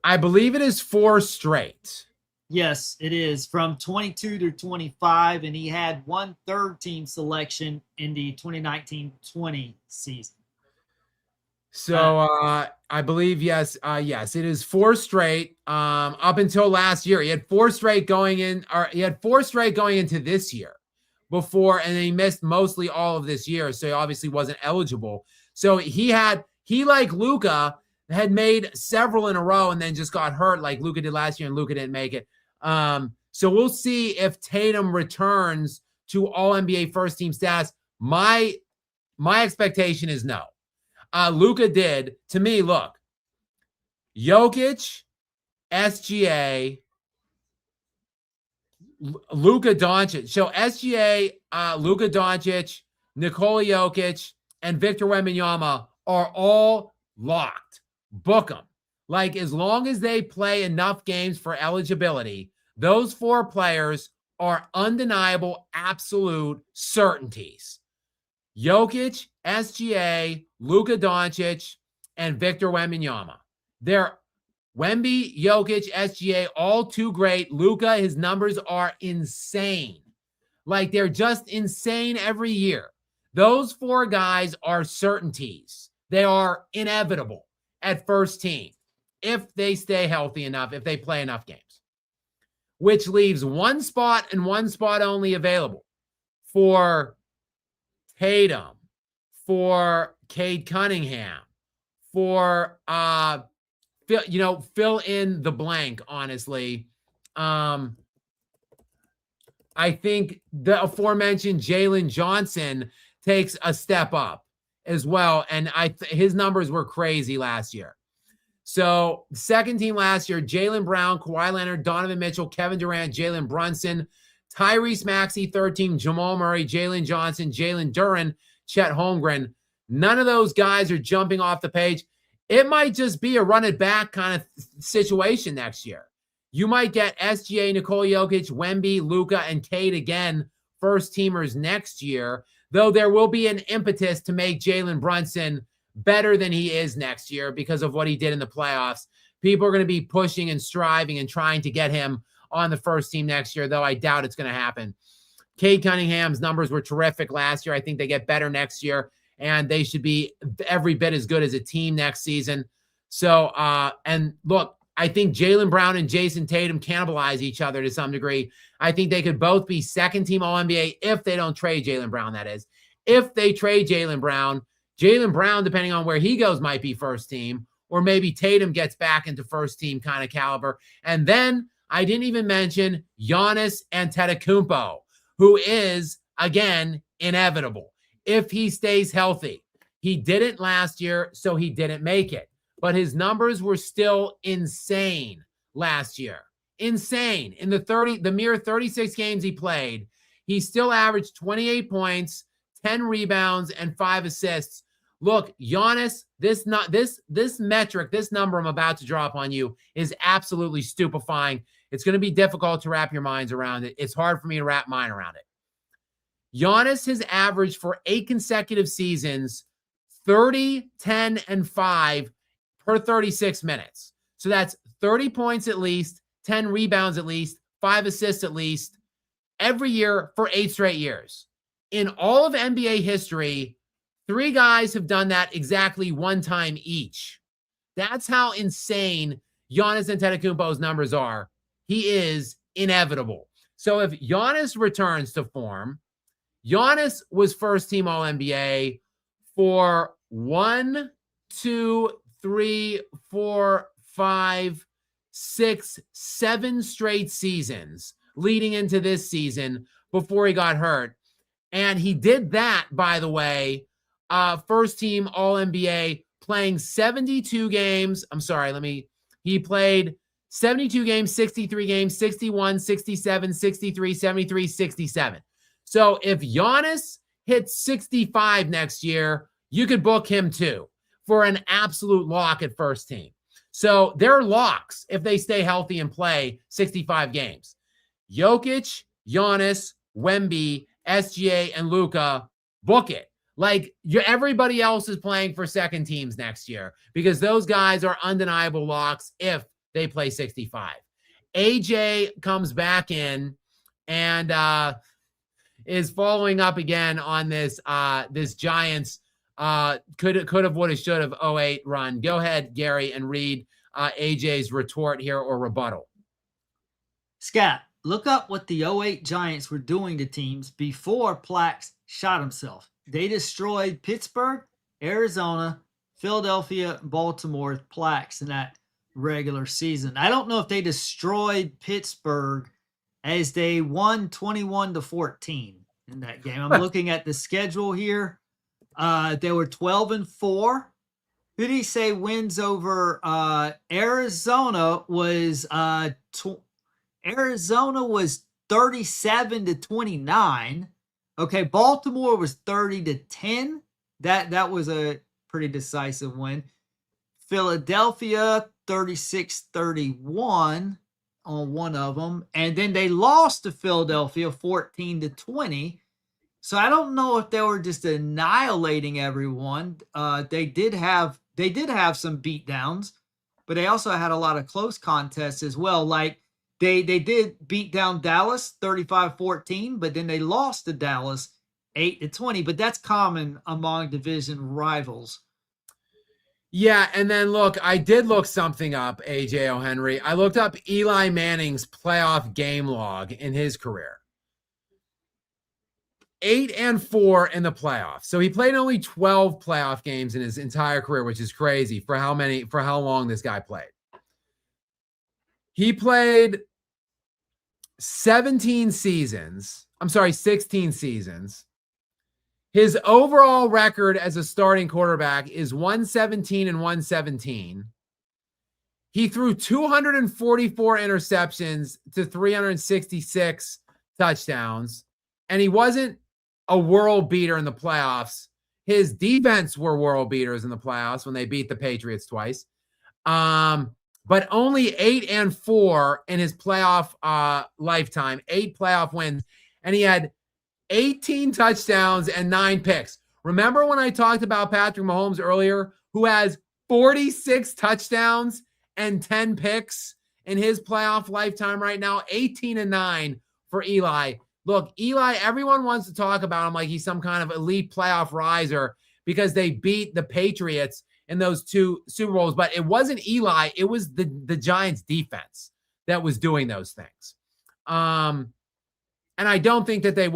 I believe it is 4 straight. Yes, it is from 22 to 25, and he had one third team selection in the 2019-20 season. So I believe yes, yes, it is 4 straight. Up until last year, he had 4 straight going in, or he had 4 straight going into this year before, and then he missed mostly all of this year, so he obviously wasn't eligible. So he like Luka had made several in a row and then just got hurt like Luka did last year, and Luka didn't make it. So we'll see if Tatum returns to all NBA first team status. My expectation is no. Luka did. To me, look, Jokic, SGA, Luka Doncic. So SGA, Luka Doncic, Nikola Jokic, and Victor Wembanyama are all locked. Book them. Like, as long as they play enough games for eligibility, those 4 players are undeniable, absolute certainties. Jokic, SGA, Luka Doncic, and Victor Wembanyama. They're Wemby, Jokic, SGA, all too great. Luka, his numbers are insane. Like, they're just insane every year. Those 4 guys are certainties. They are inevitable at first team if they stay healthy enough, if they play enough games, which leaves 1 spot and 1 spot only available for Tatum, for Cade Cunningham, for fill in the blank, honestly. I think the aforementioned Jalen Johnson takes a step up as well, and his numbers were crazy last year. So second team last year, Jaylen Brown, Kawhi Leonard, Donovan Mitchell, Kevin Durant, Jalen Brunson, Tyrese Maxey. Third team, Jamal Murray, Jalen Johnson, Jalen Duren, Chet Holmgren. None of those guys are jumping off the page. It might just be a run it back kind of situation next year. You might get SGA, Nikola Jokic, Wemby, Luka, and Cade again, first teamers next year, though there will be an impetus to make Jalen Brunson better than he is next year because of what he did in the playoffs. People are going to be pushing and striving and trying to get him on the first team next year, though I doubt it's going to happen. Cade Cunningham's numbers were terrific last year. I think they get better next year, and they should be every bit as good as a team next season. So, and look, I think Jaylen Brown and Jason Tatum cannibalize each other to some degree. I think they could both be second team All-NBA if they don't trade Jaylen Brown, that is. If they trade Jaylen Brown, depending on where he goes, might be first team, or maybe Tatum gets back into first team kind of caliber. And then I didn't even mention Giannis Antetokounmpo, who is, again, inevitable if he stays healthy. He didn't last year, so he didn't make it. But his numbers were still insane last year. Insane. In the mere 36 games he played, he still averaged 28 points, 10 rebounds, and 5 assists. Look, Giannis, this metric, this number I'm about to drop on you is absolutely stupefying. It's going to be difficult to wrap your minds around it. It's hard for me to wrap mine around it. Giannis has averaged for 8 consecutive seasons 30, 10, and 5 per 36 minutes. So that's 30 points at least, 10 rebounds at least, 5 assists at least, every year for 8 straight years. In all of NBA history, 3 guys have done that exactly 1 time each. That's how insane Giannis Antetokounmpo's numbers are. He is inevitable. So if Giannis returns to form, Giannis was first team All-NBA for 1, 2, 3, 4, 5, 6, 7 straight seasons leading into this season before he got hurt. And he did that, by the way, first team All-NBA, playing 72 games. He played 72 games, 63 games, 61, 67, 63, 73, 67. So if Giannis hits 65 next year, you could book him too for an absolute lock at first team. So they're locks if they stay healthy and play 65 games. Jokic, Giannis, Wemby, SGA, and Luka, book it. Like everybody else is playing for second teams next year because those guys are undeniable locks if they play 65. AJ comes back in and is following up again on this this Giants could have, would have, should have 08 run. Go ahead, Gary, and read AJ's retort here or rebuttal. Skap, look up what the 08 Giants were doing to teams before Plax shot himself. They destroyed Pittsburgh, Arizona, Philadelphia, Baltimore with Plax in that regular season. I don't know if they destroyed Pittsburgh as they won 21-14 in that game. I'm looking at the schedule here. They were 12-4. Who did he say wins over Arizona was Arizona was 37-29. Okay, Baltimore was 30-10. That was a pretty decisive win. Philadelphia 36-31 on one of them, and then they lost to Philadelphia 14-20. So I don't know if they were just annihilating everyone. They did have some beatdowns, but they also had a lot of close contests as well. Like they did beat down Dallas 35-14, but then they lost to Dallas 8-20. But that's common among division rivals. Yeah, and then look, I did look something up, AJ O'Henry. I looked up Eli Manning's playoff game log in his career. 8-4 in the playoffs. So he played only 12 playoff games in his entire career, which is crazy for how long this guy played. He played 16 seasons. His overall record as a starting quarterback is 117-117. He threw 244 interceptions to 366 touchdowns, and he wasn't a world beater in the playoffs. His defense were world beaters in the playoffs when they beat the Patriots twice. But only 8-4 in his playoff lifetime, 8 playoff wins, and he had 18 touchdowns and 9 picks. Remember when I talked about Patrick Mahomes earlier, who has 46 touchdowns and 10 picks in his playoff lifetime right now? 18-9 for Eli. Look, Eli, everyone wants to talk about him like he's some kind of elite playoff riser because they beat the Patriots in those 2 Super Bowls. But it wasn't Eli. It was the Giants defense that was doing those things. And I don't think that they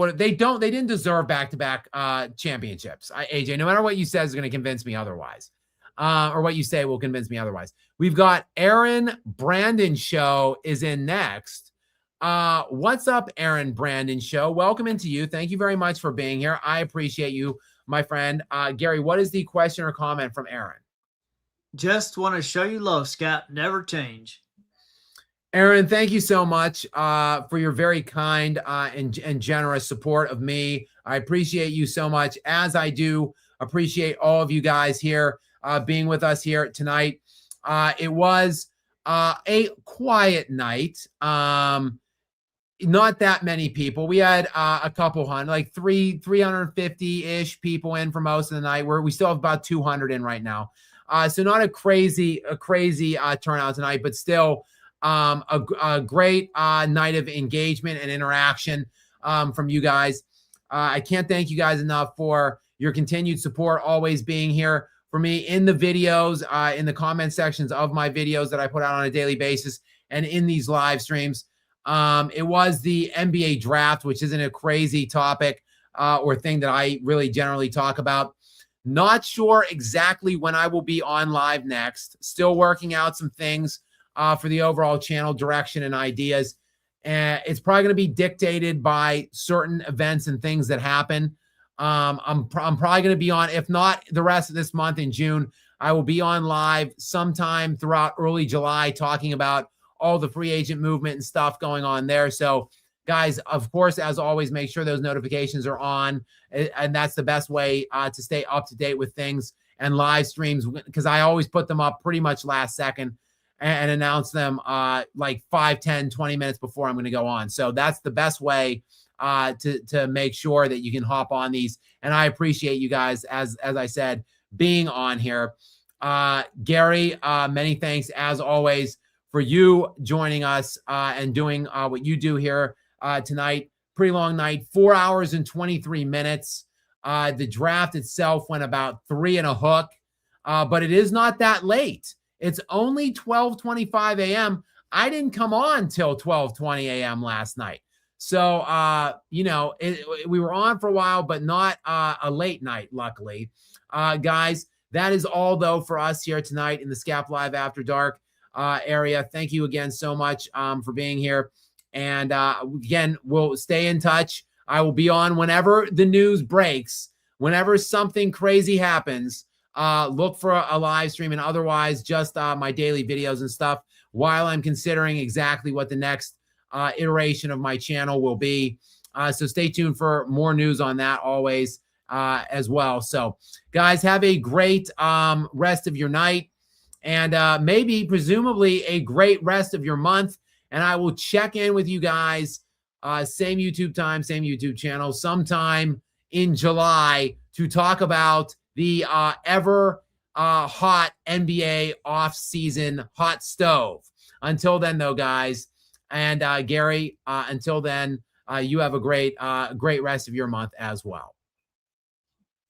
didn't deserve back-to-back championships. AJ, no matter what you say is going to convince me otherwise. Or what you say will convince me otherwise. We've got Aaron Brandon Show is in next. What's up, Aaron Brandon Show? Welcome into you. Thank you very much for being here. I appreciate you, my friend. Gary, what is the question or comment from Aaron? Just want to show you love, Skap. Never change. Aaron, thank you so much for your very kind and generous support of me. I appreciate you so much, as I do appreciate all of you guys here being with us here tonight. It was a quiet night. Not that many people. We had a couple hundred, like 350-ish people in for most of the night. We still have about 200 in right now. So not a crazy turnout tonight, but still a great night of engagement and interaction from you guys. I can't thank you guys enough for your continued support, always being here for me in the videos, in the comment sections of my videos that I put out on a daily basis, and in these live streams. It was the NBA draft, which isn't a crazy topic or thing that I really generally talk about. Not sure exactly when I will be on live next. Still working out some things for the overall channel direction and ideas. And it's probably going to be dictated by certain events and things that happen. I'm probably going to be on, if not the rest of this month in June, I will be on live sometime throughout early July talking about all the free agent movement and stuff going on there. So guys, of course, as always, make sure those notifications are on. And that's the best way to stay up to date with things and live streams, because I always put them up pretty much last second. and announce them like 5, 10, 20 minutes before I'm going to go on. So that's the best way to make sure that you can hop on these. And I appreciate you guys, as I said, being on here. Gary, many thanks as always for you joining us and doing what you do here tonight. Pretty long night, 4 hours and 23 minutes. The draft itself went about 3 and a hook, but it is not that late. It's only 12:25 a.m. I didn't come on till 12:20 a.m. last night. So, we were on for a while, but not a late night, luckily. Guys, that is all, though, for us here tonight in the Skap Live After Dark area. Thank you again so much for being here. And again, we'll stay in touch. I will be on whenever the news breaks, whenever something crazy happens. Look for a live stream, and otherwise just my daily videos and stuff while I'm considering exactly what the next iteration of my channel will be. So stay tuned for more news on that always as well. So guys, have a great rest of your night, and presumably a great rest of your month. And I will check in with you guys, same YouTube time, same YouTube channel, sometime in July to talk about the ever hot NBA off-season hot stove. Until then, though, guys, and Gary, until then, you have a great rest of your month as well.